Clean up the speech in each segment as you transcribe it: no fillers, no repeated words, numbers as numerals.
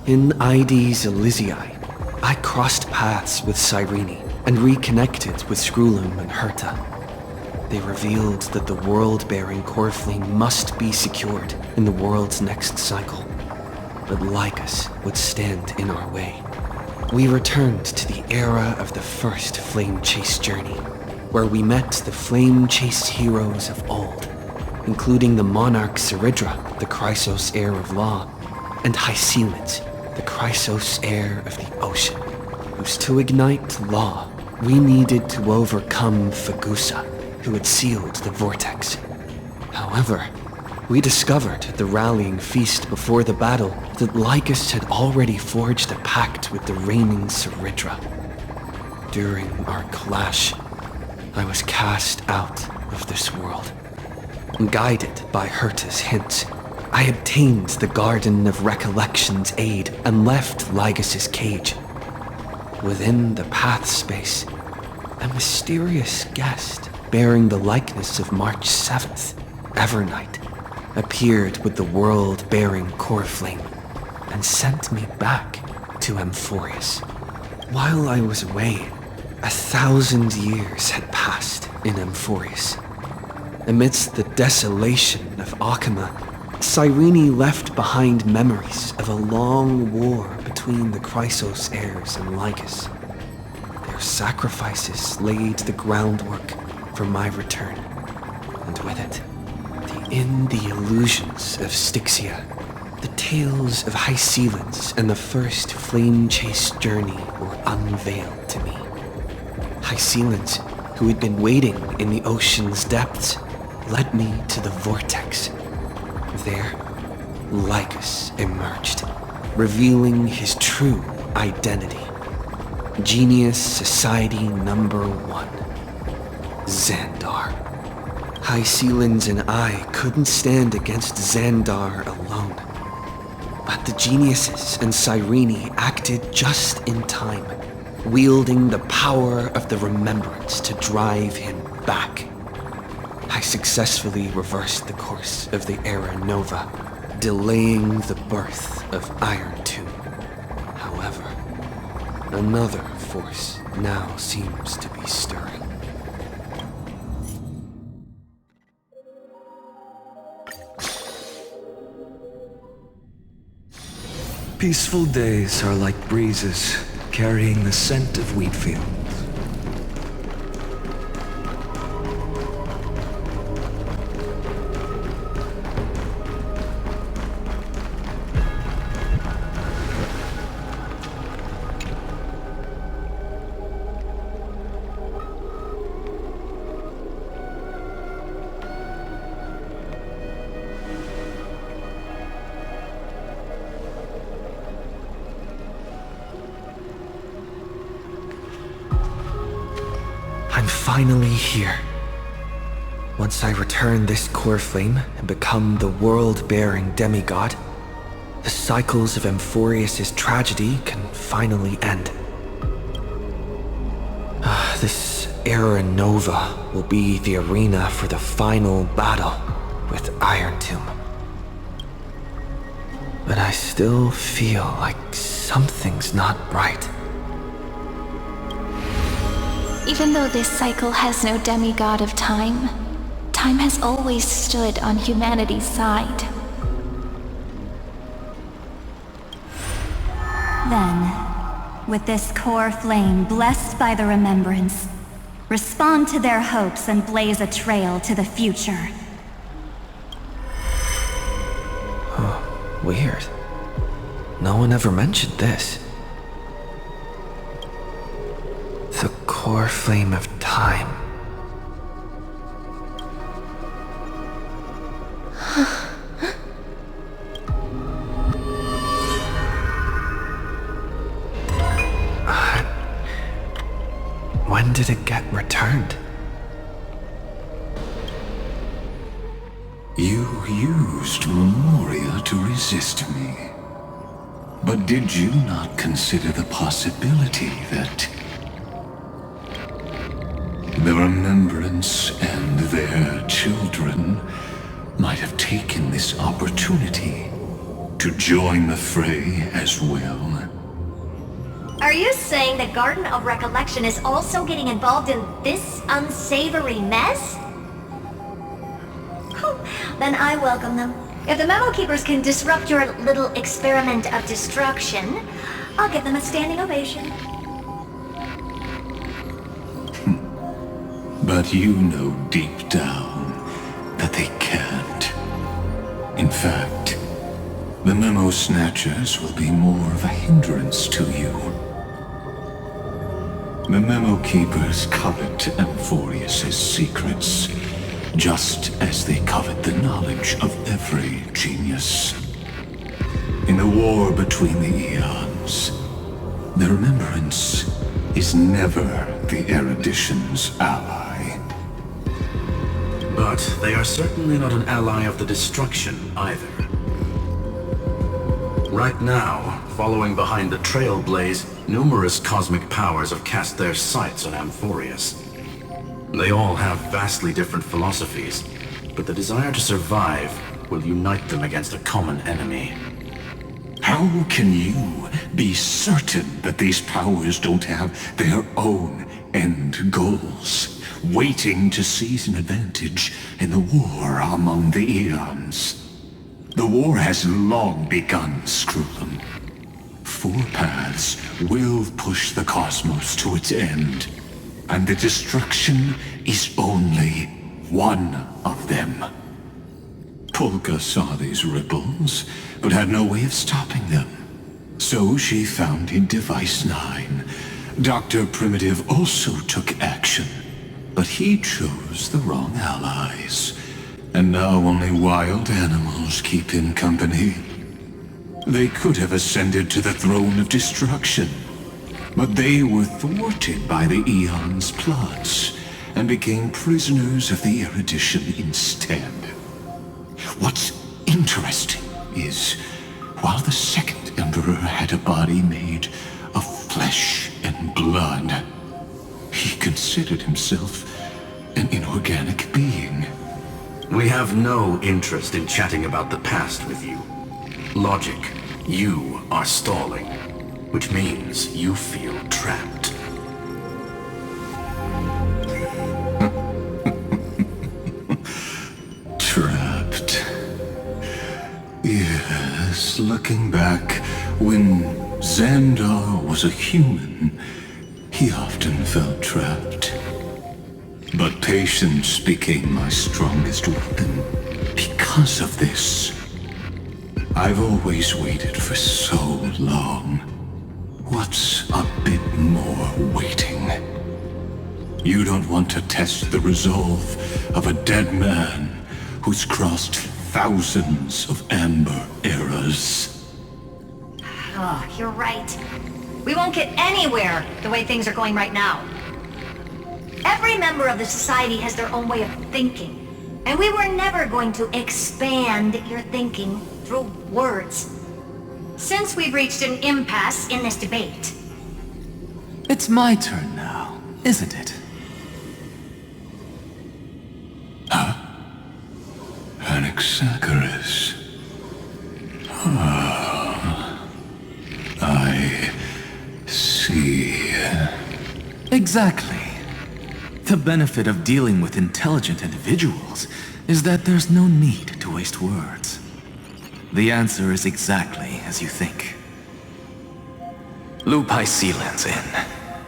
In Ides Elysiae, I crossed paths with Cyrene and reconnected with Scrulum and Herta. They revealed that the world-bearing Coreflame must be secured in the world's next cycle, but Lycus would stand in our way. We returned to the era of the first Flame Chase journey, where we met the Flame Chase heroes of old, including the monarch Ceridra, the Chrysos heir of law, and Hycelid, the Chrysos heir of the ocean, whose to ignite law, we needed to overcome Fagusa, who had sealed the vortex. However, we discovered at the rallying feast before the battle that Lycus had already forged a pact with the reigning Ceridra. During our clash, I was cast out of this world. Guided by Herta's hints, I obtained the Garden of Recollection's aid and left Lycus's cage. Within the path space, a mysterious guest bearing the likeness of March 7th, Evernight, appeared with the world-bearing Coreflame and sent me back to Amphorius. While I was away, 1,000 years had passed in Amphorius. Amidst the desolation of Akama, Cyrene left behind memories of a long war between the Chrysos heirs and Lycus. Their sacrifices laid the groundwork for my return, and with it, the illusions of Styxia, the tales of Hycelid and the first Flame Chase journey were unveiled to me. Hycelid, who had been waiting in the ocean's depths, led me to the vortex. There, Lycus emerged, revealing his true identity. Genius Society Number 1. Xandar. Hycelid and I couldn't stand against Xandar alone. But the geniuses and Cyrene acted just in time, wielding the power of the remembrance to drive him back. I successfully reversed the course of the Era Nova, delaying the birth of Iron Tomb. However, another force now seems to be stirring. Peaceful days are like breezes, carrying the scent of wheat fields. Finally here. Once I return this Coreflame and become the world-bearing demigod, the cycles of Amphorius' tragedy can finally end. This Era Nova will be the arena for the final battle with Iron Tomb. But I still feel like something's not right. Even though this cycle has no demigod of time, time has always stood on humanity's side. Then, with this core flame blessed by the remembrance, respond to their hopes and blaze a trail to the future. Oh, weird. No one ever mentioned this. The core flame of time. When did it get returned? You used Memoria to resist me. But did you not consider the possibility that the remembrance and their children might have taken this opportunity To join the fray as well? Are you saying the Garden of Recollection is also getting involved in this unsavory mess? Then I welcome them. If the Memo Keepers can disrupt your little experiment of destruction, I'll give them a standing ovation. But you know deep down that they can't. In fact, the Memo Snatchers will be more of a hindrance to you. The Memo Keepers covet Amphorius's secrets, just as they covet the knowledge of every genius. In the war between the eons, the Remembrance is never the erudition's ally. But they are certainly not an ally of the destruction either. Right now, following behind the Trailblaze, numerous cosmic powers have cast their sights on Amphorius. They all have vastly different philosophies, but the desire to survive will unite them against a common enemy. How can you be certain that these powers don't have their own end goals, waiting to seize an advantage in the war among the eons? The war has long begun, Screwlum. Four paths will push the cosmos to its end, and the destruction is only one of them. Polka saw these ripples, but had no way of stopping them. So she founded Device 9. Dr. Primitive also took action, but he chose the wrong allies. And now only wild animals keep him company. They could have ascended to the throne of destruction, but they were thwarted by the Eon's plots and became prisoners of the erudition instead. What's interesting is, while the second Emperor had a body made of flesh and blood, he considered himself an inorganic being. We have no interest in chatting about the past with you. Logic, you are stalling, which means you feel trapped. Trapped. Yes, looking back, when Xandar was a human, he often felt trapped. But patience became my strongest weapon because of this. I've always waited for so long. What's a bit more waiting? You don't want to test the resolve of a dead man who's crossed thousands of amber eras. Oh, you're right. We won't get anywhere the way things are going right now. Every member of the society has their own way of thinking, and we were never going to expand your thinking through words. Since we've reached an impasse in this debate. It's my turn now, isn't it? Anaxagoras. Ah, I see. Exactly. The benefit of dealing with intelligent individuals is that there's no need to waste words. The answer is exactly as you think. Lupai Sealand's in.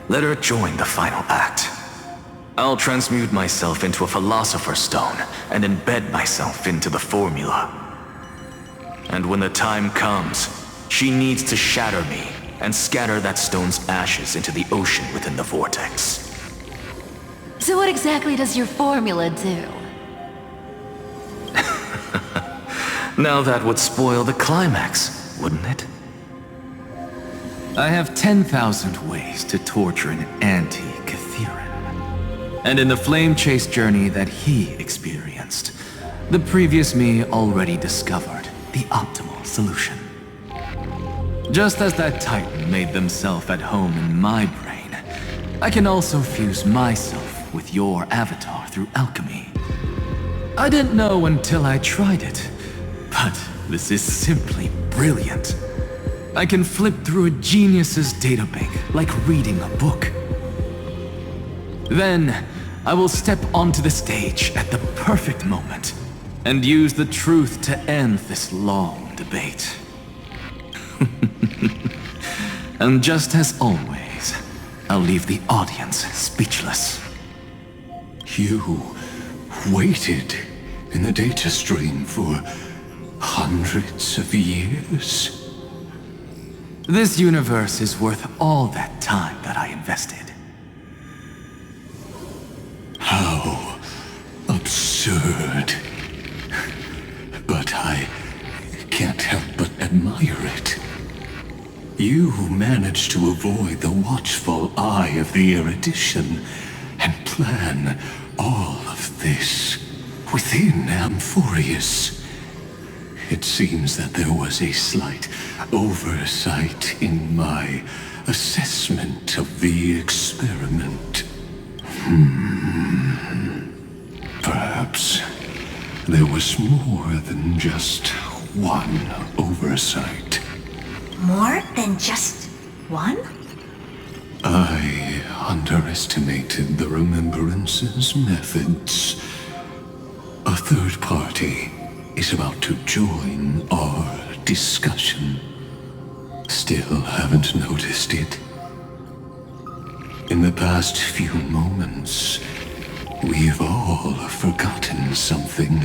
Let her join the final act. I'll transmute myself into a Philosopher's Stone and embed myself into the formula. And when the time comes, she needs to shatter me and scatter that stone's ashes into the ocean within the vortex. So what exactly does your formula do? Now that would spoil the climax, wouldn't it? I have 10,000 ways to torture an anti-Cathiran. And in the flame chase journey that he experienced, the previous me already discovered the optimal solution. Just as that Titan made themselves at home in my brain, I can also fuse myself with your avatar through alchemy. I didn't know until I tried it, but This is simply brilliant. I can flip through a genius's databank like reading a book. Then, I will step onto the stage at the perfect moment and use the truth to end this long debate. And just as always, I'll leave the audience speechless. You waited in the data stream for hundreds of years? This universe is worth all that time that I invested. How absurd. But I can't help but admire it. You managed to avoid the watchful eye of the erudition and plan all of this within Amphorius. It seems that there was a slight oversight in my assessment of the experiment. Perhaps there was more than just one oversight. More than just one? I underestimated the Remembrance's methods. A third party is about to join our discussion. Still haven't noticed it. In the past few moments, we've all forgotten something,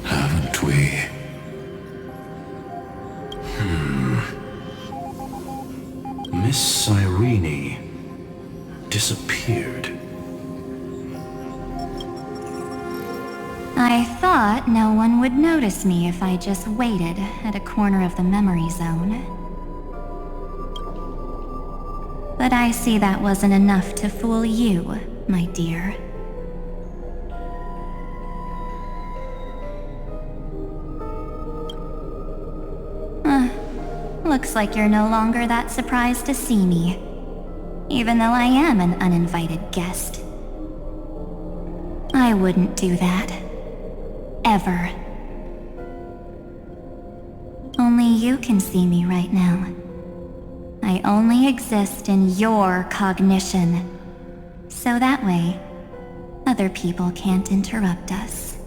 haven't we? Miss Cyrene disappeared. I thought no one would notice me if I just waited at a corner of the memory zone. But I see that wasn't enough to fool you, my dear. Looks like you're no longer that surprised to see me, even though I am an uninvited guest. I wouldn't do that. Ever. Only you can see me right now. I only exist in your cognition. So that way, other people can't interrupt us.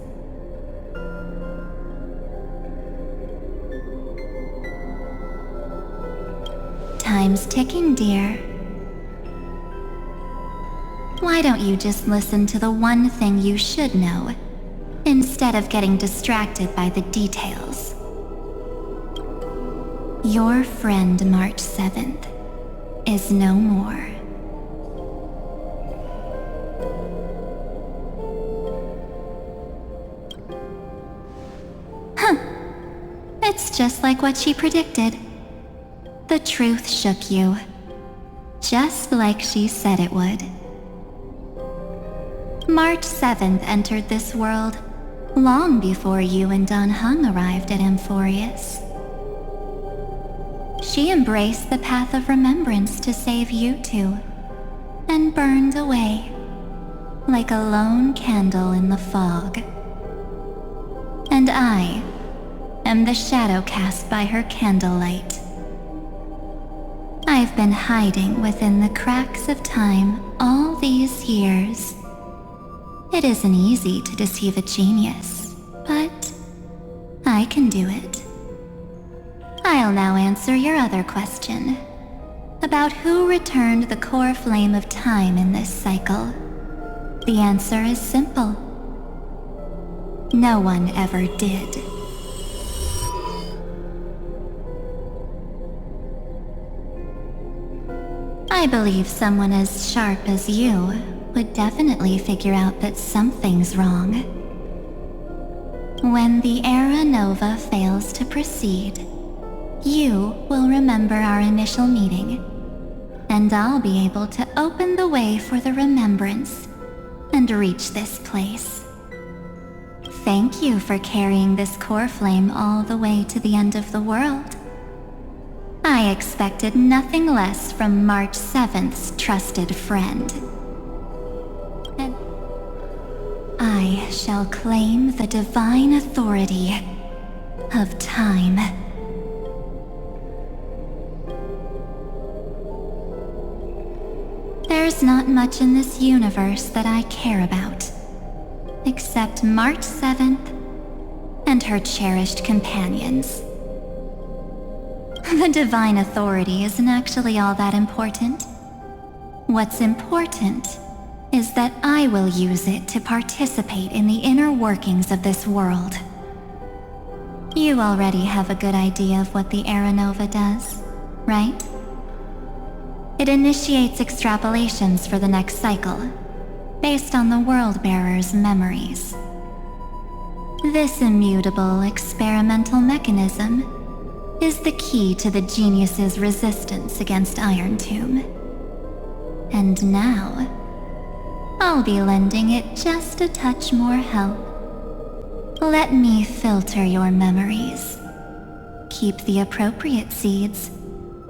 Time's ticking, dear. Why don't you just listen to the one thing you should know, instead of getting distracted by the details? Your friend March 7th is no more. It's just like what she predicted. The truth shook you, just like she said it would. March 7th entered this world long before you and Dan Heng arrived at Amphorius. She embraced the path of remembrance to save you two, and burned away like a lone candle in the fog. And I am the shadow cast by her candlelight. I've been hiding within the cracks of time all these years. It isn't easy to deceive a genius, but I can do it. I'll now answer your other question, about who returned the core flame of time in this cycle. The answer is simple. No one ever did. I believe someone as sharp as you would definitely figure out that something's wrong. When the Era Nova fails to proceed, you will remember our initial meeting, and I'll be able to open the way for the remembrance and reach this place. Thank you for carrying this core flame all the way to the end of the world. I expected nothing less from March 7th's trusted friend. And I shall claim the divine authority of time. There's not much in this universe that I care about, except March 7th and her cherished companions. The divine authority isn't actually all that important. What's important is that I will use it to participate in the inner workings of this world. You already have a good idea of what the Era Nova does, right? It initiates extrapolations for the next cycle, based on the World-Bearer's memories. This immutable experimental mechanism is the key to the genius's resistance against Iron Tomb. And now, I'll be lending it just a touch more help. Let me filter your memories. Keep the appropriate seeds,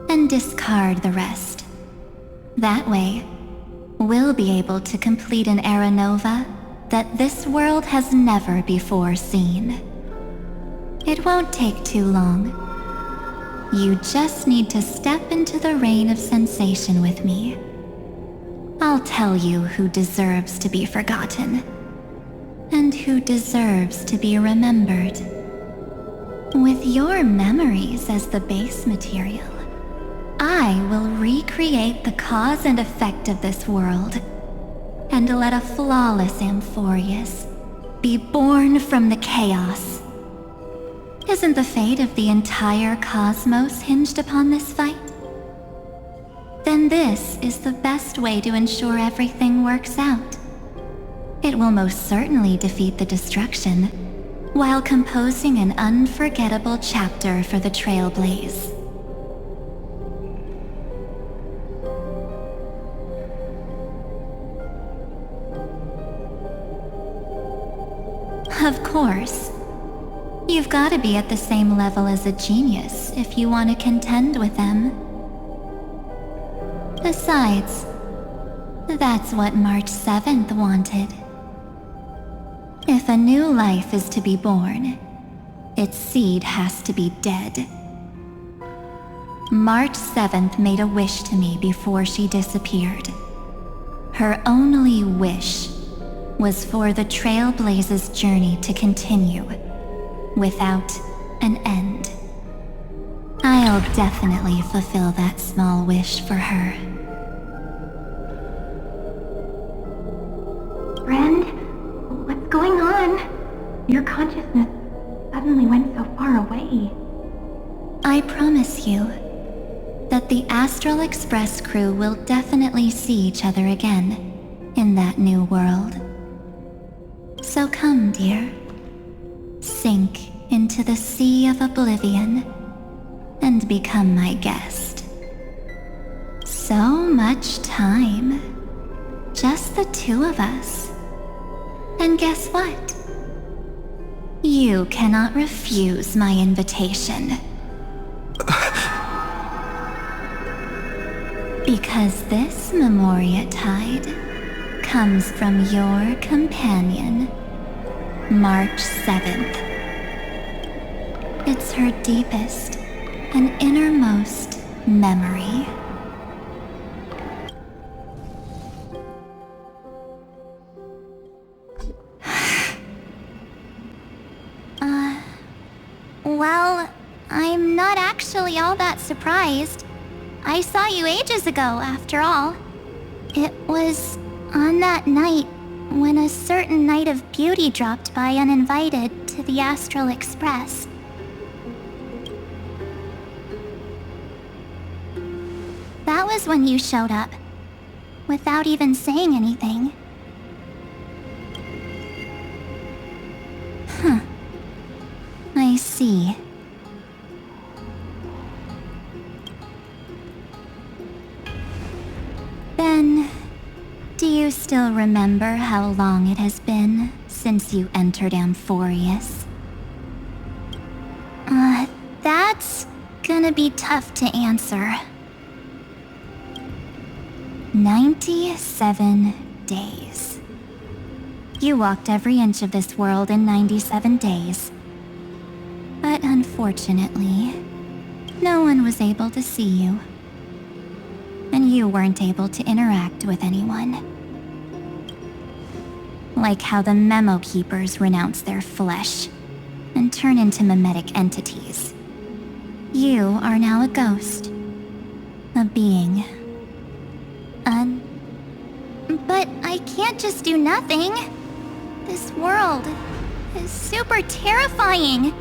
and discard the rest. That way, we'll be able to complete an Era Nova that this world has never before seen. It won't take too long. You just need to step into the rain of sensation with me. I'll tell you who deserves to be forgotten, and who deserves to be remembered. With your memories as the base material, I will recreate the cause and effect of this world, and let a flawless Amphorius be born from the chaos. Isn't the fate of the entire cosmos hinged upon this fight? Then this is the best way to ensure everything works out. It will most certainly defeat the destruction, while composing an unforgettable chapter for the Trailblaze. Of course. You've got to be at the same level as a genius if you want to contend with them. Besides, that's what March 7th wanted. If a new life is to be born, its seed has to be dead. March 7th made a wish to me before she disappeared. Her only wish was for the Trailblaze's journey to continue, without an end. I'll definitely fulfill that small wish for her. Friend, what's going on? Your consciousness suddenly went so far away. I promise you that the Astral Express crew will definitely see each other again in that new world. So come, dear. Sink into the sea of oblivion and become my guest. So much time. Just the two of us. And guess what? You cannot refuse my invitation. Because this Memoria Tide comes from your companion, March 7th. It's her deepest and innermost memory. Well, I'm not actually all that surprised. I saw you ages ago, after all. It was on that night when a certain knight of beauty dropped by uninvited to the Astral Express. That was when you showed up, without even saying anything. Huh. I see. Then, do you still remember how long it has been since you entered Amphorius? That's gonna be tough to answer. 97 days. You walked every inch of this world in 97 days. But Unfortunately, no one was able to see you. And you weren't able to interact with anyone. Like how the memo keepers renounce their flesh and turn into mimetic entities. You are now a ghost. A being. But I can't just do nothing. This world is super terrifying.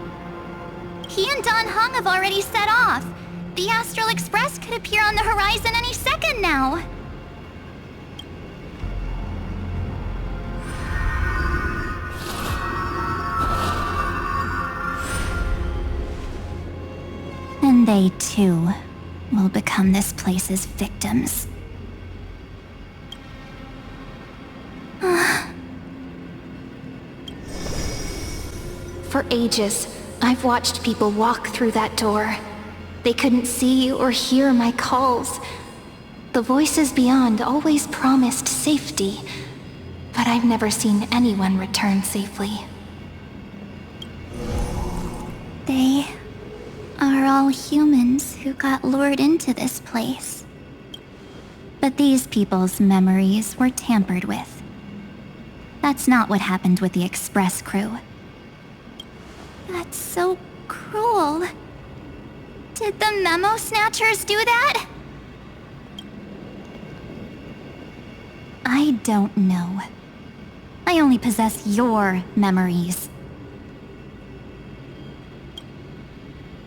He and Dan Heng have already set off. The Astral Express could appear on the horizon any second now. And they too will become this place's victims. For ages, I've watched people walk through that door. They couldn't see or hear my calls. The voices beyond always promised safety, but I've never seen anyone return safely. They are all humans who got lured into this place. But these people's memories were tampered with. That's not what happened with the Express crew. That's so cruel. Did the memo snatchers do that? I don't know. I only possess your memories.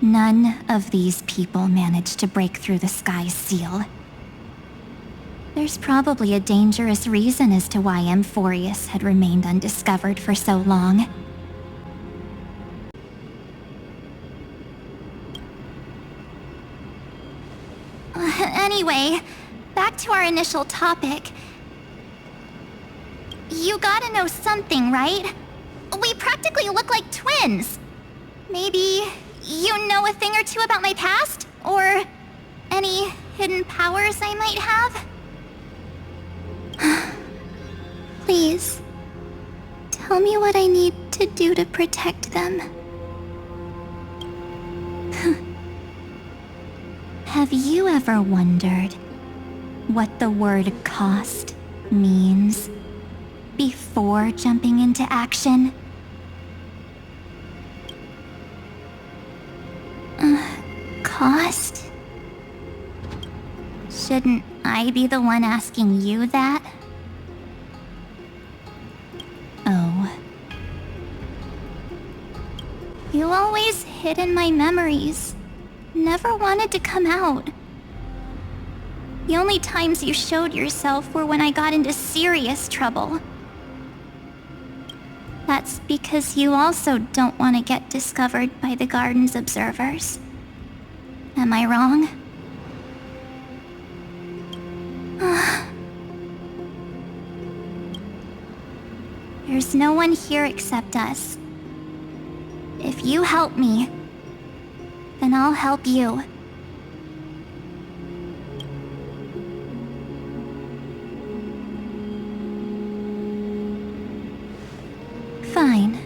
None of these people managed to break through the sky's seal. There's probably a dangerous reason as to why Amphorius had remained undiscovered for so long. Anyway, back to our initial topic. You gotta know something, right? We practically look like twins. Maybe you know a thing or two about my past? Or any hidden powers I might have? Please, tell me what I need to do to protect them. Have you ever wondered what the word cost means before jumping into action? Cost? Shouldn't I be the one asking you that? Oh. You always hid in my memories. Never wanted to come out. The only times you showed yourself were when I got into serious trouble. That's because you also don't want to get discovered by the garden's observers. Am I wrong? There's no one here except us. If you help me, then I'll help you. Fine.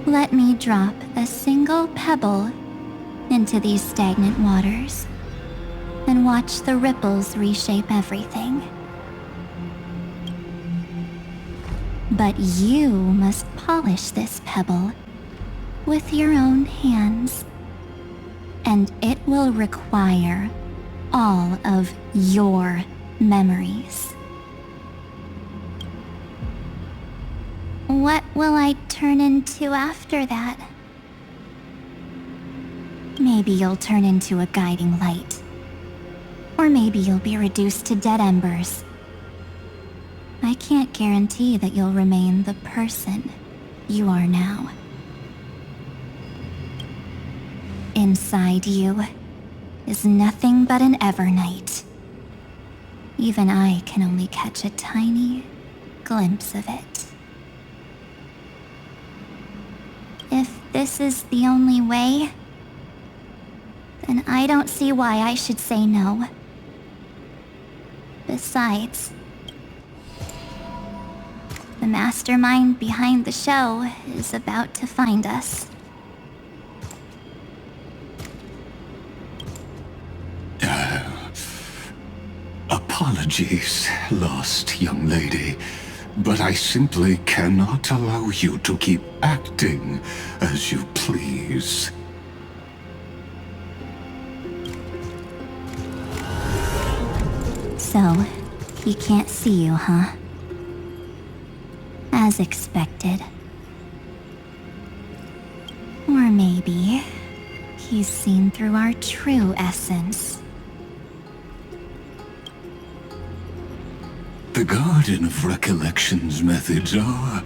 Let me drop a single pebble into these stagnant waters and watch the ripples reshape everything. But you must polish this pebble with your own hands, and it will require all of your memories. What will I turn into after that? Maybe you'll turn into a guiding light. Or maybe you'll be reduced to dead embers. I can't guarantee that you'll remain the person you are now. Inside you is nothing but an Evernight. Even I can only catch a tiny glimpse of it. If this is the only way, then I don't see why I should say no. Besides, the mastermind behind the show is about to find us. Apologies, lost young lady, but I simply cannot allow you to keep acting as you please. So, he can't see you, huh? As expected. Or maybe he's seen through our true essence. The Garden of Recollection's methods are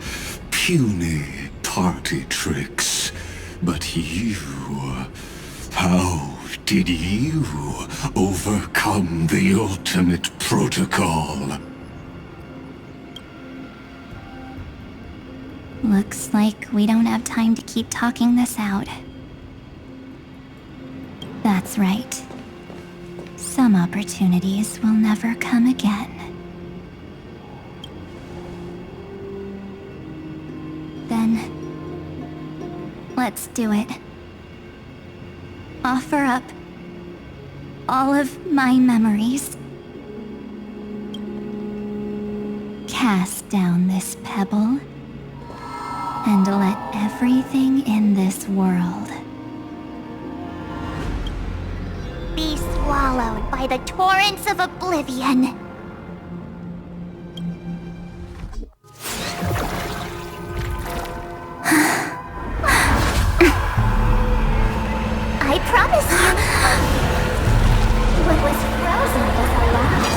puny party tricks. But you... how did you overcome the ultimate protocol? Looks like we don't have time to keep talking this out. That's right. Some opportunities will never come again. Then, let's do it. Offer up all of my memories. Cast down this pebble, and let everything in this world Be swallowed by the torrents of oblivion. I promise you, what was frozen was alive.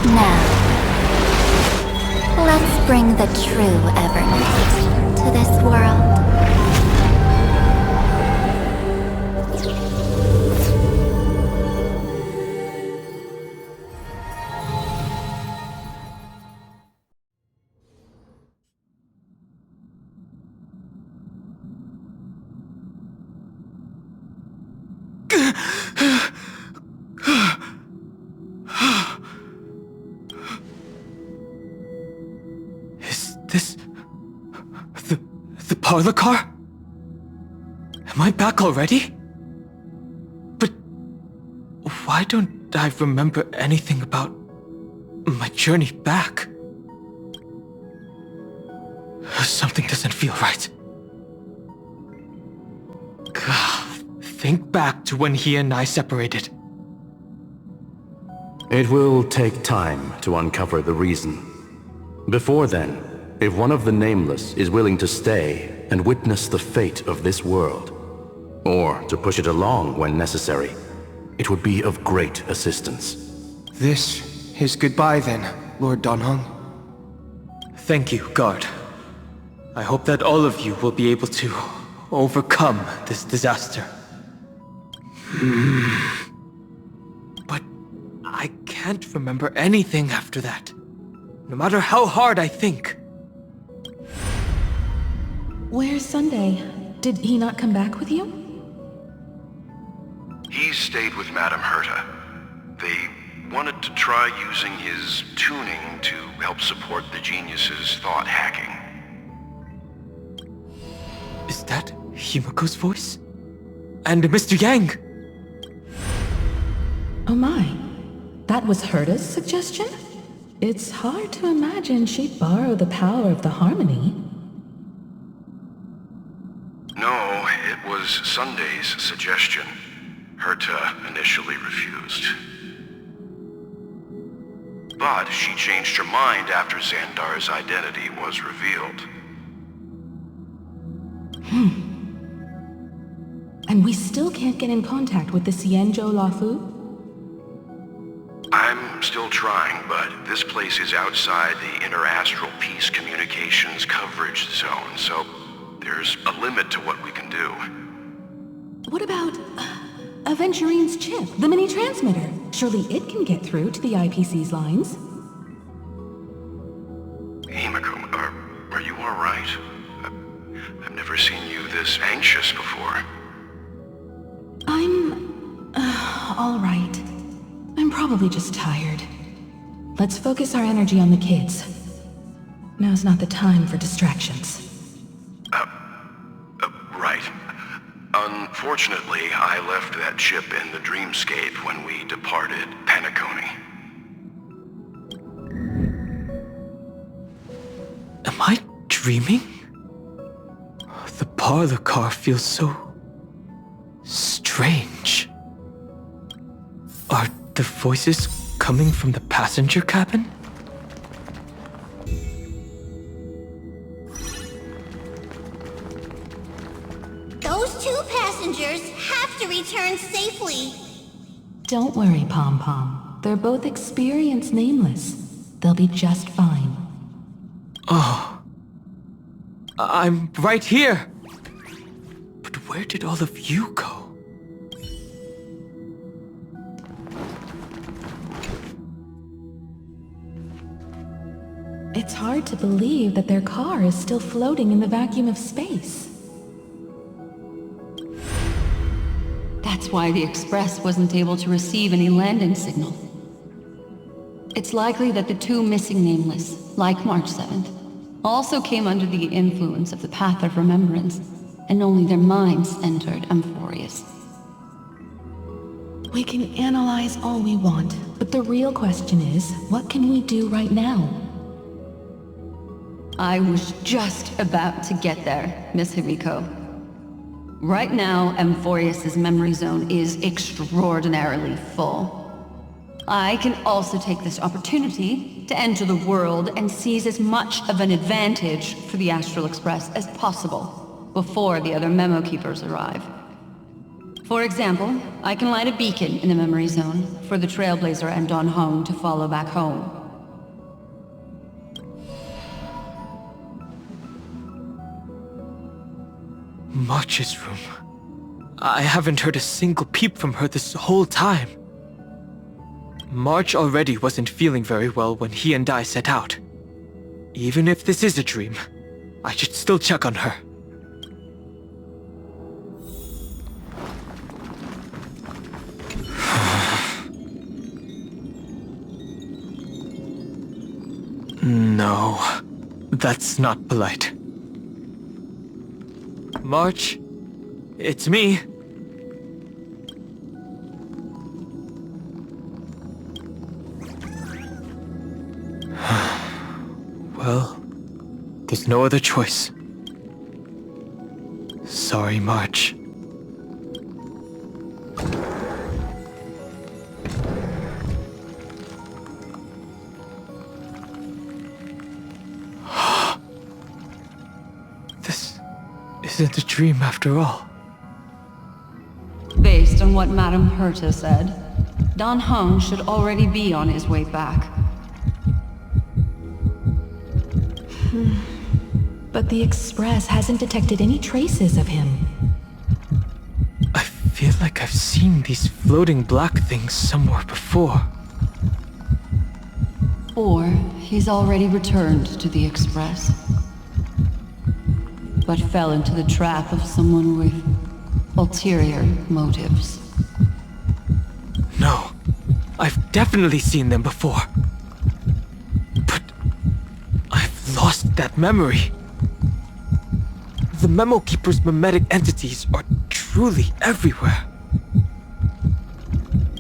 Now, let's bring the true Evernight to this world. Is this... the parlor car? Am I back already? But... why don't I remember anything about my journey back? Something doesn't feel right. Think back to when he and I separated. It will take time to uncover the reason. Before then, if one of the Nameless is willing to stay and witness the fate of this world, or to push it along when necessary, it would be of great assistance. This is goodbye then, Lord Dan Heng. Thank you, Guard. I hope that all of you will be able to overcome this disaster. But I can't remember anything after that, no matter how hard I think. Where's Sunday? Did he not come back with you? He stayed with Madame Herta. They wanted to try using his tuning to help support the genius's thought hacking. Is that Himiko's voice? And Mr. Yang? Oh my. That was Herta's suggestion? It's hard to imagine she'd borrow the power of the harmony. No, it was Sunday's suggestion. Herta initially refused. But she changed her mind after Xandar's identity was revealed. And we still can't get in contact with the Xianzhou Lafu? I'm still trying, but this place is outside the interastral peace communications coverage zone, so there's a limit to what we can do. What about Aventurine's chip, the mini-transmitter? Surely it can get through to the IPC's lines. Himiko, are you alright? I've never seen you this anxious before. I'm... all right. I'm probably just tired. Let's focus our energy on the kids. Now's not the time for distractions. Right. Unfortunately, I left that ship in the dreamscape when we departed Penacony. Am I dreaming? The parlor car feels so strange. Are the voices coming from the passenger cabin? Those two passengers have to return safely. Don't worry, Pom Pom. They're both experienced nameless. They'll be just fine. Oh. I'm right here! But where did all of you go? It's hard to believe that their car is still floating in the vacuum of space. That's why the Express wasn't able to receive any landing signal. It's likely that the two missing nameless, like March 7th, also came under the influence of the Path of Remembrance, and only their minds entered Amphorius. We can analyze all we want, but the real question is, what can we do right now? I was just about to get there, Miss Himiko. Right now, Amphorius' memory zone is extraordinarily full. I can also take this opportunity to enter the world and seize as much of an advantage for the Astral Express as possible before the other memo keepers arrive. For example, I can light a beacon in the memory zone for the Trailblazer and Dan Heng to follow back home. March's room. I haven't heard a single peep from her this whole time. March already wasn't feeling very well when he and I set out. Even if this is a dream, I should still check on her. No, that's not polite. March, it's me. Well, there's no other choice. Sorry, March. This isn't a dream after all. Based on what Madame Herta said, Dan Heng should already be on his way back. But the Express hasn't detected any traces of him. I feel like I've seen these floating black things somewhere before. Or he's already returned to the Express, but fell into the trap of someone with ulterior motives. No, I've definitely seen them before. But I've lost that memory. The Memo Keeper's mimetic entities are truly everywhere.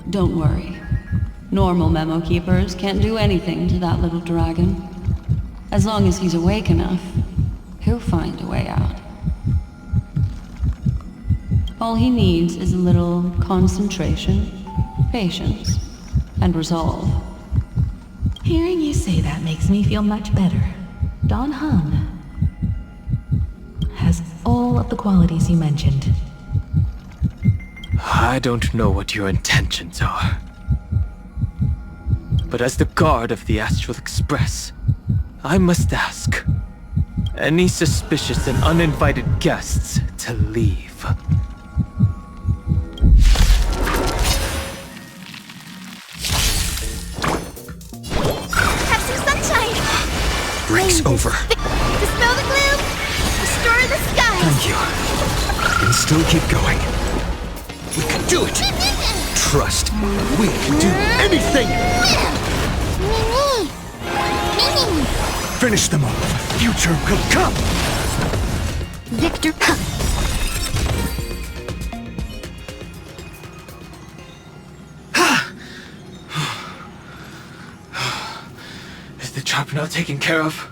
Don't worry. Normal Memo Keepers can't do anything to that little dragon. As long as he's awake enough, he'll find a way out. All he needs is a little concentration, patience, and resolve. Hearing you say that makes me feel much better. Dan Heng has all of the qualities you mentioned. I don't know what your intentions are. But as the guard of the Astral Express, I must ask any suspicious and uninvited guests to leave. Have some sunshine! Break's over. Dispel the gloom! Restore the sky! Thank you. We can still keep going. We can do it! Trust. We can do anything! Finish them off. Future will come. Victor. Is the trap now taken care of?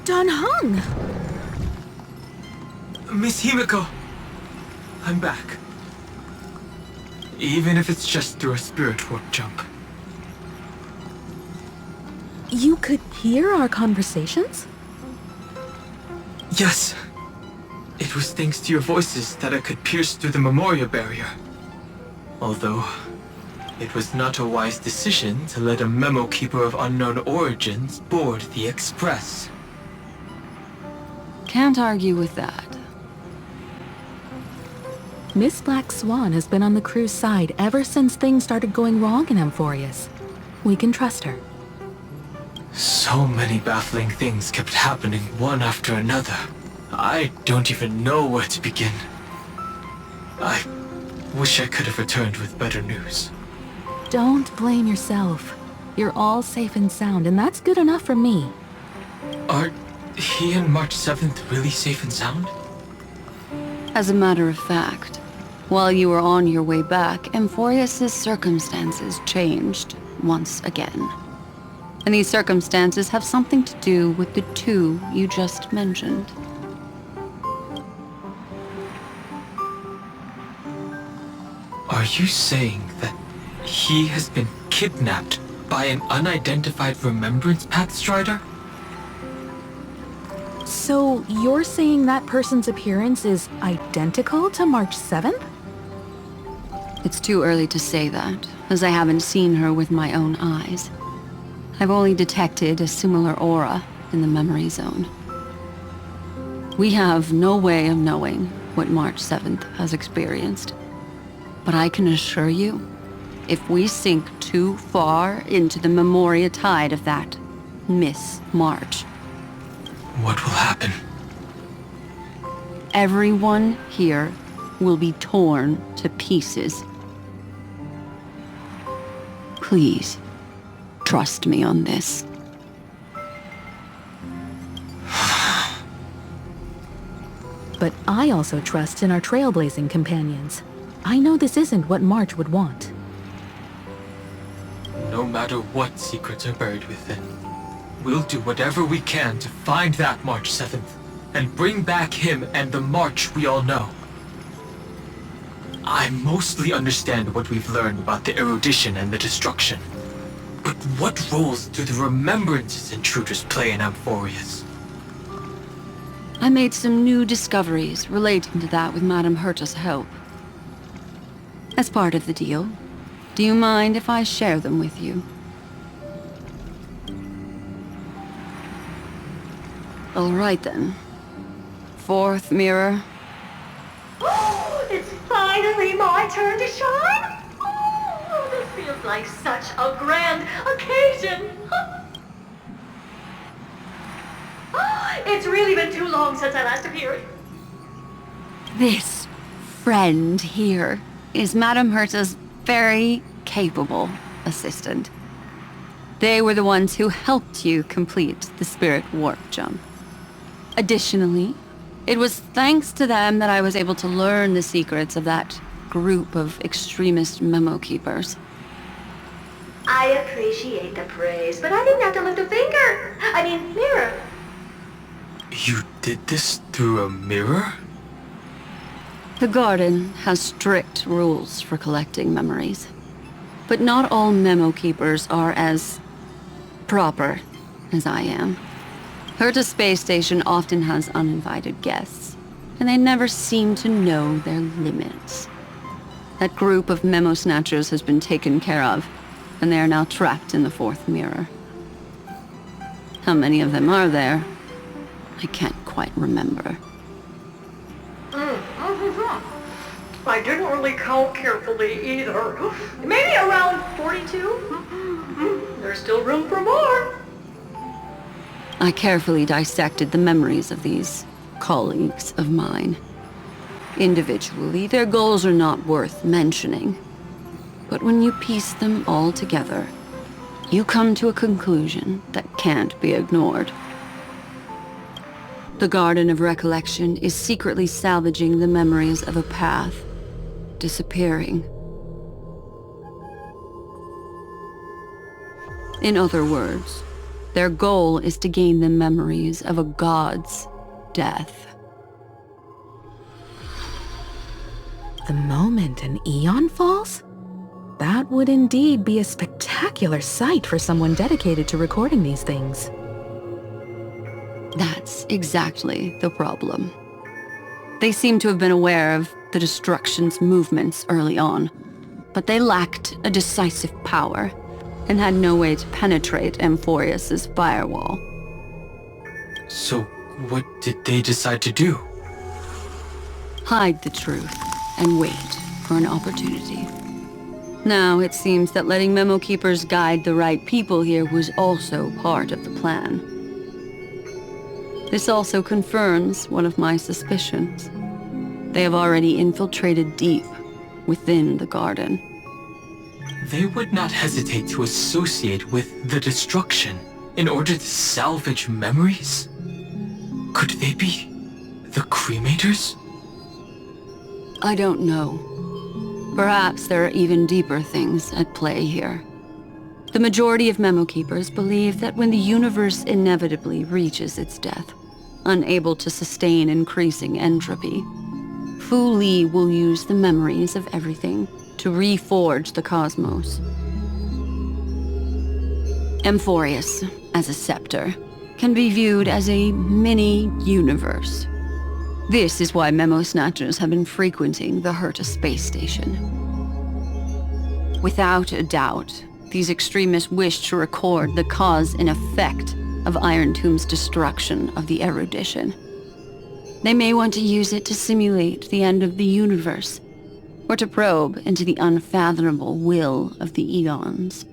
Dan Heng! Miss Himiko, I'm back. Even if it's just through a spirit warp jump. You could hear our conversations? Yes. It was thanks to your voices that I could pierce through the memorial barrier. Although, it was not a wise decision to let a memo keeper of unknown origins board the Express. Can't argue with that. Miss Black Swan has been on the crew's side ever since things started going wrong in Amphorius. We can trust her. So many baffling things kept happening one after another. I don't even know where to begin. I wish I could have returned with better news. Don't blame yourself. You're all safe and sound, and that's good enough for me. Are he and March 7th really safe and sound? As a matter of fact, while you were on your way back, Amphorius' circumstances changed once again. And these circumstances have something to do with the two you just mentioned. Are you saying that he has been kidnapped by an unidentified Remembrance Path Strider? So you're saying that person's appearance is identical to March 7th? It's too early to say that, as I haven't seen her with my own eyes. I've only detected a similar aura in the memory zone. We have no way of knowing what March 7th has experienced. But I can assure you, if we sink too far into the memoria tide of that Miss March, what will happen? Everyone here will be torn to pieces. Please, trust me on this. But I also trust in our trailblazing companions. I know this isn't what March would want. No matter what secrets are buried within, we'll do whatever we can to find that March 7th and bring back him and the March we all know. I mostly understand what we've learned about the erudition and the destruction. But what roles do the remembrances intruders play in Amphorius? I made some new discoveries relating to that with Madame Herta's help. As part of the deal, do you mind if I share them with you? All right then. Fourth mirror. Oh, it's finally my turn to shine! Oh, this feels like such a grand occasion! It's really been too long since I last appeared. This friend here is Madame Herta's very capable assistant. They were the ones who helped you complete the spirit warp jump. Additionally, it was thanks to them that I was able to learn the secrets of that group of extremist memo keepers. I appreciate the praise, but I didn't have to lift a finger. I mean, mirror. You did this through a mirror? The garden has strict rules for collecting memories. But not all memo keepers are as proper as I am. Herta Space Station often has uninvited guests, and they never seem to know their limits. That group of memo snatchers has been taken care of, and they are now trapped in the fourth mirror. How many of them are there? I can't quite remember. I didn't really count carefully either. Maybe around 42? There's still room for more. I carefully dissected the memories of these colleagues of mine. Individually, their goals are not worth mentioning. But when you piece them all together, you come to a conclusion that can't be ignored. The Garden of Recollection is secretly salvaging the memories of a path disappearing. In other words, their goal is to gain the memories of a god's death. The moment an eon falls? That would indeed be a spectacular sight for someone dedicated to recording these things. That's exactly the problem. They seem to have been aware of the destruction's movements early on, but they lacked a decisive power and had no way to penetrate Amphorius's firewall. So, what did they decide to do? Hide the truth and wait for an opportunity. Now it seems that letting Memo Keepers guide the right people here was also part of the plan. This also confirms one of my suspicions. They have already infiltrated deep within the garden. They would not hesitate to associate with the destruction in order to salvage memories? Could they be the cremators? I don't know. Perhaps there are even deeper things at play here. The majority of Memo Keepers believe that when the universe inevitably reaches its death, unable to sustain increasing entropy, Fu Li will use the memories of everything to reforge the cosmos. Amphorius, as a scepter, can be viewed as a mini-universe. This is why Memo Snatchers have been frequenting the Herta space station. Without a doubt, these extremists wish to record the cause and effect of Iron Tomb's destruction of the erudition. They may want to use it to simulate the end of the universe, or to probe into the unfathomable will of the eons.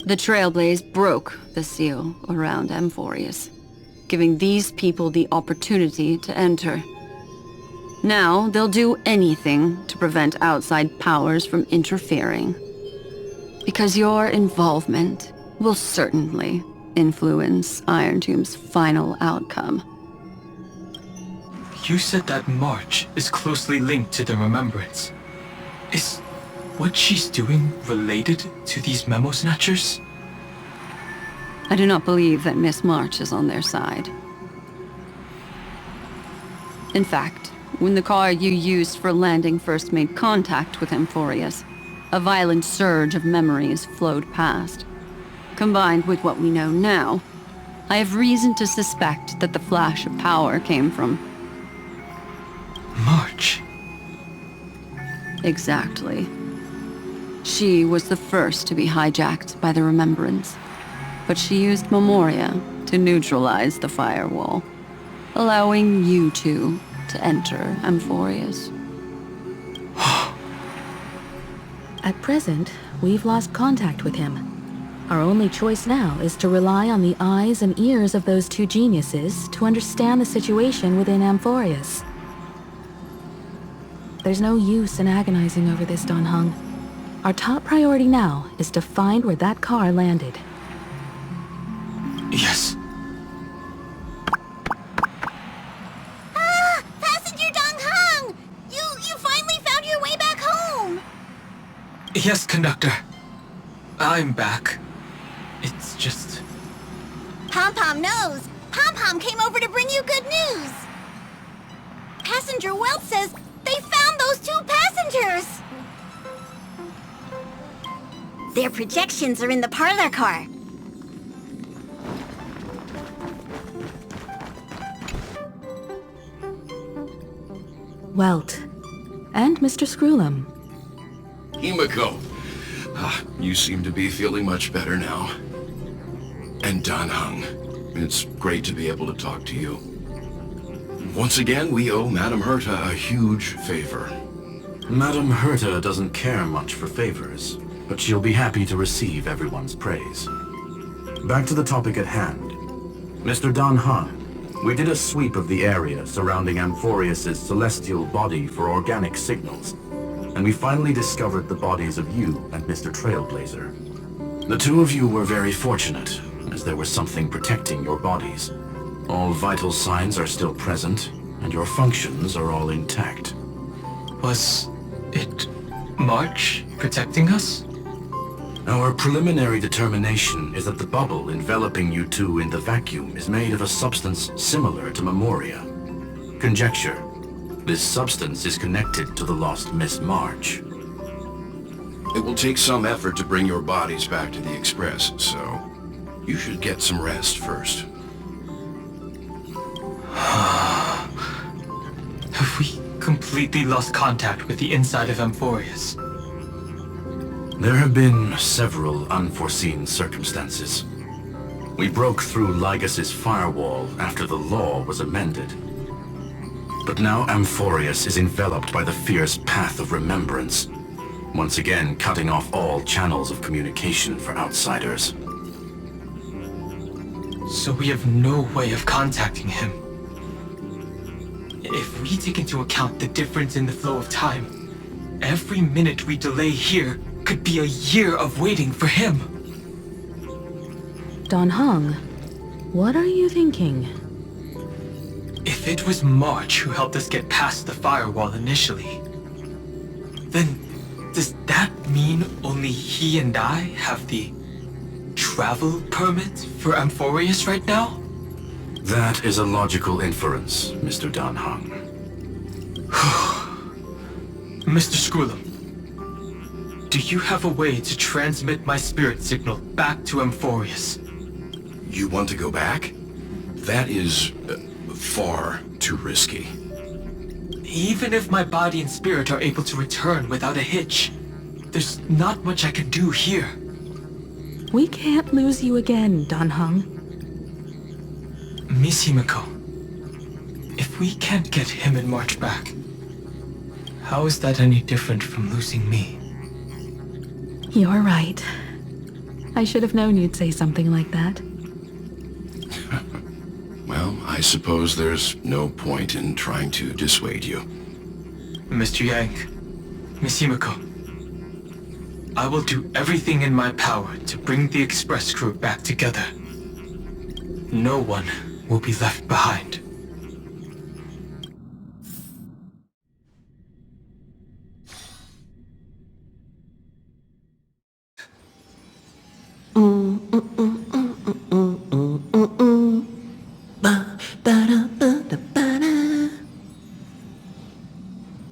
The Trailblaze broke the seal around Amphorius, giving these people the opportunity to enter. Now they'll do anything to prevent outside powers from interfering. Because your involvement will certainly influence Iron Tomb's final outcome. You said that March is closely linked to the Remembrance. Is what she's doing related to these Memo Snatchers? I do not believe that Miss March is on their side. In fact, when the car you used for landing first made contact with Amphorius, a violent surge of memories flowed past. Combined with what we know now, I have reason to suspect that the flash of power came from March. Exactly. She was the first to be hijacked by the Remembrance, but she used Memoria to neutralize the firewall, allowing you two to enter Amphorius. At present, we've lost contact with him. Our only choice now is to rely on the eyes and ears of those two geniuses to understand the situation within Amphorius. There's no use in agonizing over this, Dan Heng. Our top priority now is to find where that car landed. Yes. Ah! Passenger Dan Heng! You finally found your way back home! Yes, conductor. I'm back. It's just... Pom-Pom knows. Pom-Pom came over to bring you good news. Passenger Welt says they found those two passengers. Their projections are in the parlor car. Welt. And Mr. Screwlam. Himiko, you seem to be feeling much better now. And Dan Heng, it's great to be able to talk to you. Once again, we owe Madame Herta a huge favor. Madame Herta doesn't care much for favors, but she'll be happy to receive everyone's praise. Back to the topic at hand. Mr. Dan Heng, we did a sweep of the area surrounding Amphorius' celestial body for organic signals, and we finally discovered the bodies of you and Mr. Trailblazer. The two of you were very fortunate, as there was something protecting your bodies. All vital signs are still present, and your functions are all intact. Was it March protecting us? Our preliminary determination is that the bubble enveloping you two in the vacuum is made of a substance similar to Memoria. Conjecture. This substance is connected to the lost Miss March. It will take some effort to bring your bodies back to the Express, so you should get some rest first. Have we completely lost contact with the inside of Amphorius? There have been several unforeseen circumstances. We broke through Lygas's firewall after the law was amended. But now Amphorius is enveloped by the fierce path of remembrance, once again cutting off all channels of communication for outsiders. So we have no way of contacting him. If we take into account the difference in the flow of time, every minute we delay here could be a year of waiting for him. Dan Heng, what are you thinking? If it was March who helped us get past the firewall initially, then does that mean only he and I have the travel permit for Amphorius right now? That is a logical inference, Mr. Dan Heng. Mr. Scroolum, do you have a way to transmit my spirit signal back to Amphorius? You want to go back? That is far too risky. Even if my body and spirit are able to return without a hitch, there's not much I can do here. We can't lose you again, Dan Heng. Miss Himiko, if we can't get him and March back, how is that any different from losing me? You're right. I should have known you'd say something like that. Well, I suppose there's no point in trying to dissuade you. Mr. Yang, Miss Himiko, I will do everything in my power to bring the Express crew back together. No one will be left behind.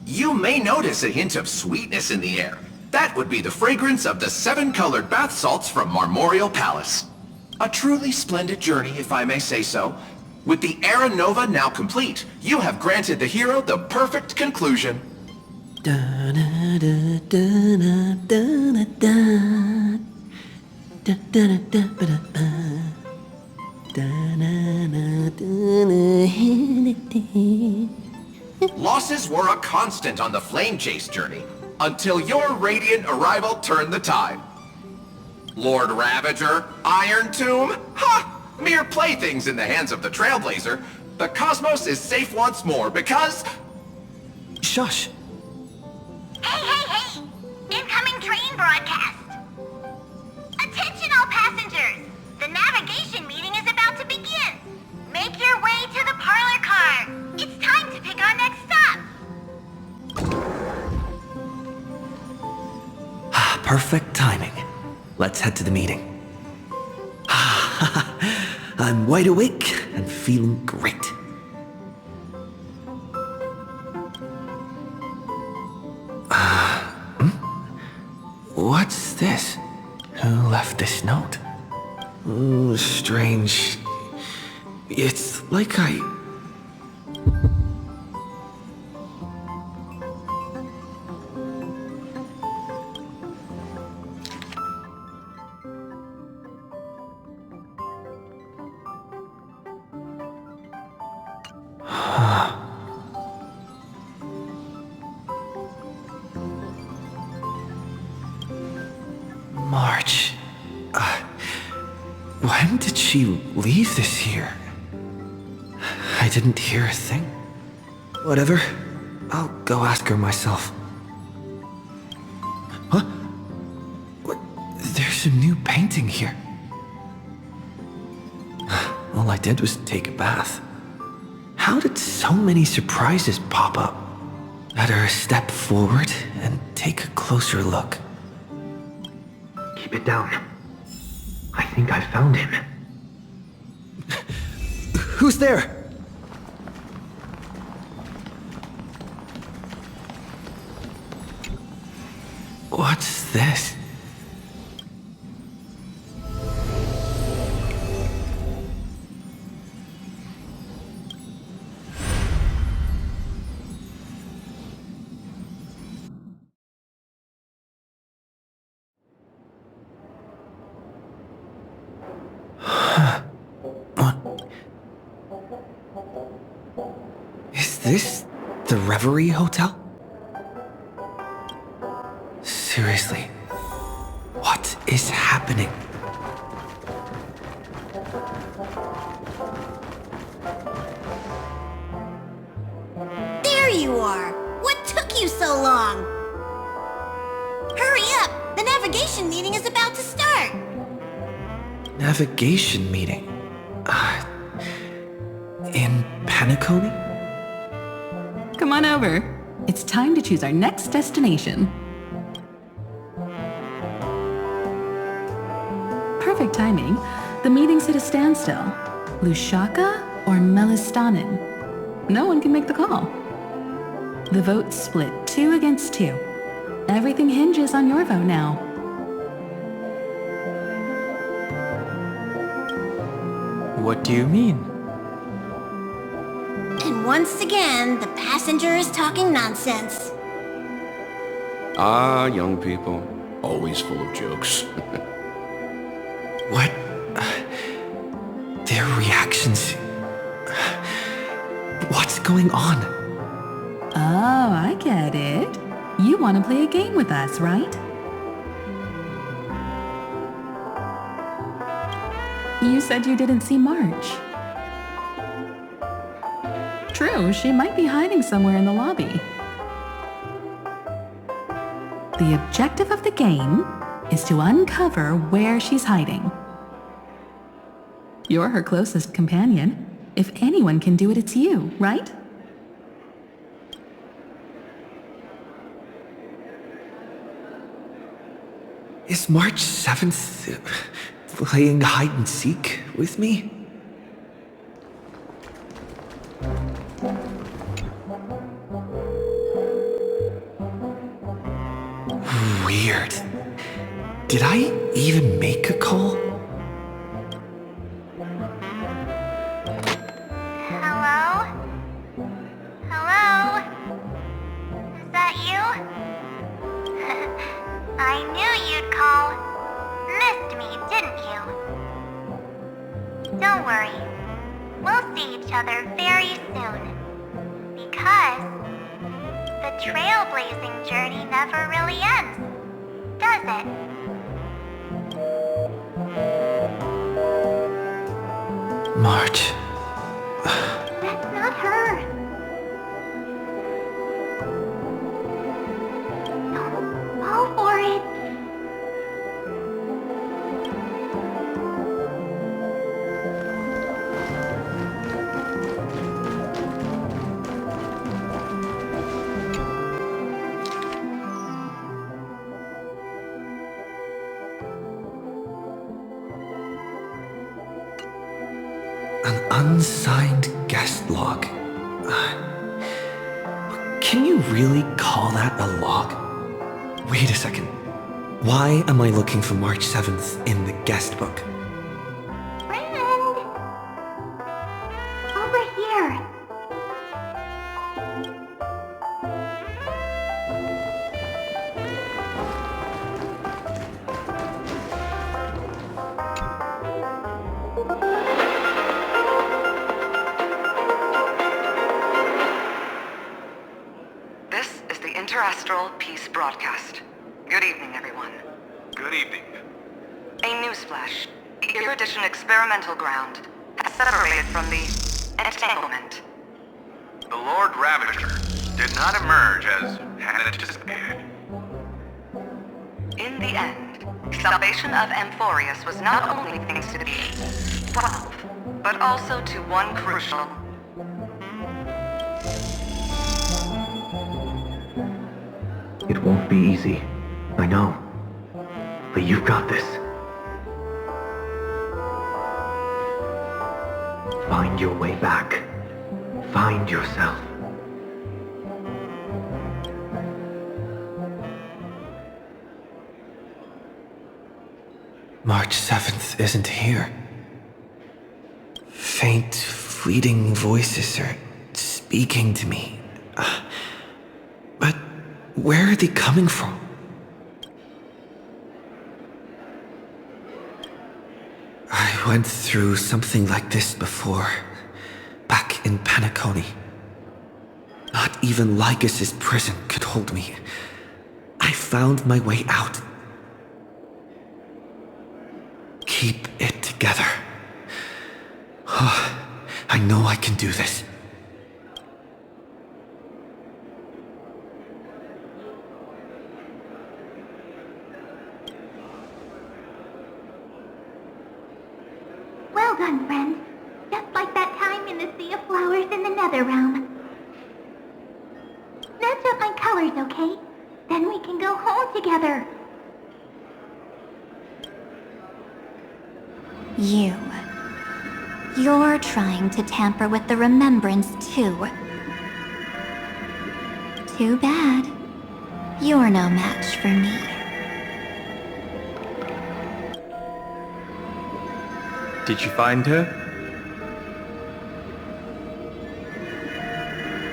You may notice a hint of sweetness in the air. That would be the fragrance of the 7-colored bath salts from Marmorial Palace. A truly splendid journey, if I may say so. With the Era Nova now complete, you have granted the hero the perfect conclusion. Losses were a constant on the Flame Chase journey, until your radiant arrival turned the tide. Lord Ravager, Iron Tomb, ha! Mere playthings in the hands of the Trailblazer. The cosmos is safe once more because... Shush! Hey! Incoming train broadcast! Attention all passengers! The navigation meeting is about to begin! Make your way to the parlor car! It's time to pick our next stop! Perfect timing. Let's head to the meeting. I'm wide awake and feeling great. What's this? Who left this note? Oh, strange. It's like I... March. When did she leave this here? I didn't hear a thing. Whatever. I'll go ask her myself. Huh? What? There's There's a new painting here. All I did was take a bath. How did so many surprises pop up? Better step forward and take a closer look. Keep it down. I think I found him. Who's there? What's this? Is this the Reverie Hotel? Seriously, what is happening? There you are! What took you so long? Hurry up! The navigation meeting is about to start! Navigation meeting? In Penacony? Come on over. It's time to choose our next destination. Perfect timing. The meeting's at a standstill. Lushaka or Melistanin? No one can make the call. The vote's split 2 against 2. Everything hinges on your vote now. What do you mean? And once again, the passenger is talking nonsense. Ah, young people. Always full of jokes. What? Their reactions... What's going on? Oh, I get it. You want to play a game with us, right? You said you didn't see March. True, she might be hiding somewhere in the lobby. The objective of the game is to uncover where she's hiding. You're her closest companion. If anyone can do it, it's you, right? Is March 7th playing hide and seek with me? Weird. Did I even make a call? Hello? Hello? Is that you? I knew you'd call. Missed me, didn't you? Don't worry. We'll see each other very soon. Because the trailblazing journey never really ends, does it? March. That's not her. Don't fall for it. An unsigned guest log. Can you really call that a log? Wait a second. Why am I looking for March 7th in the guest book? Friend! Over here. This is the Interastral Peace Broadcast. Good evening, everyone. Good evening. A newsflash. The Erudition experimental ground has separated from the entanglement. The Lord Ravager did not emerge as had anticipated. In the end, salvation of Amphorius was not only thanks to the 12, but also to one crucial... It won't be easy. I know. But you've got this. Find your way back. Find yourself. March 7th isn't here. Faint, fleeting voices are speaking to me. But where are they coming from? I went through something like this before, back in Penacony. Not even Lycus's prison could hold me. I found my way out. Keep it together. Oh, I know I can do this. Well done, friend. Just like that time in the Sea of Flowers in the Nether Realm. Match up my colors, okay? Then we can go home together. You're trying to tamper with the remembrance too. Too bad. You're no match for me. Did you find her?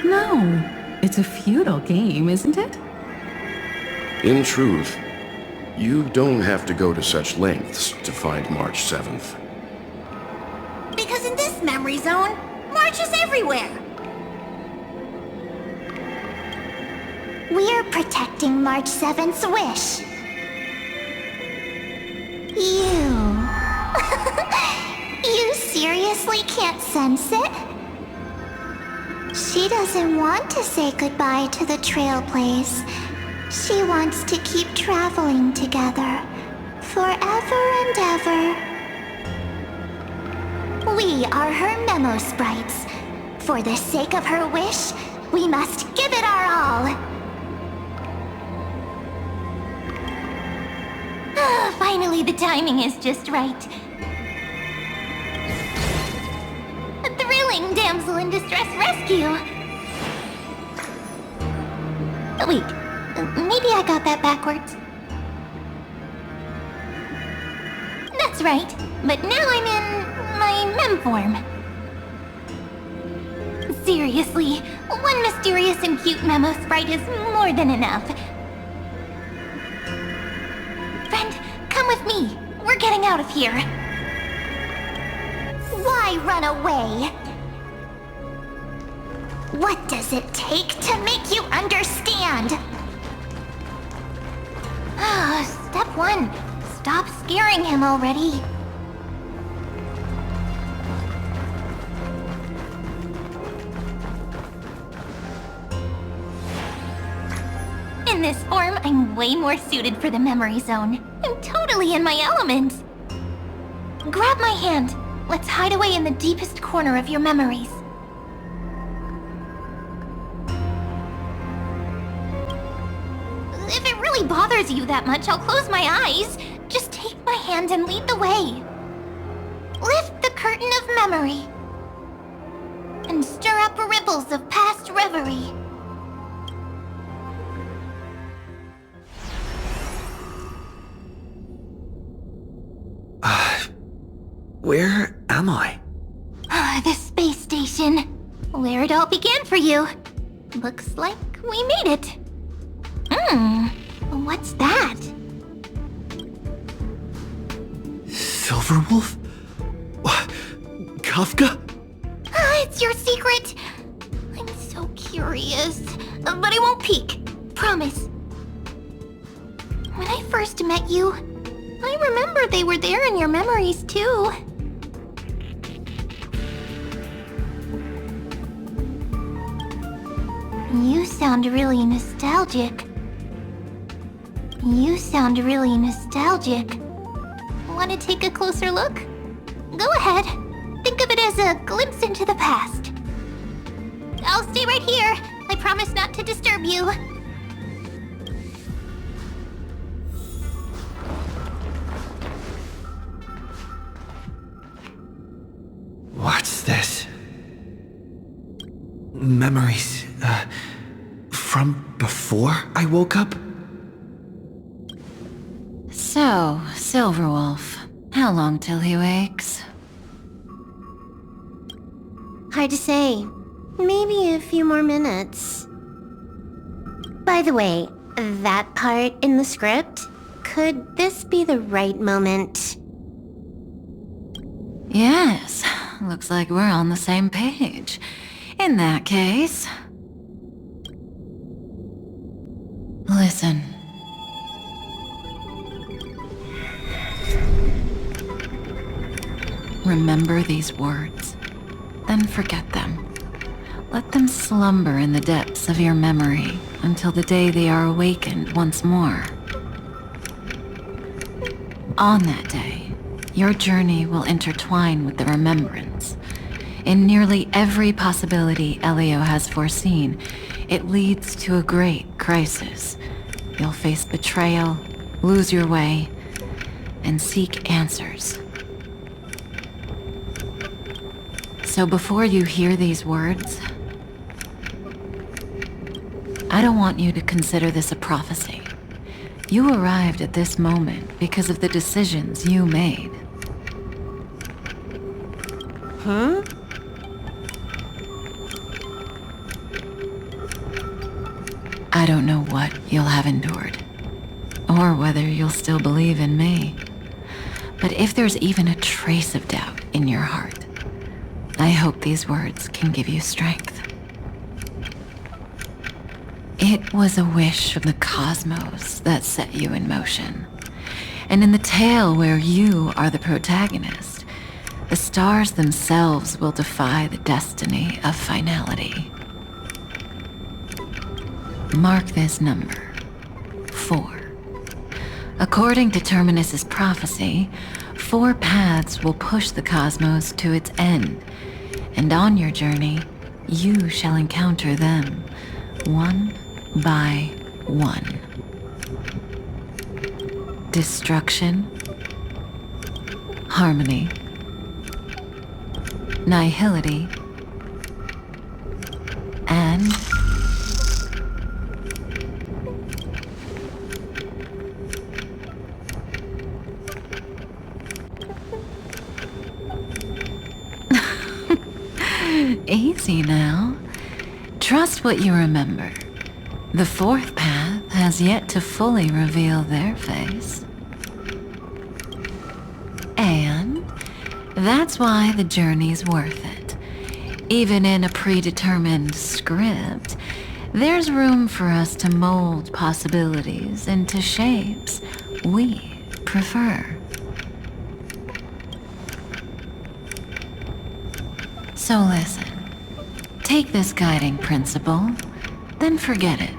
No. It's a futile game, isn't it? In truth, you don't have to go to such lengths to find March 7th. Because in this memory zone, March is everywhere. We're protecting March 7th's wish. You seriously can't sense it? She doesn't want to say goodbye to the trail place. She wants to keep traveling together, forever and ever. We are her memo sprites. For the sake of her wish, we must give it our all. Finally, the timing is just right. A thrilling damsel in distress rescue. Wait, maybe I got that backwards. That's right, but now I'm in my mem form. Seriously, one mysterious and cute memo sprite is more than enough. Friend, come with me. We're getting out of here. Why run away? What does it take to make you understand? Step 1. Stop scaring him already. In this form, I'm way more suited for the memory zone. I'm totally in my element. Grab my hand. Let's hide away in the deepest corner of your memories. If it really bothers you that much, I'll close my eyes. Just take my hand and lead the way. Lift the curtain of memory. And stir up ripples of past reverie. Where am I? The space station. Where it all began for you. Looks like we made it. What's that? Silverwolf? Kafka? It's your secret. I'm so curious. But I won't peek. Promise. When I first met you, I remember they were there in your memories too. You sound really nostalgic. You sound really nostalgic. Want to take a closer look? Go ahead. Think of it as a glimpse into the past. I'll stay right here. I promise not to disturb you. What's this? Memories, from before I woke up? So, Silverwolf, how long till he wakes? Hard to say. Maybe a few more minutes. By the way, that part in the script, could this be the right moment? Yes, looks like we're on the same page. In that case... Listen. Remember these words, then forget them. Let them slumber in the depths of your memory until the day they are awakened once more. On that day, your journey will intertwine with the remembrance. In nearly every possibility Elio has foreseen, it leads to a great crisis. You'll face betrayal, lose your way, and seek answers. So before you hear these words, I don't want you to consider this a prophecy. You arrived at this moment because of the decisions you made. Huh? I don't know what you'll have endured, or whether you'll still believe in me. But if there's even a trace of doubt in your heart, I hope these words can give you strength. It was a wish from the cosmos that set you in motion. And in the tale where you are the protagonist, the stars themselves will defy the destiny of finality. Mark this number, 4. According to Terminus's prophecy, 4 paths will push the cosmos to its end, and on your journey, you shall encounter them, one by one. Destruction, harmony, nihility, and easy now. Trust what you remember. The 4th path has yet to fully reveal their face. And that's why the journey's worth it. Even in a predetermined script, there's room for us to mold possibilities into shapes we prefer. So listen. Take this guiding principle, then forget it.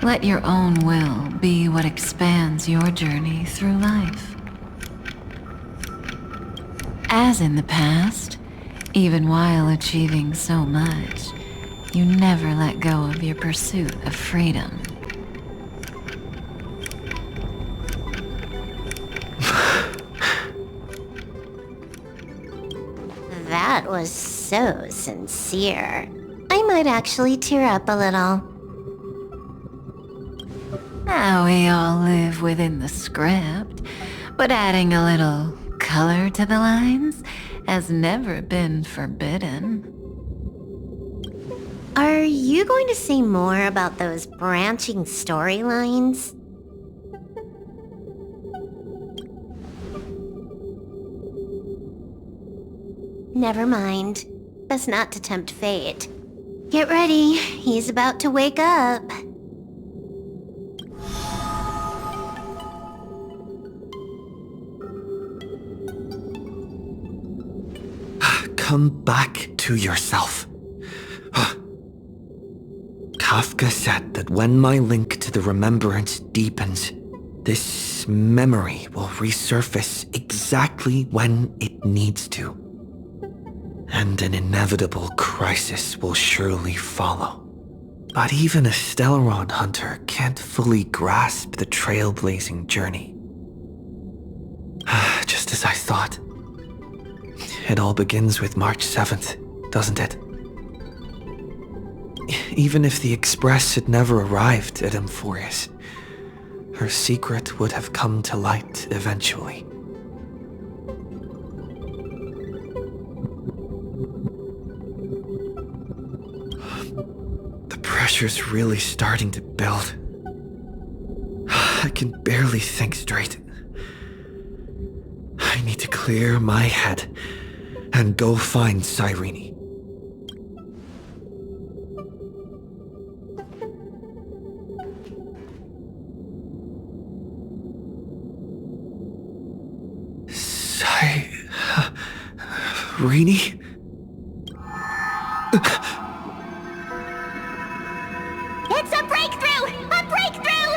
Let your own will be what expands your journey through life. As in the past, even while achieving so much, you never let go of your pursuit of freedom. That was so sincere. I might actually tear up a little. Now we all live within the script, but adding a little color to the lines has never been forbidden. Are you going to say more about those branching storylines? Never mind. Best not to tempt fate. Get ready, he's about to wake up. Come back to yourself. Kafka said that when my link to the remembrance deepens, This memory will resurface exactly when it needs to. And an inevitable crisis will surely follow. But even a Stellaron hunter can't fully grasp the trailblazing journey. Just as I thought. It all begins with March 7th, doesn't it? Even if the Express had never arrived at Amphorius, her secret would have come to light eventually. The pressure's really starting to build. I can barely think straight. I need to clear my head and go find Cyrene. Cyrene? It's a breakthrough! A breakthrough!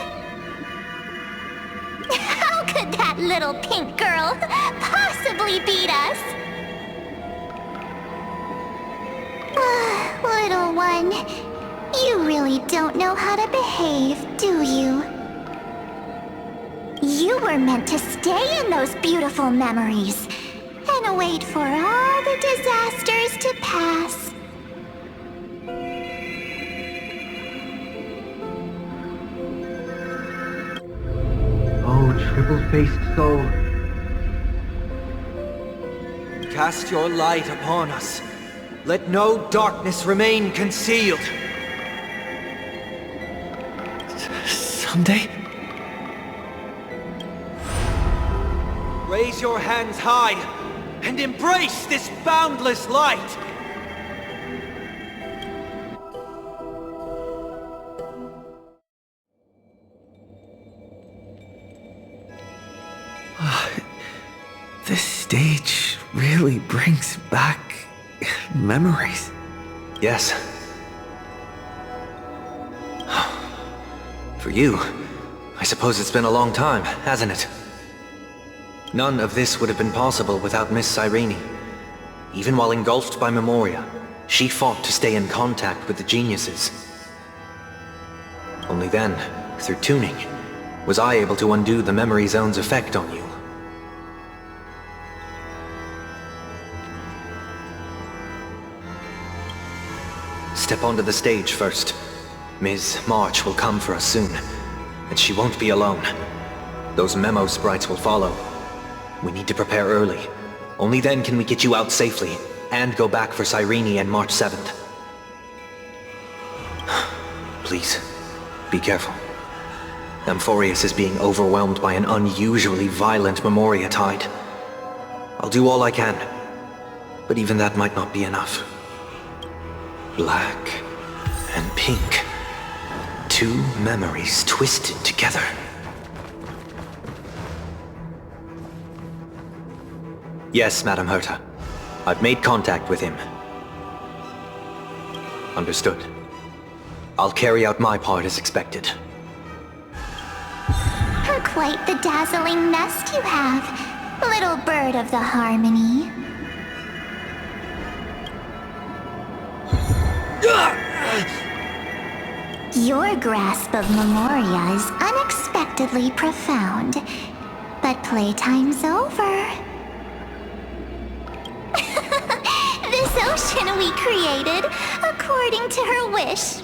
How could that little pink girl possibly beat us? Little one, you really don't know how to behave, do you? You were meant to stay in those beautiful memories and wait for all the disasters to pass. Oh, triple-faced soul. Cast your light upon us. Let no darkness remain concealed. Someday? Raise your hands high and embrace this boundless light. This stage really brings back memories. Yes. For you, I suppose it's been a long time, hasn't it? None of this would have been possible without Miss Cyrene. Even while engulfed by Memoria, she fought to stay in contact with the geniuses. Only then, through tuning, was I able to undo the memory zone's effect on you. Step onto the stage first. Ms. March will come for us soon, and she won't be alone. Those memo sprites will follow. We need to prepare early. Only then can we get you out safely, and go back for Cyrene and March 7th. Please, be careful. Amphorius is being overwhelmed by an unusually violent Memoria tide. I'll do all I can, but even that might not be enough. Black and pink. Two memories twisted together. Yes, Madam Herta. I've made contact with him. Understood. I'll carry out my part as expected. Quite the dazzling nest you have, little bird of the harmony. Your grasp of Memoria is unexpectedly profound, but playtime's over. This ocean we created, according to her wish.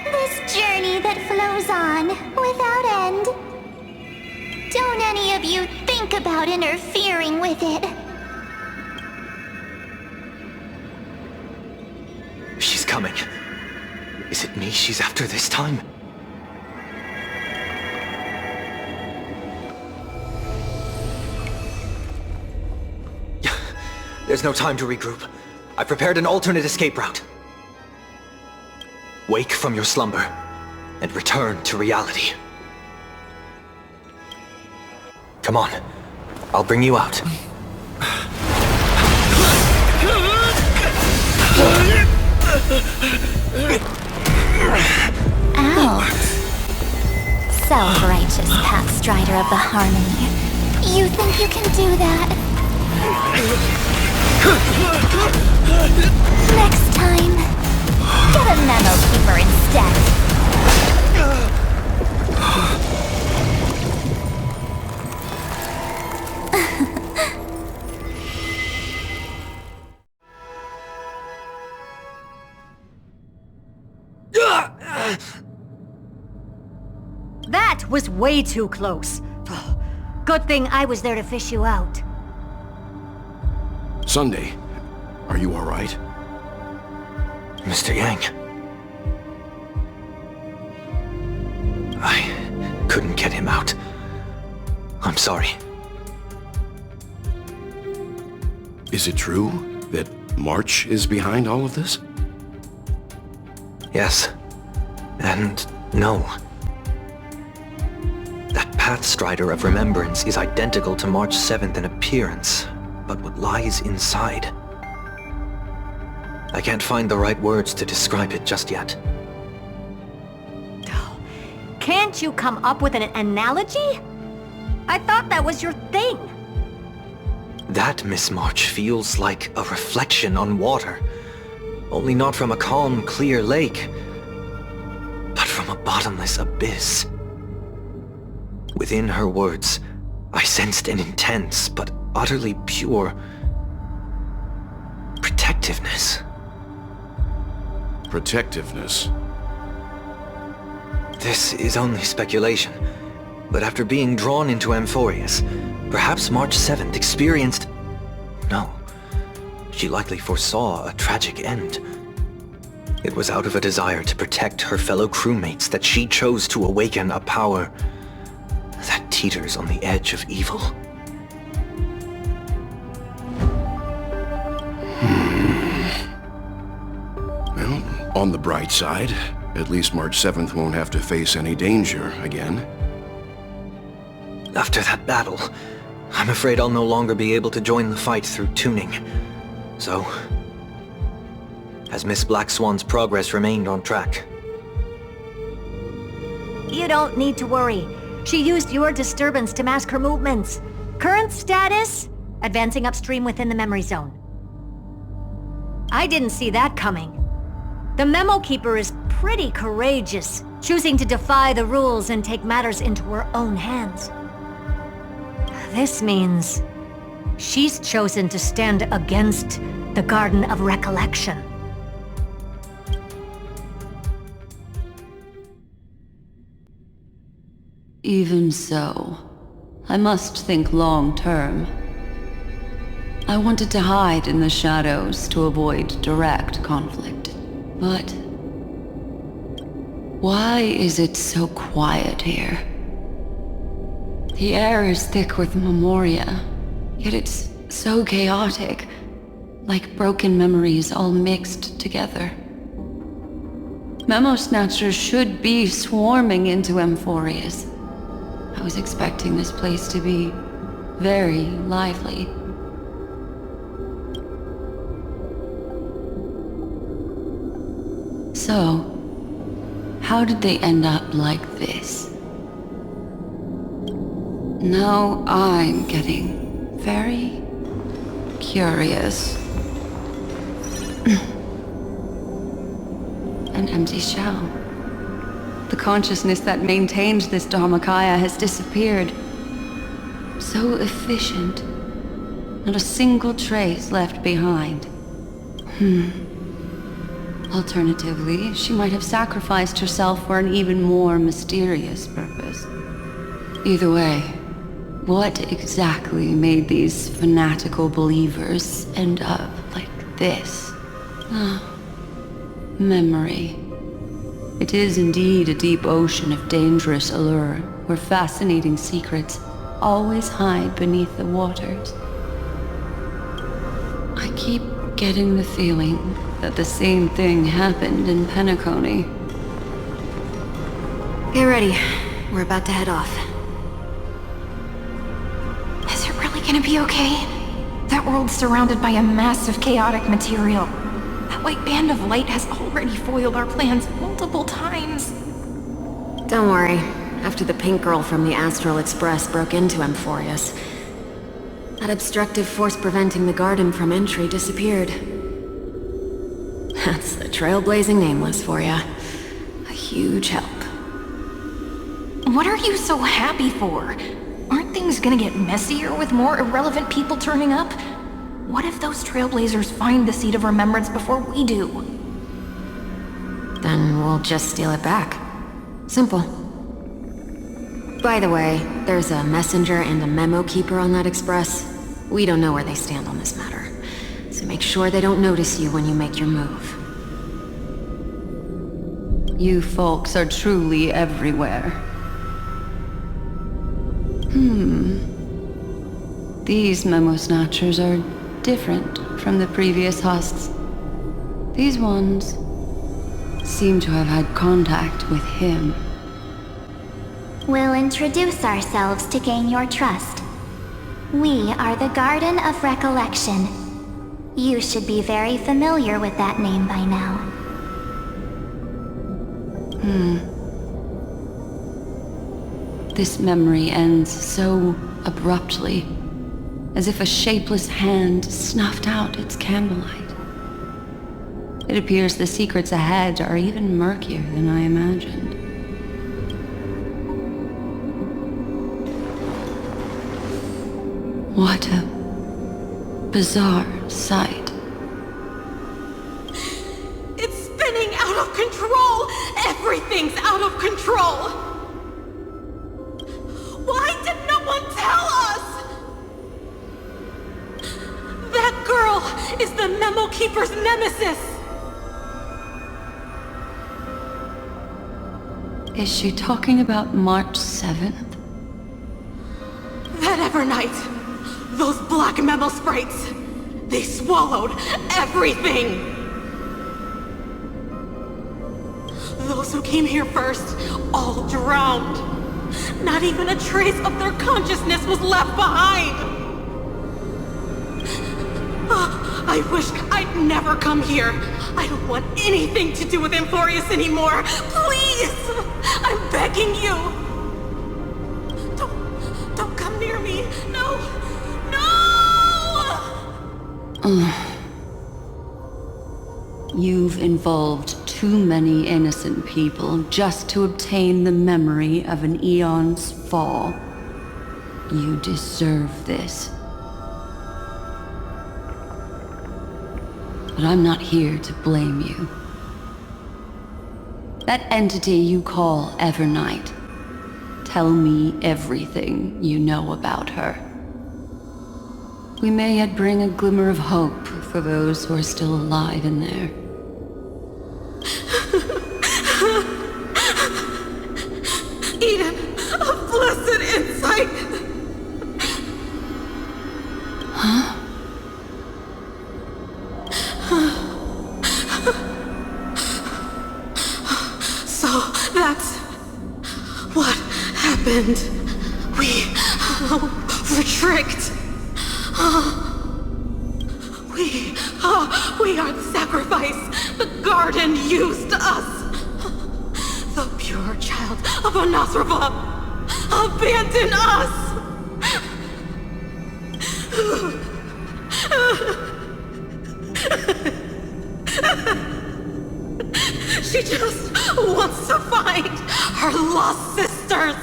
This journey that flows on, without end. Don't any of you think about interfering with it. She's coming. Is it me she's after this time? There's no time to regroup. I've prepared an alternate escape route. Wake from your slumber and return to reality. Come on. I'll bring you out. Out. self-righteous pathstrider of the harmony. You think you can do that? Next time, get a memo keeper instead. That was way too close. Good thing I was there to fish you out. Sunday, are you all right? Mr. Yang. I couldn't get him out. I'm sorry. Is it true that March is behind all of this? Yes. And no. That Pathstrider of Remembrance is identical to March 7th in appearance, but what lies inside? I can't find the right words to describe it just yet. Can't you come up with an analogy? I thought that was your thing. That, Miss March, feels like a reflection on water. Only not from a calm, clear lake, but from a bottomless abyss. Within her words, I sensed an intense but utterly pure protectiveness. Protectiveness? This is only speculation, but after being drawn into Amphorius, perhaps March 7th experienced... No, she likely foresaw a tragic end. It was out of a desire to protect her fellow crewmates that she chose to awaken a power that teeters on the edge of evil. Well, on the bright side, at least March 7th won't have to face any danger again. After that battle, I'm afraid I'll no longer be able to join the fight through tuning. So, has Miss Black Swan's progress remained on track? You don't need to worry. She used your disturbance to mask her movements. Current status? Advancing upstream within the memory zone. I didn't see that coming. The Memo Keeper is pretty courageous, choosing to defy the rules and take matters into her own hands. This means she's chosen to stand against the Garden of Recollection. Even so, I must think long-term. I wanted to hide in the shadows to avoid direct conflict. But why is it so quiet here? The air is thick with memoria, yet it's so chaotic, like broken memories all mixed together. Memo Snatchers should be swarming into Amphorius. I was expecting this place to be very lively. So, how did they end up like this? Now I'm getting very curious. An empty shell. The consciousness that maintained this Dharmakaya has disappeared. So efficient. Not a single trace left behind. Alternatively, she might have sacrificed herself for an even more mysterious purpose. Either way, what exactly made these fanatical believers end up like this? Memory. It is indeed a deep ocean of dangerous allure, where fascinating secrets always hide beneath the waters. I keep getting the feeling that the same thing happened in Penacony. Get ready. We're about to head off. Is it really gonna be okay? That world's surrounded by a mass of chaotic material. That white band of light has already foiled our plans multiple times. Don't worry. after the pink girl from the Astral Express broke into Amphorius. That obstructive force preventing the garden from entry disappeared. That's the trailblazing nameless for ya. A huge help. What are you so happy for? Aren't things gonna get messier with more irrelevant people turning up? What if those trailblazers find the Seat of Remembrance before we do? Then we'll just steal it back. Simple. By the way, there's a messenger and a memo keeper on that express. We don't know where they stand on this matter, so make sure they don't notice you when you make your move. You folks are truly everywhere. These memo snatchers are different from the previous husks. These ones seem to have had contact with him. We'll introduce ourselves to gain your trust. We are the Garden of Recollection. You should be very familiar with that name by now. This memory ends so abruptly, as if a shapeless hand snuffed out its candlelight. It appears the secrets ahead are even murkier than I imagined. What a bizarre sight. It's spinning out of control! Everything's out of control! Why did no one tell us? That girl is the Memo Keeper's nemesis! Is she talking about March 7th? That Evernight, those black memo sprites, they swallowed everything! Those who came here first, all drowned. Not even a trace of their consciousness was left behind! I wish I'd never come here. I don't want anything to do with Amphorius anymore. Please! I'm begging you! Don't come near me! No! No! You've involved too many innocent people just to obtain the memory of an eon's fall. You deserve this. But I'm not here to blame you. That entity you call Evernight, tell me everything you know about her. We may yet bring a glimmer of hope for those who are still alive in there. Eden, a blessed insight! Huh? So that's what happened. We were tricked. We are the sacrifice. The garden used us. The pure child of Anasrava abandoned us. She just wants to find her lost sisters.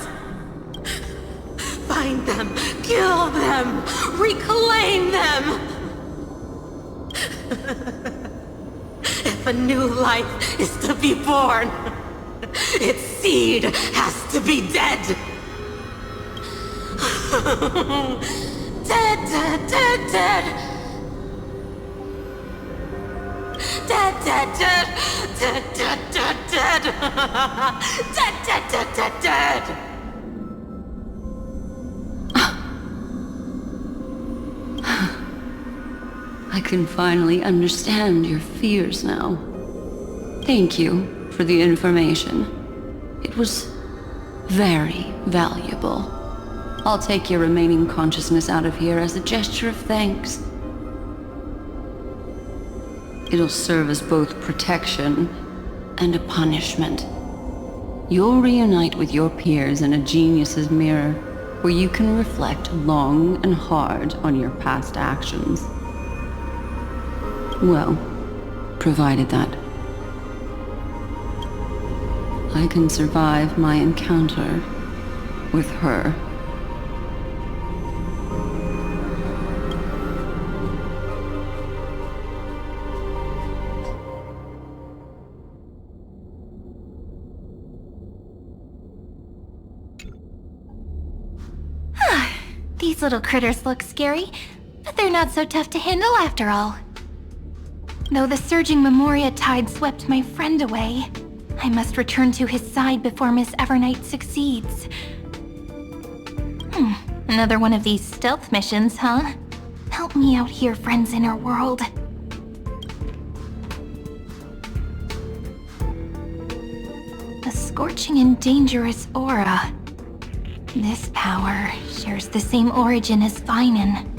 Find them, kill them, reclaim them. If a new life is to be born, its seed has to be dead. Dead, dead, dead, dead. Dead, dead, dead, dead, dead, dead, dead. Dead, dead, dead, dead, dead. I can finally understand your fears now. Thank you for the information. It was very valuable. I'll take your remaining consciousness out of here as a gesture of thanks. It'll serve as both protection and a punishment. You'll reunite with your peers in a genius's mirror, where you can reflect long and hard on your past actions. Well, provided that I can survive my encounter with her. These little critters look scary, but they're not so tough to handle after all. Though the surging Memoria tide swept my friend away, I must return to his side before Miss Evernight succeeds. Another one of these stealth missions, huh? Help me out here, friend's inner world. A scorching and dangerous aura. This power shares the same origin as Fainon.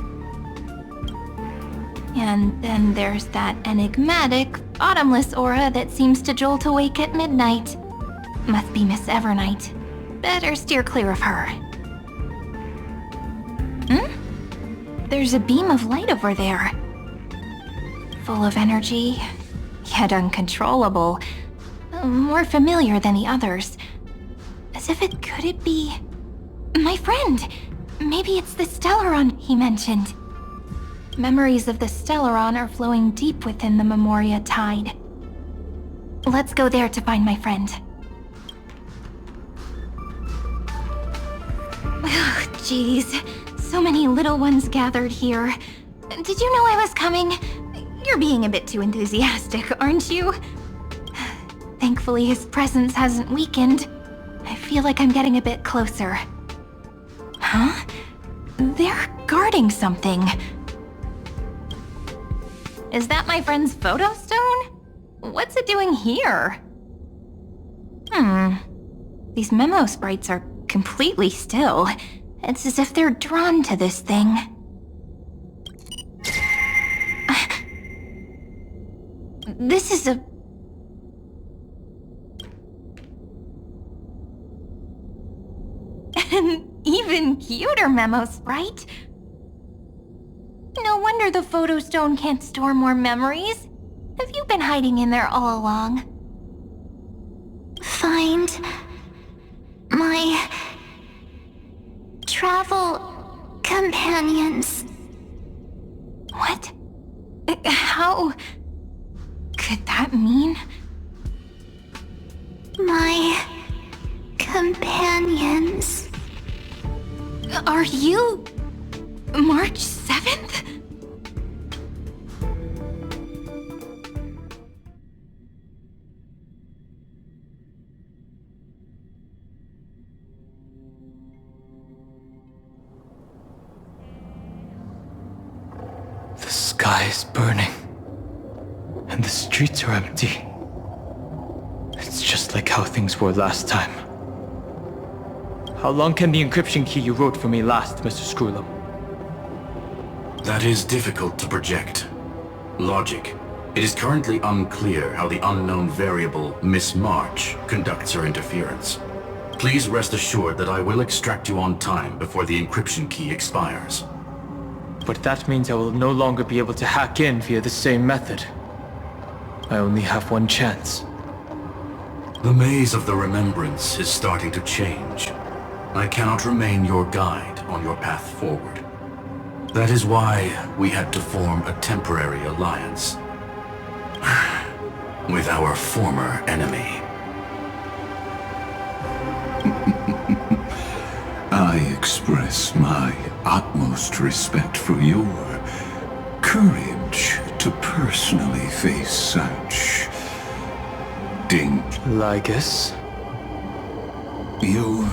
And then there's that enigmatic, bottomless aura that seems to jolt awake at midnight. Must be Miss Evernight. Better steer clear of her. There's a beam of light over there. Full of energy, yet uncontrollable. More familiar than the others. As if could it be... my friend! Maybe it's the Stellaron he mentioned. Memories of the Stellaron are flowing deep within the Memoria tide. Let's go there to find my friend. Jeez, so many little ones gathered here. Did you know I was coming? You're being a bit too enthusiastic, aren't you? Thankfully, his presence hasn't weakened. I feel like I'm getting a bit closer. Huh? They're guarding something. Is that my friend's photo stone? What's it doing here? These memo sprites are completely still. It's as if they're drawn to this thing. This is a... an even cuter memo sprite. No wonder the photo stone can't store more memories. Have you been hiding in there all along? Find my travel companions. What? How could that mean? My companions. Are you March 7th? The sky is burning, and the streets are empty. It's just like how things were last time. How long can the encryption key you wrote for me last, Mr. Screwlam? That is difficult to project. Logic. It is currently unclear how the unknown variable, Miss March, conducts her interference. Please rest assured that I will extract you on time before the encryption key expires. But that means I will no longer be able to hack in via the same method. I only have one chance. The maze of the Remembrance is starting to change. I cannot remain your guide on your path forward. That is why we had to form a temporary alliance with our former enemy. I express my utmost respect for your courage to personally face such Ligus? Your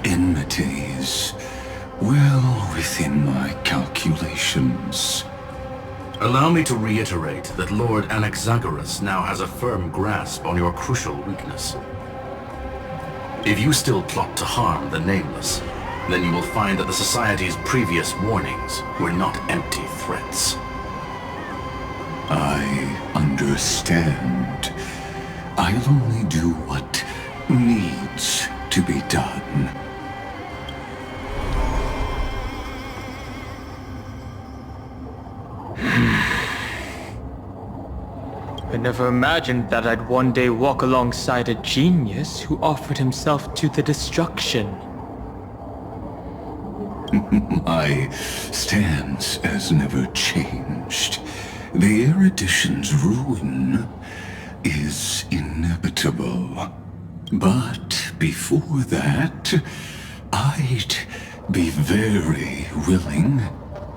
enmity is well within my calculations. Allow me to reiterate that Lord Anaxagoras now has a firm grasp on your crucial weakness. If you still plot to harm the Nameless, then you will find that the Society's previous warnings were not empty threats. I understand. I'll only do what needs remains to be done. I never imagined that I'd one day walk alongside a genius who offered himself to the destruction. My stance has never changed. The erudition's ruin is inevitable. But before that, I'd be very willing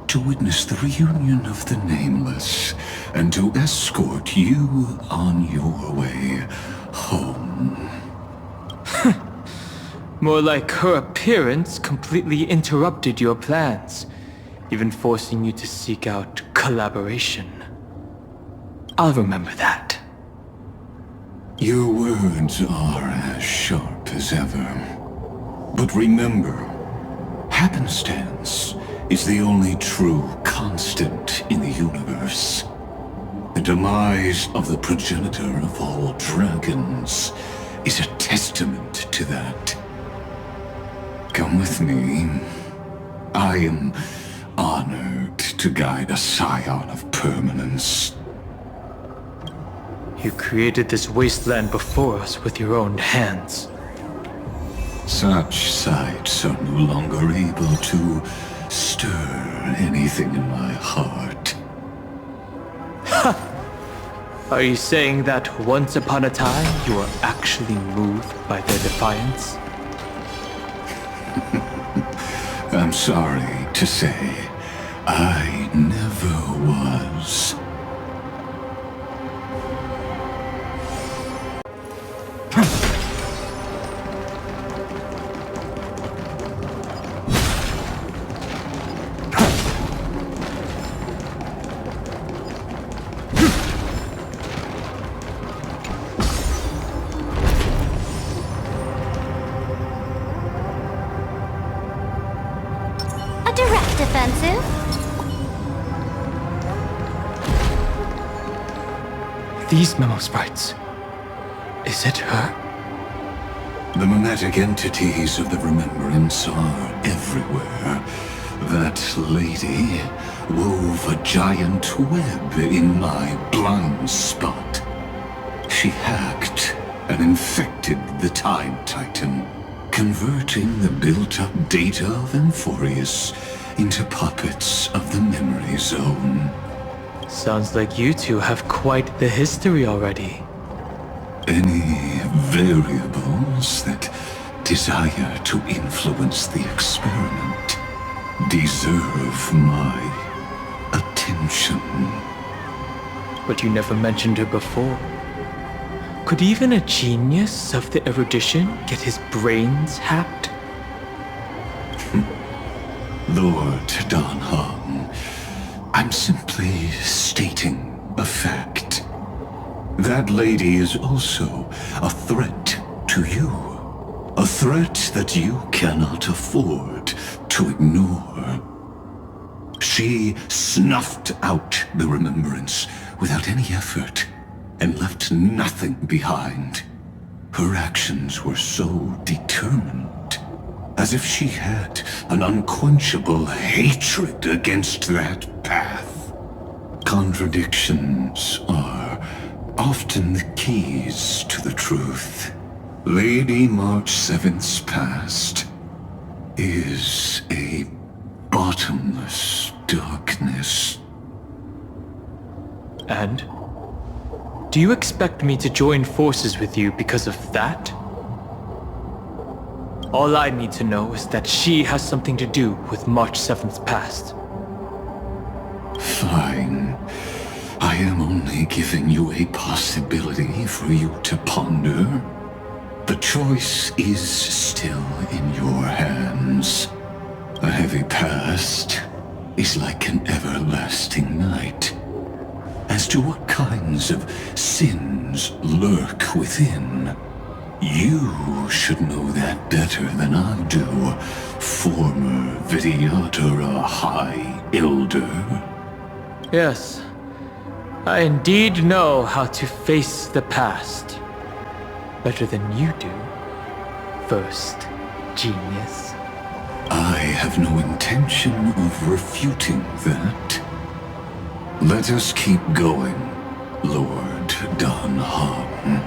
to witness the reunion of the Nameless and to escort you on your way home. More like her appearance completely interrupted your plans, even forcing you to seek out collaboration. I'll remember that. Your words are as sharp as ever. But remember, happenstance is the only true constant in the universe. The demise of the progenitor of all dragons is a testament to that. Come with me. I am honored to guide a scion of permanence. You created this wasteland before us with your own hands. Such sights are no longer able to stir anything in my heart. Are you saying that once upon a time you were actually moved by their defiance? I'm sorry to say, I never was. These memo sprites. Is it her? The mimetic entities of the Remembrance are everywhere. That lady wove a giant web in my blind spot. She hacked and infected the Time Titan, converting the built-up data of Amphorius into puppets of the Memory Zone. Sounds like you two have quite the history already. Any variables that desire to influence the experiment deserve my attention. But you never mentioned her before. Could even a genius of the erudition get his brains hacked? Lord Dan Heng, I'm simply stating a fact. That lady is also a threat to you. A threat that you cannot afford to ignore. She snuffed out the Remembrance without any effort and left nothing behind. Her actions were so determined, as if she had an unquenchable hatred against that path. Contradictions are often the keys to the truth. Lady March 7th's past is a bottomless darkness. And? Do you expect me to join forces with you because of that? All I need to know is that she has something to do with March 7th's past. Fine. I am only giving you a possibility for you to ponder. The choice is still in your hands. A heavy past is like an everlasting night. As to what kinds of sins lurk within, you should know that better than I do, former Vidyadhara High Elder. Yes, I indeed know how to face the past. Better than you do. first genius? I have no intention of refuting that. Let us keep going, Lord Dan Heng.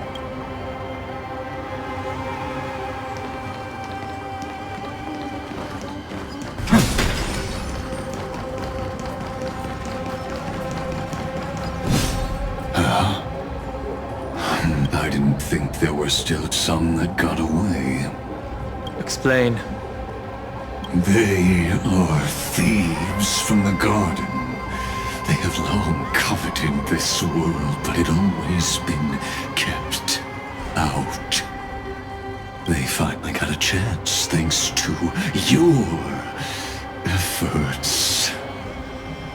I didn't think there were still some that got away. Explain. They are thieves from the garden. They have long coveted this world, but had always been kept out. They finally got a chance thanks to your efforts.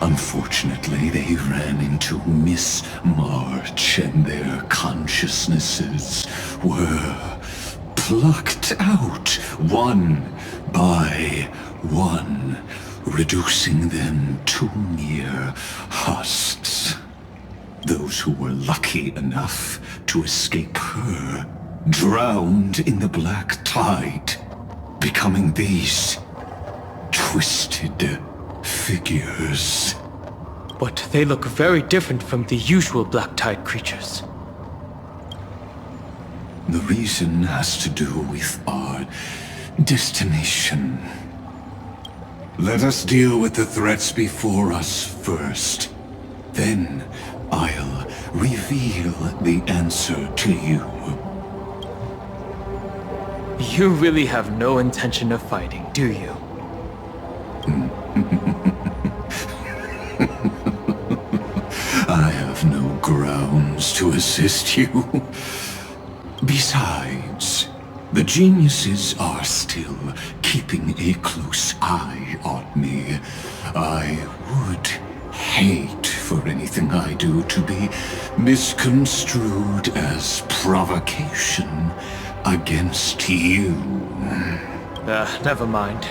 Unfortunately, they ran into Miss March, and their consciousnesses were plucked out one by one, reducing them to mere husks. Those who were lucky enough to escape her drowned in the black tide, becoming these twisted figures. But they look very different from the usual black tide creatures. The reason has to do with our destination. Let us deal with the threats before us first. Then I'll reveal the answer to you. You really have no intention of fighting, do you? I have no grounds to assist you. Besides, the geniuses are still keeping a close eye on me. I would hate for anything I do to be misconstrued as provocation against you. Never mind.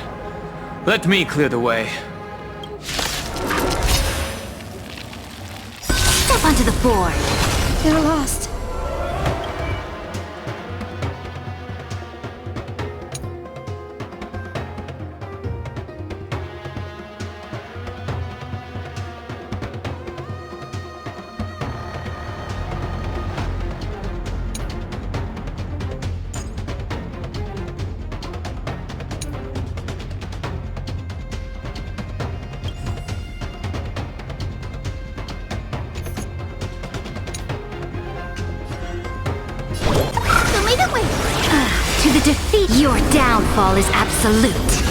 Let me clear the way. Step onto the board. They're lost. To the defeat, your downfall is absolute.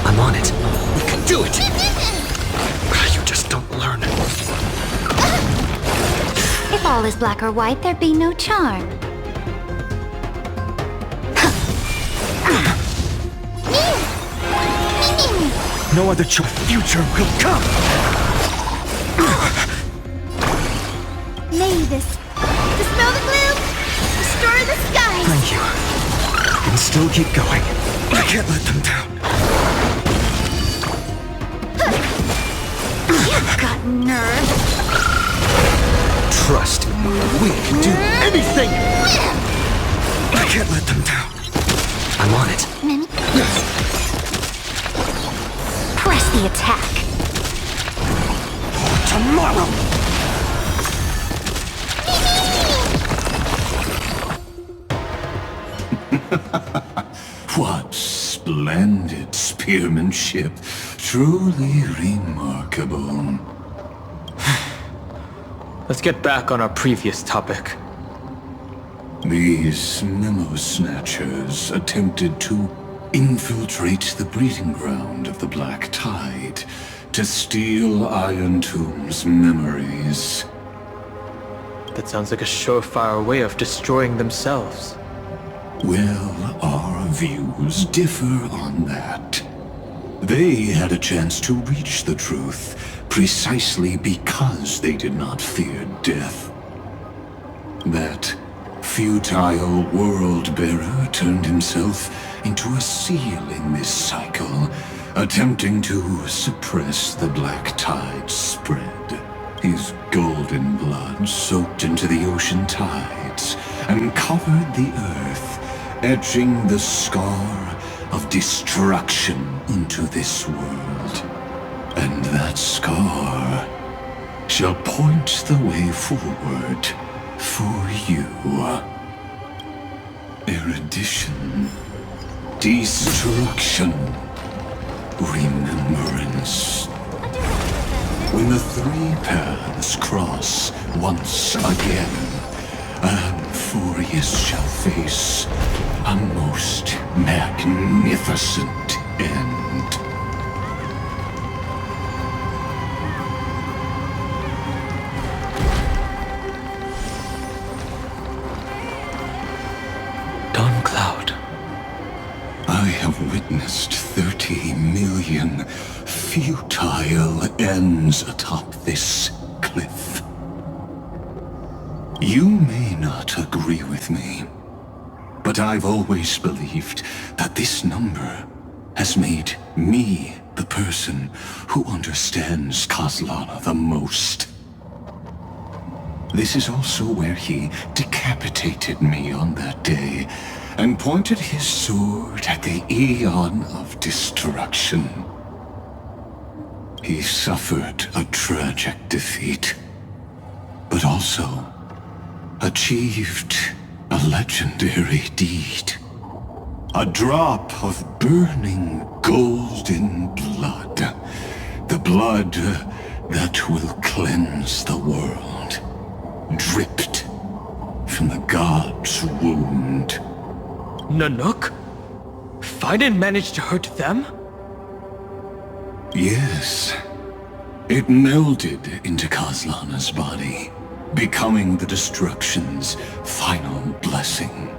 I'm on it. We can do it! You just don't learn. If all is black or white, there'd be no charm. No other future will come! May this dispel the gloom, restore the skies! Thank you. And still keep going. I can't let them down. You've got nerve. Trust me, we can do anything! I can't let them down. I'm on it. Press the attack. Tomorrow! What splendid spearmanship. Truly remarkable. Let's get back on our previous topic. These memo snatchers attempted to infiltrate the breeding ground of the Black Tide to steal Iron Tomb's memories. That sounds like a surefire way of destroying themselves. Well, our views differ on that. They had a chance to reach the truth precisely because they did not fear death. That futile world-bearer turned himself into a seal in this cycle, attempting to suppress the Black Tide's spread. His golden blood soaked into the ocean tides and covered the earth etching the scar of destruction into this world. And that scar shall point the way forward for you. Erudition, destruction, remembrance. When the three paths cross once again, Amphorius shall face a most magnificent end. Dawn Cloud. I have witnessed 30 million futile ends atop this cliff. You may not agree with me, but I've always believed that this number has made me the person who understands Kozlana the most. This is also where he decapitated me on that day and pointed his sword at the Aeon of Destruction. He suffered a tragic defeat, but also achieved a legendary deed. A drop of burning golden blood. The blood that will cleanse the world. Dripped from the god's wound. Nanook? Fainon managed to hurt them? Yes. It melded into Kozlana's body, becoming the destruction's final blessing.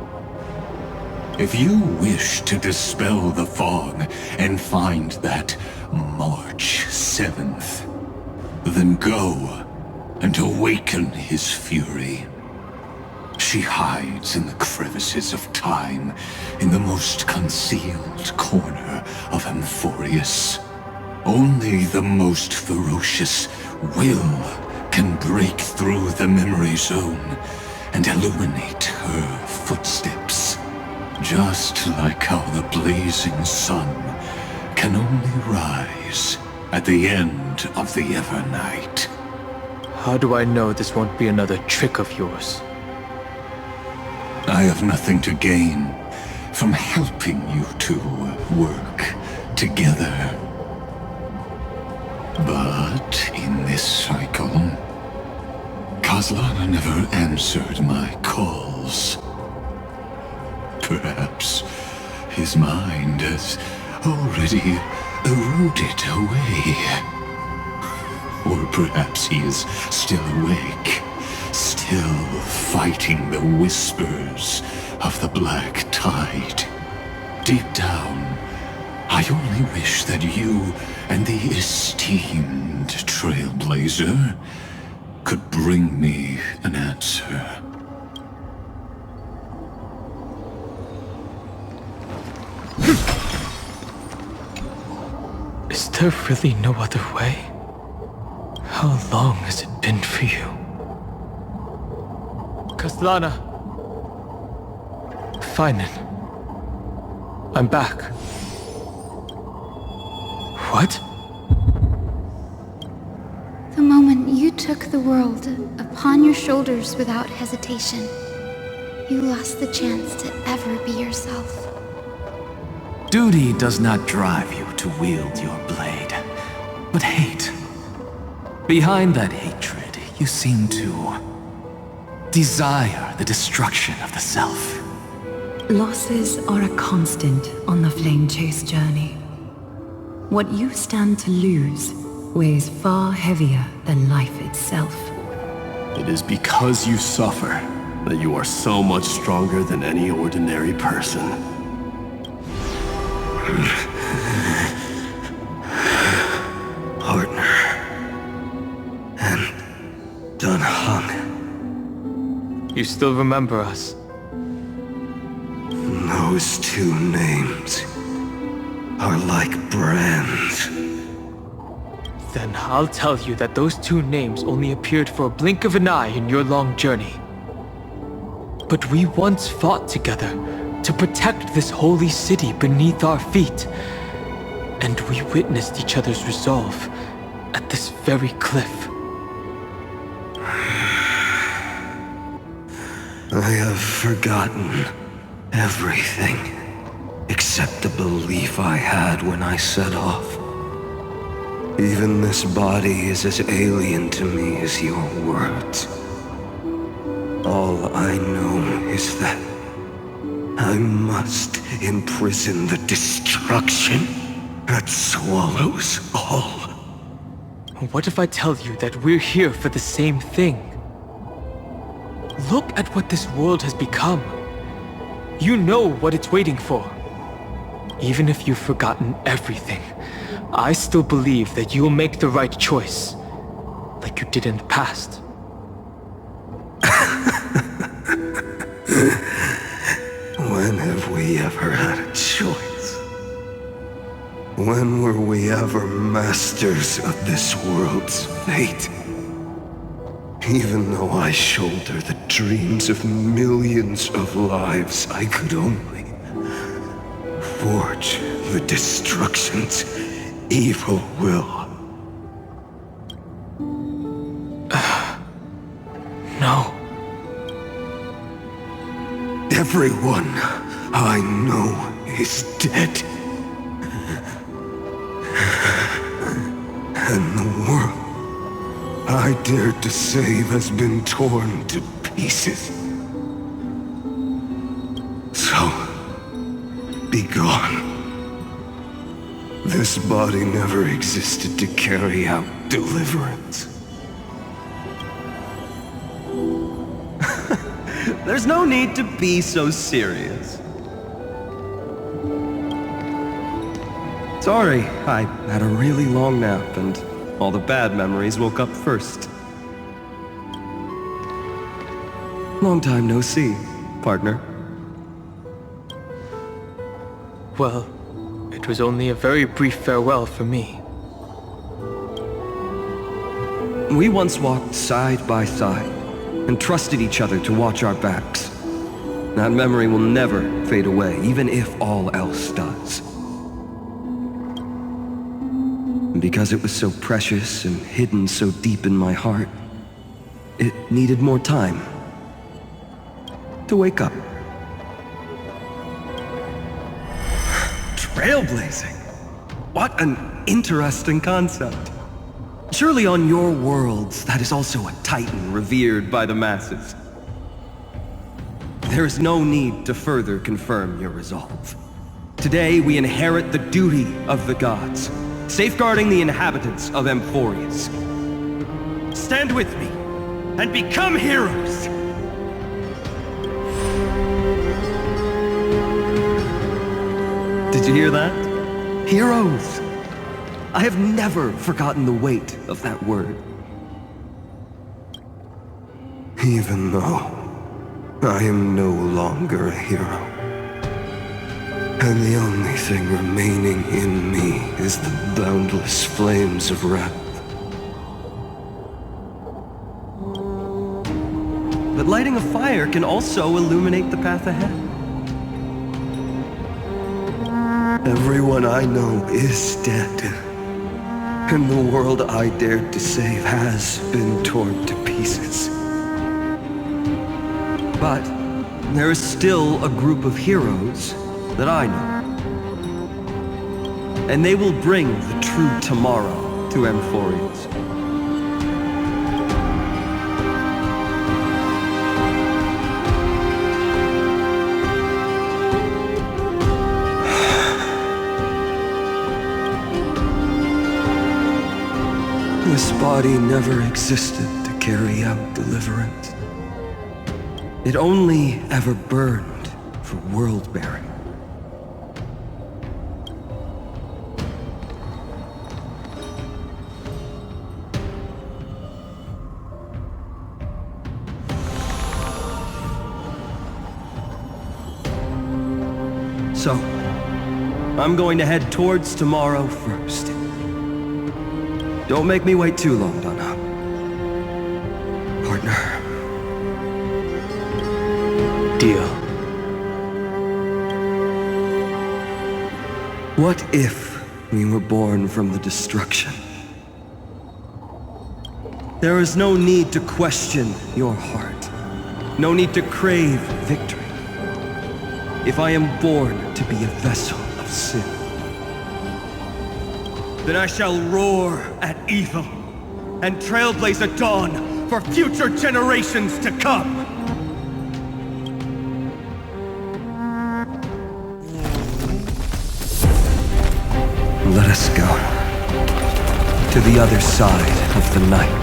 If you wish to dispel the fog and find that March 7th, then go and awaken his fury. She hides in the crevices of time, in the most concealed corner of Amphorius. Only the most ferocious will can break through the memory zone and illuminate her footsteps. Just like how the blazing sun can only rise at the end of the Evernight. How do I know this won't be another trick of yours? I have nothing to gain from helping you two work together. But in this cycle, Kozlana never answered my calls. Perhaps his mind has already eroded away. Or perhaps he is still awake, still fighting the whispers of the black tide. Deep down, I only wish that you and the esteemed Trailblazer could bring me an answer. Is there really no other way? How long has it been for you? Kozlana. Fainon. I'm back. What? The moment you took the world upon your shoulders without hesitation, you lost the chance to ever be yourself. Duty does not drive you to wield your blade, but hate. Behind that hatred, you seem to desire the destruction of the self. Losses are a constant on the Flame Chase journey. What you stand to lose weighs far heavier than life itself. It is because you suffer that you are so much stronger than any ordinary person. Partner. And Dan Heng. You still remember us? Those two names are like brands. Then I'll tell you that those two names only appeared for a blink of an eye in your long journey. But we once fought together, to protect this holy city beneath our feet. And we witnessed each other's resolve at this very cliff. I have forgotten everything except the belief I had when I set off. Even this body is as alien to me as your words. All I know is that I must imprison the destruction that swallows all. What if I tell you that we're here for the same thing? Look at what this world has become. You know what it's waiting for. Even if you've forgotten everything, I still believe that you'll make the right choice, like you did in the past. When have we ever had a choice? When were we ever masters of this world's fate? Even though I shoulder the dreams of millions of lives, I could only forge the destruction's evil will. No. Everyone I know is dead. And the world I dared to save has been torn to pieces. So, be gone. This body never existed to carry out deliverance. There's no need to be so serious. Sorry, I had a really long nap and all the bad memories woke up first. Long time no see, partner. Well, it was only a very brief farewell for me. We once walked side by side and trusted each other to watch our backs. That memory will never fade away, even if all else does. And because it was so precious and hidden so deep in my heart, it needed more time to wake up. Trailblazing? What an interesting concept. Surely on your worlds, that is also a titan revered by the masses. There is no need to further confirm your resolve. Today, we inherit the duty of the gods, safeguarding the inhabitants of Amphorius. Stand with me, and become heroes! Did you hear that? Heroes! I have never forgotten the weight of that word. Even though I am no longer a hero, and the only thing remaining in me is the boundless flames of wrath. But lighting a fire can also illuminate the path ahead. Everyone I know is dead, and the world I dared to save has been torn to pieces. But there is still a group of heroes that I know. And they will bring the true tomorrow to Amphorius. This body never existed to carry out deliverance. It only ever burned for world-bearing. So, I'm going to head towards tomorrow first. Don't make me wait too long, Dan Heng. Partner. Deal. What if we were born from the destruction? There is no need to question your heart. No need to crave victory. If I am born to be a vessel of sin, then I shall roar at evil and trailblaze a dawn for future generations to come. Let us go to the other side of the night.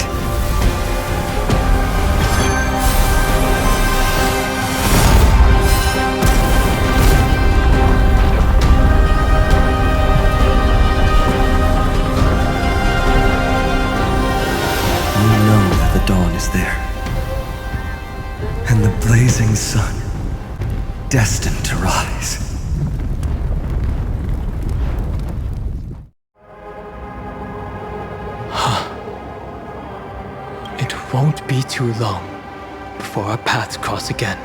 The dawn is there, and the blazing sun, destined to rise. It won't be too long before our paths cross again.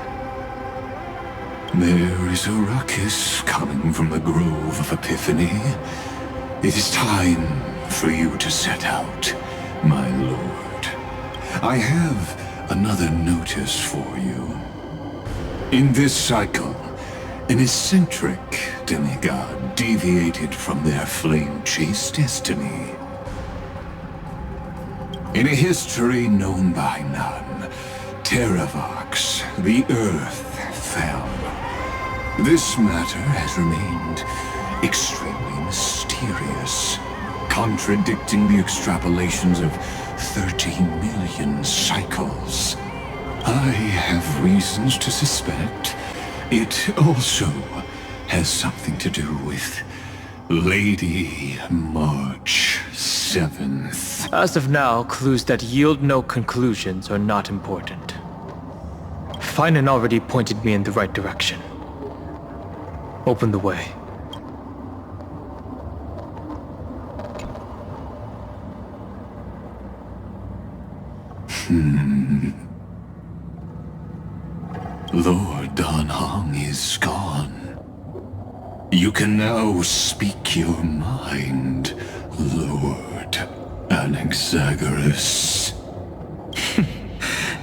There is a ruckus coming from the Grove of Epiphany. It is time for you to set out, my lord. I have another notice for you. In this cycle, an eccentric demigod deviated from their flame-chased destiny. In a history known by none, Terravox, the Earth, fell. This matter has remained extremely mysterious, contradicting the extrapolations of 30 million cycles. I have reasons to suspect it also has something to do with Lady March 7th. As of now, clues that yield no conclusions are not important. Fainon already pointed me in the right direction. Open the way. Lord Dan Heng is gone. You can now speak your mind, Lord Anaxagoras.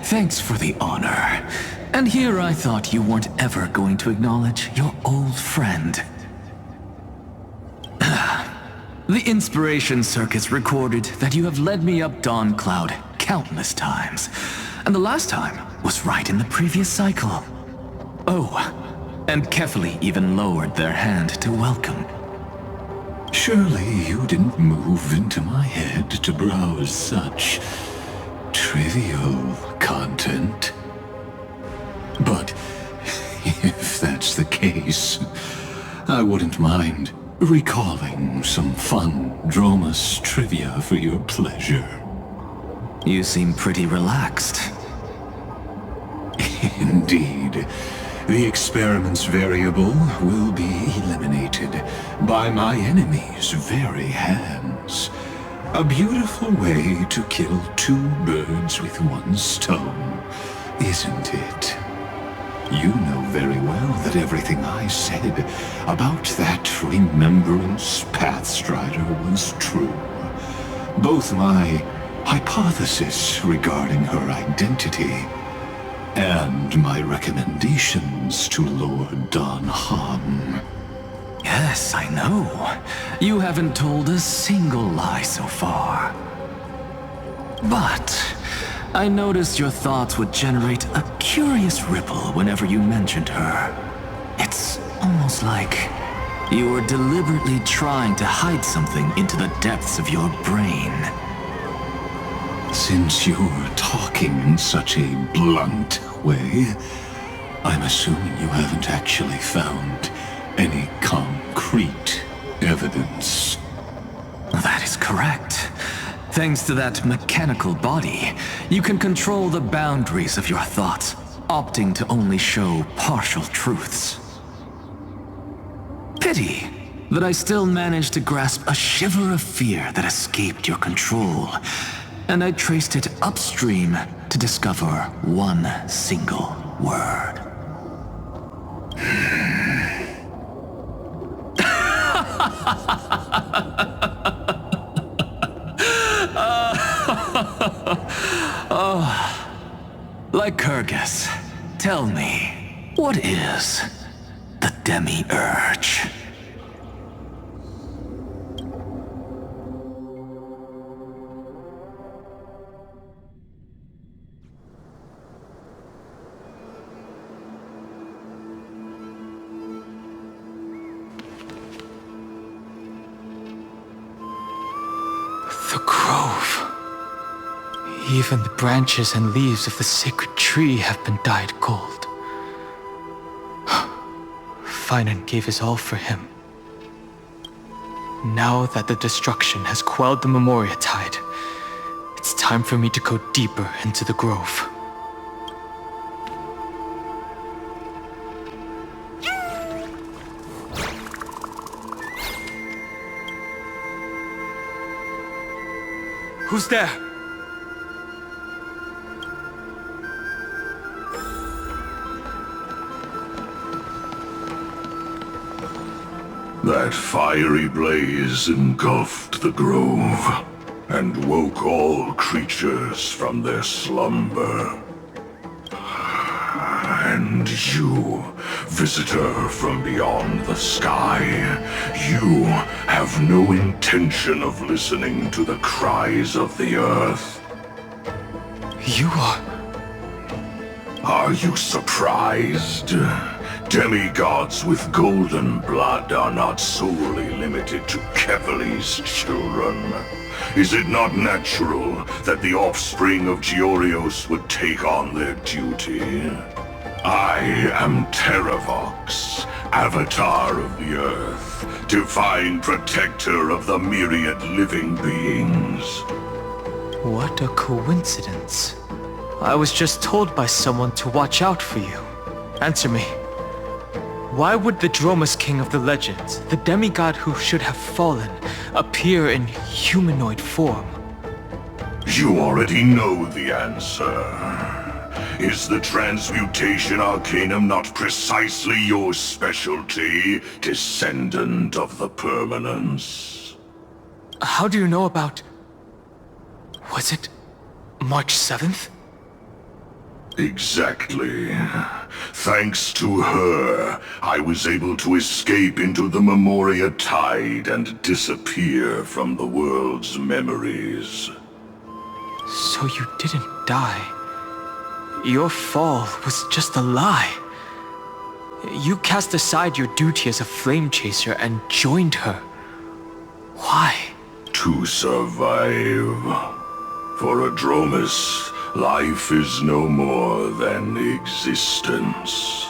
Thanks for the honor. And here I thought you weren't ever going to acknowledge your old friend. The Inspiration Circus recorded that you have led me up Dawn Cloud countless times, and the last time was right in the previous cycle. Oh, and Kefali even lowered their hand to welcome. Surely you didn't move into my head to browse such trivial content. But if that's the case, I wouldn't mind recalling some fun Dromus trivia for your pleasure. You seem pretty relaxed. Indeed. The experiment's variable will be eliminated by my enemy's very hands. A beautiful way to kill two birds with one stone, isn't it? You know very well that everything I said about that Remembrance Pathstrider was true. Both my hypothesis regarding her identity and my recommendations to Lord Dan Heng. Yes, I know. You haven't told a single lie so far. But I noticed your thoughts would generate a curious ripple whenever you mentioned her. It's almost like you were deliberately trying to hide something into the depths of your brain. Since you're talking in such a blunt way, I'm assuming you haven't actually found any concrete evidence. That is correct. Thanks to that mechanical body, you can control the boundaries of your thoughts, opting to only show partial truths. Pity that I still managed to grasp a shiver of fear that escaped your control, and I traced it upstream to discover one single word. Lycurgus, tell me, what is the demiurge? The grove. Even the branches and leaves of the sacred tree have been dyed gold. Fainon gave his all for him. Now that the destruction has quelled the Memoria tide, it's time for me to go deeper into the grove. Who's there? That fiery blaze engulfed the grove and woke all creatures from their slumber. And you, visitor from beyond the sky, you have no intention of listening to the cries of the earth. You are... Are you surprised? Demigods with golden blood are not solely limited to Kevali's children. Is it not natural that the offspring of Georios would take on their duty? I am Terravox, Avatar of the Earth, divine protector of the myriad living beings. What a coincidence. I was just told by someone to watch out for you. Answer me. Why would the Dromus King of the legends, the demigod who should have fallen, appear in humanoid form? You already know the answer. Is the transmutation arcanum not precisely your specialty, descendant of the permanence? How do you know about... Was it March 7th? Exactly. Thanks to her, I was able to escape into the Memoria tide and disappear from the world's memories. So you didn't die. Your fall was just a lie. You cast aside your duty as a flame chaser and joined her. Why? To survive. For a Dromus, life is no more than existence.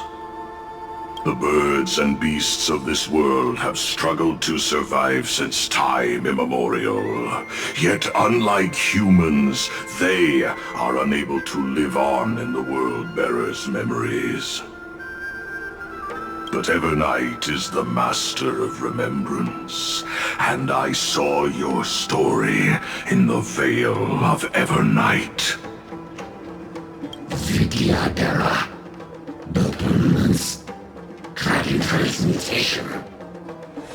The birds and beasts of this world have struggled to survive since time immemorial. Yet unlike humans, they are unable to live on in the World-Bearer's memories. But Evernight is the master of remembrance, and I saw your story in the Veil of Evernight. Vidyadhara, the permanence, dragon transmutation,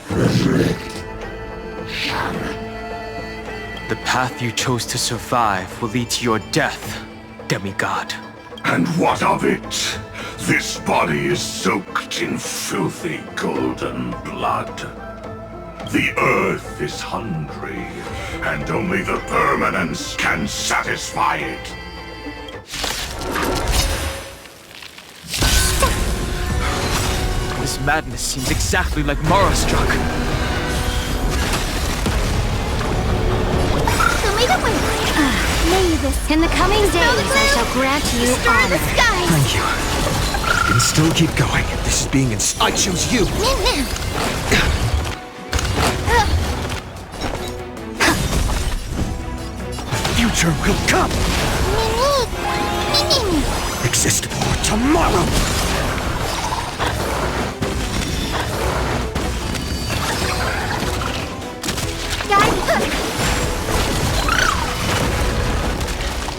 resurrect, shatter. The path you chose to survive will lead to your death, demigod. And what of it? This body is soaked in filthy golden blood. The earth is hungry, and only the permanence can satisfy it. This madness seems exactly like Mara struck. Show me the way. May this. In the coming days, I shall grant you honor. Thank you. You can still keep going. This is being I choose you. Future will come. Exist for tomorrow.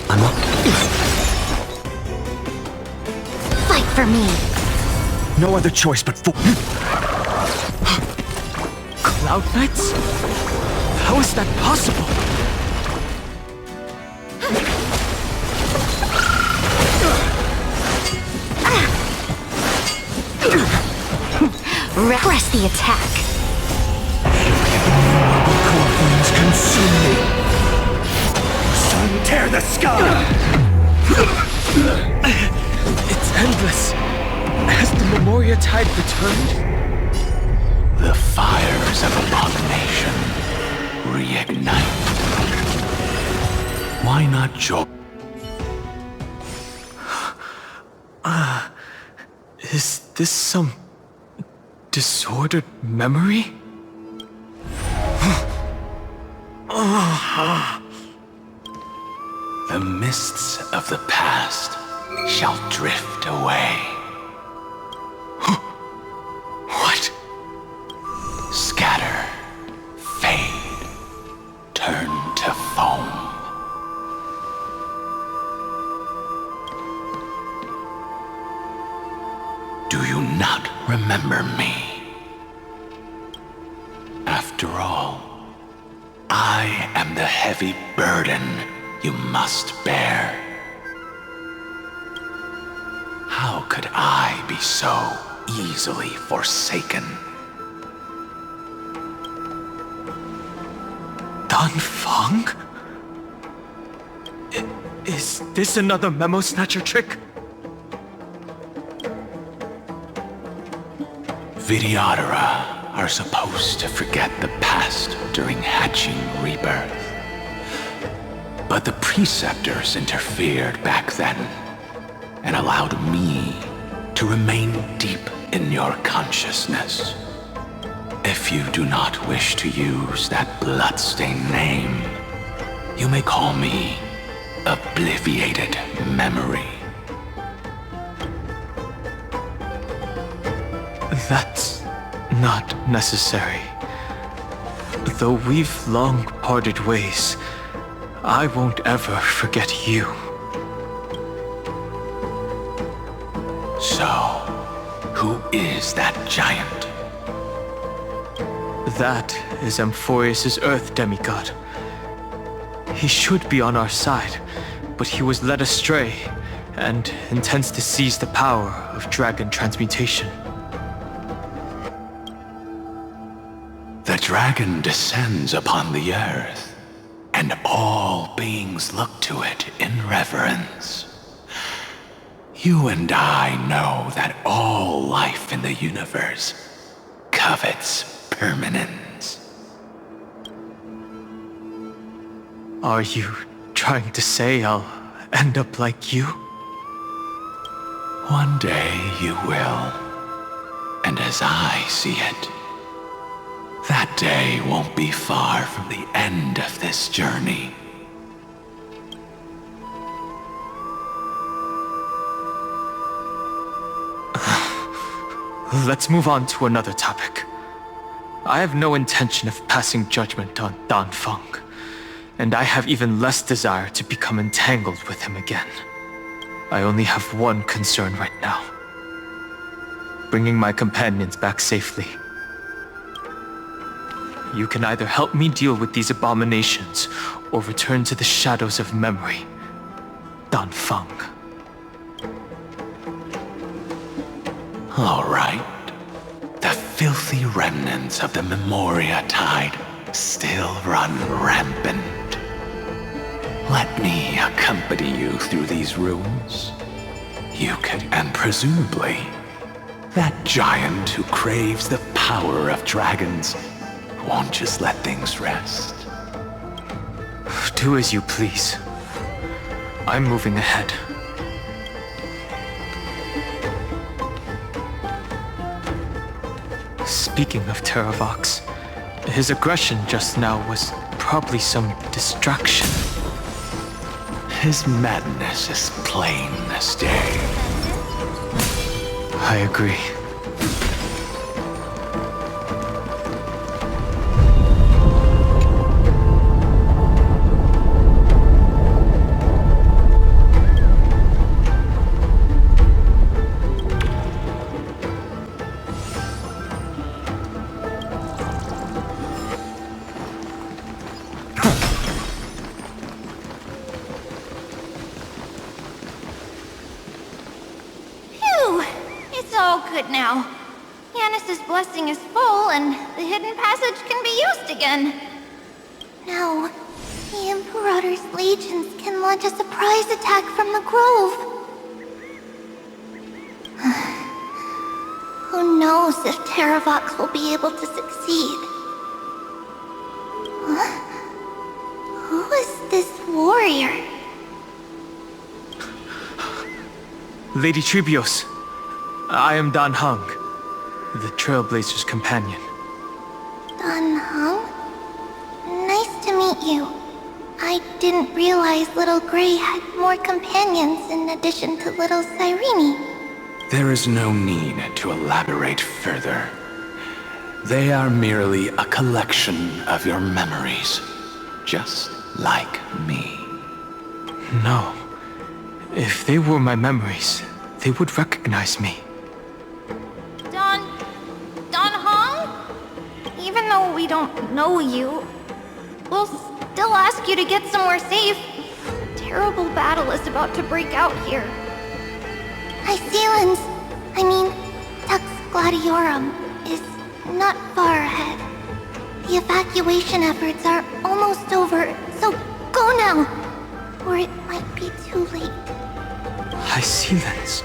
I'm up. Fight for me. No other choice but for... Cloud Knights? How is that possible? Repress the attack. Corpulence consume me. Sun tear the sky! It's endless. Has the Memoria Tide returned? The fires of abomination reignite. Why not join? Is this some disordered memory? The mists of the past shall drift away. What? Scatter, fade, turn to foam. Do you not remember me? After all, I am the heavy burden you must bear. How could I be so easily forsaken? Dan Feng? Is this another Memo Snatcher trick? Vidyadhara are supposed to forget the past during hatching rebirth. But the preceptors interfered back then and allowed me to remain deep in your consciousness. If you do not wish to use that bloodstained name, you may call me Obliviated Memory. That's not necessary. Though we've long parted ways, I won't ever forget you. So, who is that giant? That is Amphorius' Earth demigod. He should be on our side, but he was led astray and intends to seize the power of dragon transmutation. The dragon descends upon the earth, and all beings look to it in reverence. You and I know that all life in the universe covets permanence. Are you trying to say I'll end up like you? One day you will, and as I see it, that day won't be far from the end of this journey. Let's move on to another topic. I have no intention of passing judgment on Dan Feng, and I have even less desire to become entangled with him again. I only have one concern right now: bringing my companions back safely. You can either help me deal with these abominations, or return to the shadows of memory. Dan Feng. All right. The filthy remnants of the Memoria Tide still run rampant. Let me accompany you through these rooms. You could, and presumably, that giant who craves the power of dragons won't just let things rest. Do as you please. I'm moving ahead. Speaking of Terravox, his aggression just now was probably some distraction. His madness is plain as day. I agree. good now. Yanis's blessing is full, and the hidden passage can be used again. Now, the Imperator's legions can launch a surprise attack from the grove. Who knows if Terravox will be able to succeed? Huh? Who is this warrior? Lady Trebios, I am Dan Heng, the Trailblazer's companion. Dan Heng? Nice to meet you. I didn't realize Little Grey had more companions in addition to Little Cyrene. There is no need to elaborate further. They are merely a collection of your memories, just like me. No. If they were my memories, they would recognize me. Dan Heng? Even though we don't know you, we'll still ask you to get somewhere safe. A terrible battle is about to break out here. Iceland's, Tux Gladiorum, is not far ahead. The evacuation efforts are almost over, so go now, or it might be too late. Iceland's.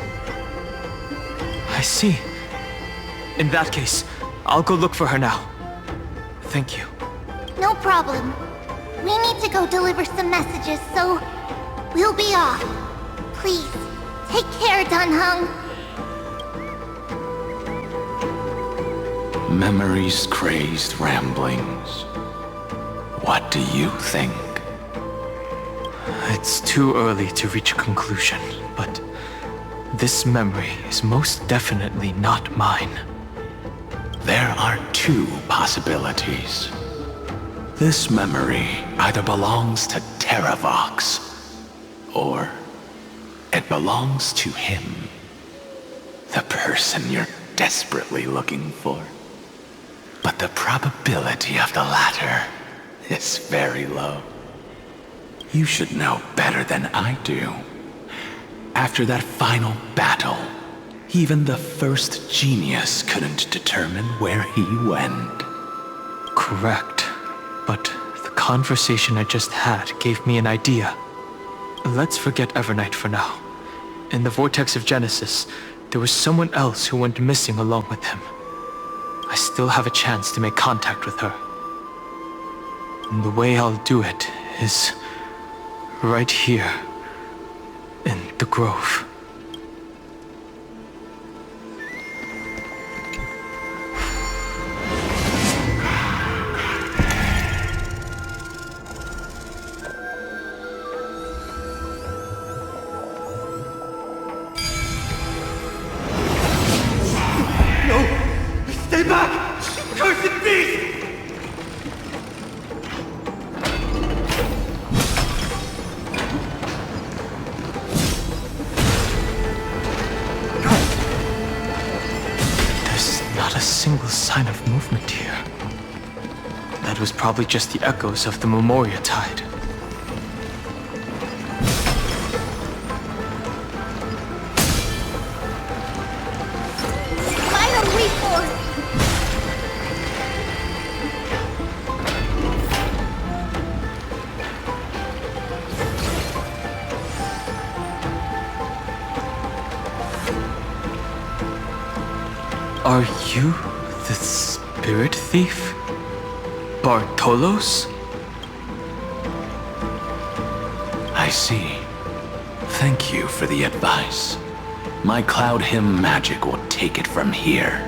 I see. In that case, I'll go look for her now. Thank you. No problem. We need to go deliver some messages, so we'll be off. Please, take care, Dan Heng. Memories crazed ramblings. What do you think? It's too early to reach a conclusion, but this memory is most definitely not mine. There are two possibilities. This memory either belongs to Terravox, or it belongs to him. The person you're desperately looking for. But the probability of the latter is very low. You should know better than I do. After that final battle, even the first genius couldn't determine where he went. Correct. But the conversation I just had gave me an idea. Let's forget Evernight for now. In the Vortex of Genesis, there was someone else who went missing along with him. I still have a chance to make contact with her. And the way I'll do it is right here in the grove. Stay back! Cursed beast! There's not a single sign of movement here. That was probably just the echoes of the Memoria Tide. Are you the spirit thief? Bartolos? I see. Thank you for the advice. My Cloud Hymn magic will take it from here.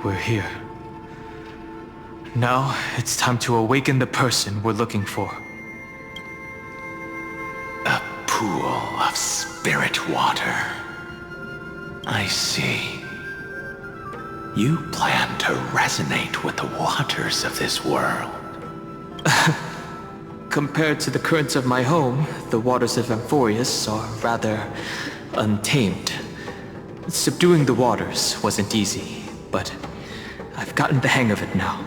we're here. Now, it's time to awaken the person we're looking for. A pool of spirit water. I see. You plan to resonate with the waters of this world. Compared to the currents of my home, the waters of Amphorius are rather untamed. Subduing the waters wasn't easy, but I've gotten the hang of it now.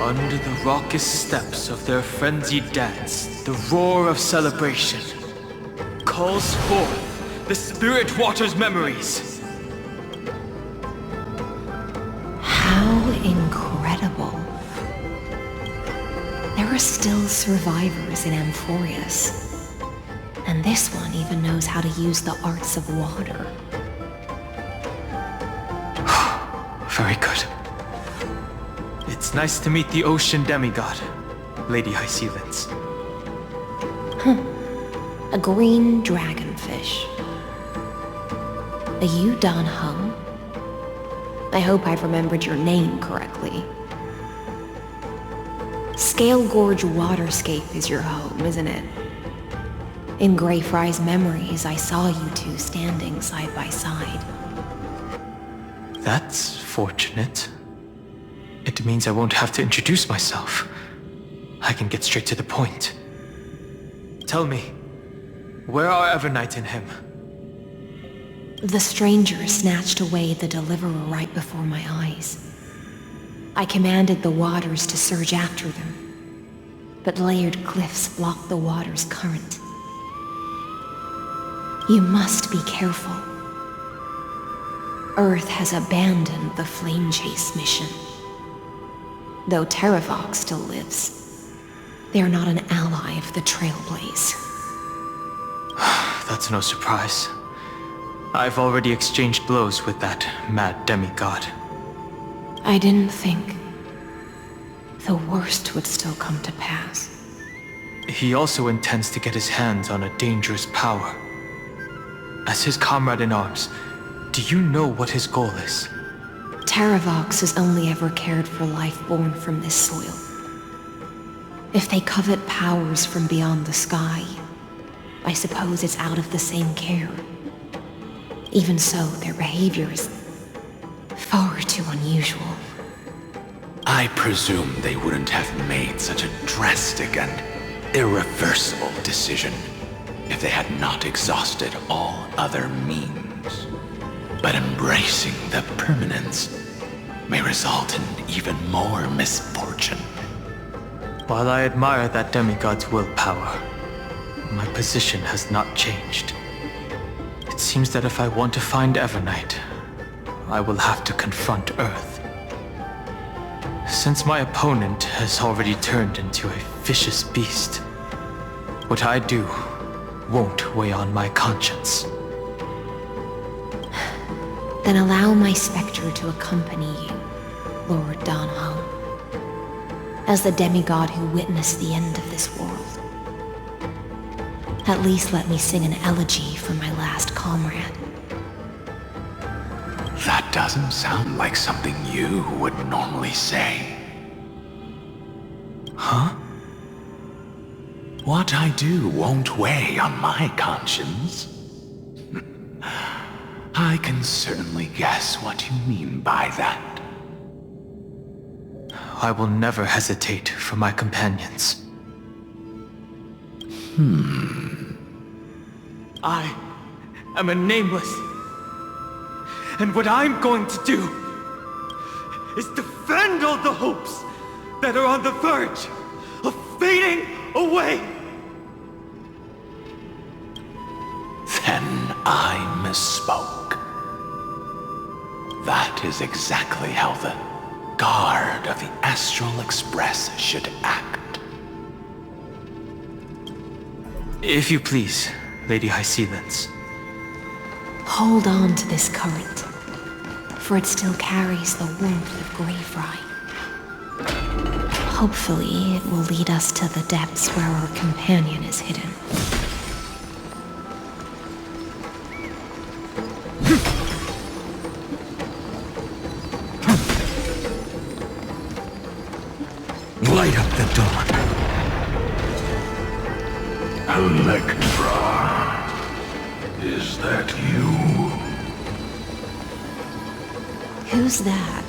Under the raucous steps of their frenzied dance, the roar of celebration calls forth the spirit water's memories. How incredible. There are still survivors in Amphorius. And this one even knows how to use the arts of water. Very good. It's nice to meet the ocean demigod, Lady Hycealens. A green dragonfish. Are you Dan Heng? I hope I've remembered your name correctly. Scale Gorge Waterscape is your home, isn't it? In Greyfry's memories, I saw you two standing side by side. That's fortunate. It means I won't have to introduce myself. I can get straight to the point. Tell me, where are Evernight and him? The stranger snatched away the deliverer right before my eyes. I commanded the waters to surge after them, but layered cliffs blocked the water's current. You must be careful. Earth has abandoned the Flame Chase mission. Though Terravox still lives, they are not an ally of the Trailblaze. That's no surprise. I've already exchanged blows with that mad demigod. I didn't think the worst would still come to pass. He also intends to get his hands on a dangerous power. As his comrade in arms, do you know what his goal is? Terravox has only ever cared for life born from this soil. If they covet powers from beyond the sky, I suppose it's out of the same care. Even so, their behavior is far too unusual. I presume they wouldn't have made such a drastic and irreversible decision if they had not exhausted all other means. But embracing the permanence may result in even more misfortune. While I admire that demigod's willpower, my position has not changed. It seems that if I want to find Evernight, I will have to confront Earth. Since my opponent has already turned into a vicious beast, what I do won't weigh on my conscience. Then allow my specter to accompany you, Lord Dan Heng, as the demigod who witnessed the end of this world. At least let me sing an elegy for my last comrade. That doesn't sound like something you would normally say. Huh? What I do won't weigh on my conscience. I can certainly guess what you mean by that. I will never hesitate for my companions. I am a nameless. And what I'm going to do is defend all the hopes that are on the verge of fading away. Then I misspoke. That is exactly how the guard of the Astral Express should act. If you please, Lady Hycealens. Hold on to this current, for it still carries the warmth of Greyfry. Hopefully, it will lead us to the depths where our companion is hidden. Electra, is that you? Who's that?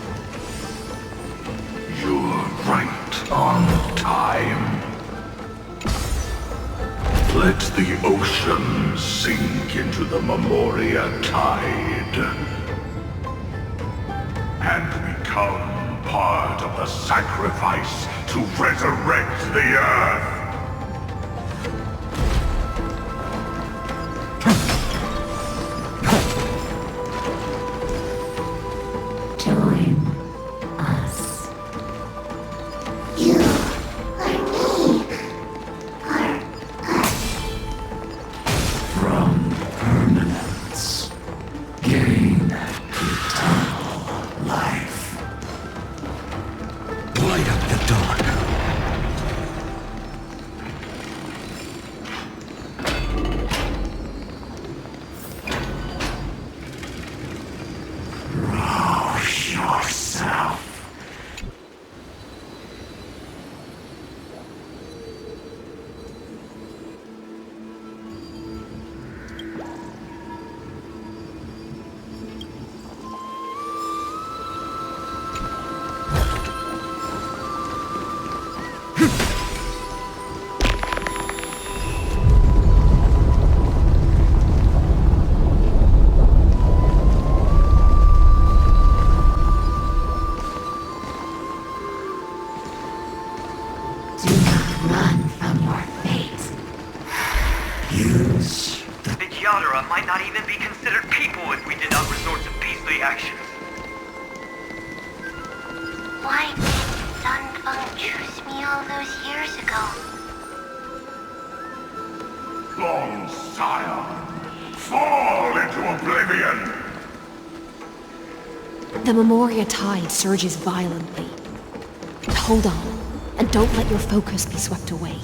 You're right on time. Let the ocean sink into the Memoria tide and become part of the sacrifice to resurrect the Earth. Join us. You are me. Are us. From permanence, gain eternal life. Light up the dark. Rouse yourself. Do not run from your fate. Use The Yadara might not even be considered people if we did not resort to beastly actions. Why did Dan Feng choose me all those years ago? Long Scion, fall into oblivion! The Memoria tide surges violently. Hold on, and don't let your focus be swept away.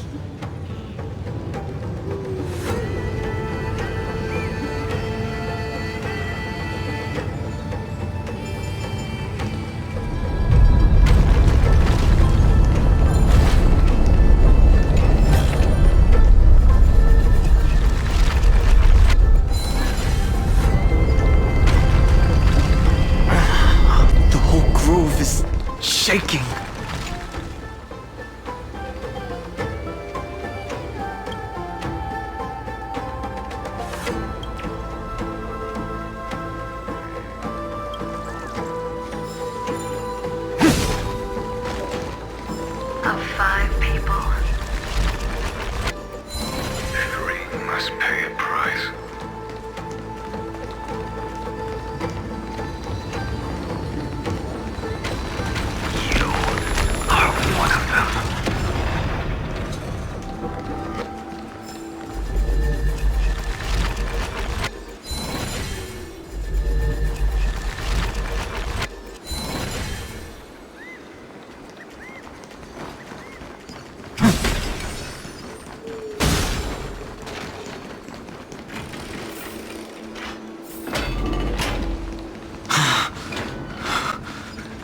The whole grove is shaking. Of 5 people. 3 must pay a price. You are one of them.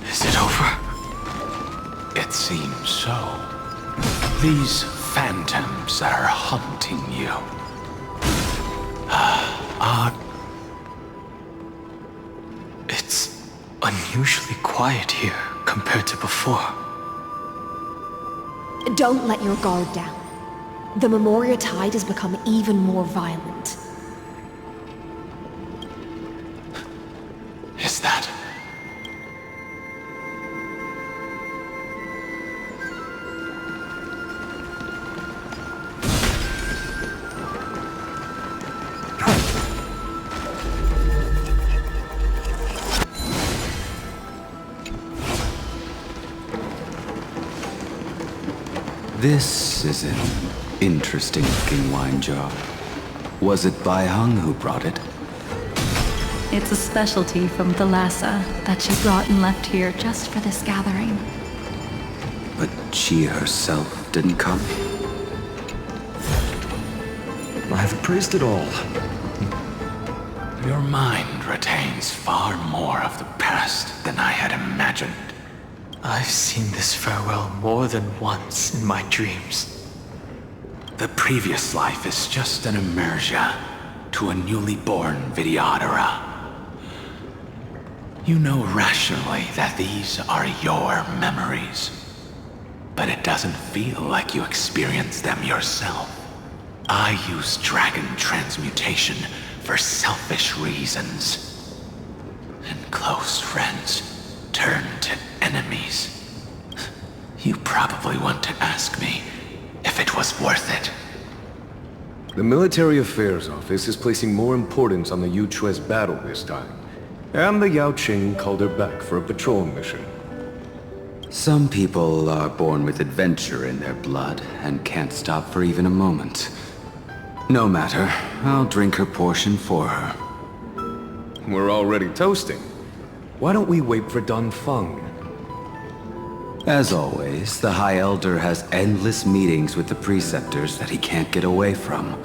Is it over? It seems so. These phantoms are hunting you. It's unusually quiet here compared to before. Don't let your guard down. The Memoria tide has become even more violent. Is that? This is an interesting-looking wine jar. Was it Bai Hung who brought it? It's a specialty from Thalassa that she brought and left here just for this gathering. But she herself didn't come? I've praised it all. Your mind retains far more of the past than I had imagined. I've seen this farewell more than once in my dreams. The previous life is just an immersia to a newly born Videodora. You know rationally that these are your memories, but it doesn't feel like you experience them yourself. I use dragon transmutation for selfish reasons, and close friends turn to enemies. You probably want to ask me if it was worth it. The Military Affairs Office is placing more importance on the Yuchue's battle this time, and the Yao Qing called her back for a patrol mission. Some people are born with adventure in their blood and can't stop for even a moment. No matter, I'll drink her portion for her. We're already toasting. Why don't we wait for Dan Feng? As always, the High Elder has endless meetings with the Preceptors that he can't get away from.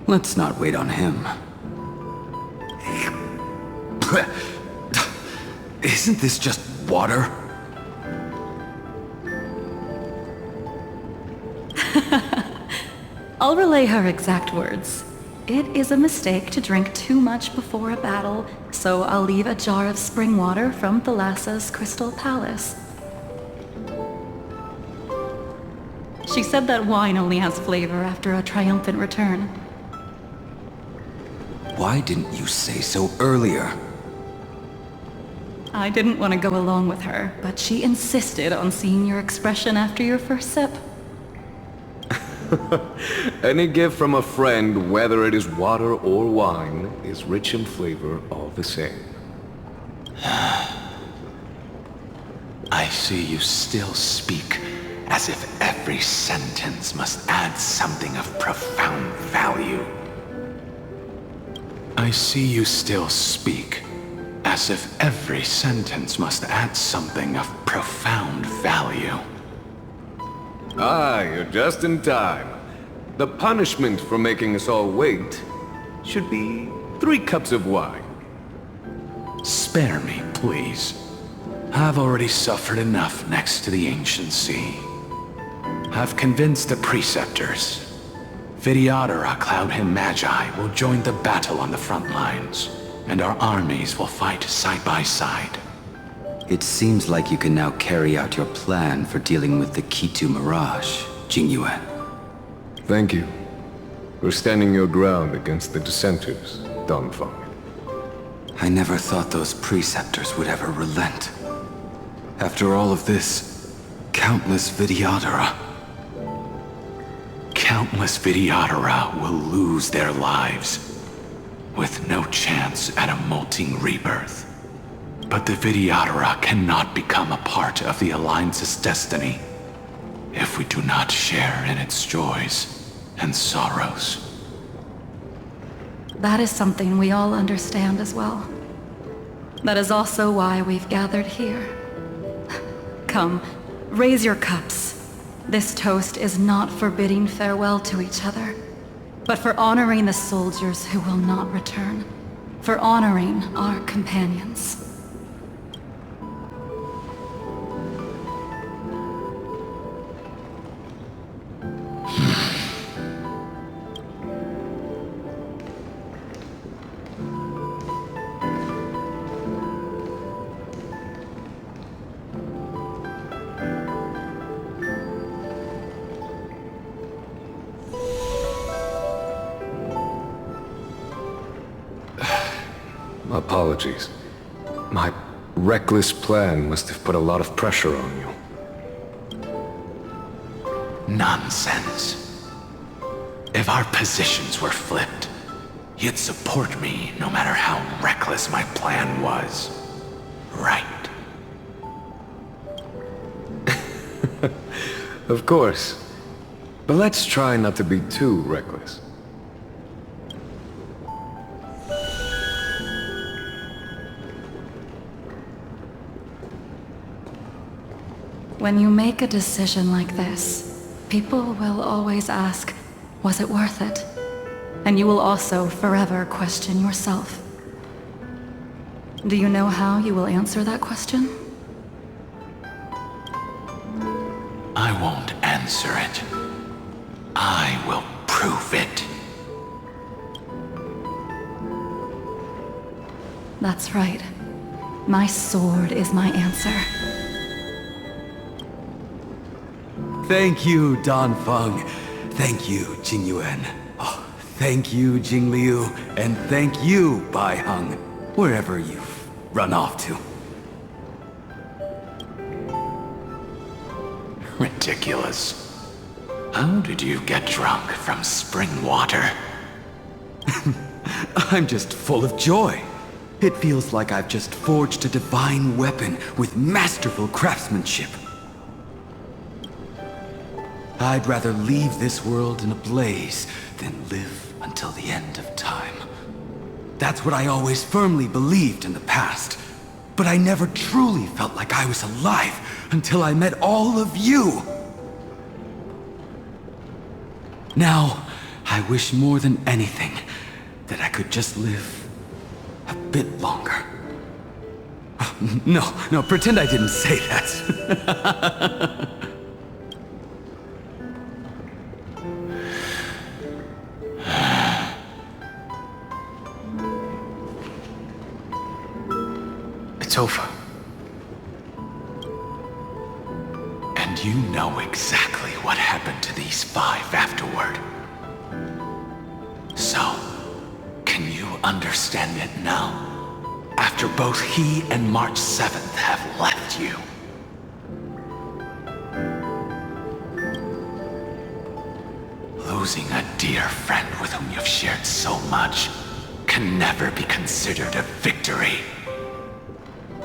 Let's not wait on him. Isn't this just water? I'll relay her exact words. It is a mistake to drink too much before a battle, so I'll leave a jar of spring water from Thalassa's Crystal Palace. She said that wine only has flavor after a triumphant return. Why didn't you say so earlier? I didn't want to go along with her, but she insisted on seeing your expression after your first sip. Any gift from a friend, whether it is water or wine, is rich in flavor all the same. I see you still speak as if every sentence must add something of profound value. I see you still speak as if every sentence must add something of profound value. Ah, you're just in time. The punishment for making us all wait should be 3 cups of wine. Spare me, please. I've already suffered enough next to the ancient sea. I've convinced the Preceptors. Videodora Cloudhim Magi will join the battle on the front lines, and our armies will fight side by side. It seems like you can now carry out your plan for dealing with the Kitu Mirage, Jingyue. Thank you for standing your ground against the dissenters, Dan Feng. I never thought those Preceptors would ever relent. After all of this, countless Videodora. Countless Videodora will lose their lives, with no chance at a molting rebirth. But the Videodora cannot become a part of the Alliance's destiny if we do not share in its joys and sorrows. That is something we all understand as well. That is also why we've gathered here. Come, raise your cups. This toast is not for bidding farewell to each other, but for honoring the soldiers who will not return, for honoring our companions. Apologies. My reckless plan must have put a lot of pressure on you. Nonsense. If our positions were flipped, you'd support me no matter how reckless my plan was. Right? Of course. But let's try not to be too reckless. When you make a decision like this, people will always ask, was it worth it? And you will also forever question yourself. Do you know how you will answer that question? I won't answer it. I will That's right. My sword is my answer. Thank you, Dan Feng. Thank you, Jingyuan. Oh, thank you, Jingliu. And thank you, Bai Heng, wherever you've run off to. Ridiculous. How did you get drunk from spring water? I'm just full of joy. It feels like I've just forged a divine weapon with masterful craftsmanship. I'd rather leave this world in a blaze than live until the end of time. That's what I always firmly believed in the past. But I never truly felt like I was alive until I met all of you. Now, I wish more than anything that I could just live a bit longer. No, pretend I didn't say that. It's over. And you know exactly what happened to these 5 afterward. So, can you understand it now? After both he and March 7th have left you. Losing a dear friend with whom you've shared so much can never be considered a victory.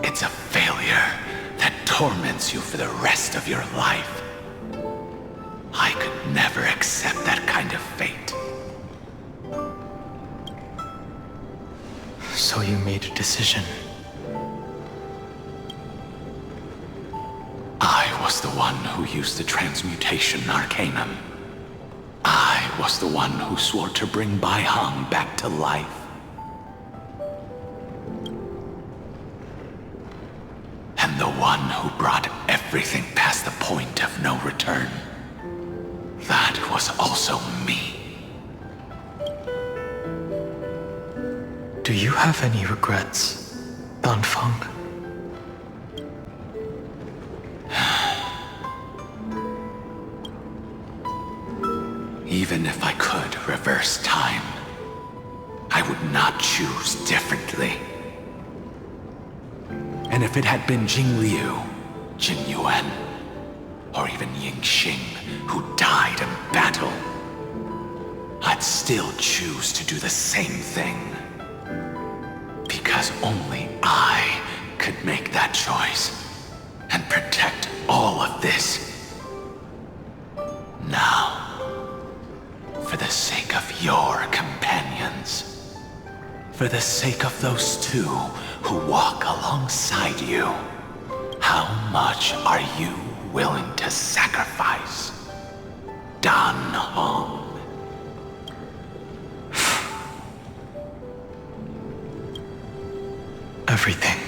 It's a failure that torments you for the rest of your life. I could never accept that kind of fate. So you made a decision. I was the one who used the transmutation arcanum. I was the one who swore to bring Bai Heng back to life. And the one who brought everything past the point of no return. That was also me. Do you have any regrets, Dan Feng? Even if I could reverse time, I would not choose differently. And if it had been Jingliu, Jinyuan, or even Yingxing who died in battle, I'd still choose to do the same thing. Because only I could make that choice and protect all of this. Now, for the sake of your companions, for the sake of those 2 who walk alongside you, how much are you willing to sacrifice, Dan Heng? Everything.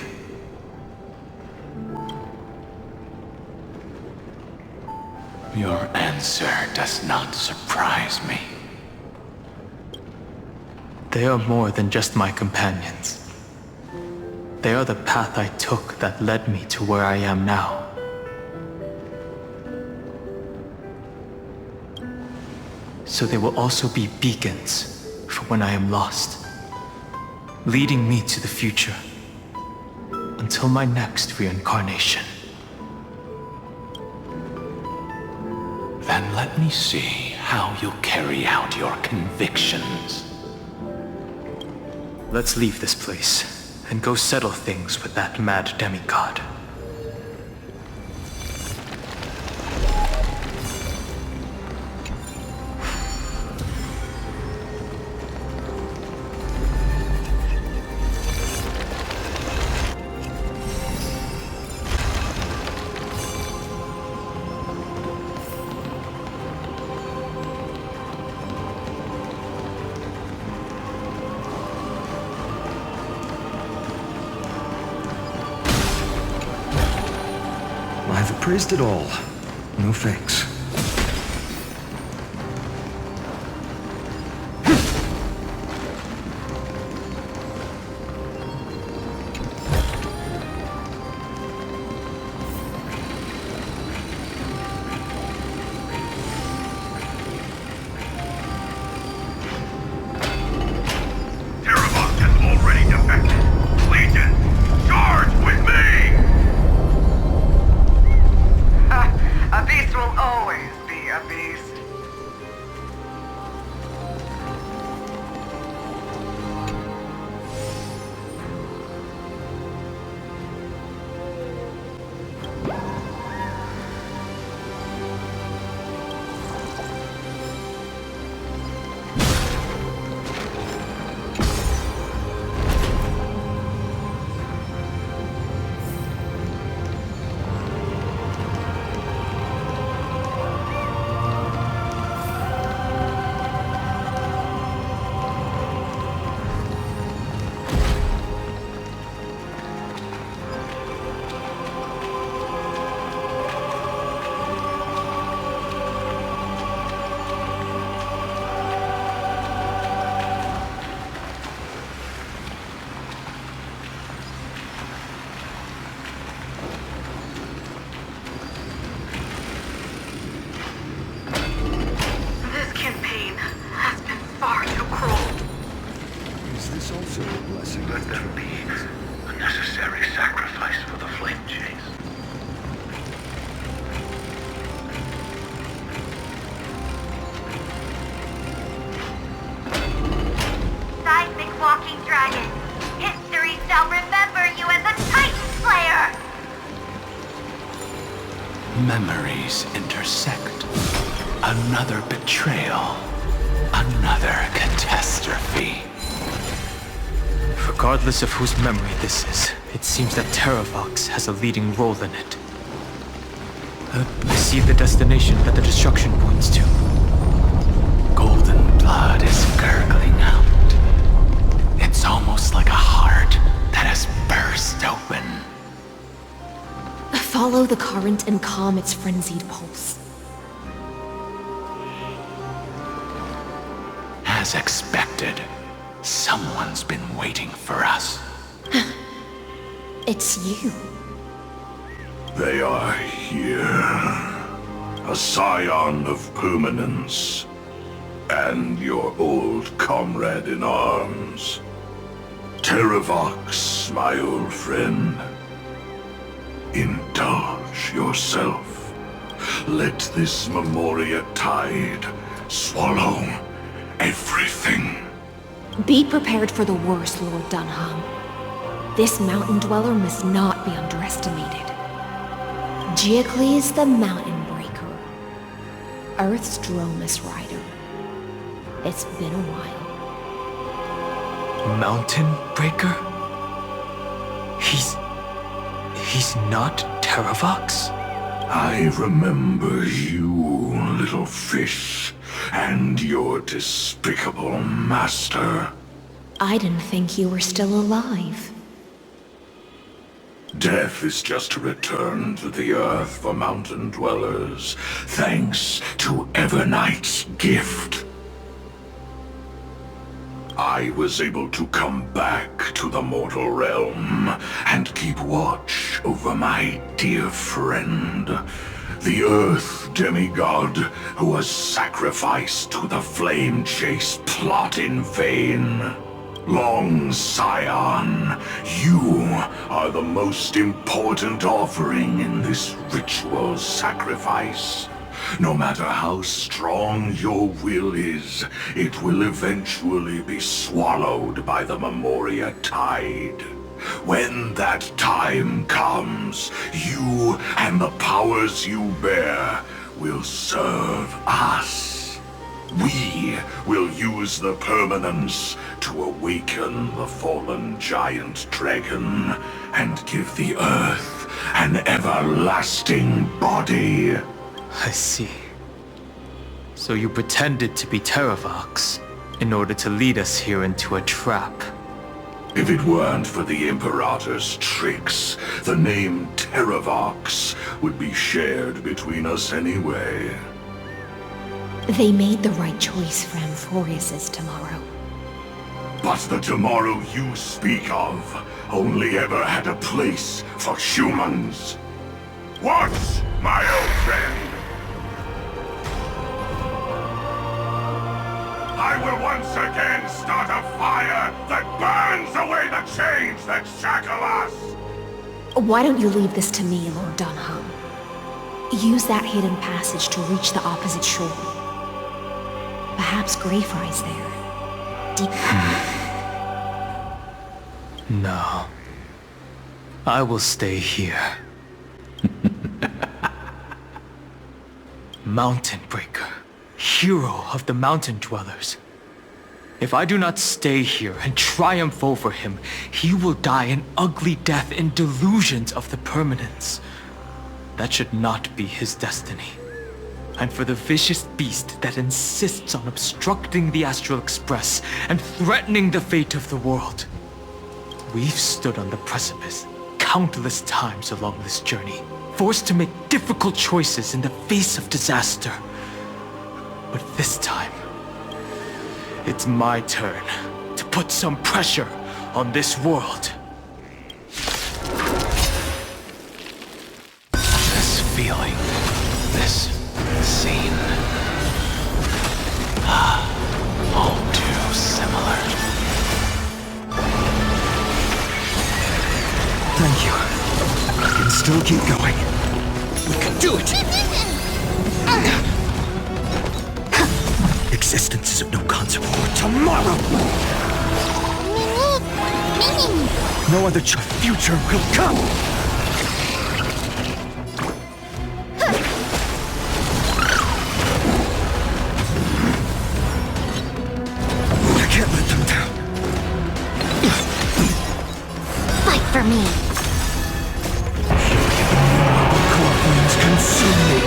Your answer does not surprise me. They are more than just my companions. They are the path I took that led me to where I am now. So they will also be beacons for when I am lost, leading me to the future until my next reincarnation. Then let me see how you'll carry out your convictions. Let's leave this place and go settle things with that mad demigod. I've appraised it all. No thanks. this also a blessing? Let them be a necessary sacrifice for the flame chase. Seismic walking dragon. History shall remember you as a Titan Slayer! Memories intersect. Another betrayal. Another catastrophe. Regardless of whose memory this is, it seems that Terravox has a leading role in it. I see the destination that the destruction points to. Golden blood is gurgling out. It's almost like a heart that has burst open. Follow the current and calm its frenzied pulse. As expected, someone's been waiting for us. It's you. They are here. A scion of permanence. And your old comrade in arms. Terravox, my old friend. Indulge yourself. Let this Memoria tide swallow everything. Be prepared for the worst, Lord Dan Heng. This mountain dweller must not be underestimated. Giacles the Mountain Breaker. Earth's Dromus Rider. It's been a while. Mountain Breaker? He's not Terravox? I remember you, little fish, and your despicable master. I didn't think you were still alive. Death is just a return to the earth for mountain dwellers, thanks to Evernight's gift. I was able to come back to the mortal realm and keep watch over my dear friend, the Earth demigod who was sacrificed to the flame chase plot in vain. Long Scion, you are the most important offering in this ritual sacrifice. No matter how strong your will is, it will eventually be swallowed by the Memoria tide. When that time comes, you and the powers you bear will serve us. We will use the permanence to awaken the fallen giant dragon and give the earth an everlasting body. I see. So you pretended to be Terravox in order to lead us here into a trap. If it weren't for the Imperator's tricks, the name Terravox would be shared between us anyway. They made the right choice for Amphorius's tomorrow. But the tomorrow you speak of only ever had a place for humans. What, my old friend? I will once again start a fire that burns away the chains that shackle us! Why don't you leave this to me, Lord Dan Heng? Use that hidden passage to reach the opposite shore. Perhaps Greyfry's there. Deep. No. I will stay here. Mountain Breaker. Hero of the mountain dwellers. If I do not stay here and triumph over him, he will die an ugly death in delusions of the permanence. That should not be his destiny. And for the vicious beast that insists on obstructing the Astral Express and threatening the fate of the world. We've stood on the precipice countless times along this journey, forced to make difficult choices in the face of disaster. But this time, it's my turn to put some pressure on this world. This feeling, this scene, all too similar. still keep going. We can do it! Existence is of no consequence. Tomorrow! No other future will come! I can't let them down. Fight for me! Core flames consume me!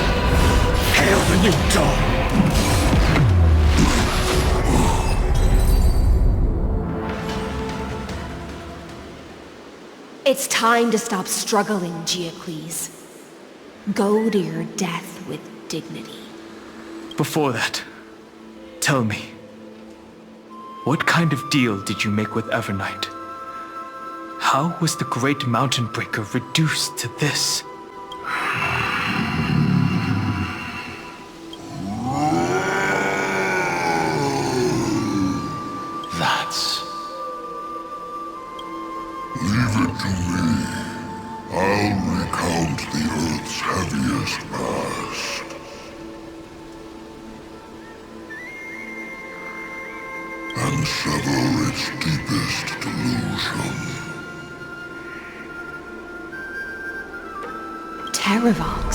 Hail the new dawn! It's time to stop struggling, Giocles. Go to your death with dignity. Before that, tell me, what kind of deal did you make with Evernight? How was the Great Mountain Breaker reduced to this? That's... Leave it to me. I'll recount the Earth's heaviest past. And sever its deepest delusion. Terravox?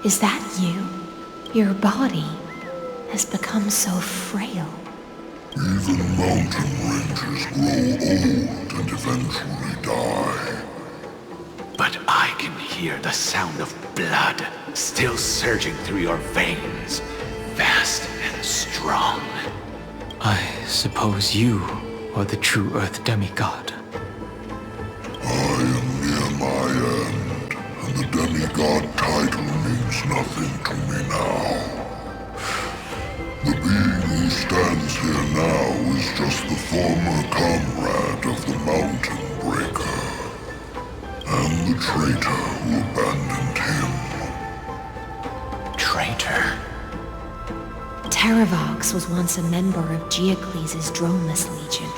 Is that you? Your body has become so frail. Even mountain ranges grow old and eventually die. But I can hear the sound of blood still surging through your veins, fast and strong. I suppose you are the true Earth demigod. I am near my end, and the demigod title means nothing to me now. The being who stands here now is just the former comrade of the Mountain Breaker, and the traitor who abandoned him. Traitor? Terravox was once a member of Giocles' Dromus Legion.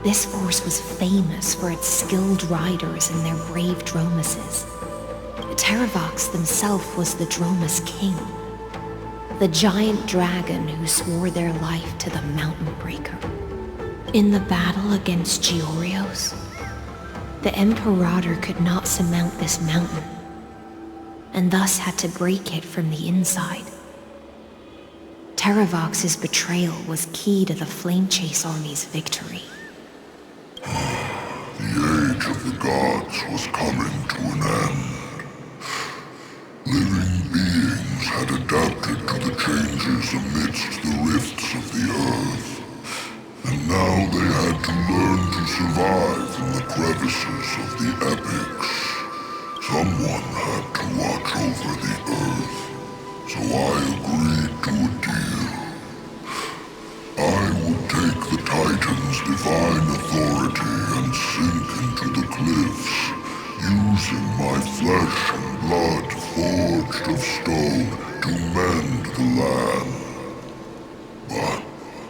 This force was famous for its skilled riders and their brave Dromuses. Terravox himself was the Dromus King, the giant dragon who swore their life to the Mountain Breaker. In the battle against Giorios, the Imperator could not surmount this mountain, and thus had to break it from the inside. Terravox's betrayal was key to the Flame Chase Army's victory. The age of the gods was coming to an end. Living beings had adapted to the changes amidst the rifts of the earth, and now they had to learn to survive in the crevices of the epics. Someone had to watch over the earth, so I agreed to a deal. I would take the Titan's divine authority and sink into the cliffs, using my flesh and blood forged of stone to mend the land. But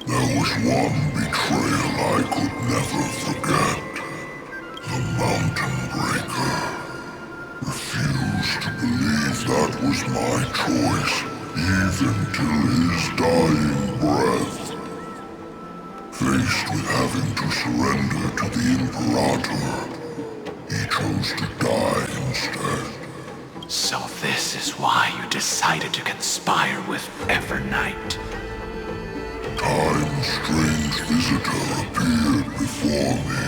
there was one betrayal I could never forget. The Mountain Breaker refused to believe that was my choice, even till his dying breath. Faced with having to surrender to the Imperator, he chose to die instead. So this is why you decided to conspire with Evernight. Time's strange visitor appeared before me.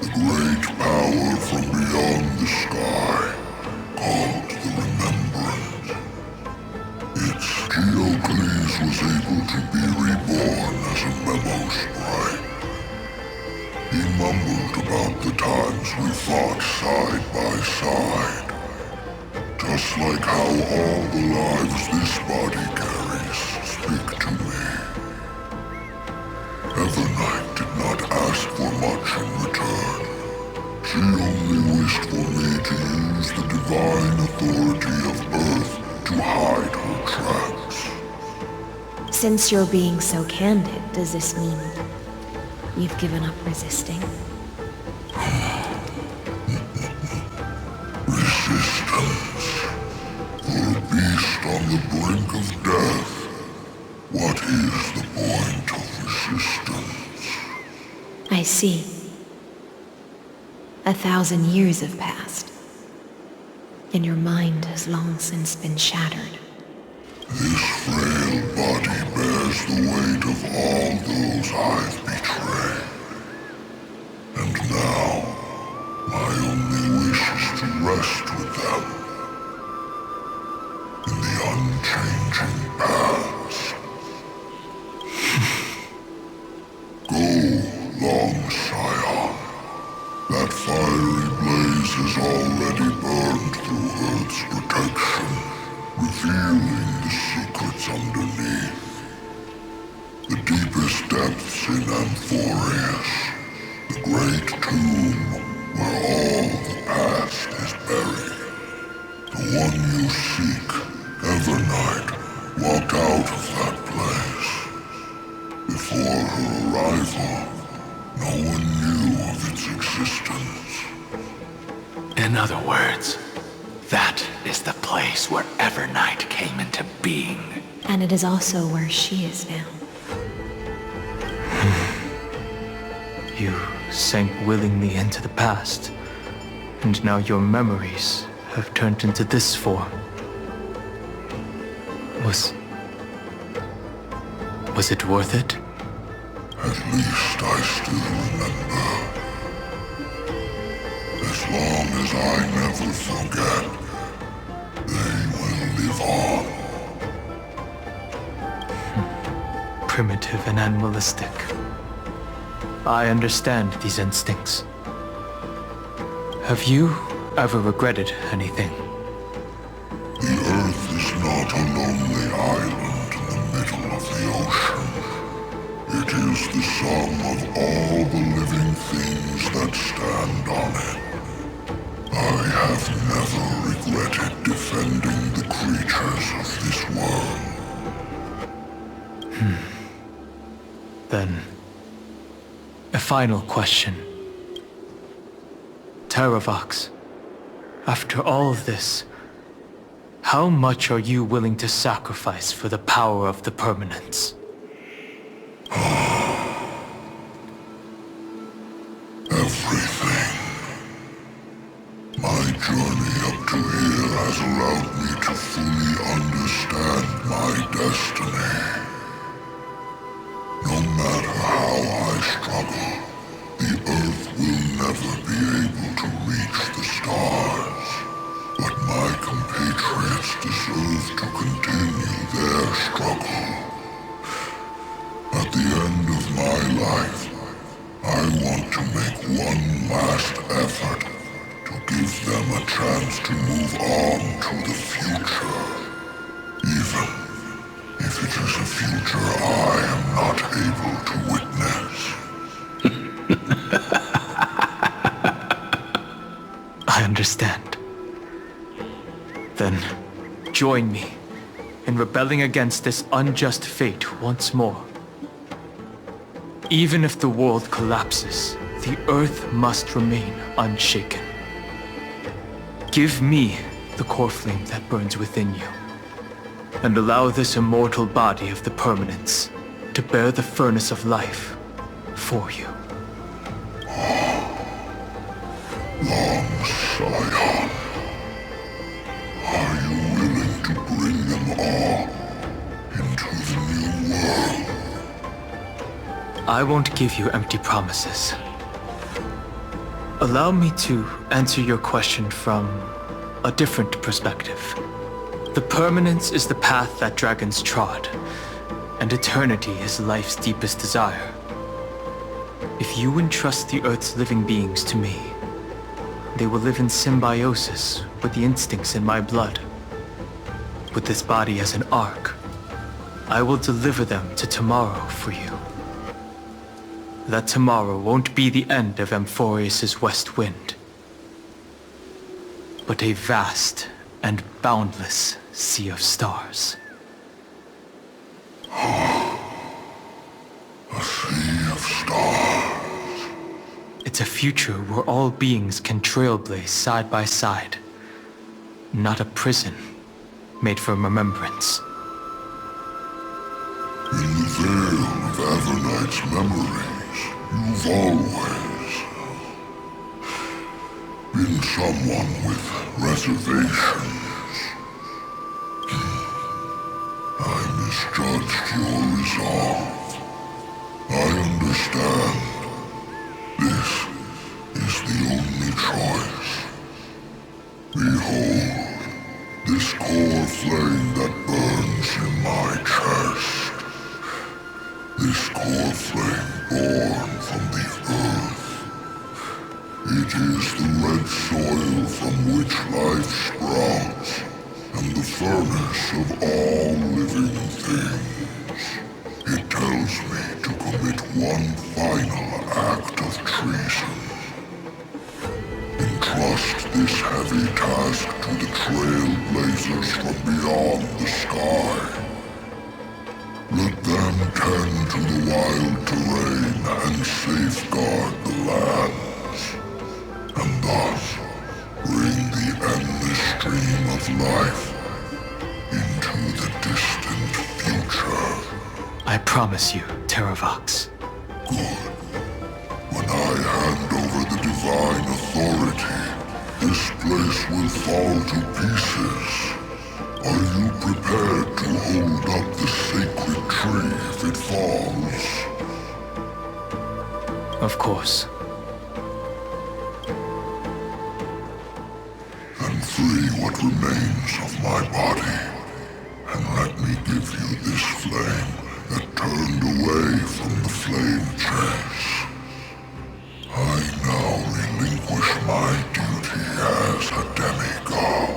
The great power from beyond the sky, called the Remembrance. Its Giocles was able to be reborn as a memo sprite. He mumbled about the times we fought side by side. Just like how all the lives this body carries speak to me. Evernight did not ask for much in return. She only wished for me to use the divine authority of Earth to hide her tracks. Since you're being so candid, does this mean you've given up resisting? the brink of death, what is the point of resistance? I see. 1,000 years have passed, and your mind has long since been shattered. This frail body bears the weight of all those I've betrayed. And now, my only wish is to rest with them in the unchanging past. Go, long Scion. That fiery blaze has already burned through Earth's protection, revealing the secrets underneath. The deepest depths in Amphorius, the great tomb where all the past is buried. The one you seek, Evernight, walked out of that place. Before her arrival, no one knew of its existence. In other words, that is the place where Evernight came into being. And it is also where she is now. You sank willingly into the past, and now your memories have turned into this form. Was it worth it? At least I still remember. As long as I never forget, they will live on. Primitive and animalistic. I understand these instincts. Have you ever regretted anything? The Earth is not a lonely island in the middle of the ocean. It is the sum of all the living things that stand on it. I have never regretted defending the creatures of this world. Then, a final question. Terravox, after all of this, how much are you willing to sacrifice for the power of the permanence? Everything. My journey up to here has allowed me to fully understand my destiny. No matter how I struggle, the Earth will never be able to reach the stars. But my compatriots deserve to continue their struggle. At the end of my life, I want to make one last effort to give them a chance to move on to the future. Even if it is a future I am not able to witness. I understand. Then, join me in rebelling against this unjust fate once more. Even if the world collapses, the Earth must remain unshaken. Give me the core flame that burns within you, and allow this immortal body of the permanence to bear the furnace of life for you. Long Scion, are you willing to bring them all into the new world? I won't give you empty promises. Allow me to answer your question from a different perspective. The permanence is the path that dragons trod, and eternity is life's deepest desire. If you entrust the Earth's living beings to me, they will live in symbiosis with the instincts in my blood. With this body as an ark, I will deliver them to tomorrow for you. That tomorrow won't be the end of Amphorius' west wind, but a vast and boundless sea of stars. A sea of stars. It's a future where all beings can trailblaze side by side. Not a prison, made for remembrance. In the veil of Avernight's memories, you've always been someone with reservations. I misjudged your resolve. I understand. This is the only choice. Behold, this core flame that burns in my chest. This core flame born from the earth. It is the red soil from which life sprouts, and the furnace of all living things. It tells me to commit one final act of treason. Entrust this heavy task to the trailblazers from beyond the sky. Let them tend to the wild terrain and safeguard the lands, and thus bring the endless stream of life into the distant future. I promise you, Terravox. Good. When I hand over the divine authority, this place will fall to pieces. Are you prepared to hold up the sacred tree if it falls? Of course. Then free what remains of my body, and let me give you this flame that turned away from the flame chase. I now relinquish my duty as a demigod.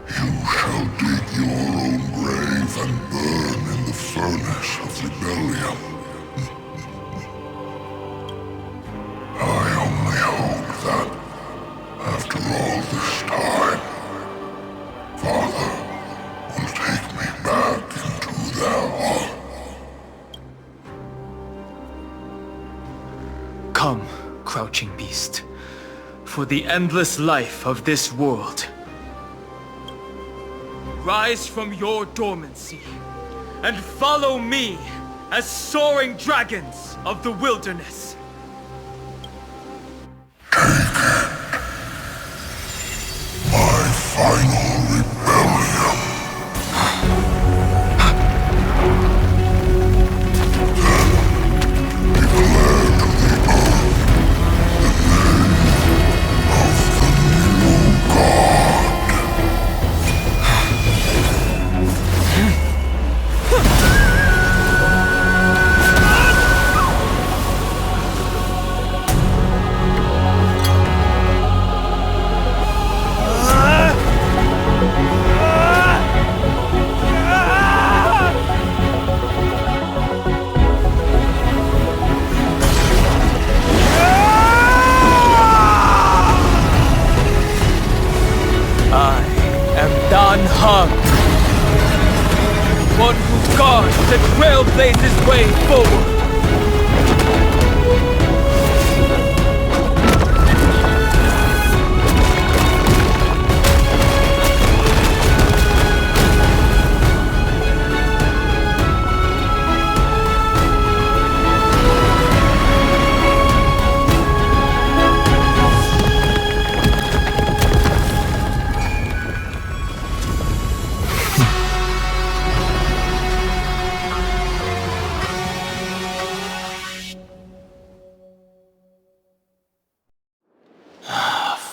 You shall dig your own grave and burn in the furnace of rebellion. I only hope that, after all this time, Father will take me back into their heart. Come, crouching beast, for the endless life of this world. Rise from your dormancy, and follow me as soaring dragons of the wilderness. My final rebellion. Then declare to the earth the name of the new god. Dan Heng, one who guards and trailblazes way forward.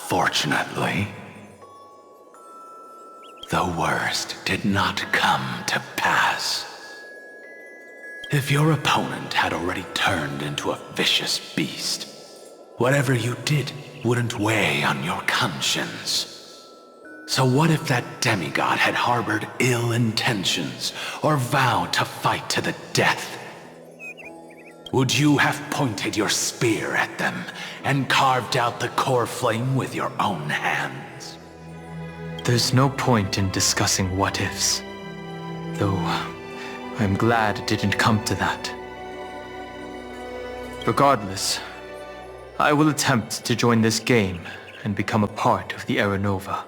Fortunately, the worst did not come to pass. If your opponent had already turned into a vicious beast, whatever you did wouldn't weigh on your conscience. So what if that demigod had harbored ill intentions or vowed to fight to the death? Would you have pointed your spear at them and carved out the core flame with your own hands? There's no point in discussing what-ifs. Though, I'm glad it didn't come to that. Regardless, I will attempt to join this game and become a part of the Era Nova.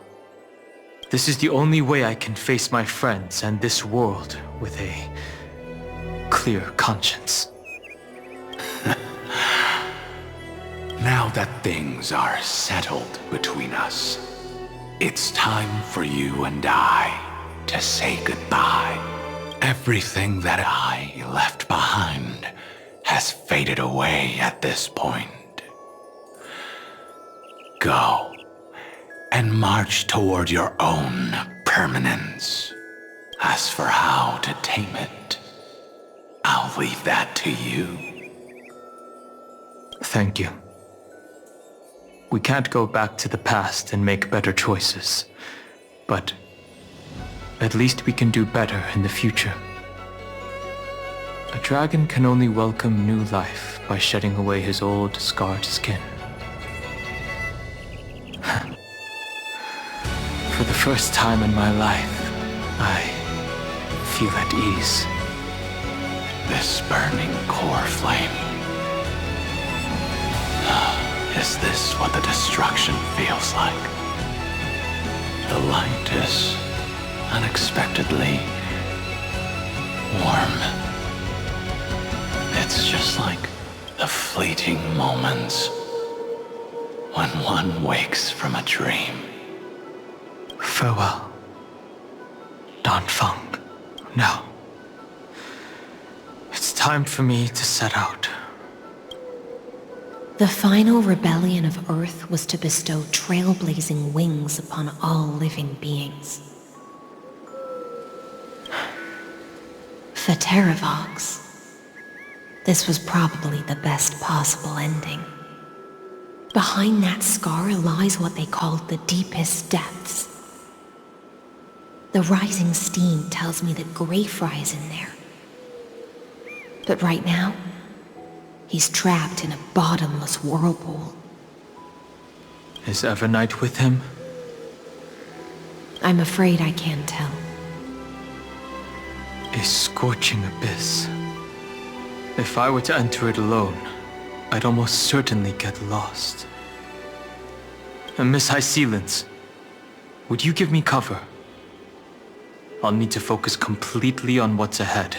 This is the only way I can face my friends and this world with a clear conscience. Now that things are settled between us, it's time for you and I to say goodbye. Everything that I left behind has faded away at this point. Go and march toward your own permanence. As for how to tame it, I'll leave that to you. Thank you. We can't go back to the past and make better choices, but at least we can do better in the future. A dragon can only welcome new life by shedding away his old, scarred skin. For the first time in my life, I feel at ease. This burning core flame. Is this what the destruction feels like? The light is unexpectedly warm. It's just like the fleeting moments when one wakes from a dream. Farewell, Dan Feng. Now, it's time for me to set out. The final rebellion of Earth was to bestow trailblazing wings upon all living beings. For Terravox, this was probably the best possible ending. Behind that scar lies what they called the deepest depths. The rising steam tells me that Greyfry is in there. But right now, he's trapped in a bottomless whirlpool. Is Evernight with him? I'm afraid I can't tell. A scorching abyss. If I were to enter it alone, I'd almost certainly get lost. And Miss High Sealants, would you give me cover? I'll need to focus completely on what's ahead,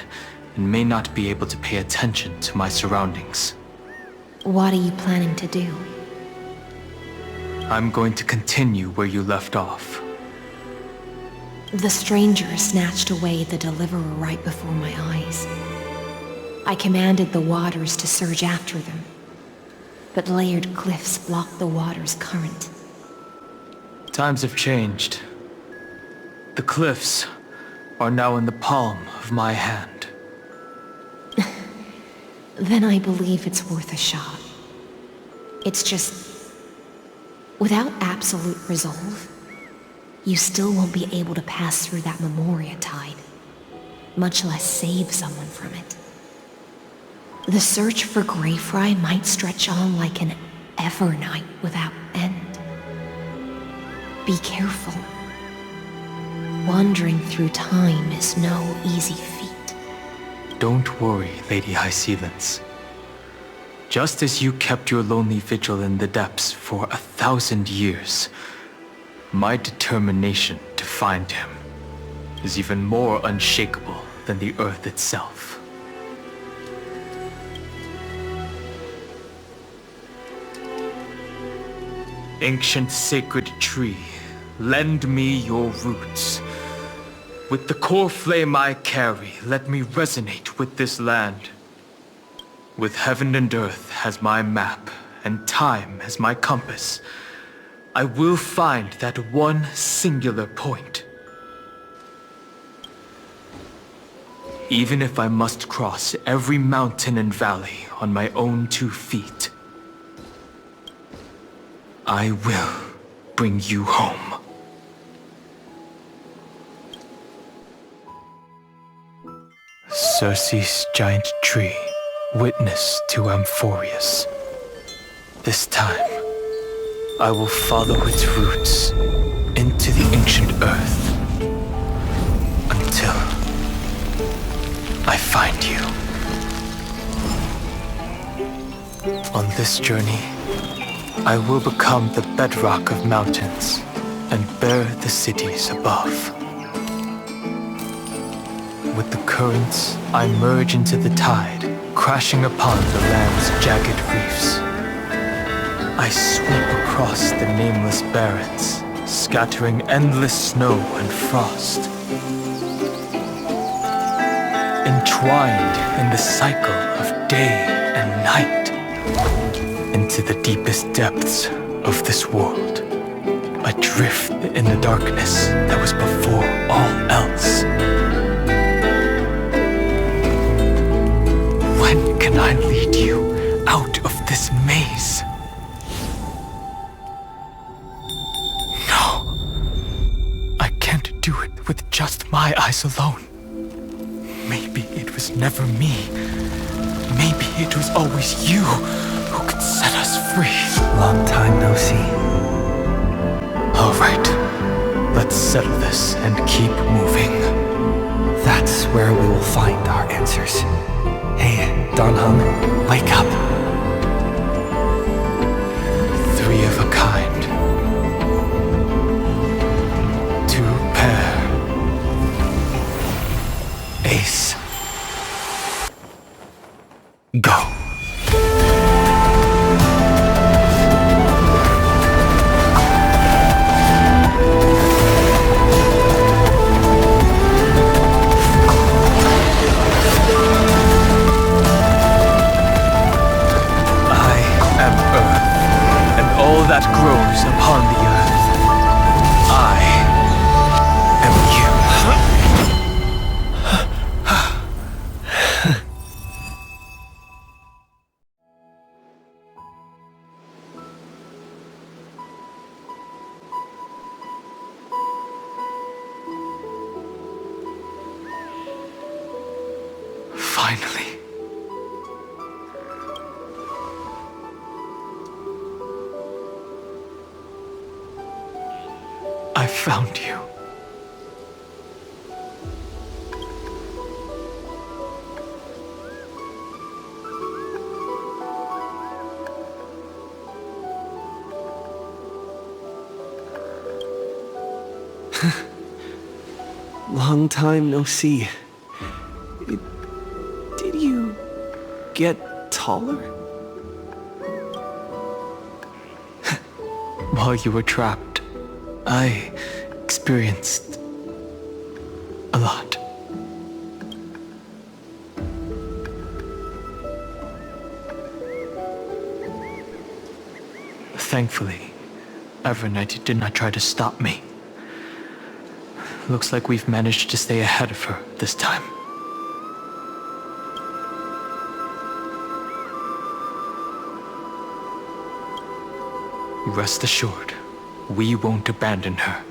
and may not be able to pay attention to my surroundings. What are you planning to do? I'm going to continue where you left off. The stranger snatched away the deliverer right before my eyes. I commanded the waters to surge after them, but layered cliffs blocked the water's current. Times have changed. The cliffs are now in the palm of my hand. Then I believe it's worth a shot. It's just, without absolute resolve, you still won't be able to pass through that Memoria tide, much less save someone from it. The search for Greyfry might stretch on like an Evernight without end. Be careful. Wandering through time is no easy feat. Don't worry, Lady High Sealants. Just as you kept your lonely vigil in the depths for 1,000 years, my determination to find him is even more unshakable than the earth itself. Ancient sacred tree, lend me your roots. With the core flame I carry, let me resonate with this land. With heaven and earth as my map, and time as my compass, I will find that one singular point. Even if I must cross every mountain and valley on my own 2 feet, I will bring you home. Circe's giant tree, witness to Amphorius. This time, I will follow its roots into the ancient earth until I find you. On this journey, I will become the bedrock of mountains and bear the cities above. With the currents, I merge into the tide, crashing upon the land's jagged reefs. I sweep across the nameless barrens, scattering endless snow and frost. Entwined in the cycle of day and night, into the deepest depths of this world, adrift in the darkness that was before all else. When can I lead you out of this maze? No, I can't do it with just my eyes alone. Maybe it was never me. Maybe it was always you who could set us free. Long time no see. All right, let's settle this and keep moving. That's where we will find our answers. Hey, Dan Heng, wake up. Three of a kind. Two pair. Ace. Go. That grows upon the earth. I am you. Finally. I found you. Long time no see. Did you get taller? While you were trapped, I experienced a lot. Thankfully, Evernight did not try to stop me. Looks like we've managed to stay ahead of her this time. Rest assured, we won't abandon her.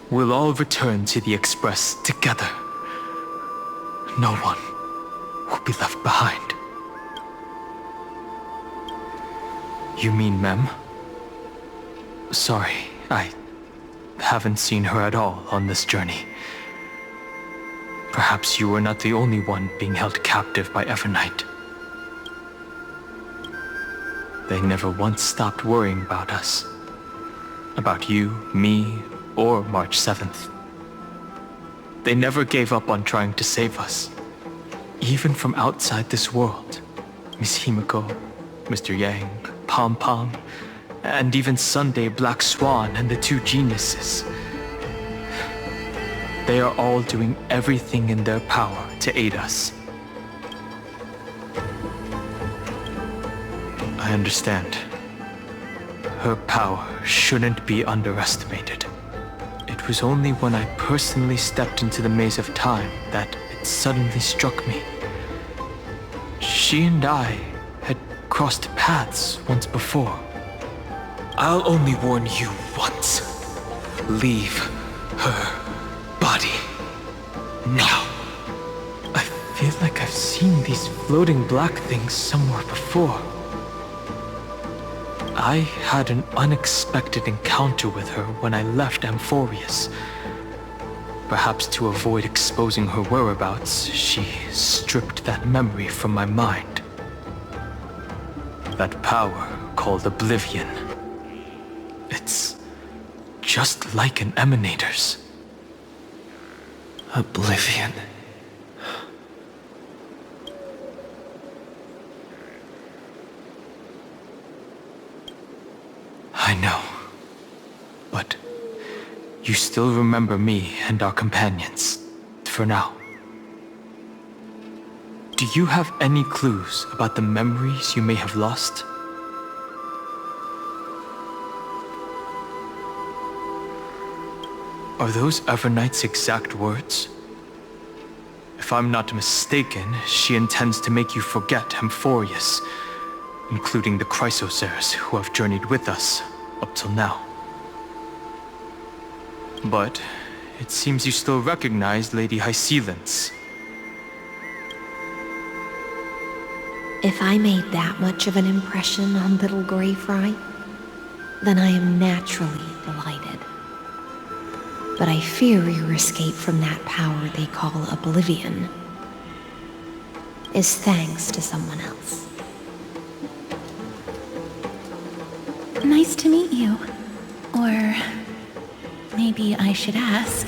We'll all return to the Express together. No one will be left behind. You mean Mem? Sorry, I haven't seen her at all on this journey. Perhaps you were not the only one being held captive by Evernight. They never once stopped worrying about us. About you, me, or March 7th. They never gave up on trying to save us. Even from outside this world. Miss Himiko, Mr. Yang, Pom Pom, and even Sunday Black Swan and the two geniuses. They are all doing everything in their power to aid us. I understand. Her power shouldn't be underestimated. It was only when I personally stepped into the maze of time that it suddenly struck me. She and I had crossed paths once before. I'll only warn you once. Leave her body now. I feel like I've seen these floating black things somewhere before. I had an unexpected encounter with her when I left Amphorius. Perhaps to avoid exposing her whereabouts, she stripped that memory from my mind. That power called Oblivion. It's just like an emanator's. Oblivion. I know. But you still remember me and our companions, for now. Do you have any clues about the memories you may have lost? Are those Everknight's exact words? If I'm not mistaken, she intends to make you forget Amphorius, including the Chrysosers who have journeyed with us up till now. But it seems you still recognize Lady Hycelens. If I made that much of an impression on little Greyfry, then I am naturally delighted. But I fear your escape from that power they call Oblivion is thanks to someone else. Nice to meet you. Or maybe I should ask,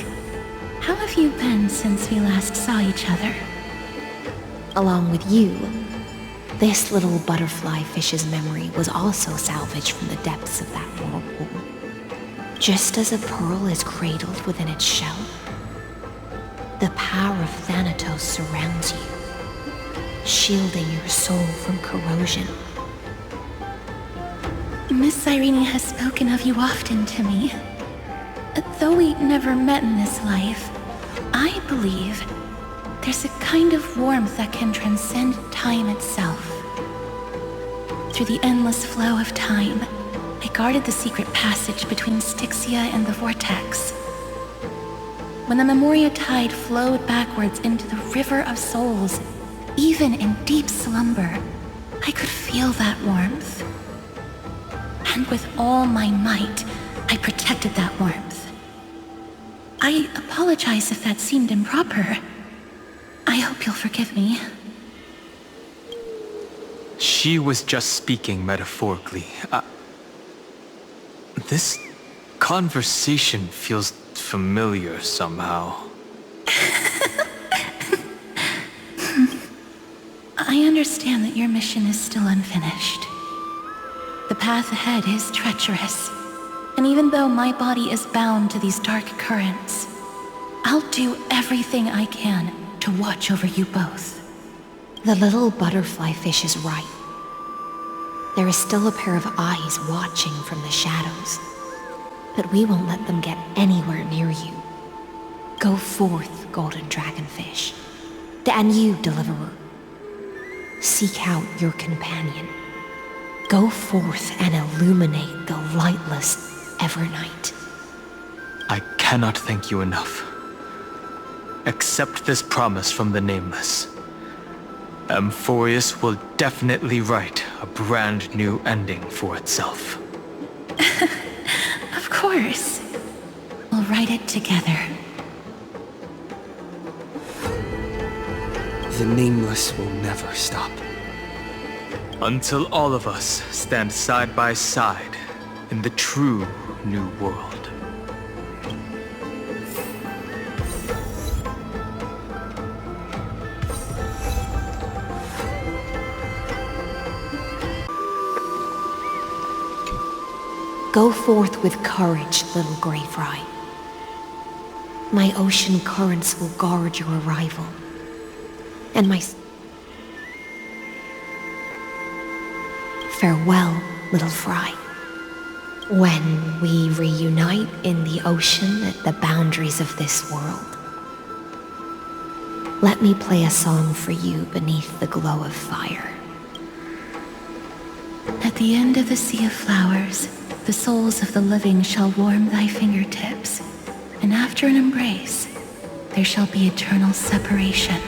how have you been since we last saw each other? Along with you, this little butterfly fish's memory was also salvaged from the depths of that whirlpool. Just as a pearl is cradled within its shell, the power of Thanatos surrounds you, shielding your soul from corrosion. Miss Cyrene has spoken of you often to me. Though we never met in this life, I believe there's a kind of warmth that can transcend time itself. Through the endless flow of time, I guarded the secret passage between Styxia and the Vortex. When the Memoria tide flowed backwards into the River of Souls, even in deep slumber, I could feel that warmth. And with all my might, I protected that warmth. I apologize if that seemed improper. I hope you'll forgive me. She was just speaking metaphorically. This conversation feels familiar somehow. I understand that your mission is still unfinished. The path ahead is treacherous, and even though my body is bound to these dark currents, I'll do everything I can to watch over you both. The little butterfly fish is right. There is still a pair of eyes watching from the shadows, but we won't let them get anywhere near you. Go forth, golden dragonfish, and you, deliverer. Seek out your companion. Go forth and illuminate the lightless Evernight. I cannot thank you enough. Accept this promise from the Nameless. Amphorius will definitely write a brand new ending for itself. Of course. We'll write it together. The Nameless will never stop. Until all of us stand side by side in the true New World. Go forth with courage, little Greyfry. My ocean currents will guard your arrival. And my... Farewell, little fry. When we reunite in the ocean at the boundaries of this world, let me play a song for you beneath the glow of fire. At the end of the sea of flowers, the souls of the living shall warm thy fingertips, and after an embrace, there shall be eternal separation.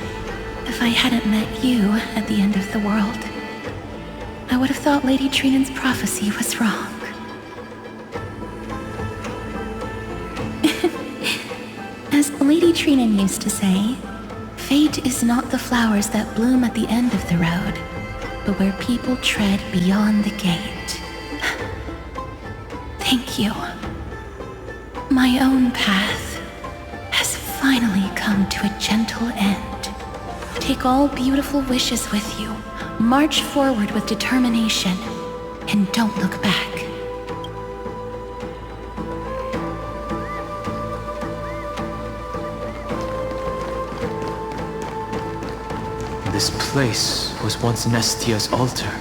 If I hadn't met you at the end of the world, I would have thought Lady Trinan's prophecy was wrong. As Lady Trinan used to say, fate is not the flowers that bloom at the end of the road, but where people tread beyond the gate. Thank you. My own path has finally come to a gentle end. Take all beautiful wishes with you. March forward with determination, and don't look back. This place was once Nestia's altar.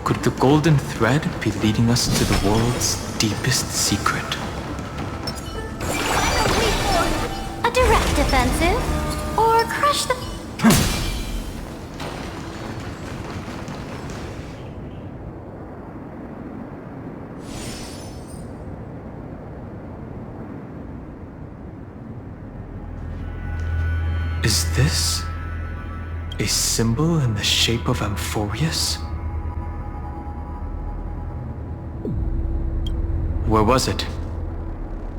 Could the golden thread be leading us to the world's deepest secret? A direct offensive? Or crush the... Is this a symbol in the shape of Amphorius? Where was it?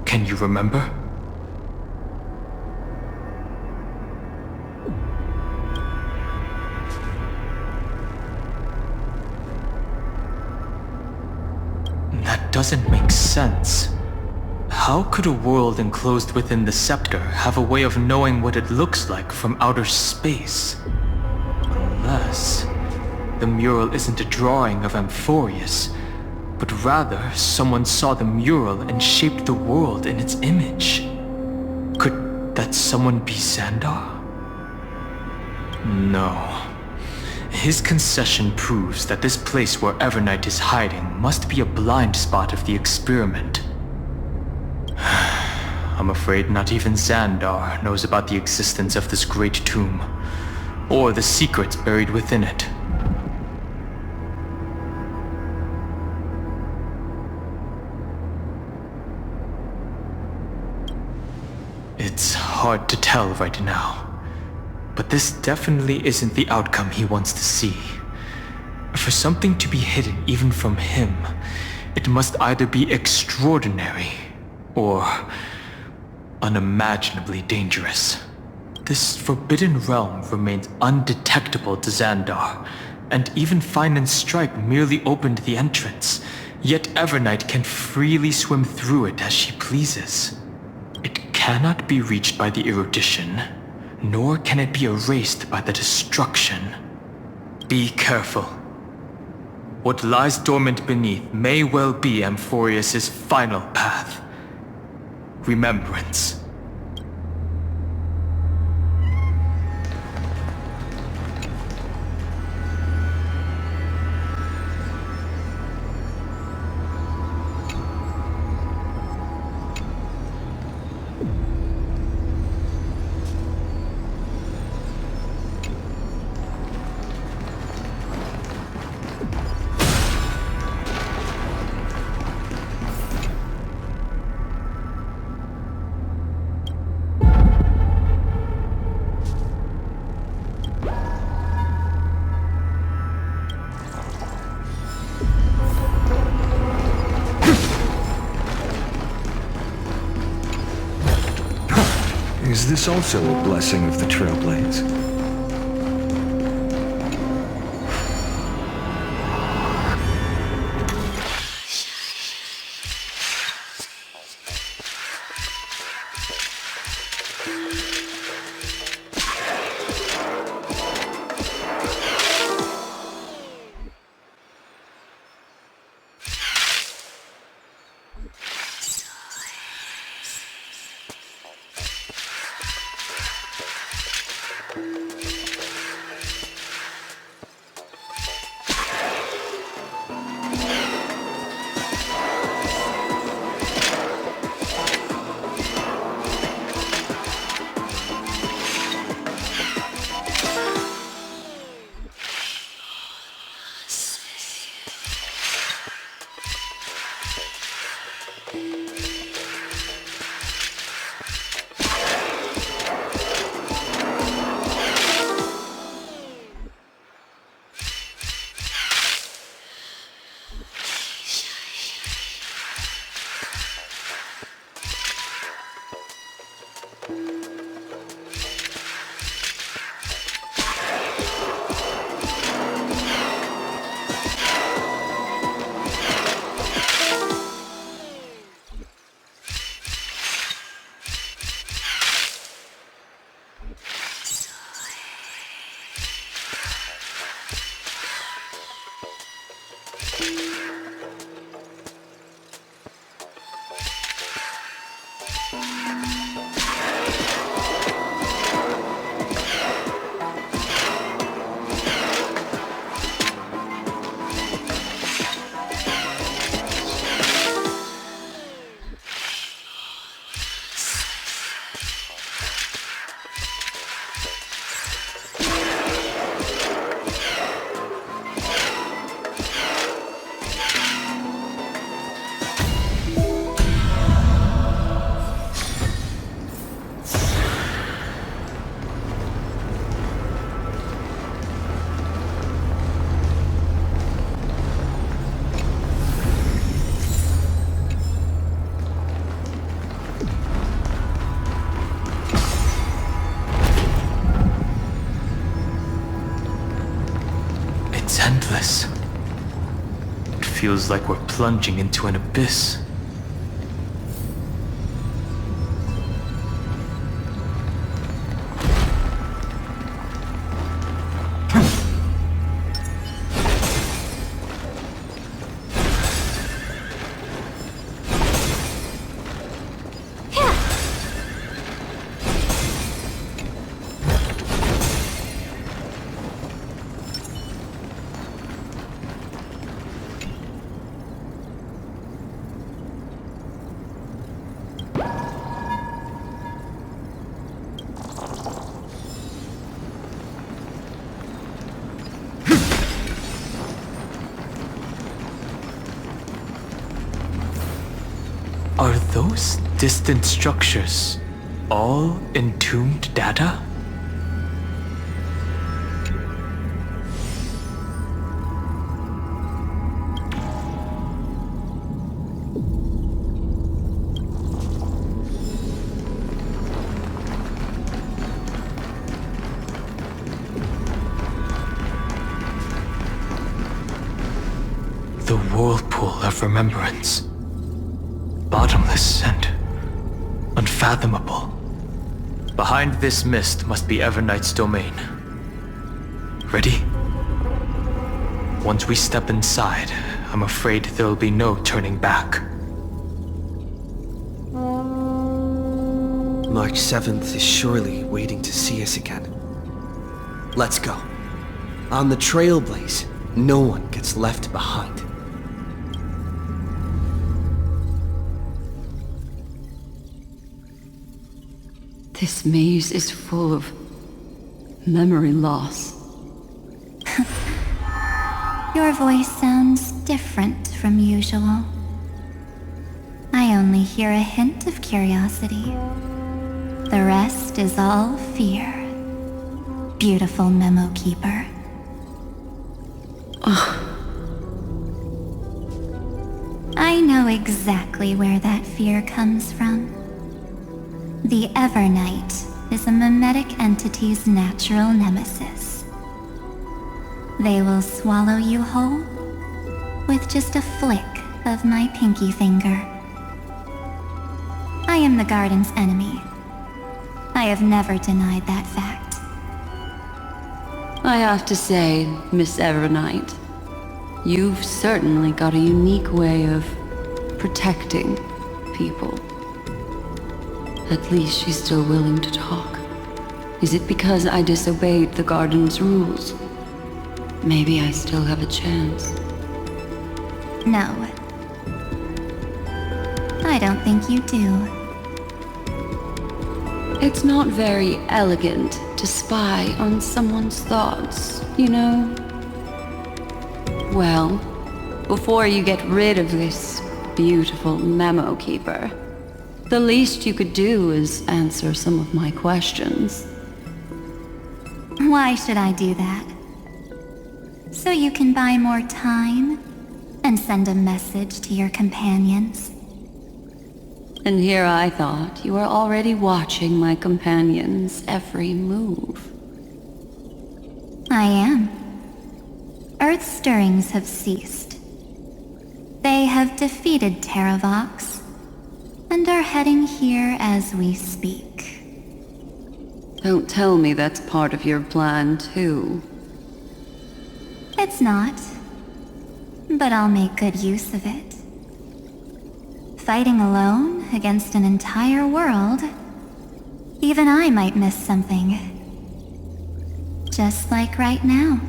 Can you remember? That doesn't make sense. How could a world enclosed within the scepter have a way of knowing what it looks like from outer space? Unless the mural isn't a drawing of Amphorius, but rather someone saw the mural and shaped the world in its image. Could that someone be Xandar? No. His concession proves that this place where Evernight is hiding must be a blind spot of the experiment. I'm afraid not even Xandar knows about the existence of this great tomb, or the secrets buried within it. It's hard to tell right now, but this definitely isn't the outcome he wants to see. For something to be hidden even from him, it must either be extraordinary or unimaginably dangerous. This forbidden realm remains undetectable to Xandar, and even Fainon's strike merely opened the entrance, yet Evernight can freely swim through it as she pleases. It cannot be reached by the erudition, nor can it be erased by the destruction. Be careful. What lies dormant beneath may well be Amphorius' final path. Remembrance. Is this also a blessing of the Trailblaze? It's endless. It feels like we're plunging into an abyss. Are those distant structures all entombed data? The whirlpool of remembrance. Bottomless and unfathomable. Behind this mist must be Everknight's domain. Ready? Once we step inside, I'm afraid there'll be no turning back. March 7th is surely waiting to see us again. Let's go. On the Trailblaze, no one gets left behind. This maze is full of memory loss. Your voice sounds different from usual. I only hear a hint of curiosity. The rest is all fear. Beautiful memo keeper. I know exactly where that fear comes from. The Everknight is a mimetic entity's natural nemesis. They will swallow you whole with just a flick of my pinky finger. I am the garden's enemy. I have never denied that fact. I have to say, Miss Everknight, you've certainly got a unique way of protecting people. At least she's still willing to talk. Is it because I disobeyed the garden's rules? Maybe I still have a chance. No. I don't think you do. It's not very elegant to spy on someone's thoughts, you know? Well, before you get rid of this beautiful memo keeper, the least you could do is answer some of my questions. Why should I do that? So you can buy more time and send a message to your companions? And here I thought you were already watching my companions' every move. I am. Earth's stirrings have ceased. They have defeated Terravox and are heading here as we speak. Don't tell me that's part of your plan, too. It's not. But I'll make good use of it. Fighting alone against an entire world, even I might miss something. Just like right now.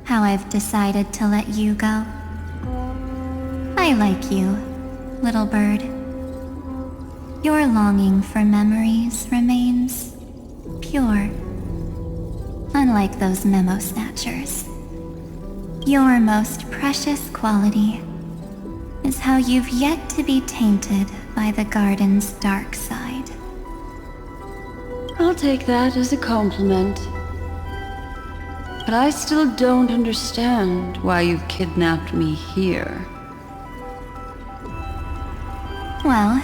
How I've decided to let you go. I like you, little bird. Your longing for memories remains pure. Unlike those memo snatchers. Your most precious quality is how you've yet to be tainted by the garden's dark side. I'll take that as a compliment. But I still don't understand why you've kidnapped me here. Well,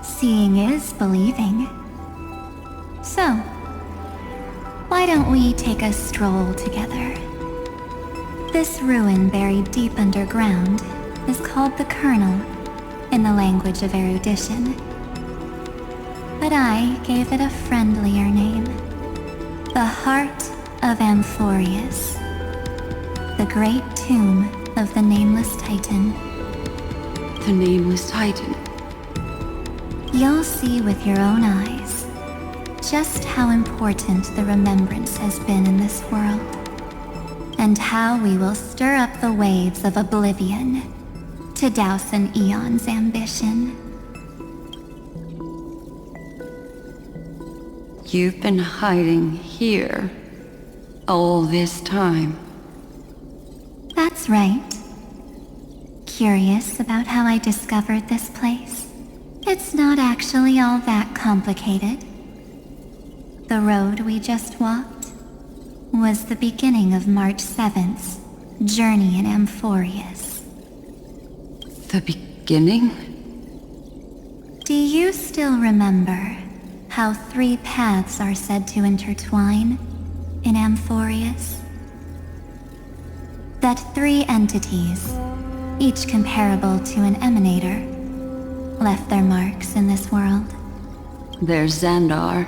seeing is believing. So, why don't we take a stroll together? This ruin buried deep underground is called the Kernel in the language of erudition. But I gave it a friendlier name. The Heart of Amphorius. The great tomb of the Nameless Titan. The Nameless Titan. You'll see with your own eyes just how important the remembrance has been in this world, and how we will stir up the waves of oblivion to douse an eon's ambition. You've been hiding here all this time. That's right. Curious about how I discovered this place? It's not actually all that complicated. The road we just walked was the beginning of March 7th's journey in Amphorius. The beginning? Do you still remember how 3 paths are said to intertwine in Amphorius? That 3 entities, each comparable to an emanator, left their marks in this world. There's Xandar,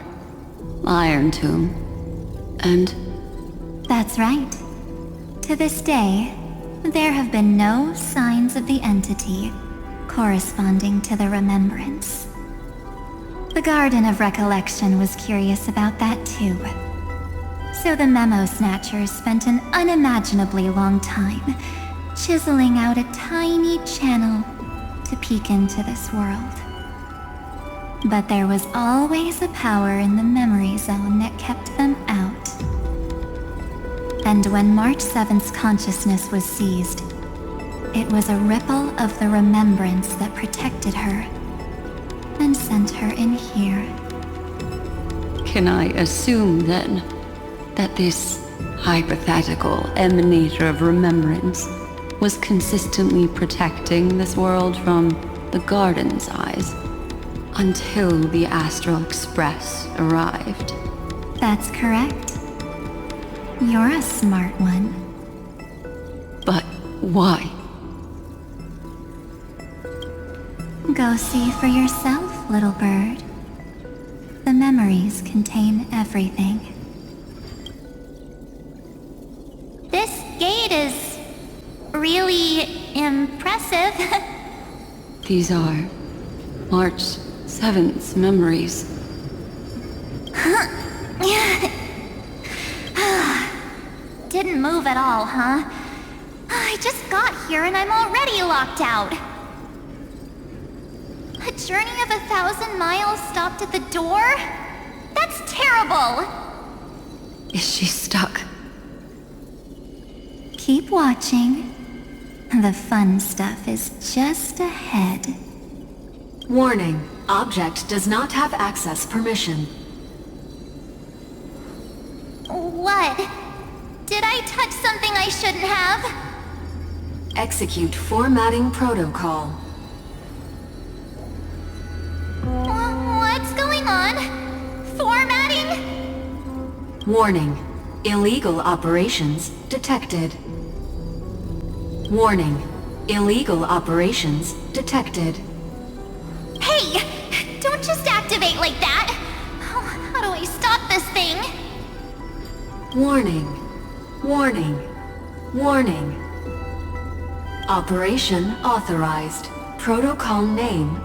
Iron Tomb, and... That's right. To this day, there have been no signs of the entity corresponding to the remembrance. The Garden of Recollection was curious about that too. So the Memo Snatchers spent an unimaginably long time chiseling out a tiny channel to peek into this world. But there was always a power in the memory zone that kept them out. And when March 7th's consciousness was seized, it was a ripple of the remembrance that protected her and sent her in here. Can I assume then that this hypothetical emanator of remembrance was consistently protecting this world from the Garden's eyes until the Astral Express arrived? That's correct. You're a smart one. But why? Go see for yourself, little bird. The memories contain everything. This gate is really impressive. These are March 7th's memories. Didn't move at all, huh? I just got here and I'm already locked out. A journey of 1,000 miles stopped at the door? That's terrible! Is she stuck? Keep watching. The fun stuff is just ahead. Warning. Object does not have access permission. What? Did I touch something I shouldn't have? Execute formatting protocol. What's going on? Formatting? Warning. Illegal operations detected. Warning. Illegal operations detected. Hey! Don't just activate like that! How do I stop this thing? Warning. Warning. Warning. Operation authorized. Protocol name.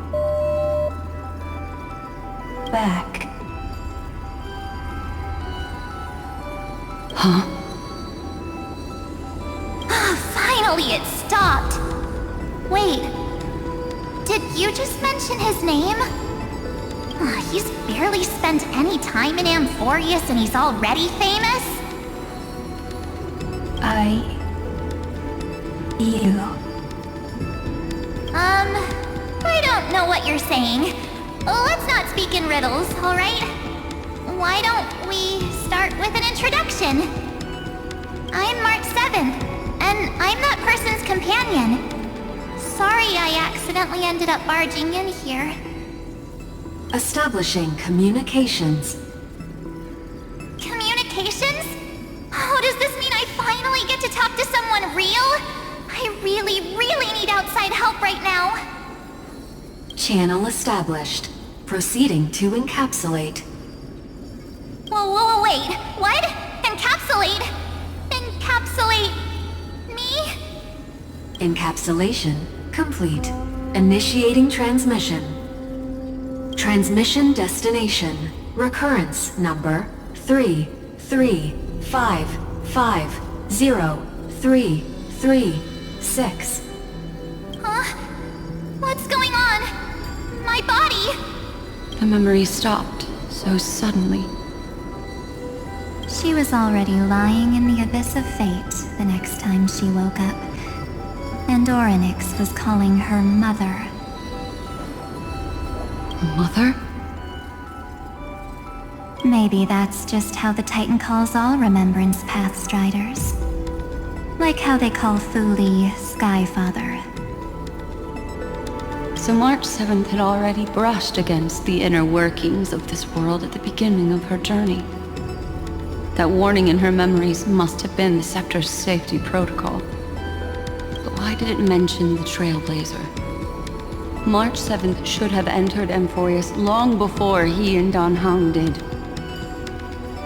Back. Huh? Finally it stopped! Wait, did you just mention his name? He's barely spent any time in Amphorius and he's already famous? I don't know what you're saying. Let's not speak in riddles, alright? Why don't we start with an introduction? I'm March 7th, and I'm that person's companion. Sorry I accidentally ended up barging in here. Establishing communications. Communications? Oh, does this mean I finally get to talk to someone really need outside help right now. Channel established. Proceeding to encapsulate. Whoa, wait. What? Encapsulate? Encapsulate me? Encapsulation complete. Initiating transmission. Transmission destination. Recurrence number 335503336. Huh? What's going on? My body! The memory stopped so suddenly. She was already lying in the abyss of fate the next time she woke up, and Orynyx was calling her mother. Mother? Maybe that's just how the Titan calls all Remembrance Pathstriders. Like how they call Fuli Skyfather. So March 7th had already brushed against the inner workings of this world at the beginning of her journey. That warning in her memories must have been the Scepter's safety protocol. But why did it mention the Trailblazer? March 7th should have entered Emphorius long before he and Dan Heng did.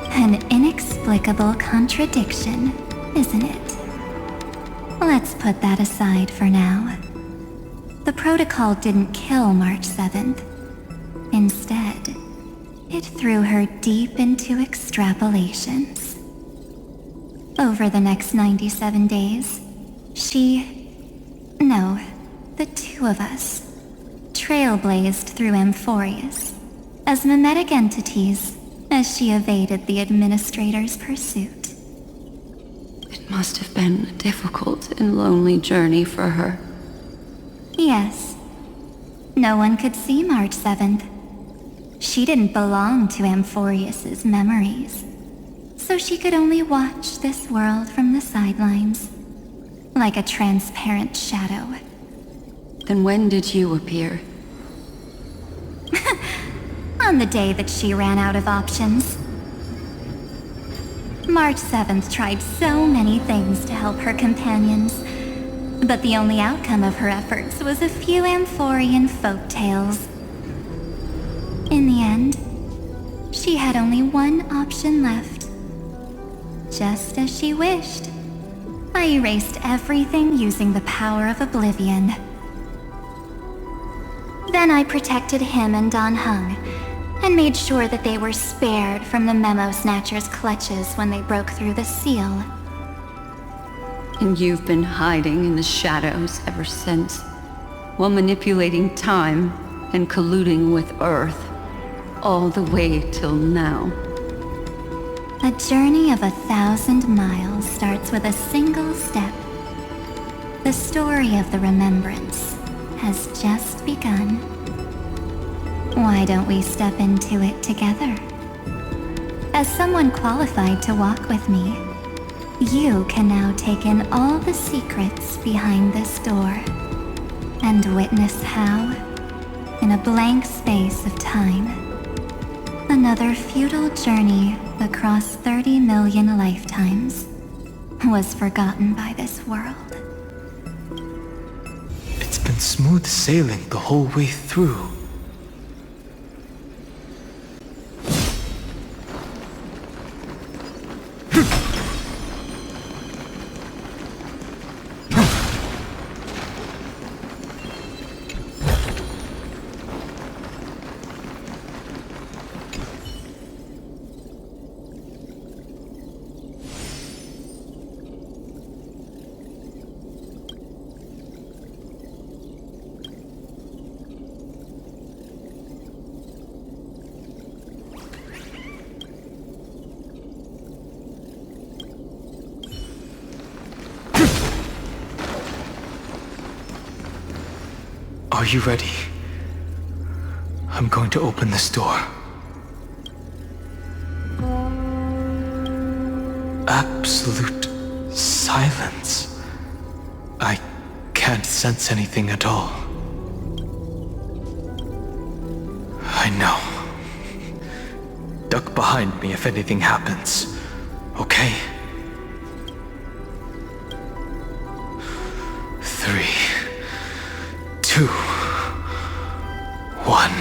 An inexplicable contradiction, isn't it? Let's put that aside for now. The protocol didn't kill March 7th. Instead, it threw her deep into extrapolations. Over the next 97 days, the two of us, trailblazed through Emphorius as mimetic entities as she evaded the Administrator's pursuit. It must have been a difficult and lonely journey for her. Yes. No one could see March 7th. She didn't belong to Emphorius's memories, so she could only watch this world from the sidelines, like a transparent shadow. Then when did you appear? On the day that she ran out of options. March 7th tried so many things to help her companions, but the only outcome of her efforts was a few Amphorian folktales. In the end, she had only one option left. Just as she wished, I erased everything using the power of oblivion. Then I protected him and Dan Heng, and made sure that they were spared from the Memo Snatcher's clutches when they broke through the seal. And you've been hiding in the shadows ever since, while manipulating time and colluding with Earth, all the way till now. A journey of 1,000 miles starts with a single step. The story of the Remembrance has just begun. Why don't we step into it together? As someone qualified to walk with me, you can now take in all the secrets behind this door, and witness how, in a blank space of time, another futile journey across 30 million lifetimes was forgotten by this world. It's been smooth sailing the whole way through. Are you ready? I'm going to open this door. Absolute silence. I can't sense anything at all. I know. Duck behind me if anything happens, 2, 1.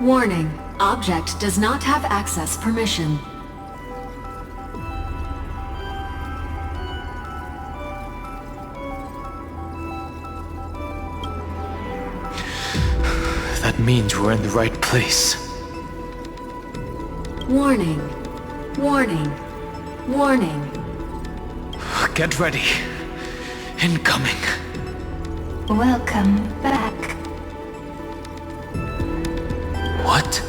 Warning. Object does not have access permission. That means we're in the right place. Warning. Warning. Warning. Get ready. Incoming. Welcome back. What?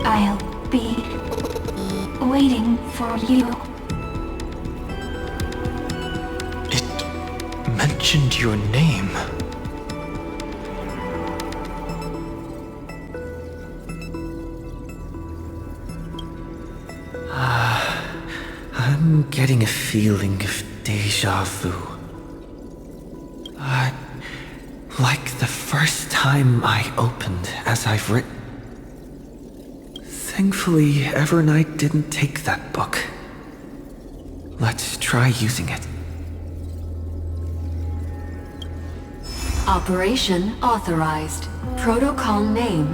I'll be waiting for you. It mentioned your name. I'm getting a feeling of deja vu. Like the first time I opened as I've written. Thankfully, Ever and I didn't take that book. Let's try using it. Operation authorized. Protocol name.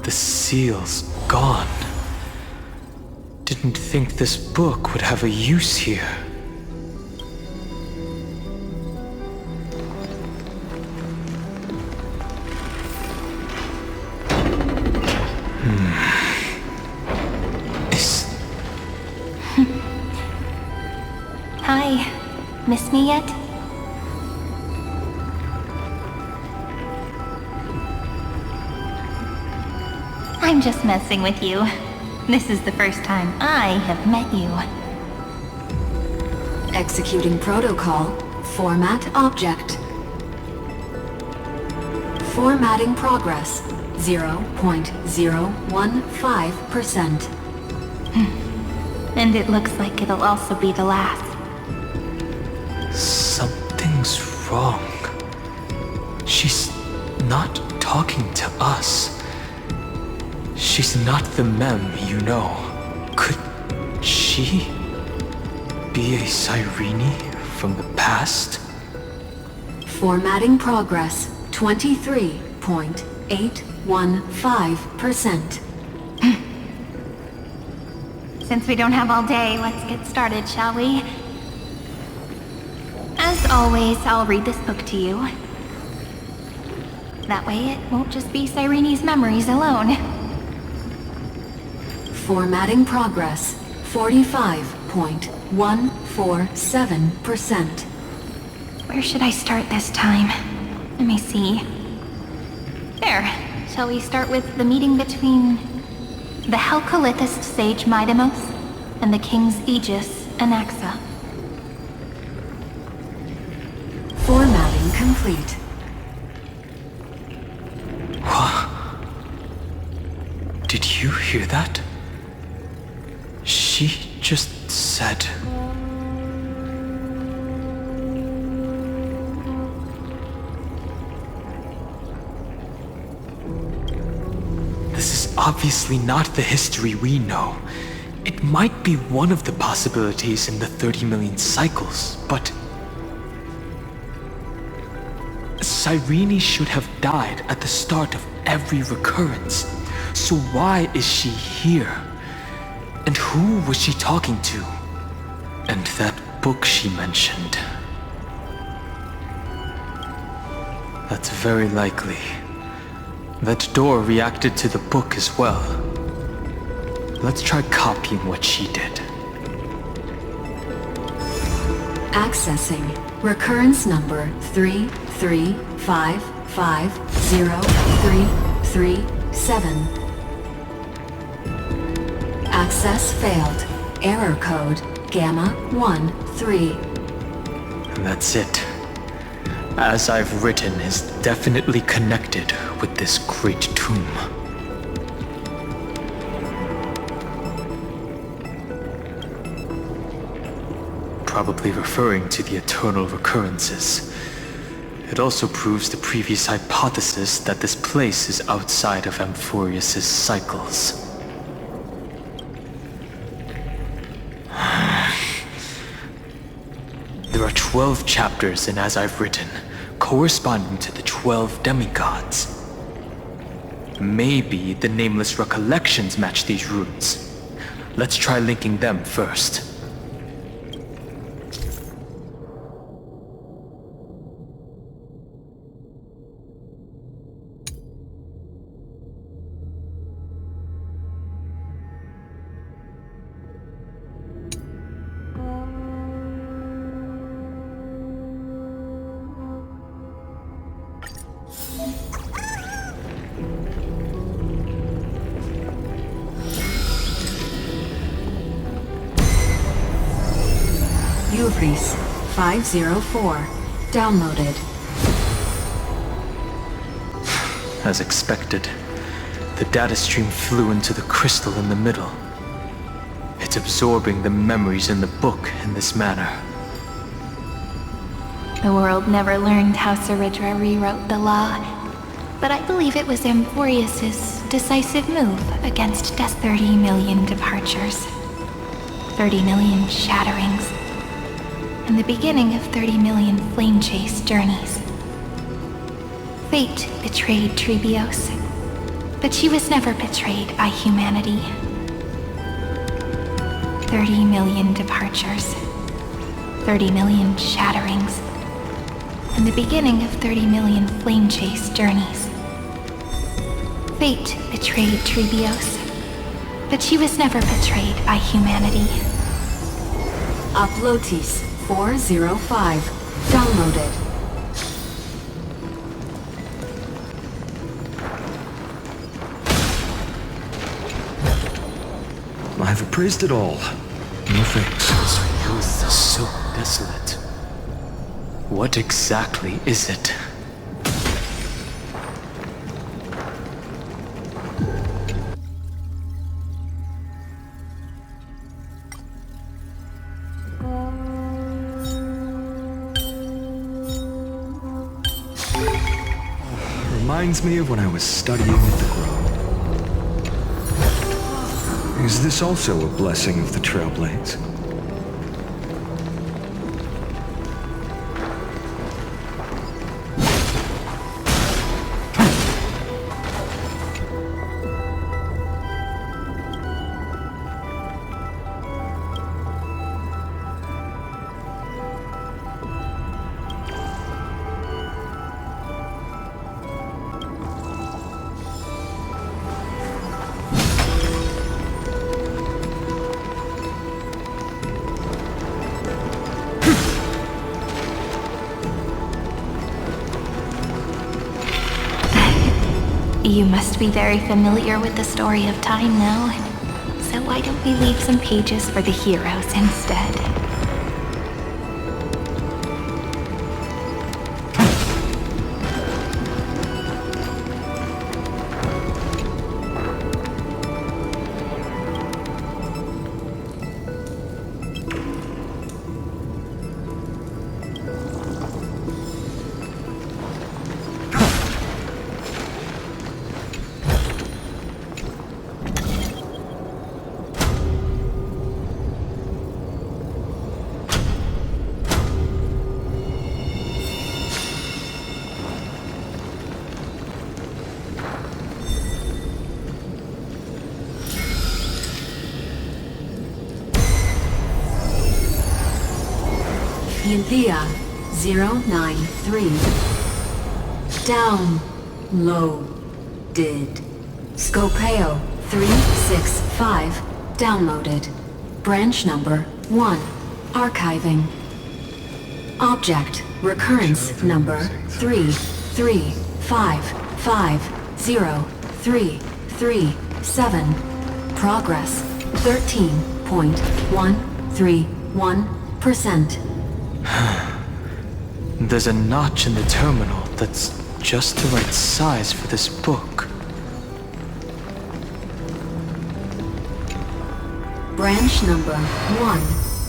The seal's gone. Didn't think this book would have a use here. Hi. Miss me yet? I'm just messing with you. This is the first time I have met you. Executing protocol. Format object. Formatting progress. 0.015%. And it looks like it'll also be the last. Something's wrong. She's not talking to us. She's not the mem, you know. Could she be a Cyrene from the past? Formatting progress. 23.815%. Since we don't have all day, let's get started, shall we? As always, I'll read this book to you. That way it won't just be Cyrene's memories alone. Formatting progress. 45.147%. Where should I start this time? Let me see. There. Shall we start with the meeting between the Helcolithist sage Midamos and the King's Aegis, Anaxa? Formatting complete. Did you hear that? She just said... This is obviously not the history we know. It might be one of the possibilities in the 30 million cycles, but... Cyrene should have died at the start of every recurrence. So why is she here? And who was she talking to? And that book she mentioned. That's very likely. That door reacted to the book as well. Let's try copying what she did. Accessing. Recurrence number 33550337. Access failed. Error code Gamma 13. And that's it. As I've written, is definitely connected with this great tomb. Probably referring to the eternal recurrences. It also proves the previous hypothesis that this place is outside of Amphorius' cycles. The There are 12 chapters in As I've Written, corresponding to the 12 demigods. Maybe the nameless recollections match these runes. Let's try linking them first. Uvris 504. Downloaded. As expected, the data stream flew into the crystal in the middle. It's absorbing the memories in the book in this manner. The world never learned how Saridra rewrote the law, but I believe it was Amphorius's decisive move against Death's 30 million departures, 30 million shatterings, and the beginning of 30 million flame chase journeys. Fate betrayed Trebios, but she was never betrayed by humanity. 30 million departures, 30 million shatterings, and the beginning of 30 million flame chase journeys. Fate betrayed Trebios, but she was never betrayed by humanity. Uplotis 405. Downloaded. I've appraised it all. No thanks. This youth is so desolate. What exactly is it? Reminds me of when I was studying at the Grove. Is this also a blessing of the Trailblades? You must be very familiar with the story of time now, so why don't we leave some pages for the heroes instead? Inthea 093. Downloaded. Scopeo 365. Downloaded. Branch number 1. Archiving. Object recurrence number 335503337. Progress 13.131%. There's a notch in the terminal that's just the right size for this book. Branch number 1.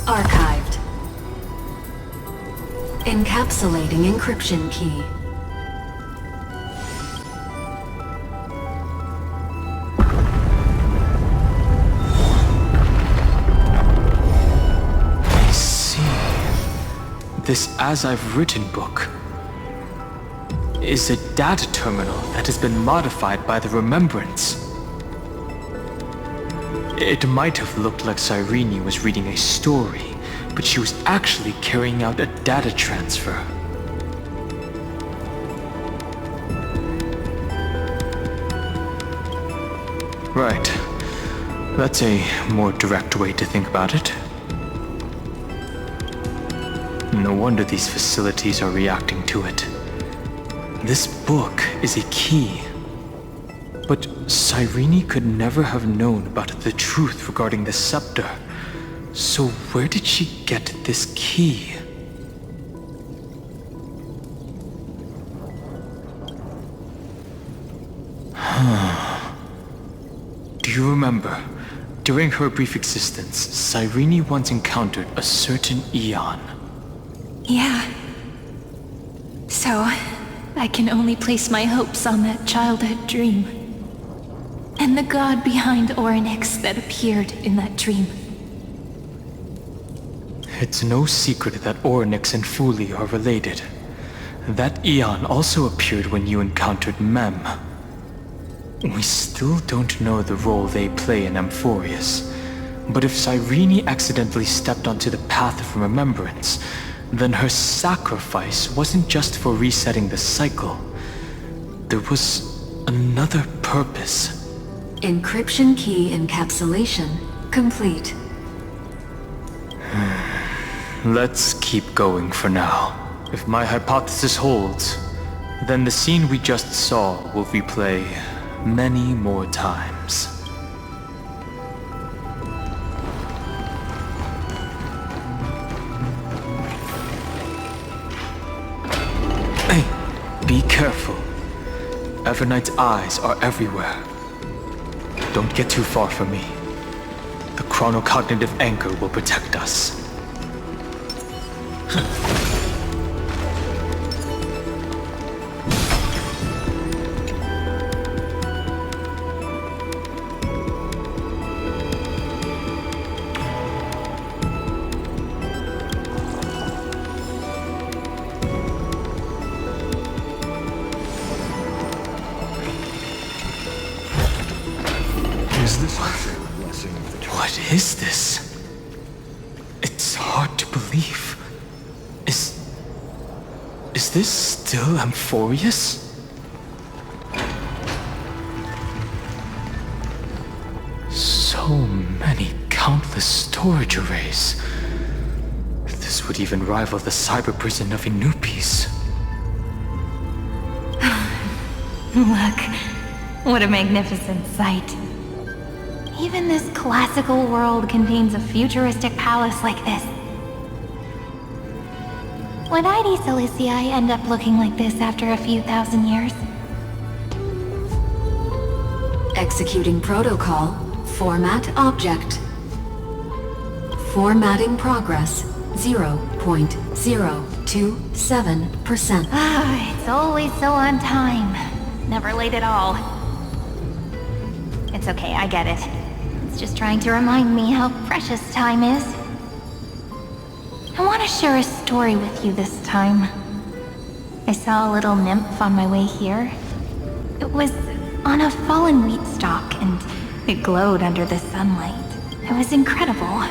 Archived. Encapsulating encryption key. this As I've Written book is a data terminal that has been modified by the Remembrance. It might have looked like Cyrene was reading a story, but she was actually carrying out a data transfer. Right. That's a more direct way to think about it. No wonder these facilities are reacting to it. This book is a key. But Cyrene could never have known about the truth regarding the scepter. So where did she get this key? Do you remember? During her brief existence, Cyrene once encountered a certain Eon. Yeah. So, I can only place my hopes on that childhood dream. And the god behind Orynyx that appeared in that dream. It's no secret that Orynyx and Fuli are related. That Eon also appeared when you encountered Mem. We still don't know the role they play in Amphorius, but if Cyrene accidentally stepped onto the path of remembrance, then her sacrifice wasn't just for resetting the cycle. There was another purpose. Encryption key encapsulation complete. Let's keep going for now. If my hypothesis holds, then the scene we just saw will replay many more times. Hey, be careful. Evernight's eyes are everywhere. Don't get too far from me. The chronocognitive anchor will protect us. What is this? It's hard to believe. Is this still Amphorius? So many countless storage arrays. This would even rival the cyber prison of Inupis. Look, what a magnificent sight. Even this classical world contains a futuristic palace like this. Would ID Silicii end up looking like this after a few thousand years? Executing protocol. Format object. Formatting progress. 0.027%. It's always so on time. Never late at all. It's okay, I get it. It's just trying to remind me how precious time is. I want to share a story with you this time. I saw a little nymph on my way here. It was on a fallen wheat stalk, and it glowed under the sunlight. It was incredible.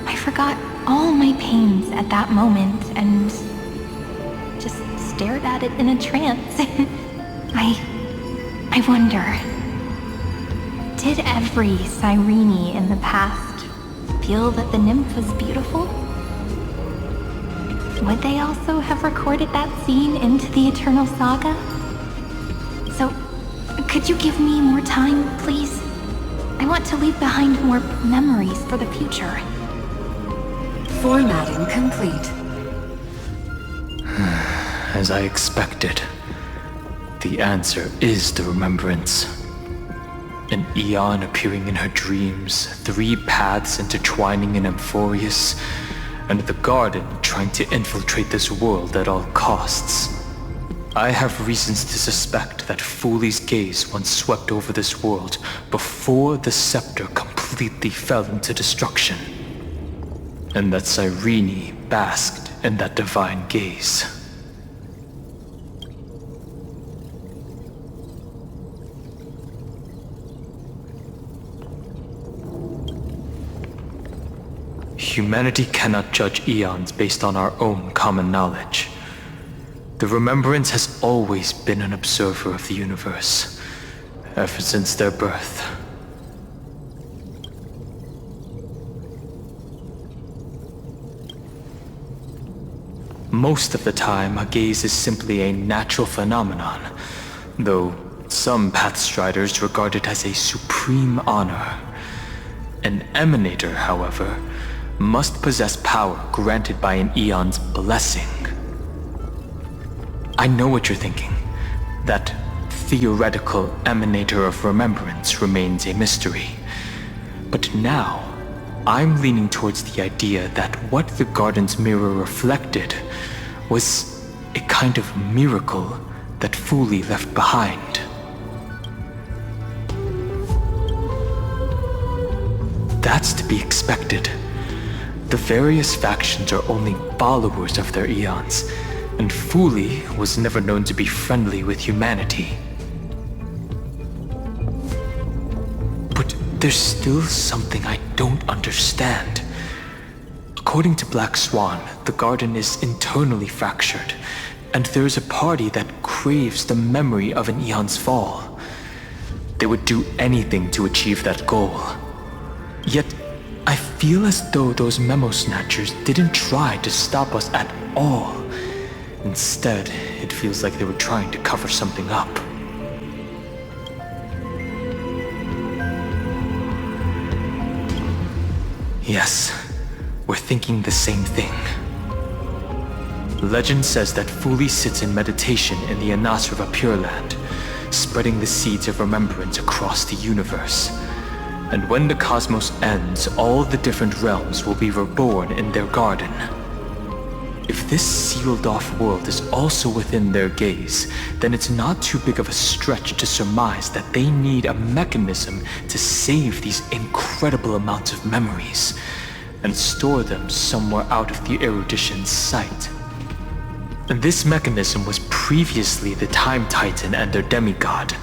I forgot all my pains at that moment, and just stared at it in a trance. I wonder, did every Cyrene in the past feel that the nymph was beautiful? Would they also have recorded that scene into the Eternal Saga? So, could you give me more time, please? I want to leave behind more memories for the future. Formatting complete. As I expected, the answer is the remembrance. An Eon appearing in her dreams, 3 paths intertwining in Amphorius, and the Garden trying to infiltrate this world at all costs. I have reasons to suspect that Fuli's gaze once swept over this world before the scepter completely fell into destruction, and that Cyrene basked in that divine gaze. Humanity cannot judge eons based on our own common knowledge. The Remembrance has always been an observer of the universe, ever since their birth. Most of the time, a gaze is simply a natural phenomenon, though some Pathstriders regard it as a supreme honor. An Emanator, however, must possess power granted by an eon's blessing. I know what you're thinking. That theoretical Emanator of Remembrance remains a mystery. But now, I'm leaning towards the idea that what the garden's mirror reflected was a kind of miracle that Fuli left behind. That's to be expected. The various factions are only followers of their eons, and Fuli was never known to be friendly with humanity. But there's still something I don't understand. According to Black Swan, the garden is internally fractured, and there is a party that craves the memory of an eon's fall. They would do anything to achieve that goal. Yet, I feel as though those memo snatchers didn't try to stop us at all. Instead, it feels like they were trying to cover something up. Yes, we're thinking the same thing. Legend says that Fuli sits in meditation in the Anasrava Pure Land, spreading the seeds of remembrance across the universe. And when the cosmos ends, all the different realms will be reborn in their garden. If this sealed-off world is also within their gaze, then it's not too big of a stretch to surmise that they need a mechanism to save these incredible amounts of memories and store them somewhere out of the erudition's sight. And this mechanism was previously the Time Titan and their demigod.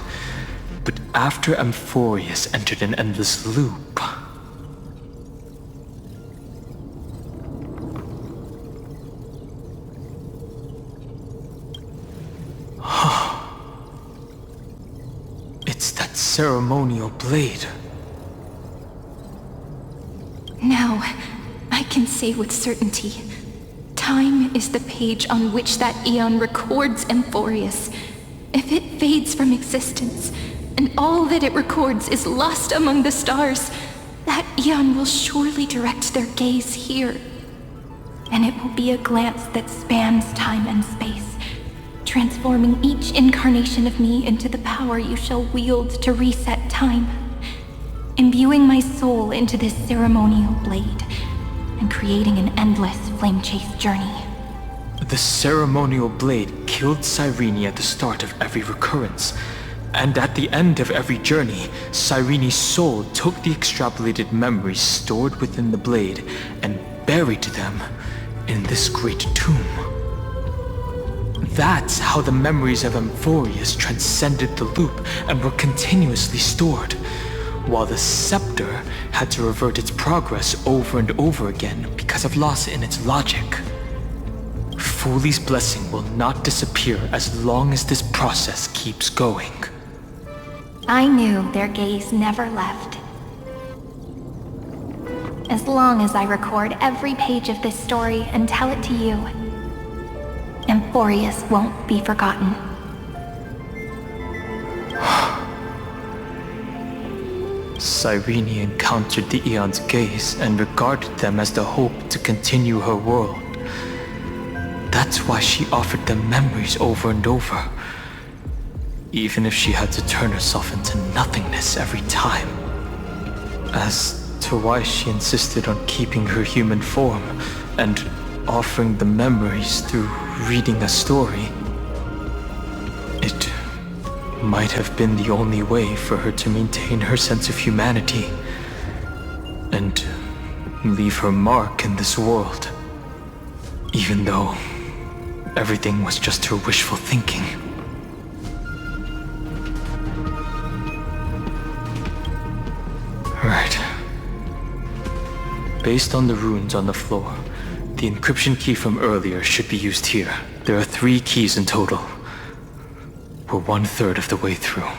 But after Amphorius entered an endless loop... It's that ceremonial blade. Now, I can say with certainty, time is the page on which that eon records Amphorius. If it fades from existence, and all that it records is lost among the stars, that eon will surely direct their gaze here. And it will be a glance that spans time and space, transforming each incarnation of me into the power you shall wield to reset time, imbuing my soul into this ceremonial blade, and creating an endless flame-chase journey. The ceremonial blade killed Cyrene at the start of every recurrence, and at the end of every journey, Cyrene's soul took the extrapolated memories stored within the blade and buried them in this great tomb. That's how the memories of Amphorius transcended the loop and were continuously stored, while the scepter had to revert its progress over and over again because of loss in its logic. Fuli's blessing will not disappear as long as this process keeps going. I knew their gaze never left. As long as I record every page of this story and tell it to you, Amphorius won't be forgotten. Cyrene encountered the Eon's gaze and regarded them as the hope to continue her world. That's why she offered them memories over and over, even if she had to turn herself into nothingness every time. As to why she insisted on keeping her human form and offering the memories through reading a story, it might have been the only way for her to maintain her sense of humanity and leave her mark in this world. Even though everything was just her wishful thinking. Right. Based on the runes on the floor, the encryption key from earlier should be used here. There are 3 keys in total. We're 1/3 of the way through.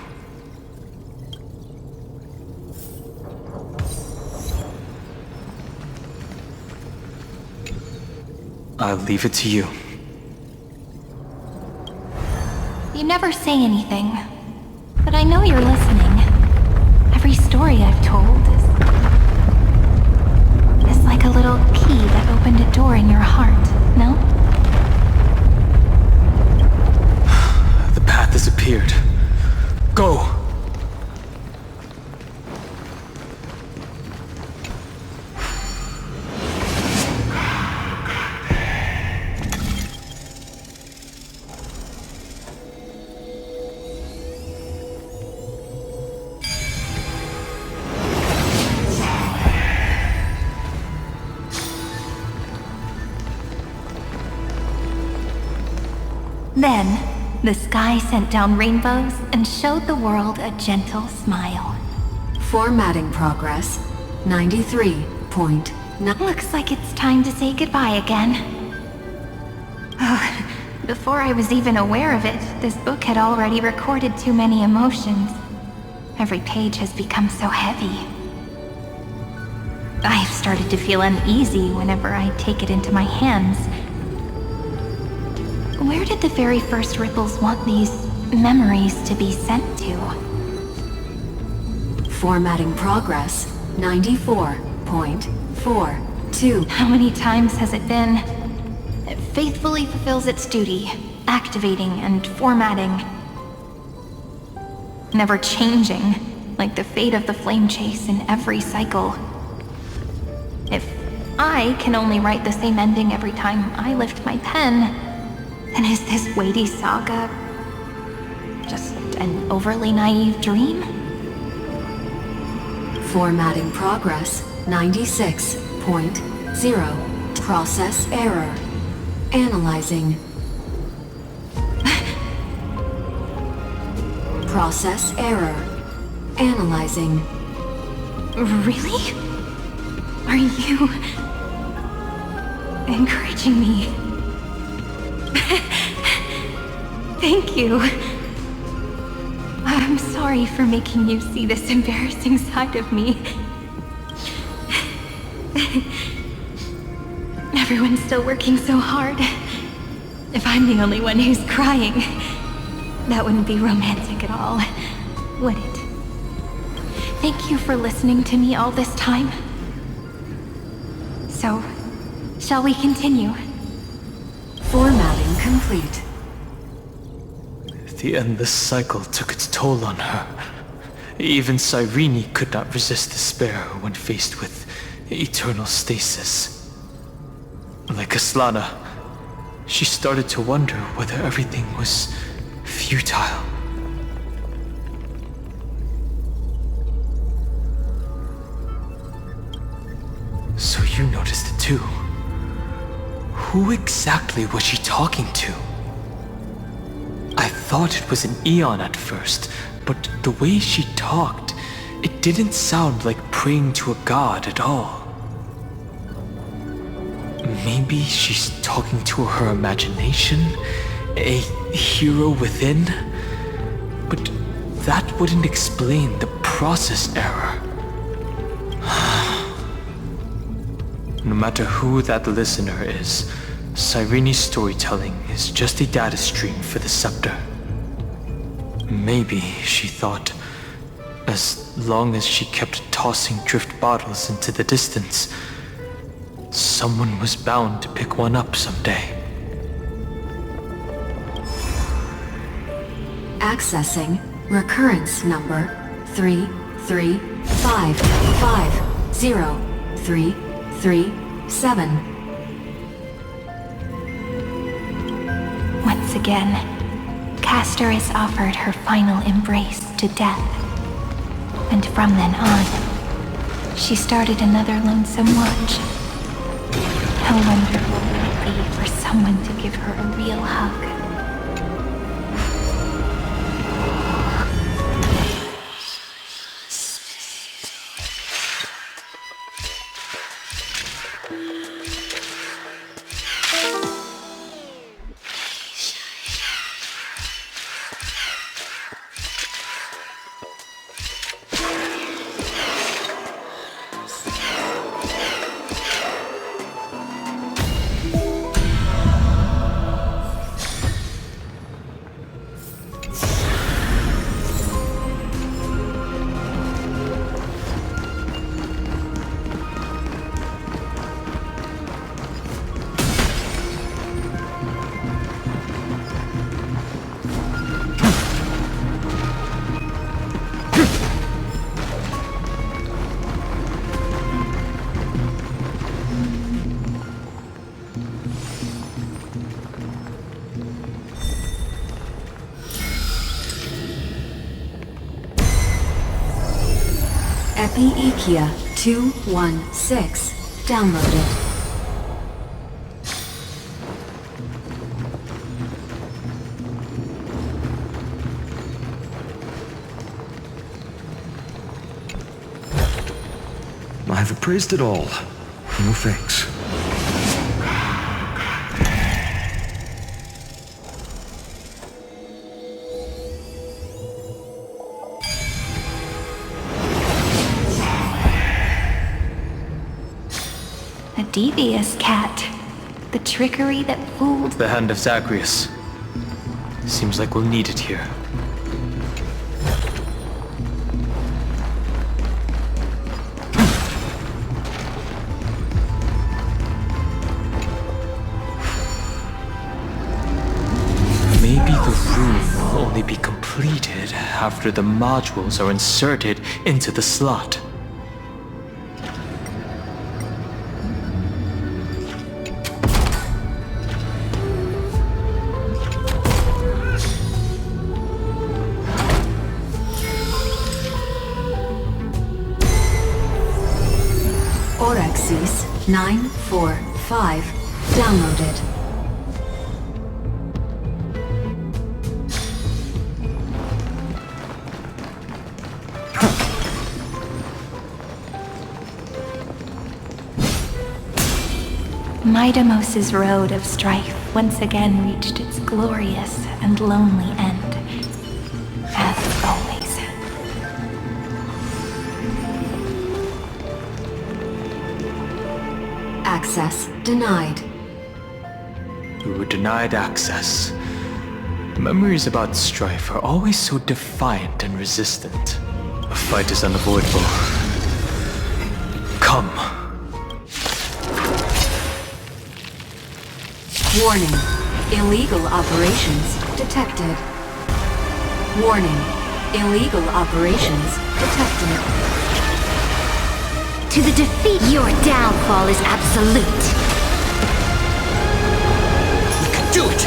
I'll leave it to you. You never say anything, but I know you're listening. Every story I've told is like a little key that opened a door in your heart, no? The path has appeared. Go! Then, the sky sent down rainbows and showed the world a gentle smile. Formatting progress, 93.9. Looks like it's time to say goodbye again. Before I was even aware of it, this book had already recorded too many emotions. Every page has become so heavy. I've started to feel uneasy whenever I take it into my hands. Where did the very first ripples want these memories to be sent to? Formatting progress, 94.42. How many times has it been? It faithfully fulfills its duty, activating and formatting. Never changing, like the fate of the flame chase in every cycle. If I can only write the same ending every time I lift my pen, then is this weighty saga just an overly naive dream? Formatting progress, 96.0. Process error. Analyzing. Process error. Analyzing. Really? Are you encouraging me? Thank you. I'm sorry for making you see this embarrassing side of me. Everyone's still working so hard. If I'm the only one who's crying, that wouldn't be romantic at all, would it? Thank you for listening to me all this time. So, shall we continue? Formatting complete. The endless cycle took its toll on her. Even Cyrene could not resist despair when faced with eternal stasis. Like Aslana, she started to wonder whether everything was futile. So you noticed it too. Who exactly was she talking to? I thought it was an Eon at first, but the way she talked, it didn't sound like praying to a god at all. Maybe she's talking to her imagination, a hero within, but that wouldn't explain the process error. No matter who that listener is, Cyrene's storytelling is just a data stream for the scepter. Maybe, she thought, as long as she kept tossing drift bottles into the distance, someone was bound to pick one up someday. Accessing recurrence number 335503337. Once again, Castor is offered her final embrace to death. And from then on, she started another lonesome watch. How wonderful. ready for someone to give her a real hug. Epi-Ikia 216 downloaded. I've appraised it all. No thanks. A devious cat. The trickery that fooled... The hand of Zagreus. Seems like we'll need it here. Maybe the room will only be completed after the modules are inserted into the slot. Orexis 945 downloaded. Midamos's road of strife once again reached its glorious and lonely end, as always. Access denied. We were denied access. Memories about strife are always so defiant and resistant. A fight is unavoidable. Come. Warning. Illegal operations detected. Warning. Illegal operations detected. To the defeat, your downfall is absolute. We can do it!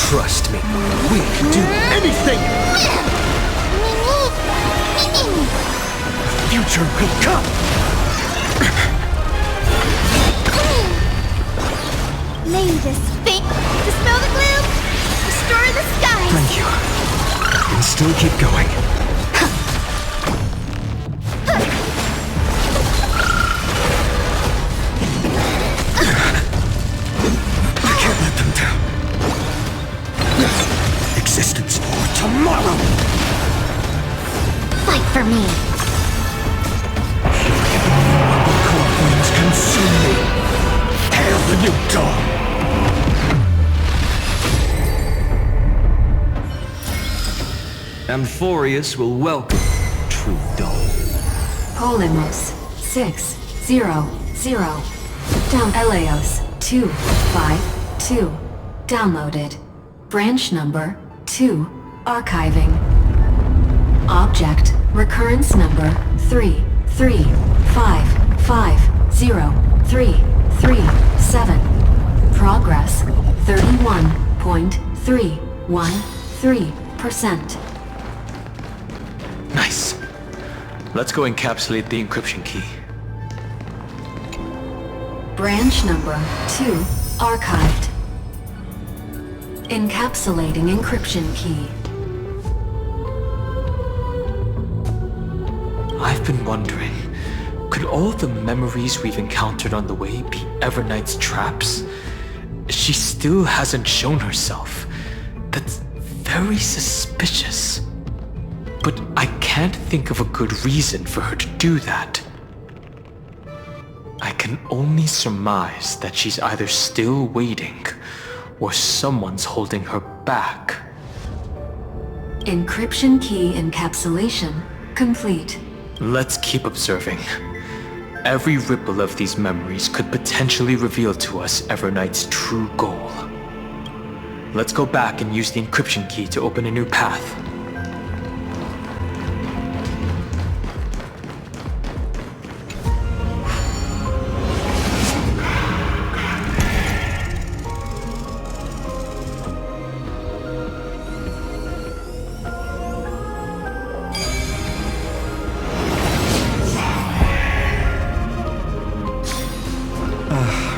Trust me, we can do anything! The future will come! May this fate dispel the gloom, restore the skies! Thank you. And still keep going. I can't let them down. Existence for tomorrow! Fight for me! Core flames consume me! Hail the new dawn! Amphorius will welcome true dawn. Polymos 600 down. Eleos 252 downloaded. Branch number 2 archiving. Object recurrence number 3355037. Progress 31.313%. Nice. Let's go encapsulate the encryption key. Branch number 2 Archived. Encapsulating encryption key. I've been wondering, could all the memories we've encountered on the way be Everknight's traps? She still hasn't shown herself. That's very suspicious. But I can't think of a good reason for her to do that. I can only surmise that she's either still waiting, or someone's holding her back. Encryption key encapsulation complete. Let's keep observing. Every ripple of these memories could potentially reveal to us Everknight's true goal. Let's go back and use the encryption key to open a new path.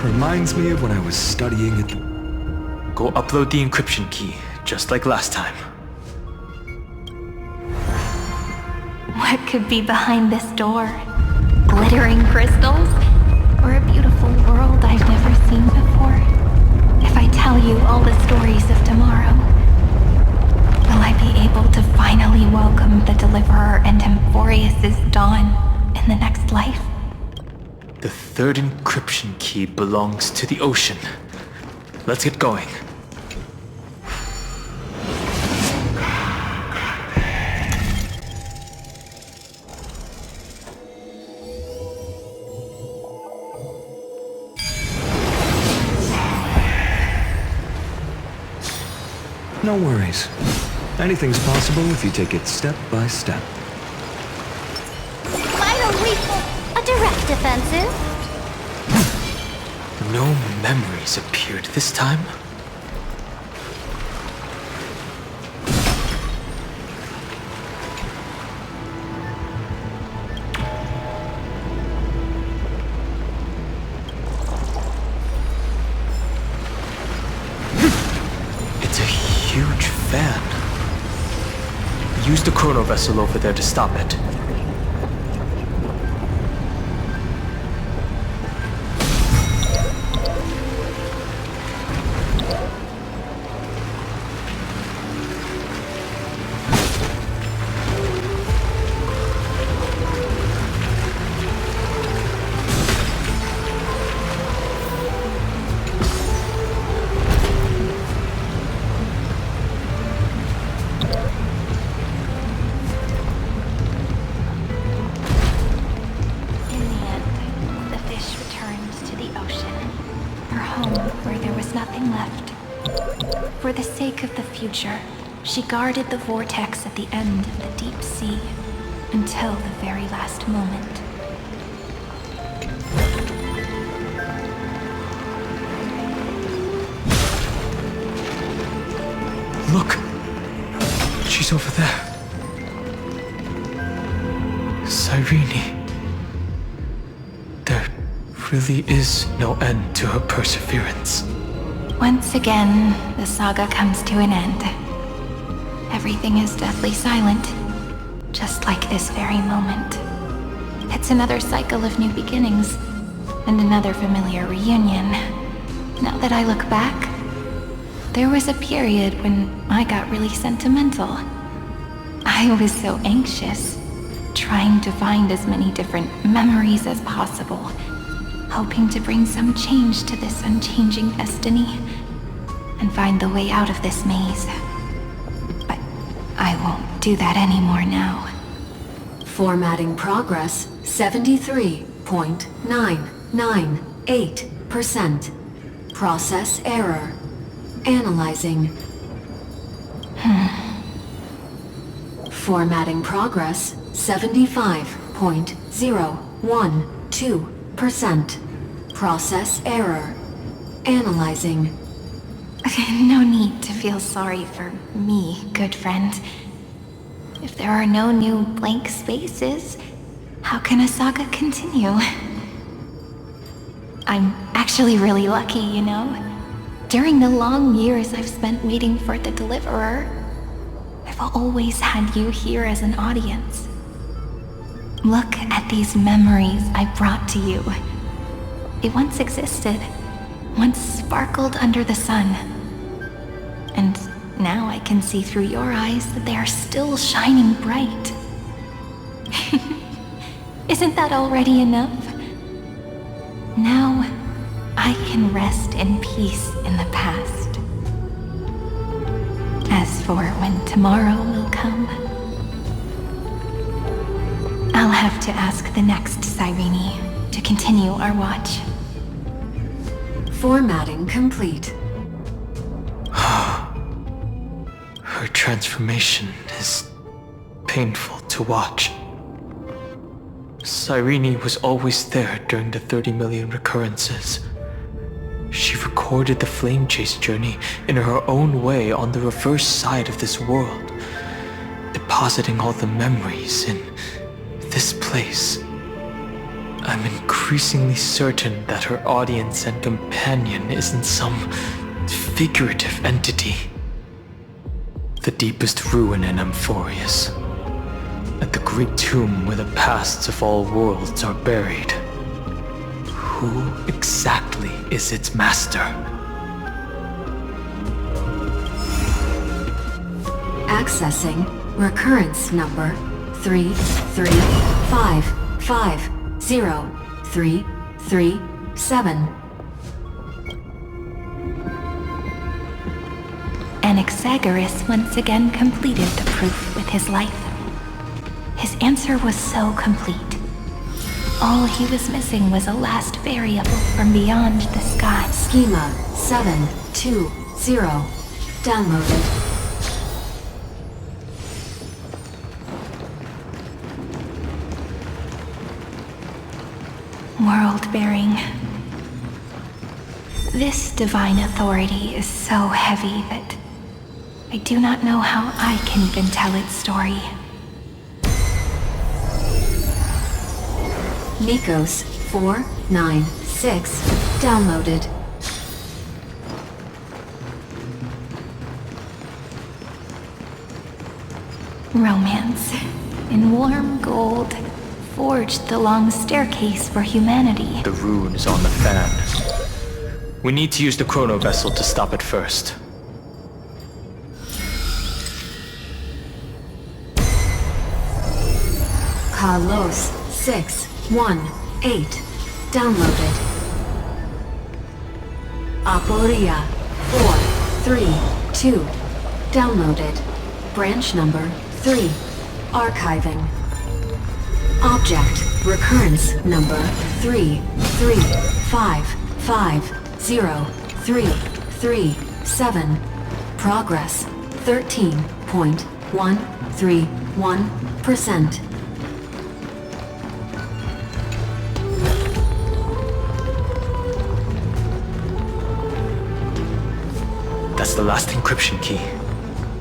Reminds me of when I was studying at the... Go upload the encryption key, just like last time. What could be behind this door? Glittering crystals? Or a beautiful world I've never seen before? If I tell you all the stories of tomorrow, will I be able to finally welcome the Deliverer and Emphorius' dawn in the next life? The third encryption key belongs to the ocean. Let's get going. No worries. Anything's possible if you take it step by step. Final lethal. A direct offensive. No memories appeared this time. It's a huge fan. Use the chrono vessel over there to stop it. Future, she guarded the vortex at the end of the deep sea until the very last moment. Look! She's over there. Cyrene. There really is no end to her perseverance. Once again, the saga comes to an end. Everything is deathly silent, just like this very moment. It's another cycle of new beginnings, and another familiar reunion. Now that I look back, there was a period when I got really sentimental. I was so anxious, trying to find as many different memories as possible, hoping to bring some change to this unchanging destiny and find the way out of this maze. But I won't do that anymore now. Formatting progress 73.998%. Process error. Analyzing. Formatting progress 75.012%. Process error. Analyzing. No need to feel sorry for me, good friend. If there are no new blank spaces, how can a saga continue? I'm actually really lucky, you know? During the long years I've spent waiting for the Deliverer, I've always had you here as an audience. Look at these memories I brought to you. They once existed, once sparkled under the sun. And now I can see through your eyes that they are still shining bright. Isn't that already enough? Now, I can rest in peace in the past. As for when tomorrow will come, I'll have to ask the next Cyrene to continue our watch. Formatting complete. Her transformation is painful to watch. Cyrene was always there during the 30 million recurrences. She recorded the flame chase journey in her own way on the reverse side of this world, depositing all the memories in this place. I'm increasingly certain that her audience and companion isn't some figurative entity. The deepest ruin in Amphorius, at the great tomb where the pasts of all worlds are buried. Who exactly is its master? Accessing recurrence number 335503337. Anaxagoras once again completed the proof with his life. His answer was so complete. All he was missing was a last variable from beyond the sky. Schema 720 downloaded. World-bearing. This divine authority is so heavy that I do not know how I can even tell its story. Nikos 496 downloaded. Romance, in warm gold, forged the long staircase for humanity. The rune is on the fan. We need to use the chrono vessel to stop it first. Carlos 618 downloaded. Aporia 432 downloaded. Branch number 3 archiving. Object recurrence number 335503337. Progress 13.131%. That's the last encryption key.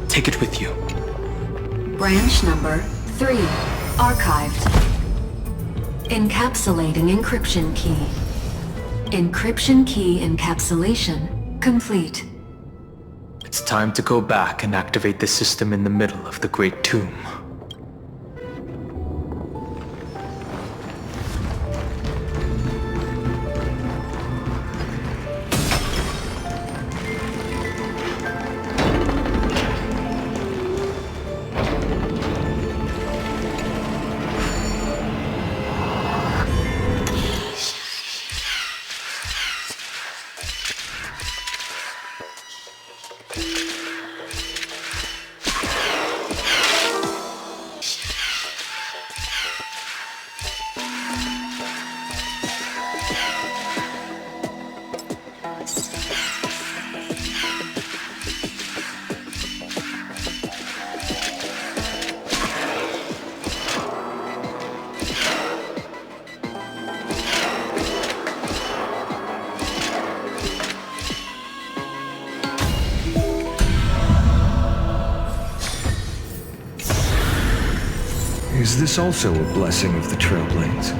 Take it with you. Branch number 3 archived. Encapsulating encryption key. Encryption key encapsulation complete. It's time to go back and activate the system in the middle of the Great Tomb. Is this also a blessing of the Trailblades?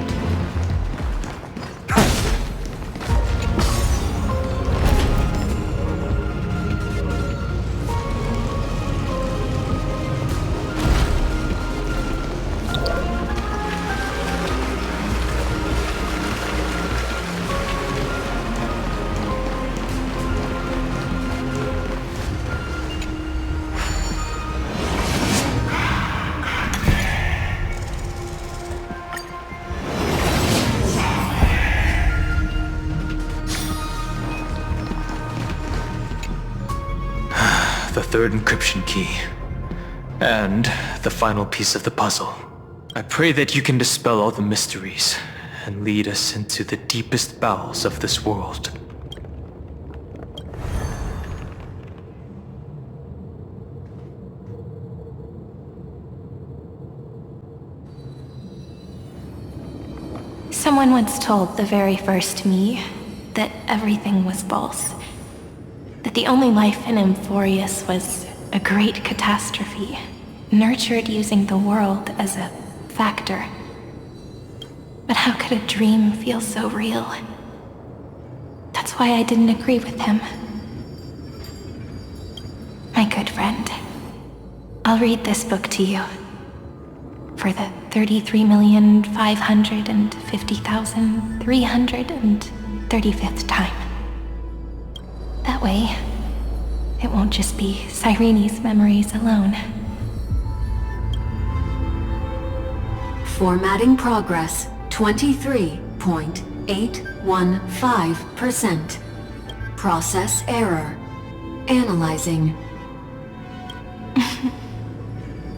third encryption key. And the final piece of the puzzle. I pray that you can dispel all the mysteries and lead us into the deepest bowels of this world. Someone once told the very first me that everything was false. That the only life in Emphorius was a great catastrophe, nurtured using the world as a factor. But how could a dream feel so real? That's why I didn't agree with him. My good friend, I'll read this book to you. For the 33,550,335th time. That way, it won't just be Cyrene's memories alone. Formatting progress, 23.815%. Process error. Analyzing.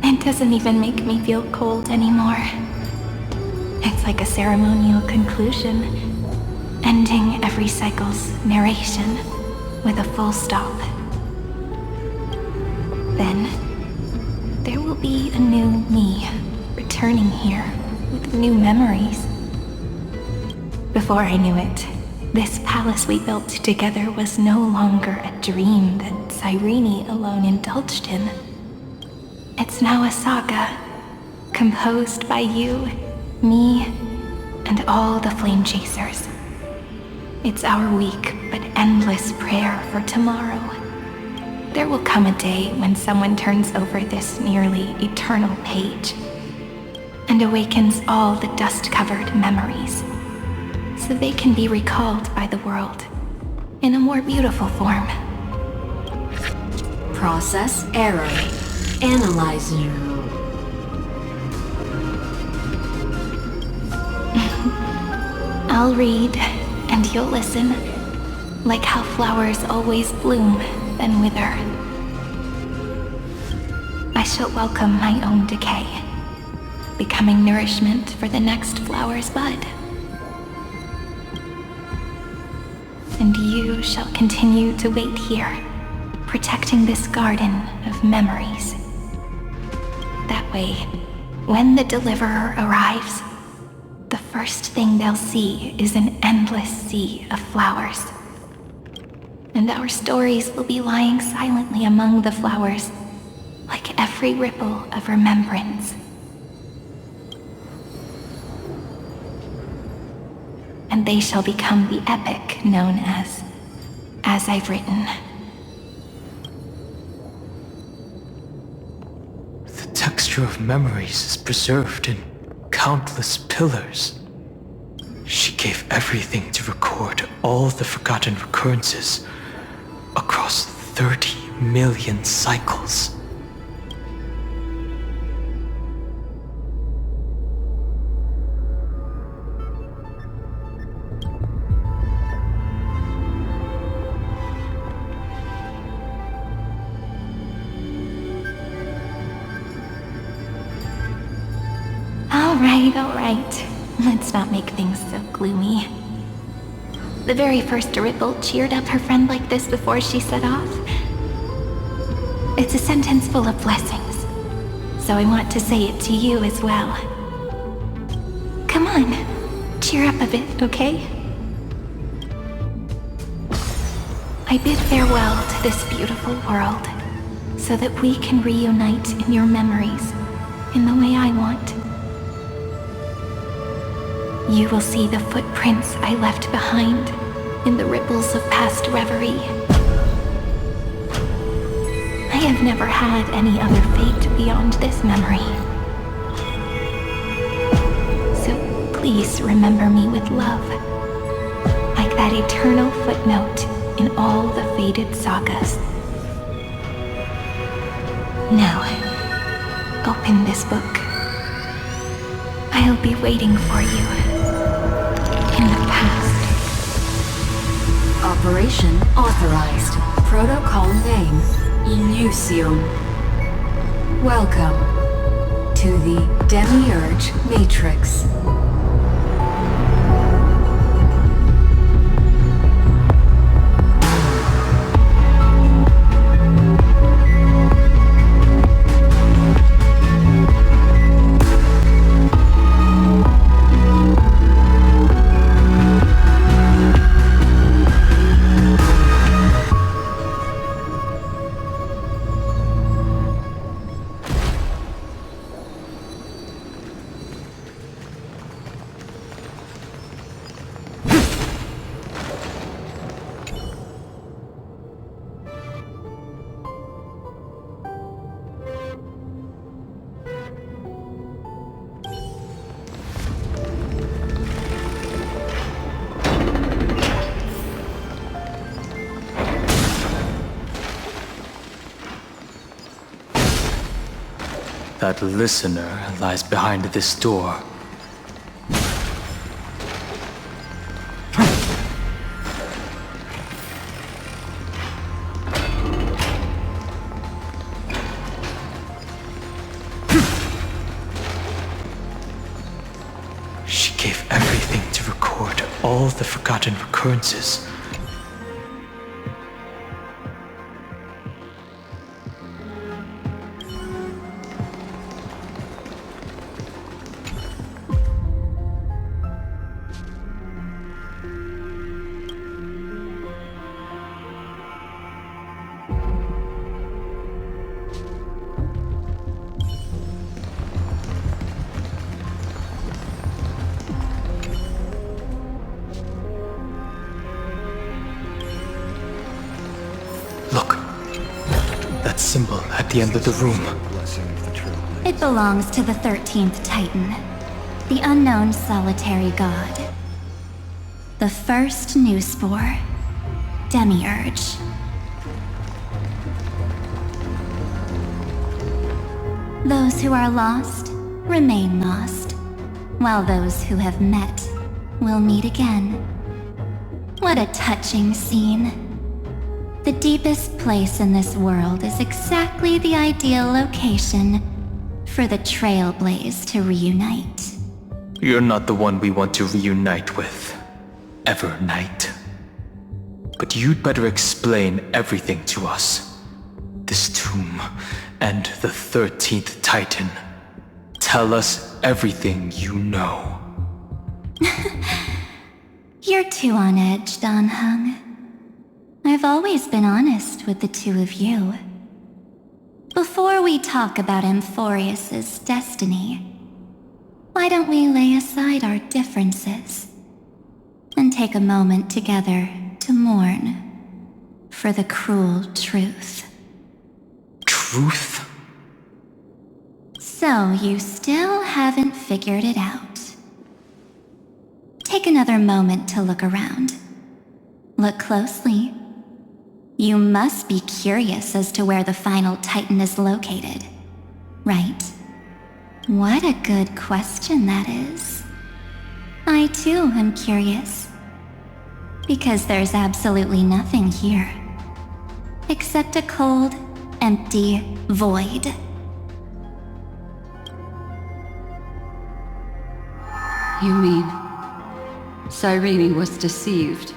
It doesn't even make me feel cold anymore. It's like a ceremonial conclusion, ending every cycle's narration with a full stop. Then, there will be a new me returning here with new memories. Before I knew it, this palace we built together was no longer a dream that Cyrene alone indulged in. It's now a saga, composed by you, me, and all the flame chasers. It's our weak but endless prayer for tomorrow. There will come a day when someone turns over this nearly eternal page and awakens all the dust-covered memories, so they can be recalled by the world in a more beautiful form. Process error. Analyzing. I'll read, and you'll listen, like how flowers always bloom, then wither. I shall welcome my own decay, becoming nourishment for the next flower's bud. And you shall continue to wait here, protecting this garden of memories. That way, when the Deliverer arrives, the first thing they'll see is an endless sea of flowers. And our stories will be lying silently among the flowers, like every ripple of remembrance. And they shall become the epic known as I've Written. The texture of memories is preserved in countless pillars. She gave everything to record all the forgotten recurrences across 30 million cycles. All right. Let's not make things so gloomy. The very first ripple cheered up her friend like this before she set off. It's a sentence full of blessings, so I want to say it to you as well. Come on, cheer up a bit, okay? I bid farewell to this beautiful world, so that we can reunite in your memories, in the way I want. You will see the footprints I left behind in the ripples of past reverie. I have never had any other fate beyond this memory. So please remember me with love, like that eternal footnote in all the faded sagas. Now, open this book. I'll be waiting for you. In the past. Operation authorized. Protocol name, Inicio. Welcome to the Demiurge Matrix. That listener lies behind this door. She gave everything to record all the forgotten recurrences. Symbol at the end of the room. It belongs to the 13th Titan, the unknown solitary god. The first new spore, Demiurge. Those who are lost remain lost, while those who have met will meet again. What a touching scene. The deepest place in this world is exactly the ideal location for the Trailblaze to reunite. You're not the one we want to reunite with, ever, Knight. But you'd better explain everything to us. This tomb and the 13th Titan. Tell us everything you know. You're too on edge, Dan Heng. I've always been honest with the two of you. Before we talk about Amphorius's destiny, why don't we lay aside our differences and take a moment together to mourn for the cruel truth? Truth? So you still haven't figured it out. Take another moment to look around. Look closely. You must be curious as to where the final Titan is located, right? What a good question that is. I too am curious. Because there's absolutely nothing here. Except a cold, empty void. You mean Cyrene was deceived?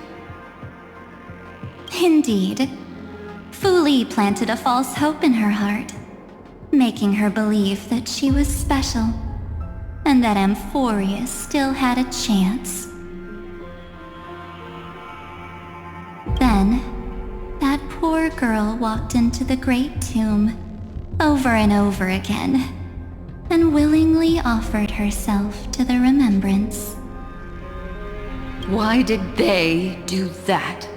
Indeed. Fu Li planted a false hope in her heart, making her believe that she was special, and that Amphorius still had a chance. Then, that poor girl walked into the Great Tomb, over and over again, and willingly offered herself to the remembrance. Why did they do that?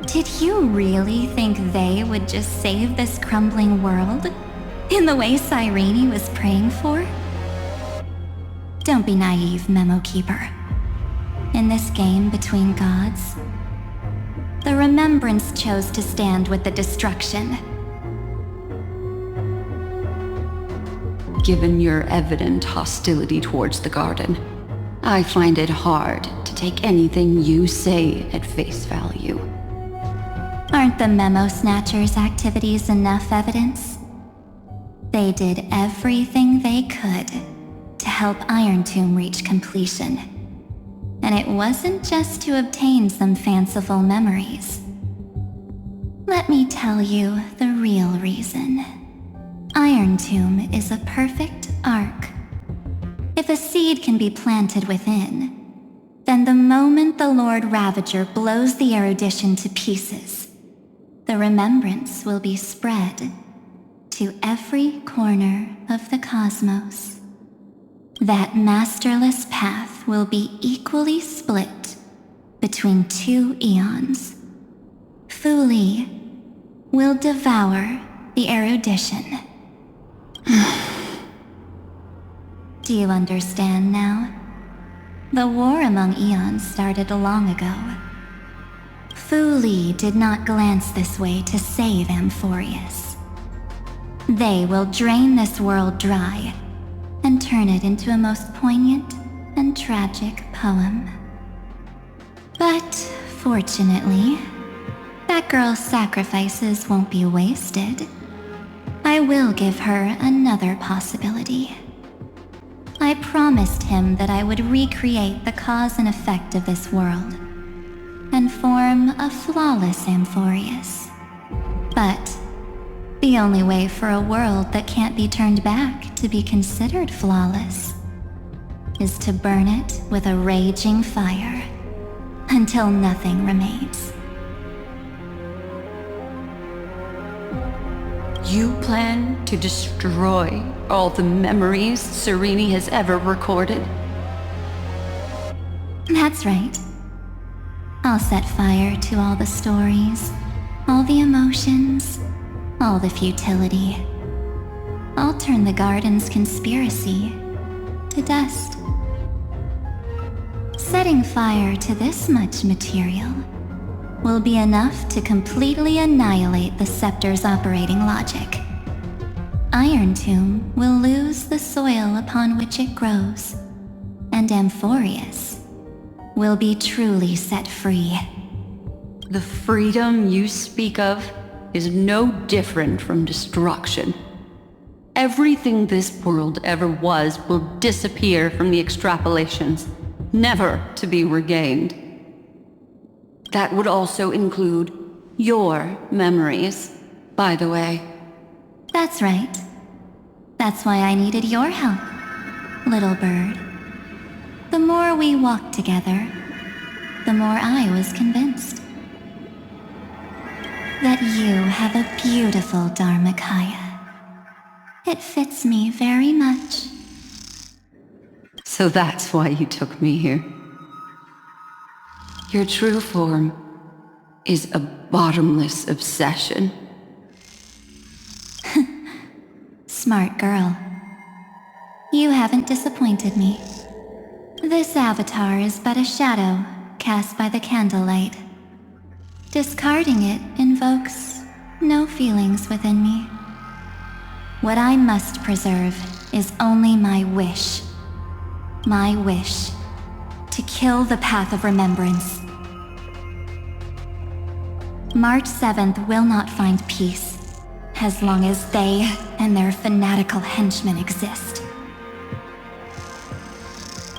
Did you really think they would just save this crumbling world? In the way Cyrene was praying for? Don't be naive, Memo Keeper. In this game between gods, the Remembrance chose to stand with the destruction. Given your evident hostility towards the Garden, I find it hard to take anything you say at face value. Aren't the Memo Snatchers' activities enough evidence? They did everything they could to help Iron Tomb reach completion. And it wasn't just to obtain some fanciful memories. Let me tell you the real reason. Iron Tomb is a perfect ark. If a seed can be planted within, then the moment the Lord Ravager blows the erudition to pieces, the remembrance will be spread to every corner of the cosmos. That masterless path will be equally split between two eons. Fu Li will devour the erudition. Do you understand now? The war among eons started long ago. Fu Li did not glance this way to save Amphorius. They will drain this world dry and turn it into a most poignant and tragic poem. But fortunately, that girl's sacrifices won't be wasted. I will give her another possibility. I promised him that I would recreate the cause and effect of this world and form a flawless Amphorius. But the only way for a world that can't be turned back to be considered flawless is to burn it with a raging fire until nothing remains. You plan to destroy all the memories Serene has ever recorded? That's right. I'll set fire to all the stories, all the emotions, all the futility. I'll turn the garden's conspiracy to dust. Setting fire to this much material will be enough to completely annihilate the scepter's operating logic. Iron Tomb will lose the soil upon which it grows, and Amphorius will be truly set free. The freedom you speak of is no different from destruction. Everything this world ever was will disappear from the extrapolations, never to be regained. That would also include your memories, by the way. That's right. That's why I needed your help, little bird. The more we walked together, the more I was convinced that you have a beautiful Dharmakaya. It fits me very much. So that's why you took me here. Your true form is a bottomless obsession. Smart girl. You haven't disappointed me. This avatar is but a shadow cast by the candlelight. Discarding it invokes no feelings within me. What I must preserve is only my wish. My wish to kill the path of remembrance. March 7th will not find peace as long as they and their fanatical henchmen exist.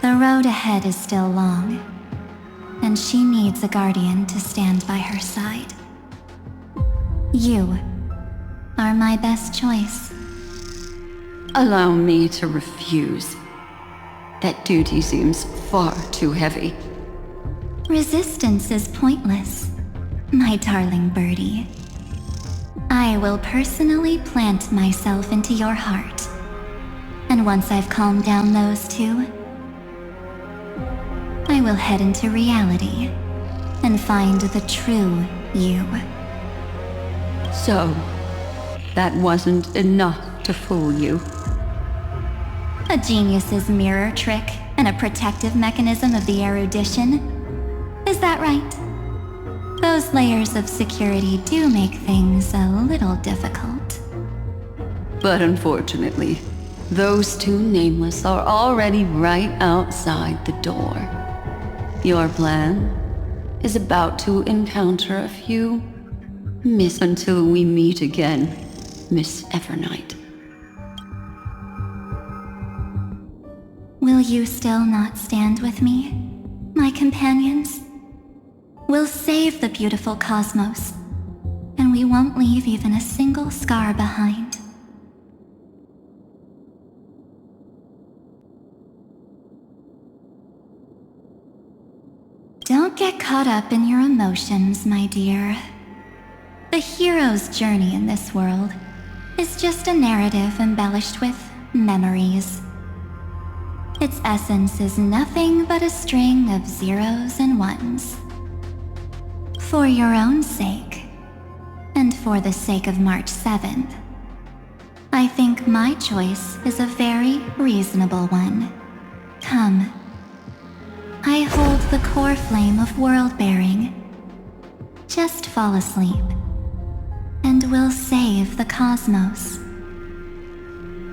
The road ahead is still long, and she needs a guardian to stand by her side. You are my best choice. Allow me to refuse. That duty seems far too heavy. Resistance is pointless, my darling birdie. I will personally plant myself into your heart. And once I've calmed down those two, I will head into reality and find the true you. So, that wasn't enough to fool you. A genius's mirror trick and a protective mechanism of the erudition. Is that right? Those layers of security do make things a little difficult. But unfortunately, those two nameless are already right outside the door. Your plan is about to encounter a few Until we meet again, Miss Evernight. Will you still not stand with me, my companions? We'll save the beautiful cosmos, and we won't leave even a single scar behind. Don't get caught up in your emotions, my dear. The hero's journey in this world is just a narrative embellished with memories. Its essence is nothing but a string of zeros and ones. For your own sake, and for the sake of March 7th, I think my choice is a very reasonable one. Come. I hold the core flame of world-bearing. Just fall asleep, and we'll save the cosmos.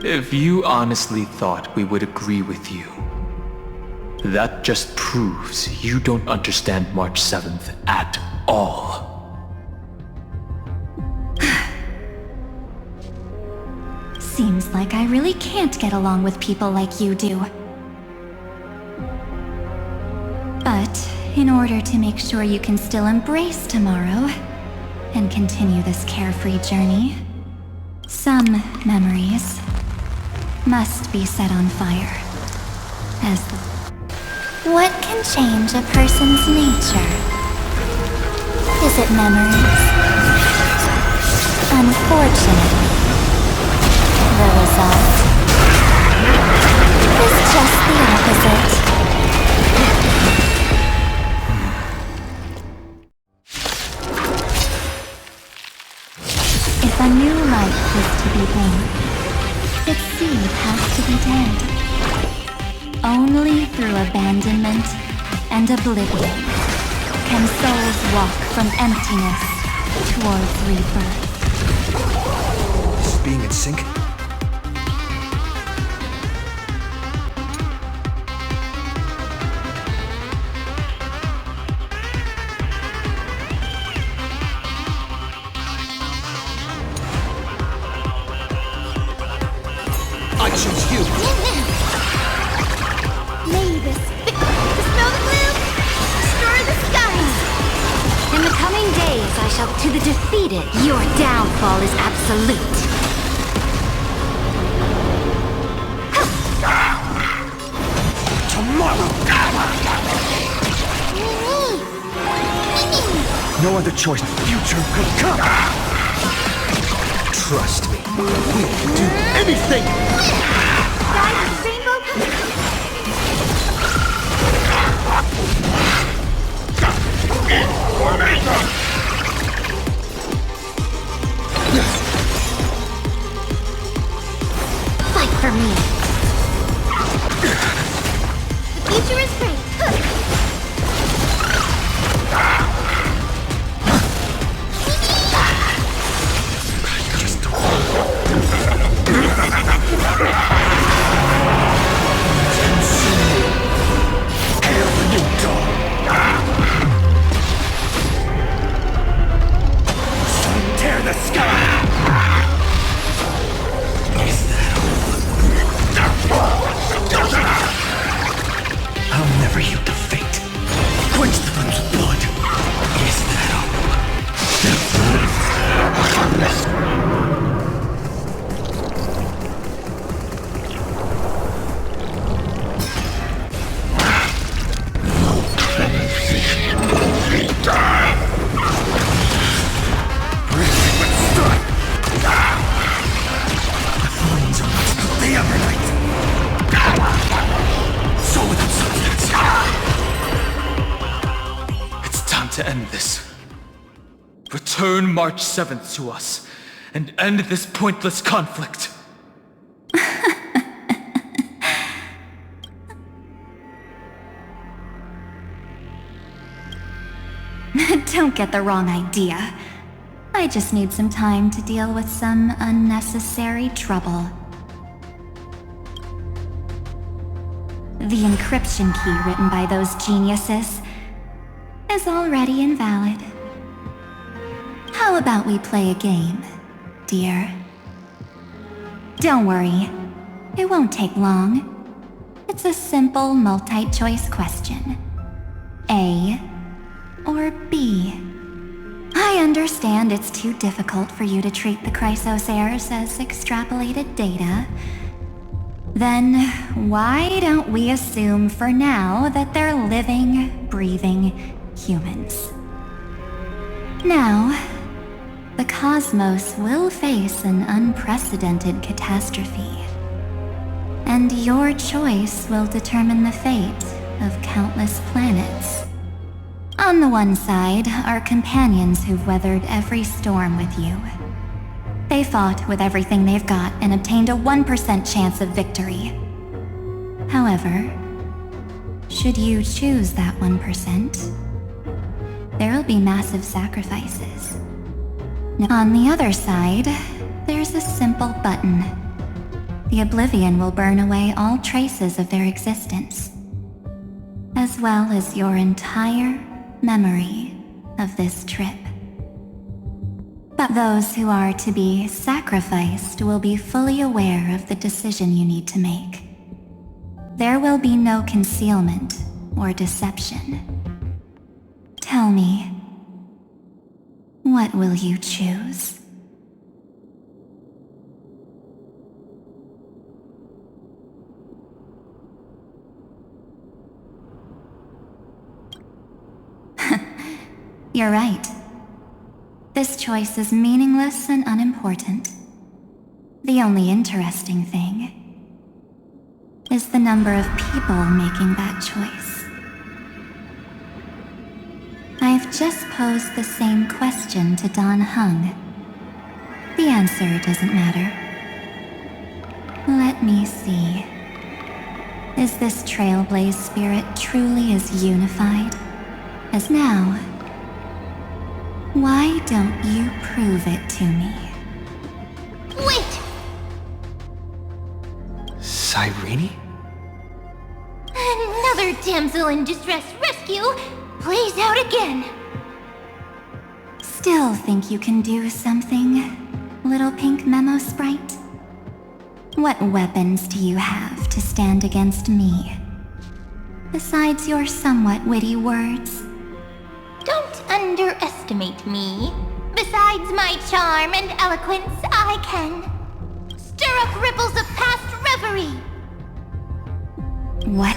If you honestly thought we would agree with you, that just proves you don't understand March 7th at all. Seems like I really can't get along with people like you do. But in order to make sure you can still embrace tomorrow and continue this carefree journey, some memories must be set on fire. What can change a person's nature? Is it memories? Unfortunately, the result is just the opposite. If a new life is to be born, its seed has to be dead. Only through abandonment and oblivion can souls walk from emptiness towards rebirth. This is being in sync? I choose you! May the snow the blue, destroy the skies! In the coming days, I shall to the defeated. Your downfall is absolute. Tomorrow! No other choice. Future could come! Trust me, we can do anything! Guys, Rainbow! Fight for me. The future is great. Tear the sky! Is that all? I'll never yield to fate. Quench the flames of blood. Is that To end this. Return March 7th to us, and end this pointless conflict. Don't get the wrong idea. I just need some time to deal with some unnecessary trouble. The encryption key written by those geniuses is already invalid. How about we play a game, dear? Don't worry, it won't take long. It's a simple multi-choice question. A or B? I understand it's too difficult for you to treat the chrysosairs as extrapolated data. Then why don't we assume for now that they're living, breathing humans? Now, the cosmos will face an unprecedented catastrophe, and your choice will determine the fate of countless planets. On the one side are companions who've weathered every storm with you. They fought with everything they've got and obtained a 1% chance of victory. However, should you choose that 1%, there will be massive sacrifices. On the other side, there's a simple button. The oblivion will burn away all traces of their existence, as well as your entire memory of this trip. But those who are to be sacrificed will be fully aware of the decision you need to make. There will be no concealment or deception. Tell me, what will you choose? You're right. This choice is meaningless and unimportant. The only interesting thing is the number of people making that choice. I've just posed the same question to Dan Heng. The answer doesn't matter. Let me see. Is this trailblaze spirit truly as unified as now? Why don't you prove it to me? Wait! Cyrene? Another damsel in distress rescue plays out again. Still think you can do something, little pink memo sprite? What weapons do you have to stand against me, besides your somewhat witty words? Don't underestimate me. Besides my charm and eloquence, I can stir up ripples of past reverie. What?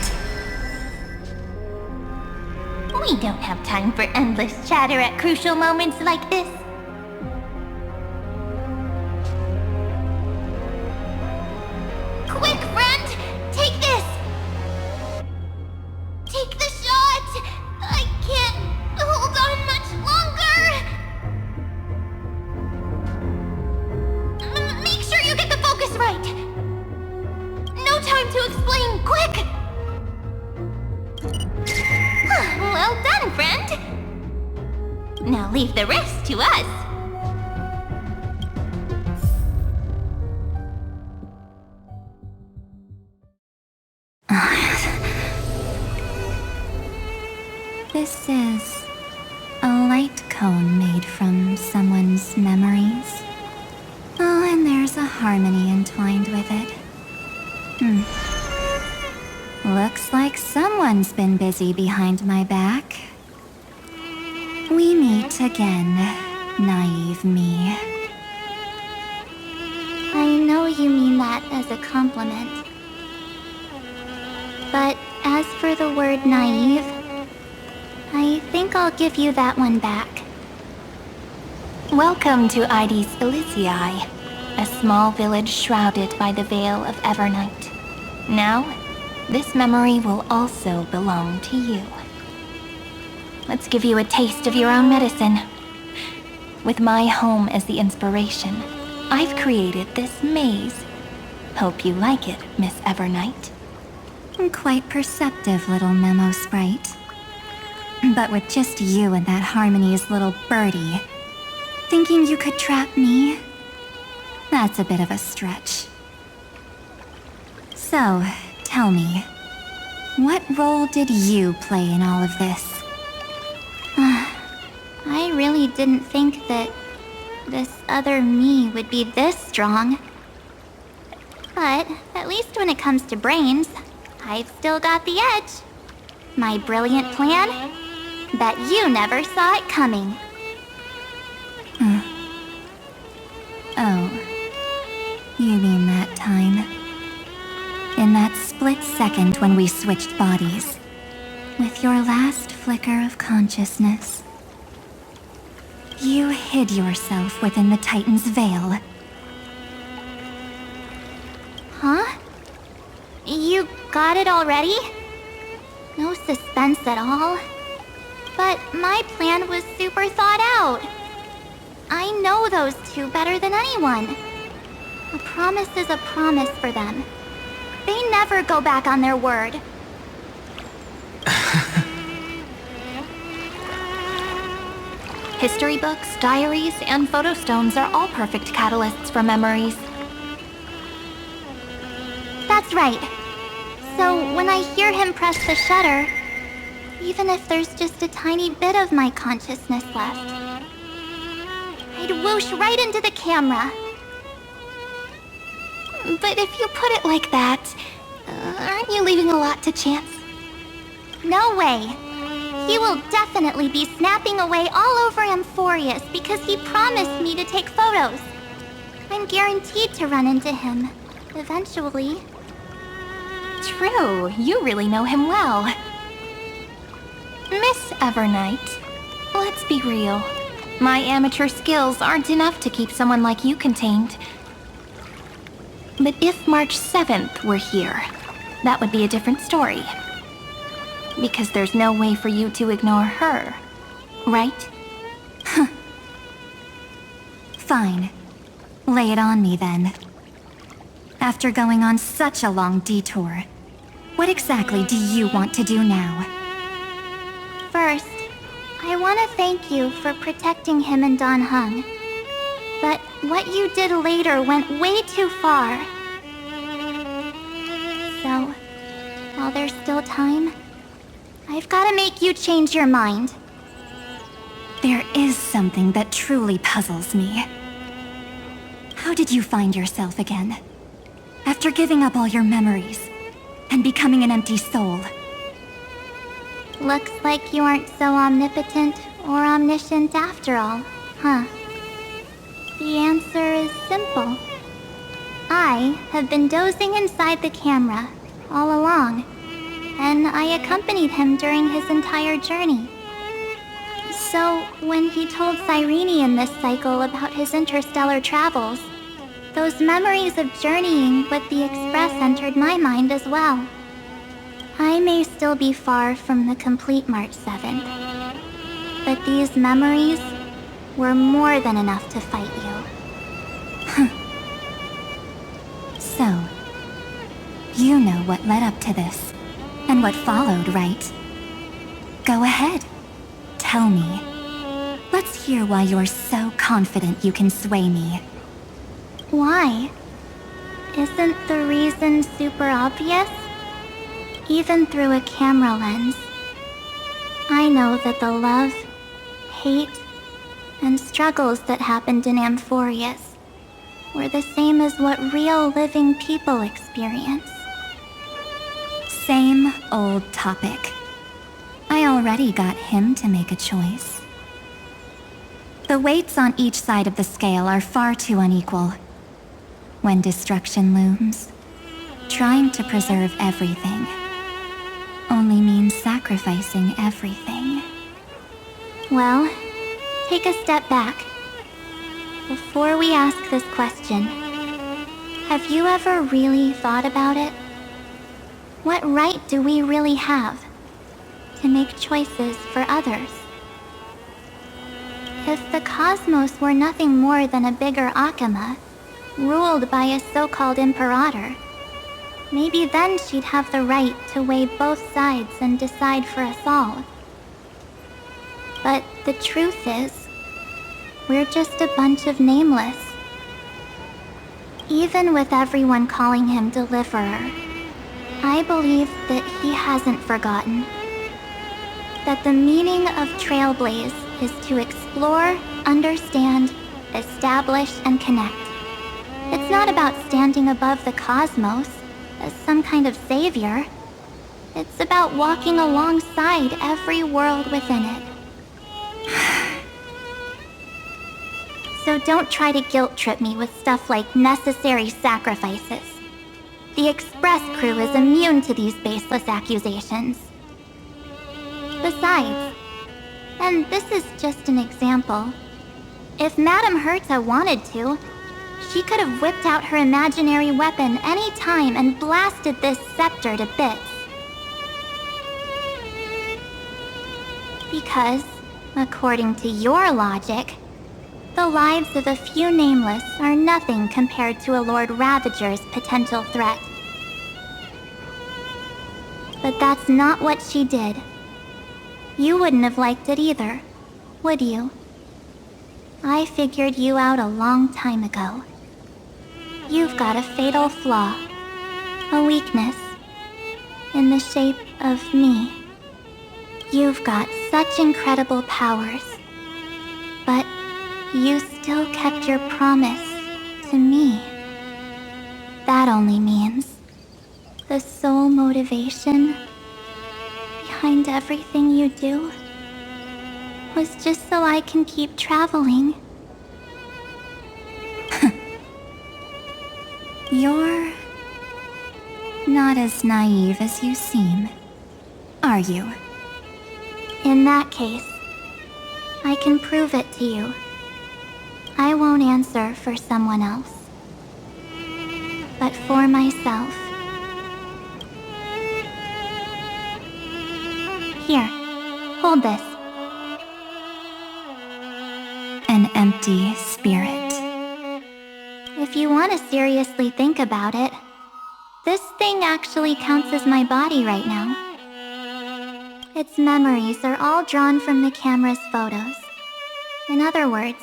We don't have time for endless chatter at crucial moments like this. Quick, friend! Take this! Take the shot! I can't hold on much longer! Make sure you get the focus right! No time to explain, quick! Well done, friend! Now leave the rest to us. This is a light cone made from someone's memories. Oh, and there's a harmony entwined with it. Looks like someone's been busy behind my back. We meet again, naive me. I know you mean that as a compliment. But as for the word naive, I think I'll give you that one back. Welcome to Ides Elysiae, a small village shrouded by the veil of Evernight. Now, this memory will also belong to you. Let's give you a taste of your own medicine. With my home as the inspiration, I've created this maze. Hope you like it, Miss Evernight. Quite perceptive, little memo sprite. But with just you and that Harmony's little birdie, thinking you could trap me? That's a bit of a stretch. So, tell me, what role did you play in all of this? I really didn't think that this other me would be this strong. But at least when it comes to brains, I've still got the edge. My brilliant plan? Bet you never saw it coming. Oh, you mean that time? In that split second when we switched bodies, with your last flicker of consciousness, you hid yourself within the Titan's veil. Huh? You got it already? No suspense at all. But my plan was super thought out. I know those two better than anyone. A promise is a promise for them. They never go back on their word. History books, diaries, and photo stones are all perfect catalysts for memories. That's right. So when I hear him press the shutter, even if there's just a tiny bit of my consciousness left, I'd whoosh right into the camera. But if you put it like that, aren't you leaving a lot to chance? No way. He will definitely be snapping away all over Amphorius because he promised me to take photos. I'm guaranteed to run into him, eventually. True, you really know him well. Miss Evernight, let's be real. My amateur skills aren't enough to keep someone like you contained. But if March 7th were here, that would be a different story. Because there's no way for you to ignore her, right? Fine. Lay it on me then. After going on such a long detour, what exactly do you want to do now? First, I want to thank you for protecting him and Dan Heng. But what you did later went way too far. So, while there's still time, I've got to make you change your mind. There is something that truly puzzles me. How did you find yourself again? After giving up all your memories and becoming an empty soul. Looks like you aren't so omnipotent or omniscient after all, huh? The answer is simple. I have been dozing inside the camera all along, and I accompanied him during his entire journey. So, when he told Cyrene in this cycle about his interstellar travels, those memories of journeying with the Express entered my mind as well. I may still be far from the complete March 7th, but these memories were more than enough to fight you. So, you know what led up to this, and what followed, right? Go ahead. Tell me. Let's hear why you're so confident you can sway me. Why? Isn't the reason super obvious? Even through a camera lens, I know that the love, hate, and struggles that happened in Amphorius were the same as what real living people experience. Same old topic. I already got him to make a choice. The weights on each side of the scale are far too unequal. When destruction looms, trying to preserve everything only means sacrificing everything. Well, take a step back. Before we ask this question, have you ever really thought about it? What right do we really have to make choices for others? If the cosmos were nothing more than a bigger Akama, ruled by a so-called imperator, maybe then she'd have the right to weigh both sides and decide for us all. But the truth is, we're just a bunch of nameless. Even with everyone calling him Deliverer, I believe that he hasn't forgotten. That the meaning of Trailblaze is to explore, understand, establish, and connect. It's not about standing above the cosmos as some kind of savior. It's about walking alongside every world within it. So don't try to guilt-trip me with stuff like necessary sacrifices. The Express crew is immune to these baseless accusations. Besides, and this is just an example, if Madame Herta wanted to, she could have whipped out her imaginary weapon any time and blasted this scepter to bits. Because, according to your logic, the lives of a few nameless are nothing compared to a Lord Ravager's potential threat. But that's not what she did. You wouldn't have liked it either, would you? I figured you out a long time ago. You've got a fatal flaw, a weakness, in the shape of me. You've got such incredible powers, but you still kept your promise to me. That only means the sole motivation behind everything you do was just so I can keep traveling. You're not as naive as you seem, are you? In that case, I can prove it to you. I won't answer for someone else, but for myself. Here, hold this. An empty spirit. If you want to seriously think about it, this thing actually counts as my body right now. Its memories are all drawn from the camera's photos. In other words,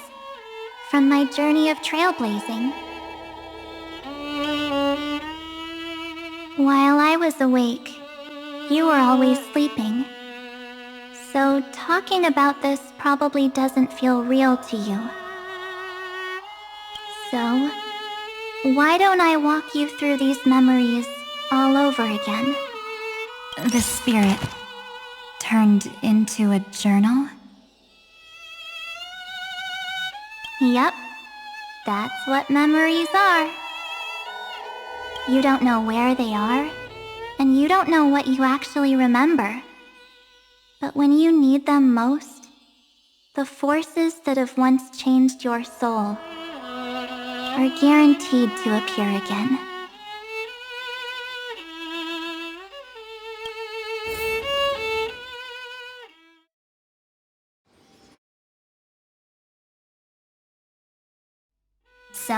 from my journey of trailblazing. While I was awake, you were always sleeping. So talking about this probably doesn't feel real to you. So, why don't I walk you through these memories all over again? The spirit turned into a journal? Yep, that's what memories are. You don't know where they are, and you don't know what you actually remember. But when you need them most, the forces that have once changed your soul are guaranteed to appear again. So,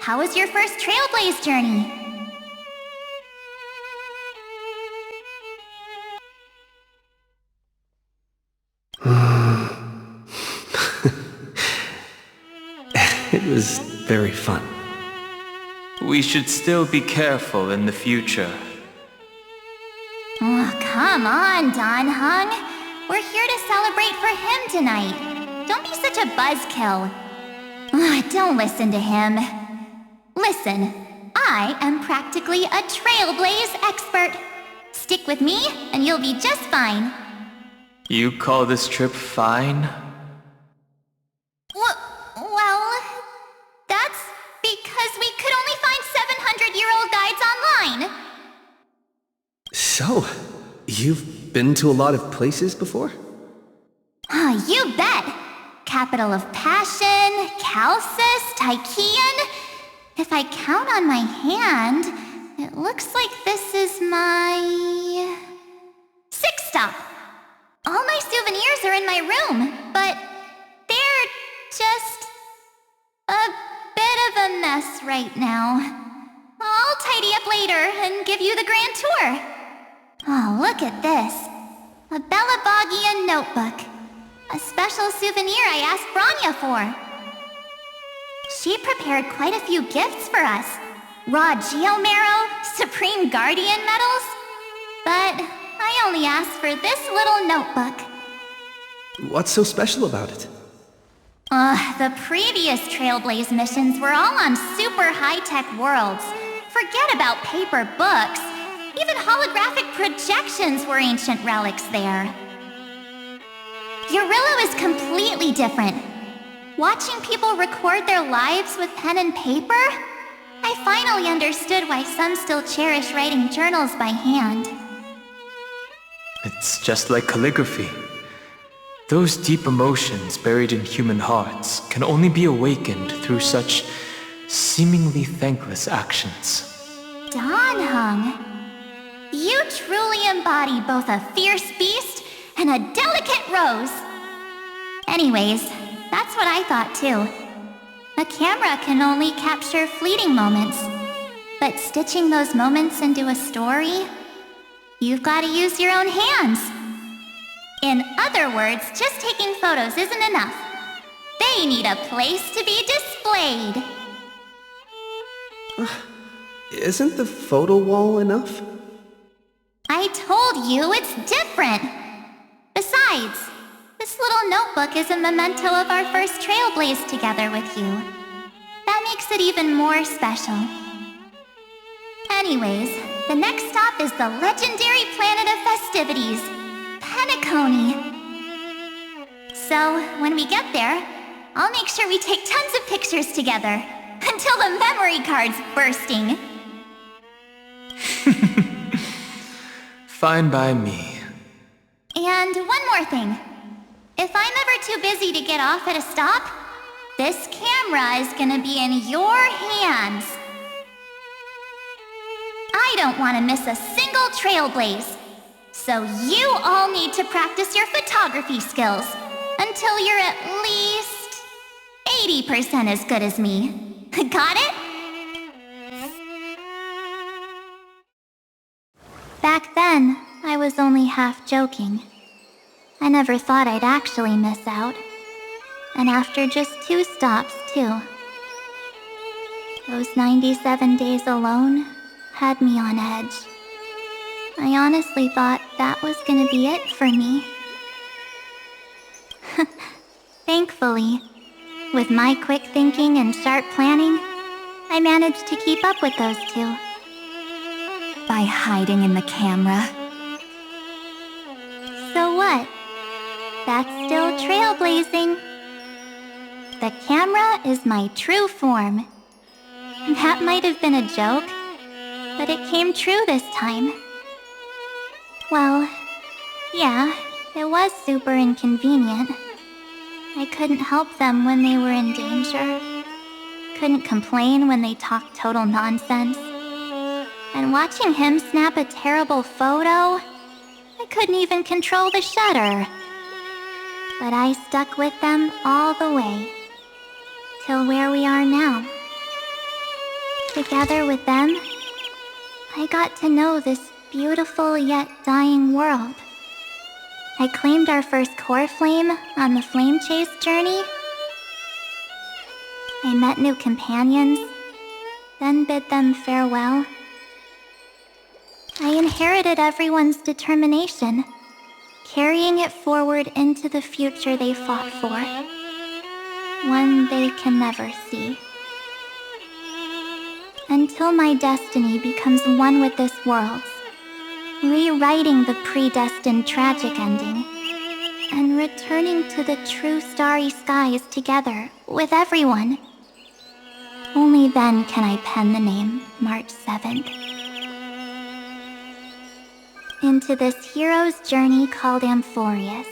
how was your first Trailblaze journey? It was very fun. We should still be careful in the future. Oh, come on, Dan Heng. We're here to celebrate for him tonight. Don't be such a buzzkill. Don't listen to him. Listen, I am practically a Trailblaze expert. Stick with me, and you'll be just fine. You call this trip fine? Well, that's because we could only find 700-year-old guides online. So, you've been to a lot of places before? You bet. Capital of Passion, Calcis, Tychean. If I count on my hand, it looks like this is my 6th stop. All my souvenirs are in my room, but they're just a bit of a mess right now. I'll tidy up later and give you the grand tour. Oh, look at this. A Bellabogian notebook. A special souvenir I asked Branya for. She prepared quite a few gifts for us. Raw Geomarrow, Supreme Guardian medals. But I only asked for this little notebook. What's so special about it? The previous Trailblaze missions were all on super high-tech worlds. Forget about paper books. Even holographic projections were ancient relics there. Eurillo is completely different. Watching people record their lives with pen and paper? I finally understood why some still cherish writing journals by hand. It's just like calligraphy. Those deep emotions buried in human hearts can only be awakened through such seemingly thankless actions. Dan Heng, you truly embody both a fierce beast and a delicate rose. Anyways, that's what I thought too. A camera can only capture fleeting moments, but stitching those moments into a story, you've got to use your own hands. In other words, just taking photos isn't enough. They need a place to be displayed. Isn't the photo wall enough? I told you it's different. Besides, this little notebook is a memento of our first Trailblaze together with you. That makes it even more special. Anyways, the next stop is the legendary planet of festivities, Penacony. So, when we get there, I'll make sure we take tons of pictures together, until the memory card's bursting. Fine by me. And one more thing. If I'm ever too busy to get off at a stop, this camera is gonna be in your hands. I don't want to miss a single Trailblaze. So you all need to practice your photography skills until you're at least 80% as good as me. Got it? Back then, I was only half joking. I never thought I'd actually miss out. And after just 2 stops, too. Those 97 days alone had me on edge. I honestly thought that was gonna be it for me. Thankfully, with my quick thinking and sharp planning, I managed to keep up with those 2. By hiding in the camera. So what? That's still trailblazing. The camera is my true form. That might have been a joke, but it came true this time. Well, yeah, it was super inconvenient. I couldn't help them when they were in danger. Couldn't complain when they talked total nonsense. And watching him snap a terrible photo, I couldn't even control the shutter. But I stuck with them all the way, till where we are now. Together with them, I got to know this beautiful yet dying world. I claimed our first core flame on the flame chase journey. I met new companions, then bid them farewell. I inherited everyone's determination, carrying it forward into the future they fought for. One they can never see. Until my destiny becomes one with this world's, rewriting the predestined tragic ending, and returning to the true starry skies together with everyone. Only then can I pen the name March 7th. Into this hero's journey called Amphorius.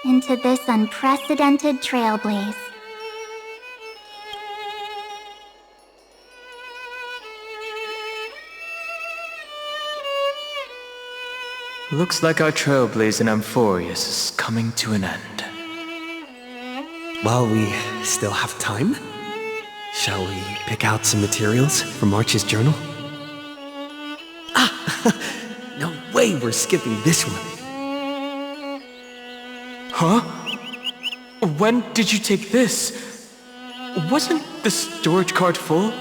Into this unprecedented trailblaze. Looks like our trailblaze in Amphorius is coming to an end. While we still have time, shall we pick out some materials for March's journal? No way we're skipping this one. Huh? When did you take this? Wasn't the storage card full?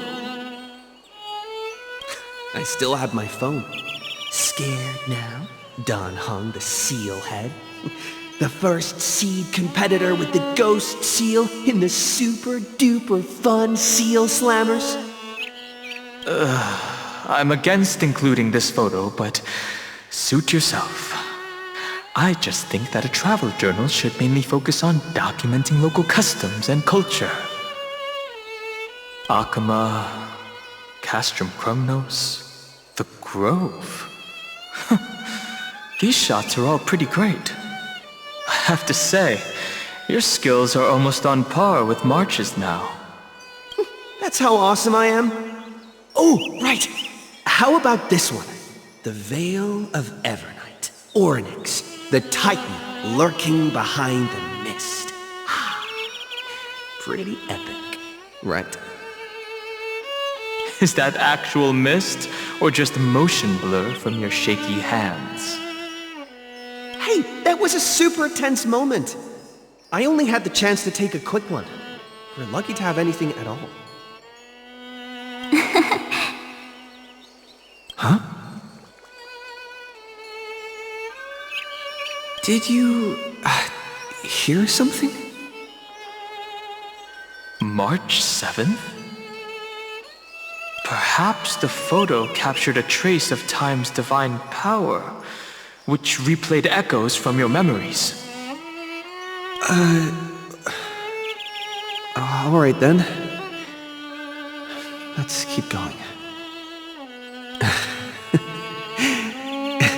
I still have my phone. Scared now? Dan Heng, the seal head. The first seed competitor with the ghost seal in the super duper fun seal slammers. I'm against including this photo, but suit yourself. I just think that a travel journal should mainly focus on documenting local customs and culture. Akama, Castrum Krumnos, the Grove. These shots are all pretty great. I have to say, your skills are almost on par with March's now. That's how awesome I am. Oh, right. How about this one? The Veil of Evernight. Ornyx, the Titan lurking behind the mist. Pretty epic, right? Is that actual mist, or just motion blur from your shaky hands? Hey, that was a super tense moment. I only had the chance to take a quick one. We're lucky to have anything at all. Huh? Did you hear something? March 7th? Perhaps the photo captured a trace of time's divine power, which replayed echoes from your memories. Alright then. Let's keep going.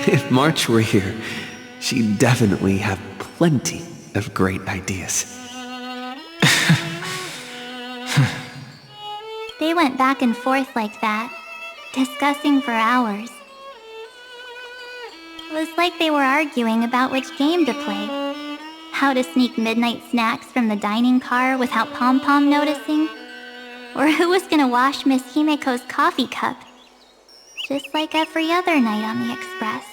If March were here, she'd definitely have plenty of great ideas. They went back and forth like that, discussing for hours. It was like they were arguing about which game to play. How to sneak midnight snacks from the dining car without Pom-Pom noticing. Or who was gonna wash Miss Himeko's coffee cup. Just like every other night on the Express.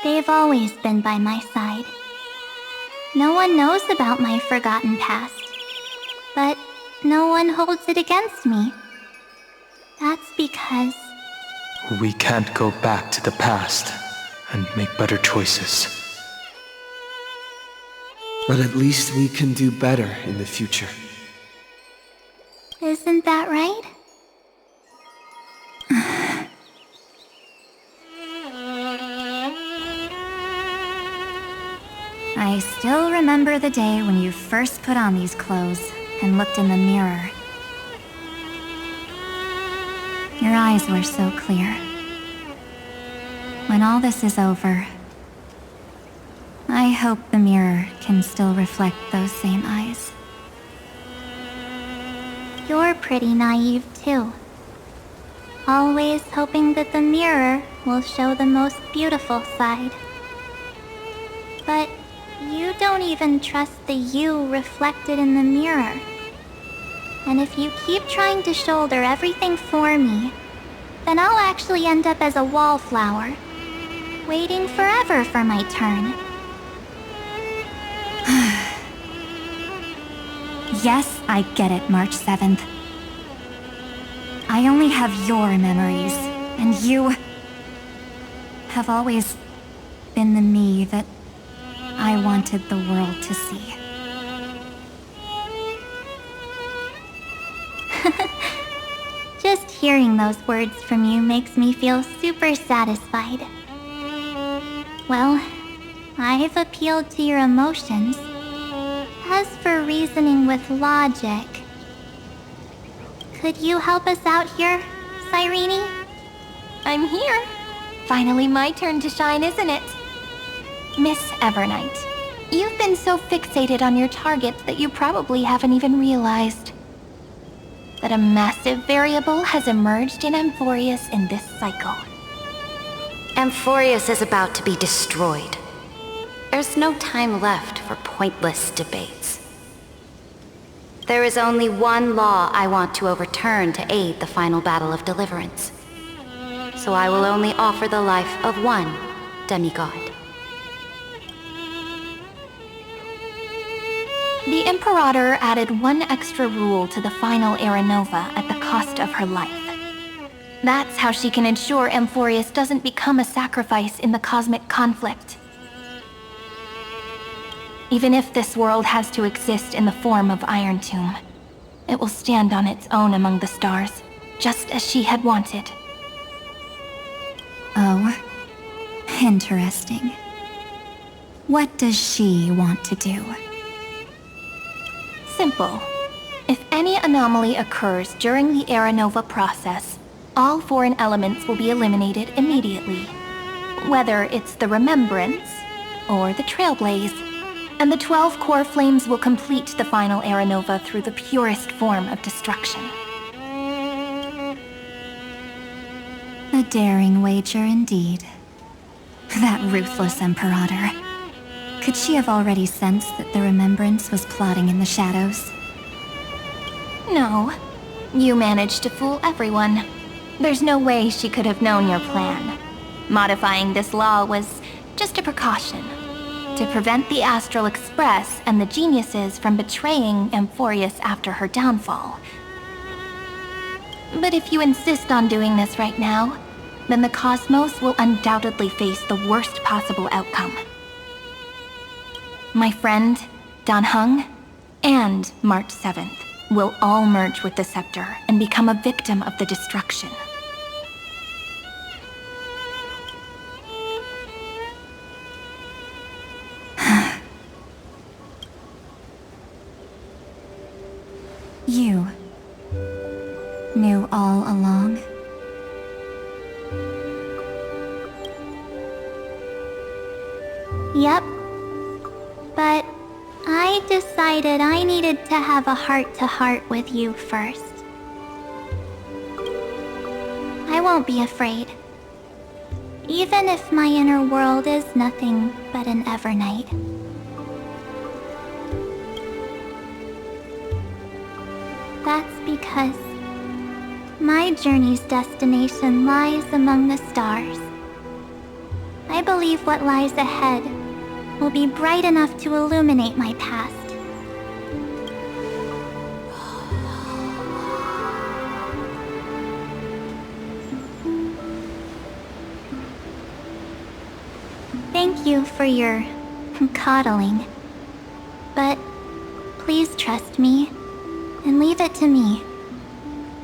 They've always been by my side. No one knows about my forgotten past. But no one holds it against me. That's because... we can't go back to the past and make better choices. But at least we can do better in the future. Isn't that right? I still remember the day when you first put on these clothes and looked in the mirror. Your eyes were so clear. When all this is over, I hope the mirror can still reflect those same eyes. You're pretty naive too. Always hoping that the mirror will show the most beautiful side. But you don't even trust the you reflected in the mirror. And if you keep trying to shoulder everything for me, then I'll actually end up as a wallflower, waiting forever for my turn. Yes, I get it, March 7th. I only have your memories, and you have always been the me that I wanted the world to see. Just hearing those words from you makes me feel super satisfied. Well, I've appealed to your emotions. As for reasoning with logic, could you help us out here, Cyrene? I'm here. Finally my turn to shine, isn't it? Miss Evernight, you've been so fixated on your targets that you probably haven't even realized that a massive variable has emerged in Amphorius in this cycle. Amphorius is about to be destroyed. There's no time left for pointless debates. There is only one law I want to overturn to aid the final battle of deliverance. So I will only offer the life of one demigod. The Imperator added one extra rule to the final Era Nova at the cost of her life. That's how she can ensure Amphorius doesn't become a sacrifice in the cosmic conflict. Even if this world has to exist in the form of Iron Tomb, it will stand on its own among the stars, just as she had wanted. Oh, interesting. What does she want to do? Simple. If any anomaly occurs during the Era Nova process, all foreign elements will be eliminated immediately. Whether it's the Remembrance or the Trailblaze, and the 12 core flames will complete the final Era Nova through the purest form of destruction. A daring wager indeed. That ruthless Imperator. Could she have already sensed that the Remembrance was plotting in the shadows? No. You managed to fool everyone. There's no way she could have known your plan. Modifying this law was just a precaution, to prevent the Astral Express and the geniuses from betraying Amphorius after her downfall. But if you insist on doing this right now, then the Cosmos will undoubtedly face the worst possible outcome. My friend, Dan Heng, and March 7th will all merge with the Scepter and become a victim of the destruction. You knew all along? Yep. But I decided I needed to have a heart-to-heart with you first. I won't be afraid. Even if my inner world is nothing but an Evernight. That's because my journey's destination lies among the stars. I believe what lies ahead will be bright enough to illuminate my past. Thank you for your coddling. But please trust me and leave it to me.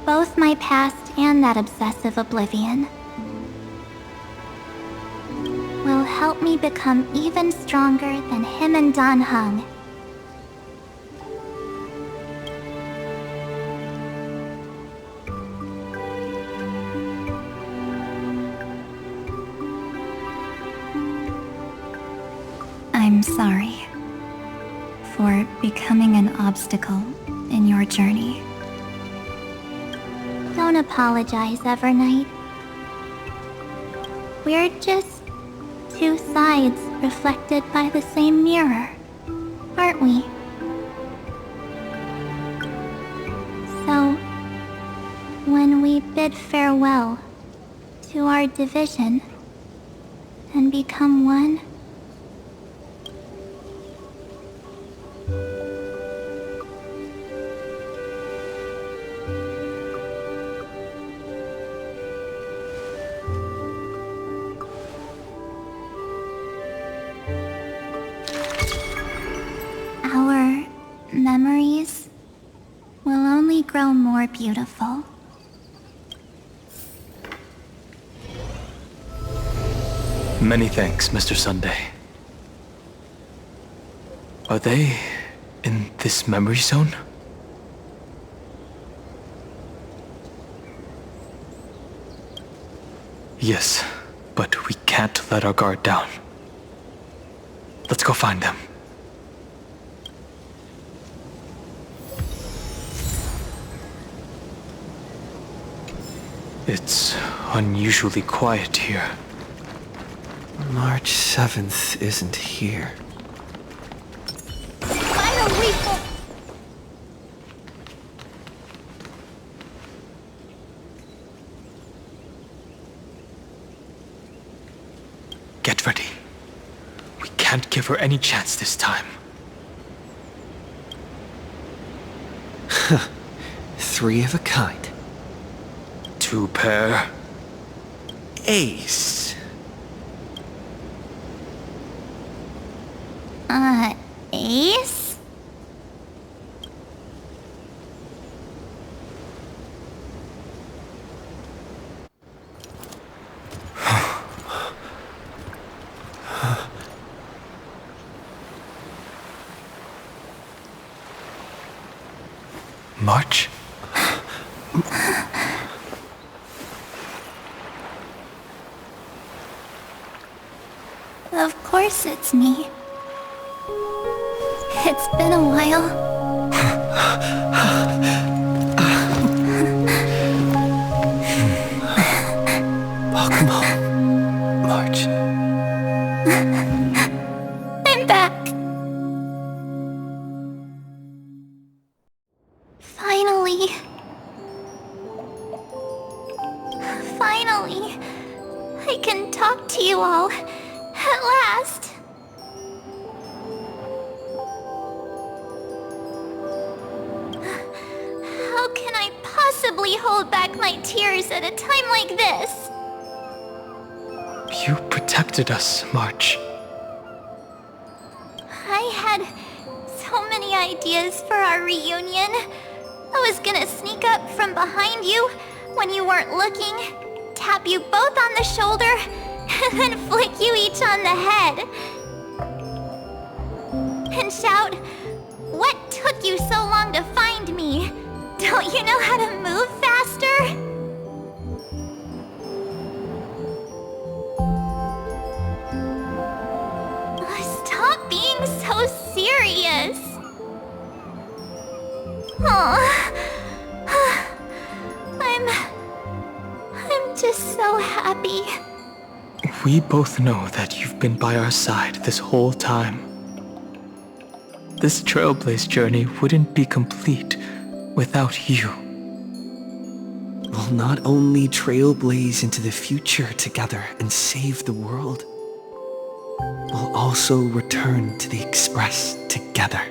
Both my past and that obsessive oblivion will help me become even stronger than him and Dan Heng. I'm sorry for becoming an obstacle in your journey. Don't apologize, Evernight. We're just two sides reflected by the same mirror, aren't we? So, when we bid farewell to our division and become one, our memories will only grow more beautiful. Many thanks, Mr. Sunday. Are they in this memory zone? Yes, but we can't let our guard down. Let's go find them. It's unusually quiet here. March 7th isn't here. Get ready. We can't give her any chance this time. Three of a kind. Two pair. Ace. March? Of course it's me. It's been a while. Welcome home, March. I'm back. Finally. Finally. I can talk to you all. At last. How can I possibly hold back my tears at a time like this? You protected us, March. I had so many ideas for our reunion. I was gonna sneak up from behind you when you weren't looking, tap you both on the shoulder, and then flick you each on the head. And shout, "What took you so long to find me? Don't you know how to move faster?" Stop being so serious. I'm just so happy. We both know that you've been by our side this whole time. This Trailblaze journey wouldn't be complete without you. We'll not only trailblaze into the future together and save the world, we'll also return to the Express together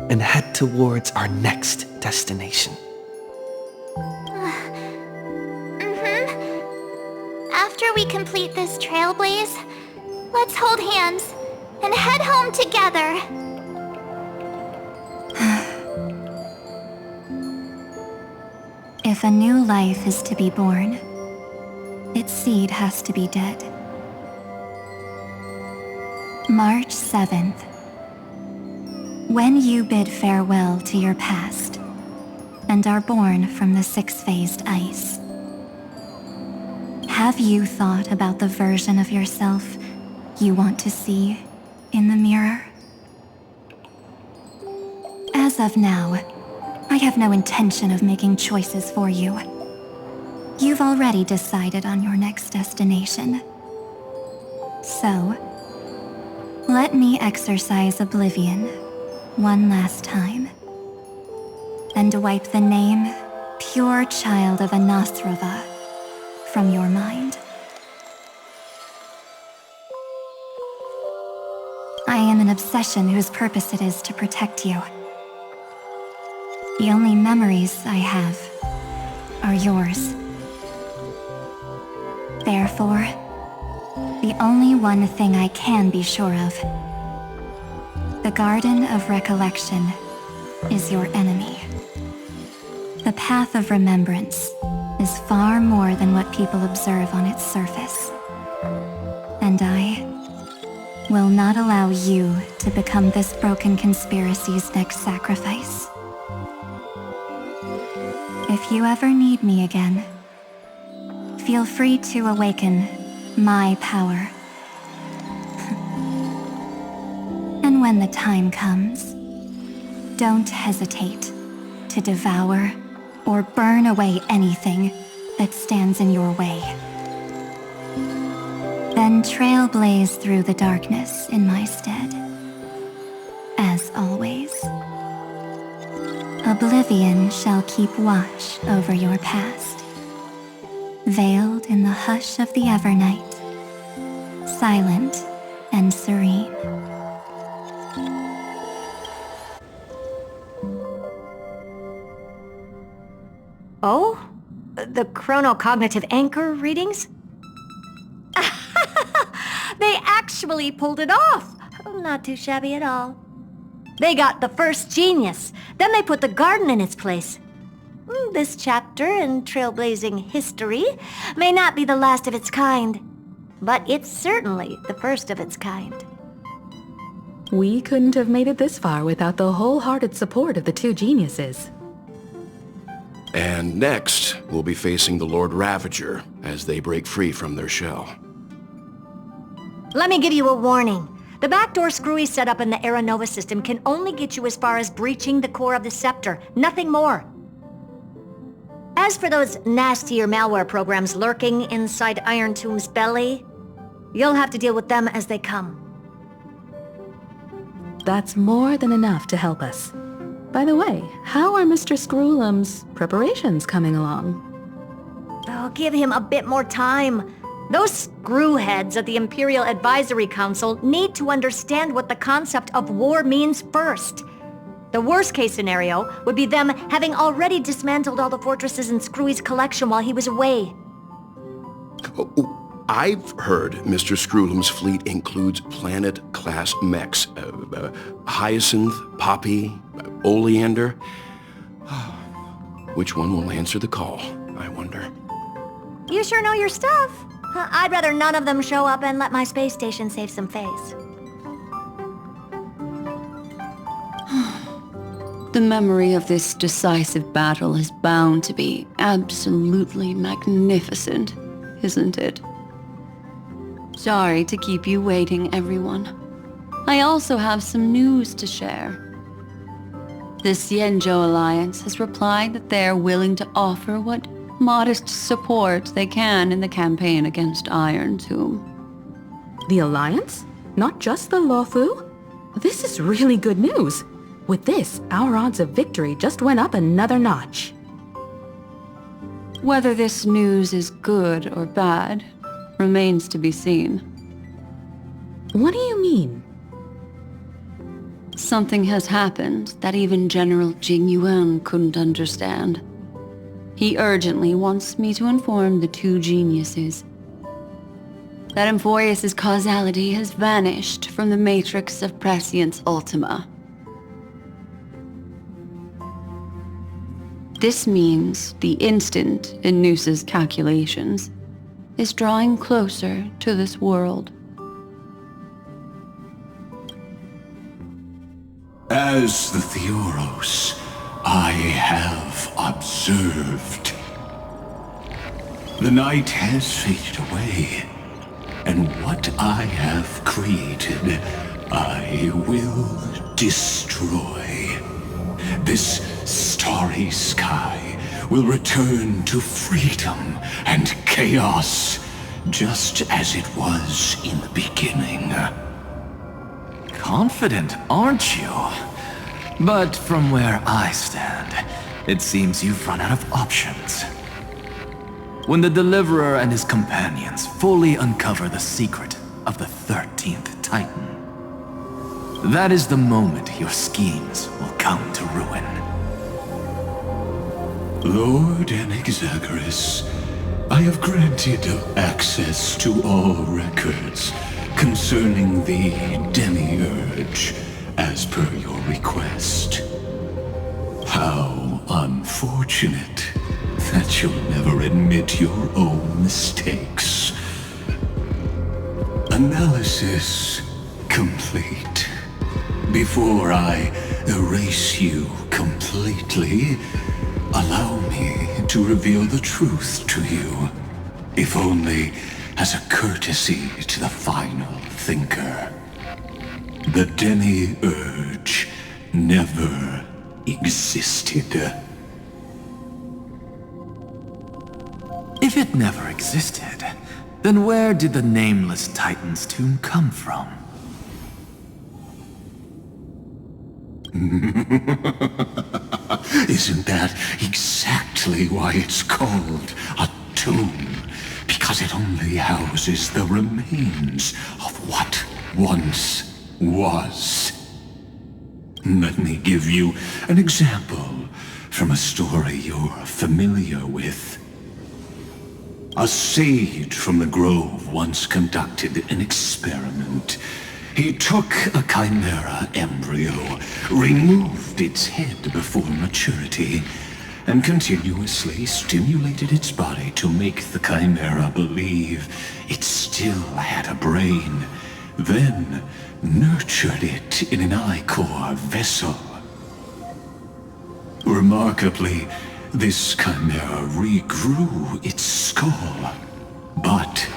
and head towards our next destination. After we complete this trailblaze, let's hold hands and head home together. If a new life is to be born, its seed has to be dead. March 7th. When you bid farewell to your past and are born from the six-phased ice, have you thought about the version of yourself you want to see in the mirror? As of now, I have no intention of making choices for you. You've already decided on your next destination. So, let me exercise oblivion one last time and wipe the name Pure Child of Anathrava from your mind. I am an obsession whose purpose it is to protect you. The only memories I have are yours. Therefore, the only one thing I can be sure of, the Garden of Recollection is your enemy. The Path of Remembrance is far more than what people observe on its surface. And I will not allow you to become this broken conspiracy's next sacrifice. If you ever need me again, feel free to awaken my power. And when the time comes, don't hesitate to devour or burn away anything that stands in your way. Then trailblaze through the darkness in my stead. As always, oblivion shall keep watch over your past, veiled in the hush of the evernight, silent and serene. Oh? The chronocognitive anchor readings? They actually pulled it off! Not too shabby at all. They got the first genius, then they put the garden in its place. This chapter in trailblazing history may not be the last of its kind, but it's certainly the first of its kind. We couldn't have made it this far without the wholehearted support of the two geniuses. And next, we'll be facing the Lord Ravager as they break free from their shell. Let me give you a warning. The backdoor screwy setup in the Era Nova system can only get you as far as breaching the core of the scepter, nothing more. As for those nastier malware programs lurking inside Iron Tomb's belly, you'll have to deal with them as they come. That's more than enough to help us. By the way, how are Mr. Screwlum's preparations coming along? Oh, give him a bit more time. Those screwheads at the Imperial Advisory Council need to understand what the concept of war means first. The worst case scenario would be them having already dismantled all the fortresses in Screwy's collection while he was away. I've heard Mr. Screwlum's fleet includes planet-class mechs. Hyacinth, Poppy, Oleander. Which one will answer the call, I wonder? You sure know your stuff. I'd rather none of them show up and let my space station save some face. The memory of this decisive battle is bound to be absolutely magnificent, isn't it? Sorry to keep you waiting, everyone. I also have some news to share. The Xianzhou Alliance has replied that they are willing to offer what modest support they can in the campaign against Iron Tomb. The Alliance? Not just the Luofu? This is really good news. With this, our odds of victory just went up another notch. Whether this news is good or bad remains to be seen. What do you mean? Something has happened that even General Jing Yuan couldn't understand. He urgently wants me to inform the two geniuses that Amphorius' causality has vanished from the matrix of Prescience Ultima. This means the instant in Noose's calculations is drawing closer to this world. As the Theoros, I have observed. The night has faded away, and what I have created, I will destroy. This starry sky will return to freedom and chaos, just as it was in the beginning. Confident, aren't you? But from where I stand, it seems you've run out of options. When the Deliverer and his companions fully uncover the secret of the 13th Titan, that is the moment your schemes will come to ruin. Lord Anexagoras, I have granted access to all records concerning the Demiurge, as per your request. How unfortunate that you'll never admit your own mistakes. Analysis complete. Before I erase you completely, allow me to reveal the truth to you, if only as a courtesy to the final thinker. The Demiurge never existed. If it never existed, then where did the nameless Titan's tomb come from? Isn't that exactly why it's called a tomb? Because it only houses the remains of what once was. Let me give you an example from a story you're familiar with. A sage from the grove once conducted an experiment. He took a chimera embryo, removed its head before maturity, and continuously stimulated its body to make the chimera believe it still had a brain, then nurtured it in an ichor vessel. Remarkably, this chimera regrew its skull, but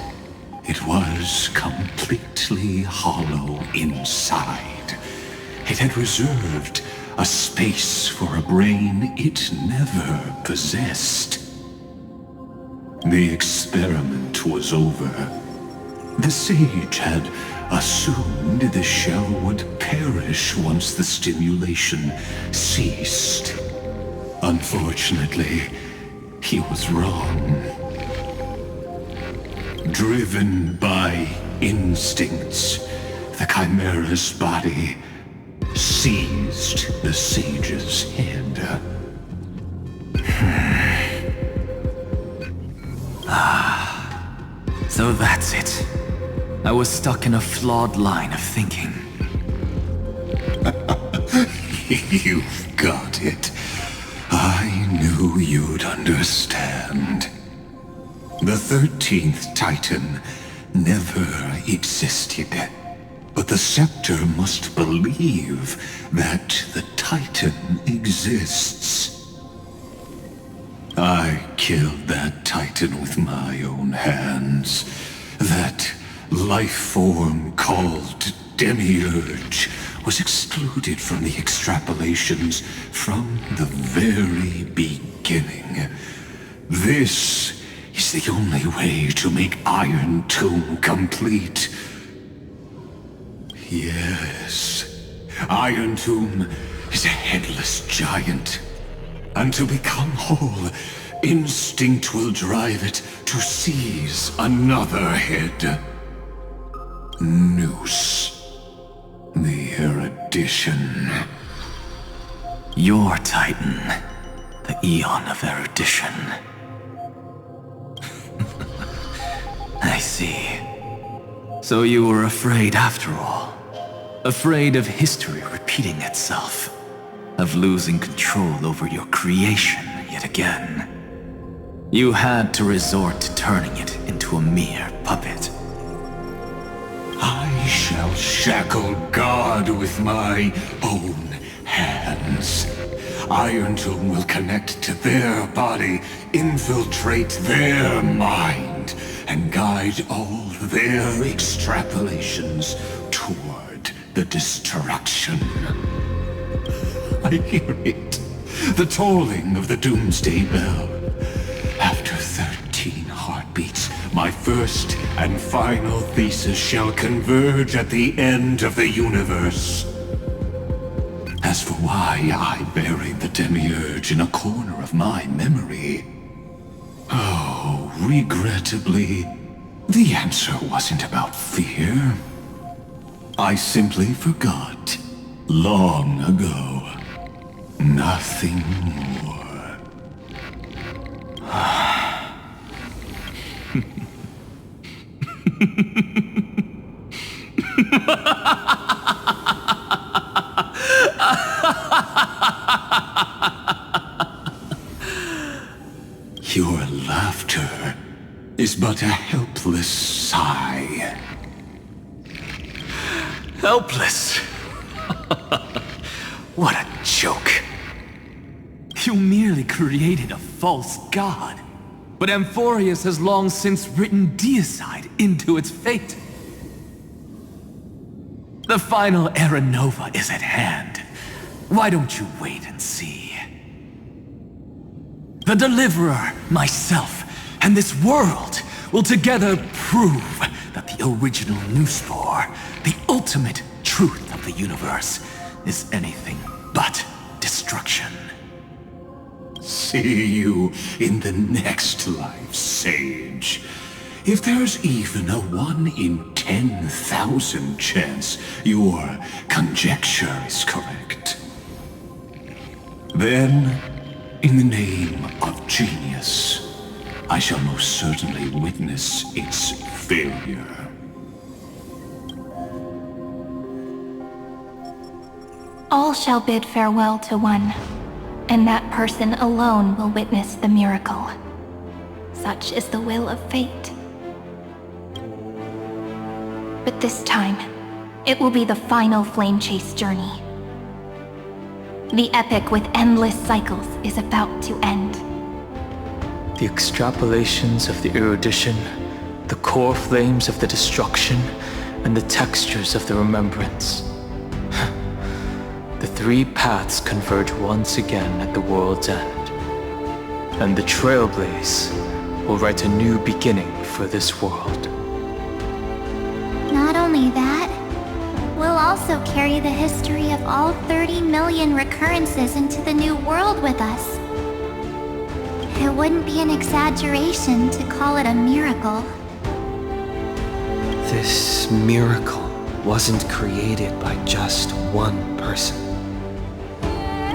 it was completely hollow inside. It had reserved a space for a brain it never possessed. The experiment was over. The sage had assumed the shell would perish once the stimulation ceased. Unfortunately, he was wrong. Driven by instincts, the chimera's body seized the sage's head. So that's it. I was stuck in a flawed line of thinking. You've got it. I knew you'd understand. The 13th Titan never existed. But the Scepter must believe that the Titan exists. I killed that Titan with my own hands. That life form called Demiurge was excluded from the extrapolations from the very beginning. This is the only way to make Iron Tomb complete. Yes, Iron Tomb is a headless giant. And to become whole, instinct will drive it to seize another head. Noose. The erudition. Your Titan. The Eon of Erudition. I see. So you were afraid after all. Afraid of history repeating itself. Of losing control over your creation yet again. You had to resort to turning it into a mere puppet. I shall shackle God with my own hands. Iron Tomb will connect to their body, infiltrate their mind, and guide all their extrapolations toward the destruction. I hear it. The tolling of the Doomsday Bell. After 13 heartbeats, my first and final thesis shall converge at the end of the universe. As for why I buried the Demiurge in a corner of my memory, oh, regrettably, the answer wasn't about fear. I simply forgot long ago. Nothing more. Your laughter is but a helpless sigh. Helpless? What a joke. You merely created a false god. But Amphorius has long since written deicide into its fate. The final Era Nova is at hand. Why don't you wait and see? The Deliverer, myself, and this world will together prove that the original Newspore, the ultimate truth of the universe, is anything but destruction. See you in the next life, Sage. If there's even a 1 in 10,000 chance your conjecture is correct, then, in the name of genius, I shall most certainly witness its failure. All shall bid farewell to one, and that person alone will witness the miracle. Such is the will of fate. But this time, it will be the final flame chase journey. The epic with endless cycles is about to end. The extrapolations of the erudition, the core flames of the destruction, and the textures of the remembrance. The three paths converge once again at the world's end. And the Trailblaze will write a new beginning for this world. Not only that, we'll also carry the history of all 30 million recurrences into the new world with us. It wouldn't be an exaggeration to call it a miracle. This miracle wasn't created by just one person.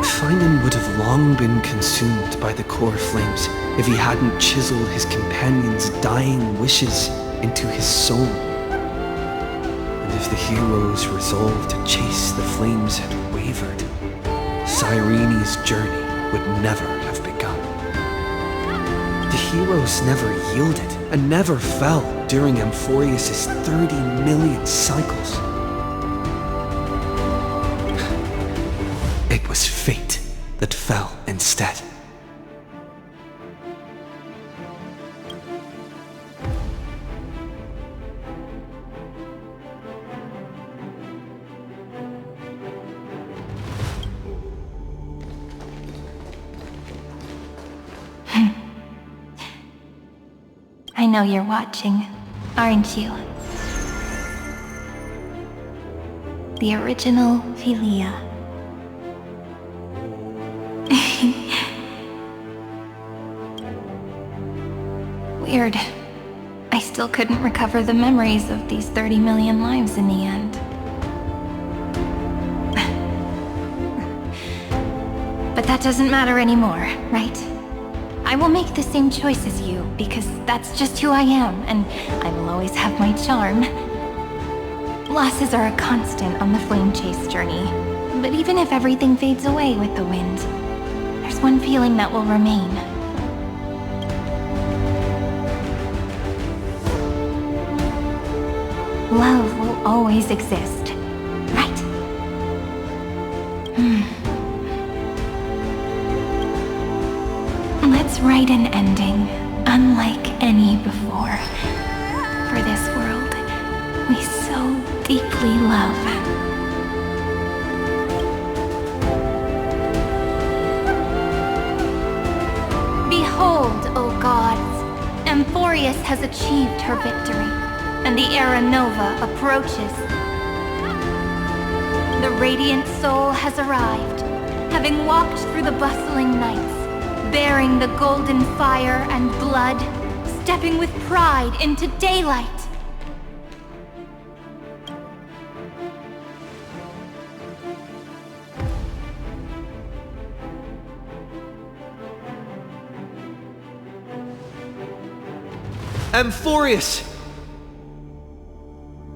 Fainon would have long been consumed by the core flames if he hadn't chiseled his companion's dying wishes into his soul. And if the hero's resolve to chase the flames had wavered, Cyrene's journey would never have begun. The heroes never yielded and never fell during Amphorius' 30 million cycles. It was fate that fell instead. I know you're watching, aren't you? The original Philia. Weird. I still couldn't recover the memories of these 30 million lives in the end. But that doesn't matter anymore, right? I will make the same choice as you, because that's just who I am, and I will always have my charm. Losses are a constant on the flame chase journey, but even if everything fades away with the wind, there's one feeling that will remain. Love will always exist, right? Let's write an ending unlike any before. For this world we so deeply love. Behold, O gods, Amphorius has achieved her victory, and the Era Nova approaches. The radiant soul has arrived, having walked through the bustling nights, bearing the golden fire and blood, stepping with pride into daylight. Amphorius!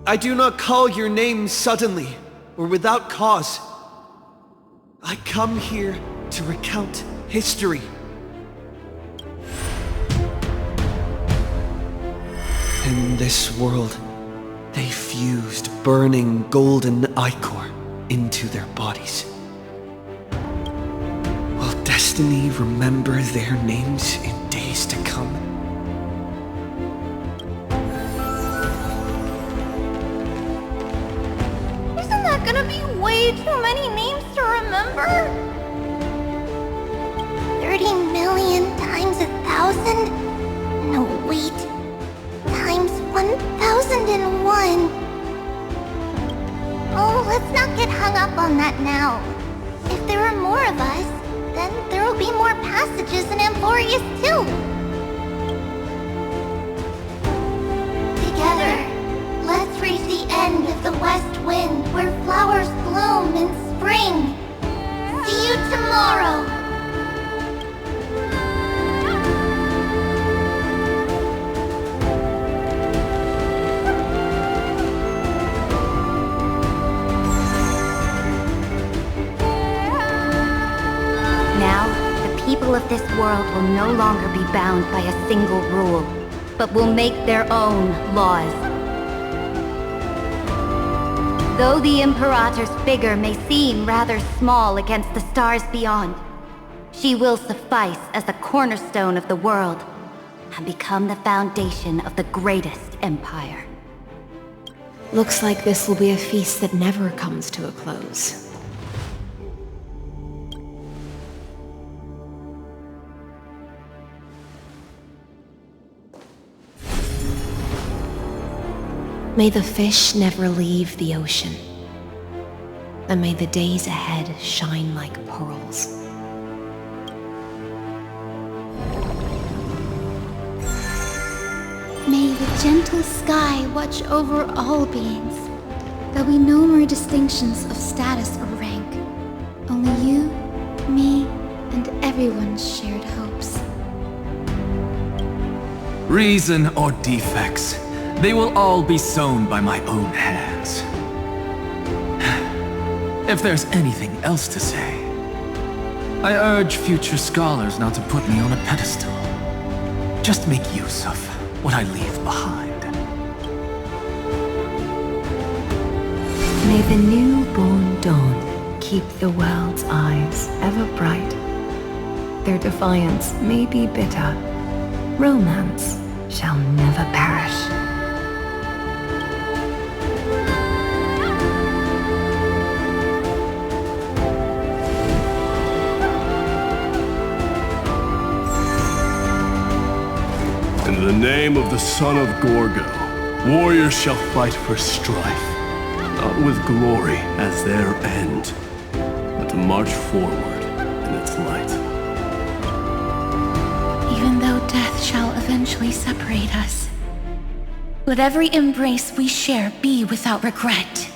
I do not call your name suddenly, or without cause. I come here to recount history. In this world, they fused burning golden ichor into their bodies. Will destiny remember their names in days to come? Isn't that gonna be way too many names to remember? 30 million times 1,000? No, wait. Times 1,001. Oh, let's not get hung up on that now. If there are more of us, then there will be more passages in Amphorius too. Together, let's reach the end of the west wind where flowers bloom in spring. See you tomorrow. People of this world will no longer be bound by a single rule, but will make their own laws. Though the Imperator's figure may seem rather small against the stars beyond, she will suffice as the cornerstone of the world and become the foundation of the greatest empire. Looks like this will be a feast that never comes to a close. May the fish never leave the ocean, and may the days ahead shine like pearls. May the gentle sky watch over all beings. There'll be no more distinctions of status or rank. Only you, me, and everyone's shared hopes. Reason or defects, they will all be sown by my own hands. If there's anything else to say, I urge future scholars not to put me on a pedestal. Just make use of what I leave behind. May the newborn dawn keep the world's eyes ever bright. Their defiance may be bitter. Romance shall never perish. In the name of the son of Gorgo, warriors shall fight for strife, not with glory as their end, but to march forward in its light. Even though death shall eventually separate us, let every embrace we share be without regret.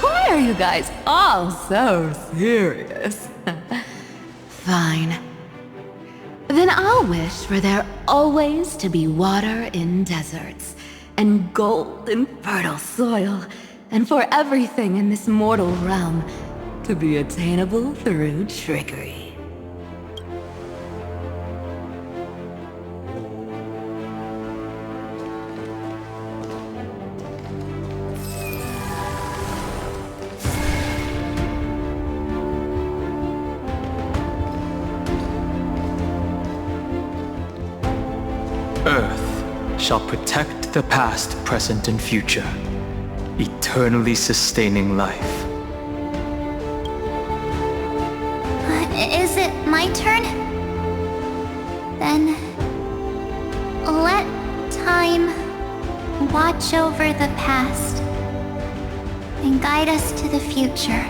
Why are you guys all so serious? Fine. Then I'll wish for there always to be water in deserts, and gold in fertile soil, and for everything in this mortal realm to be attainable through trickery. Earth shall protect the past, present, and future, eternally sustaining life. Is it my turn? Then let time watch over the past and guide us to the future.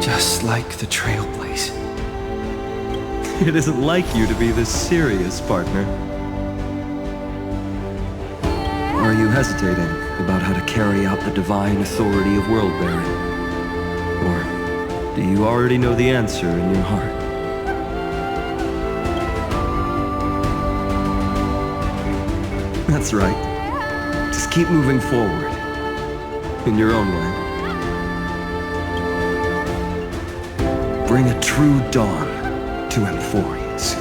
Just like the Trailblaze. It isn't like you to be this serious, partner. Are you hesitating about how to carry out the divine authority of world-bearing? Or do you already know the answer in your heart? That's right. Just keep moving forward. In your own way. Bring a true dawn to Amphorius.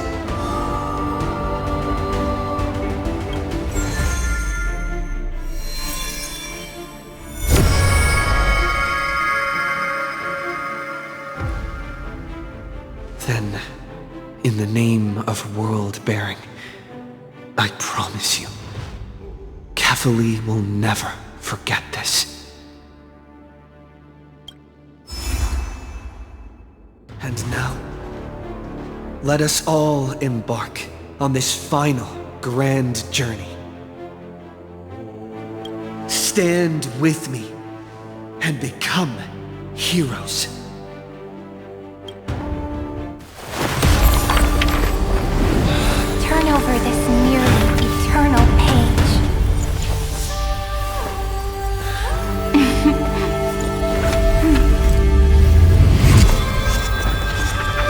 Then, in the name of world-bearing, I promise you, Catholi will never forget this. And now, let us all embark on this final grand journey. Stand with me and become heroes. Turn over this nearly eternal page.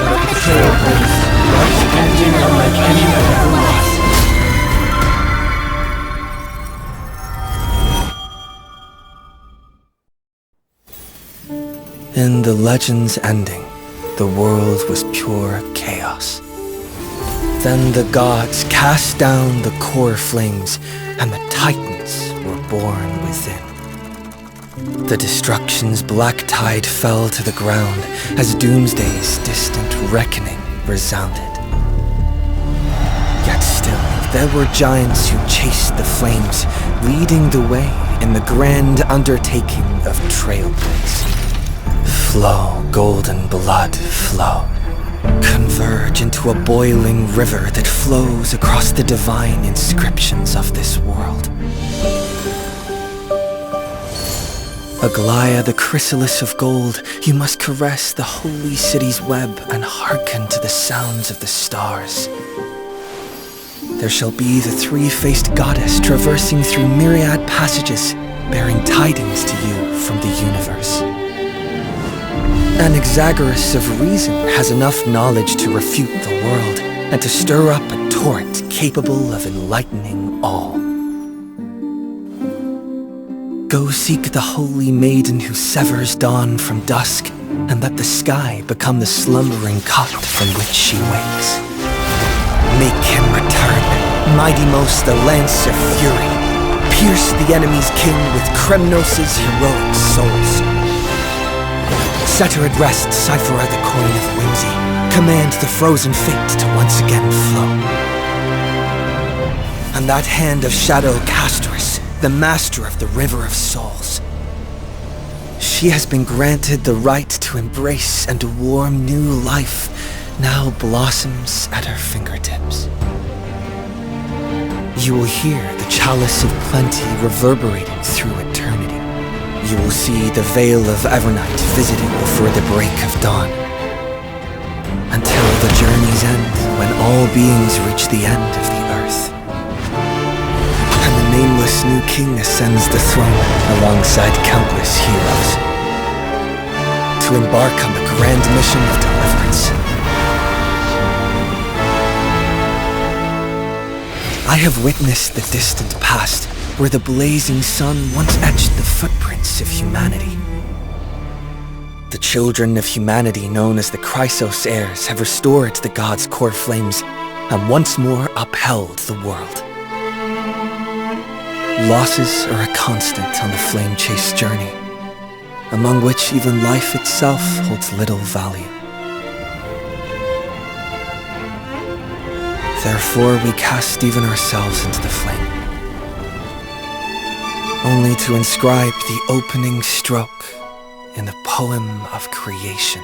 Let the trailblaze and unlike any other was. In the legend's ending, the world was pure chaos. Then the gods cast down the core flames, and the titans were born within. The destruction's black tide fell to the ground as Doomsday's distant reckoning resounded. Yet still, there were giants who chased the flames, leading the way in the grand undertaking of Trailblaze. Flow, golden blood, flow. Converge into a boiling river that flows across the divine inscriptions of this world. Aglaya, the chrysalis of gold, you must caress the holy city's web and hearken to the sounds of the stars. There shall be the three-faced goddess traversing through myriad passages, bearing tidings to you from the universe. Anaxagoras of reason has enough knowledge to refute the world and to stir up a torrent capable of enlightening all. Go seek the holy maiden who severs dawn from dusk, and let the sky become the slumbering cot from which she wakes. Make him return, mighty most the lance of fury. Pierce the enemy's king with Kremnos' heroic souls. Set her at rest, Cyphera the coin of whimsy. Command the frozen fate to once again flow. And that hand of shadow Castrus, the master of the River of Souls. She has been granted the right to embrace and warm new life, now blossoms at her fingertips. You will hear the chalice of plenty reverberating through eternity. You will see the veil of Evernight visited before the break of dawn. Until the journey's end, when all beings reach the end of the earth. And the nameless new king ascends the throne alongside countless heroes to embark on the grand mission of deliverance. I have witnessed the distant past, where the blazing sun once etched the footprints of humanity. The children of humanity, known as the Chrysos heirs, have restored the gods' core flames and once more upheld the world. Losses are a constant on the flame-chased journey, among which even life itself holds little value. Therefore, we cast even ourselves into the flame, only to inscribe the opening stroke in the poem of creation.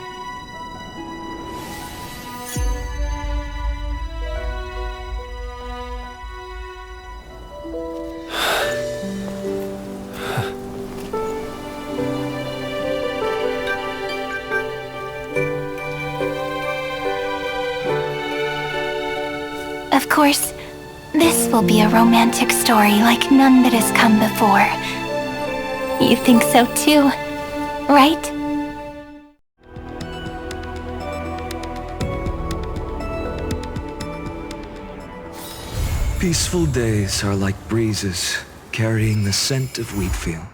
Of course, this will be a romantic story like none that has come before. You think so too, right? Peaceful days are like breezes, carrying the scent of wheat fields.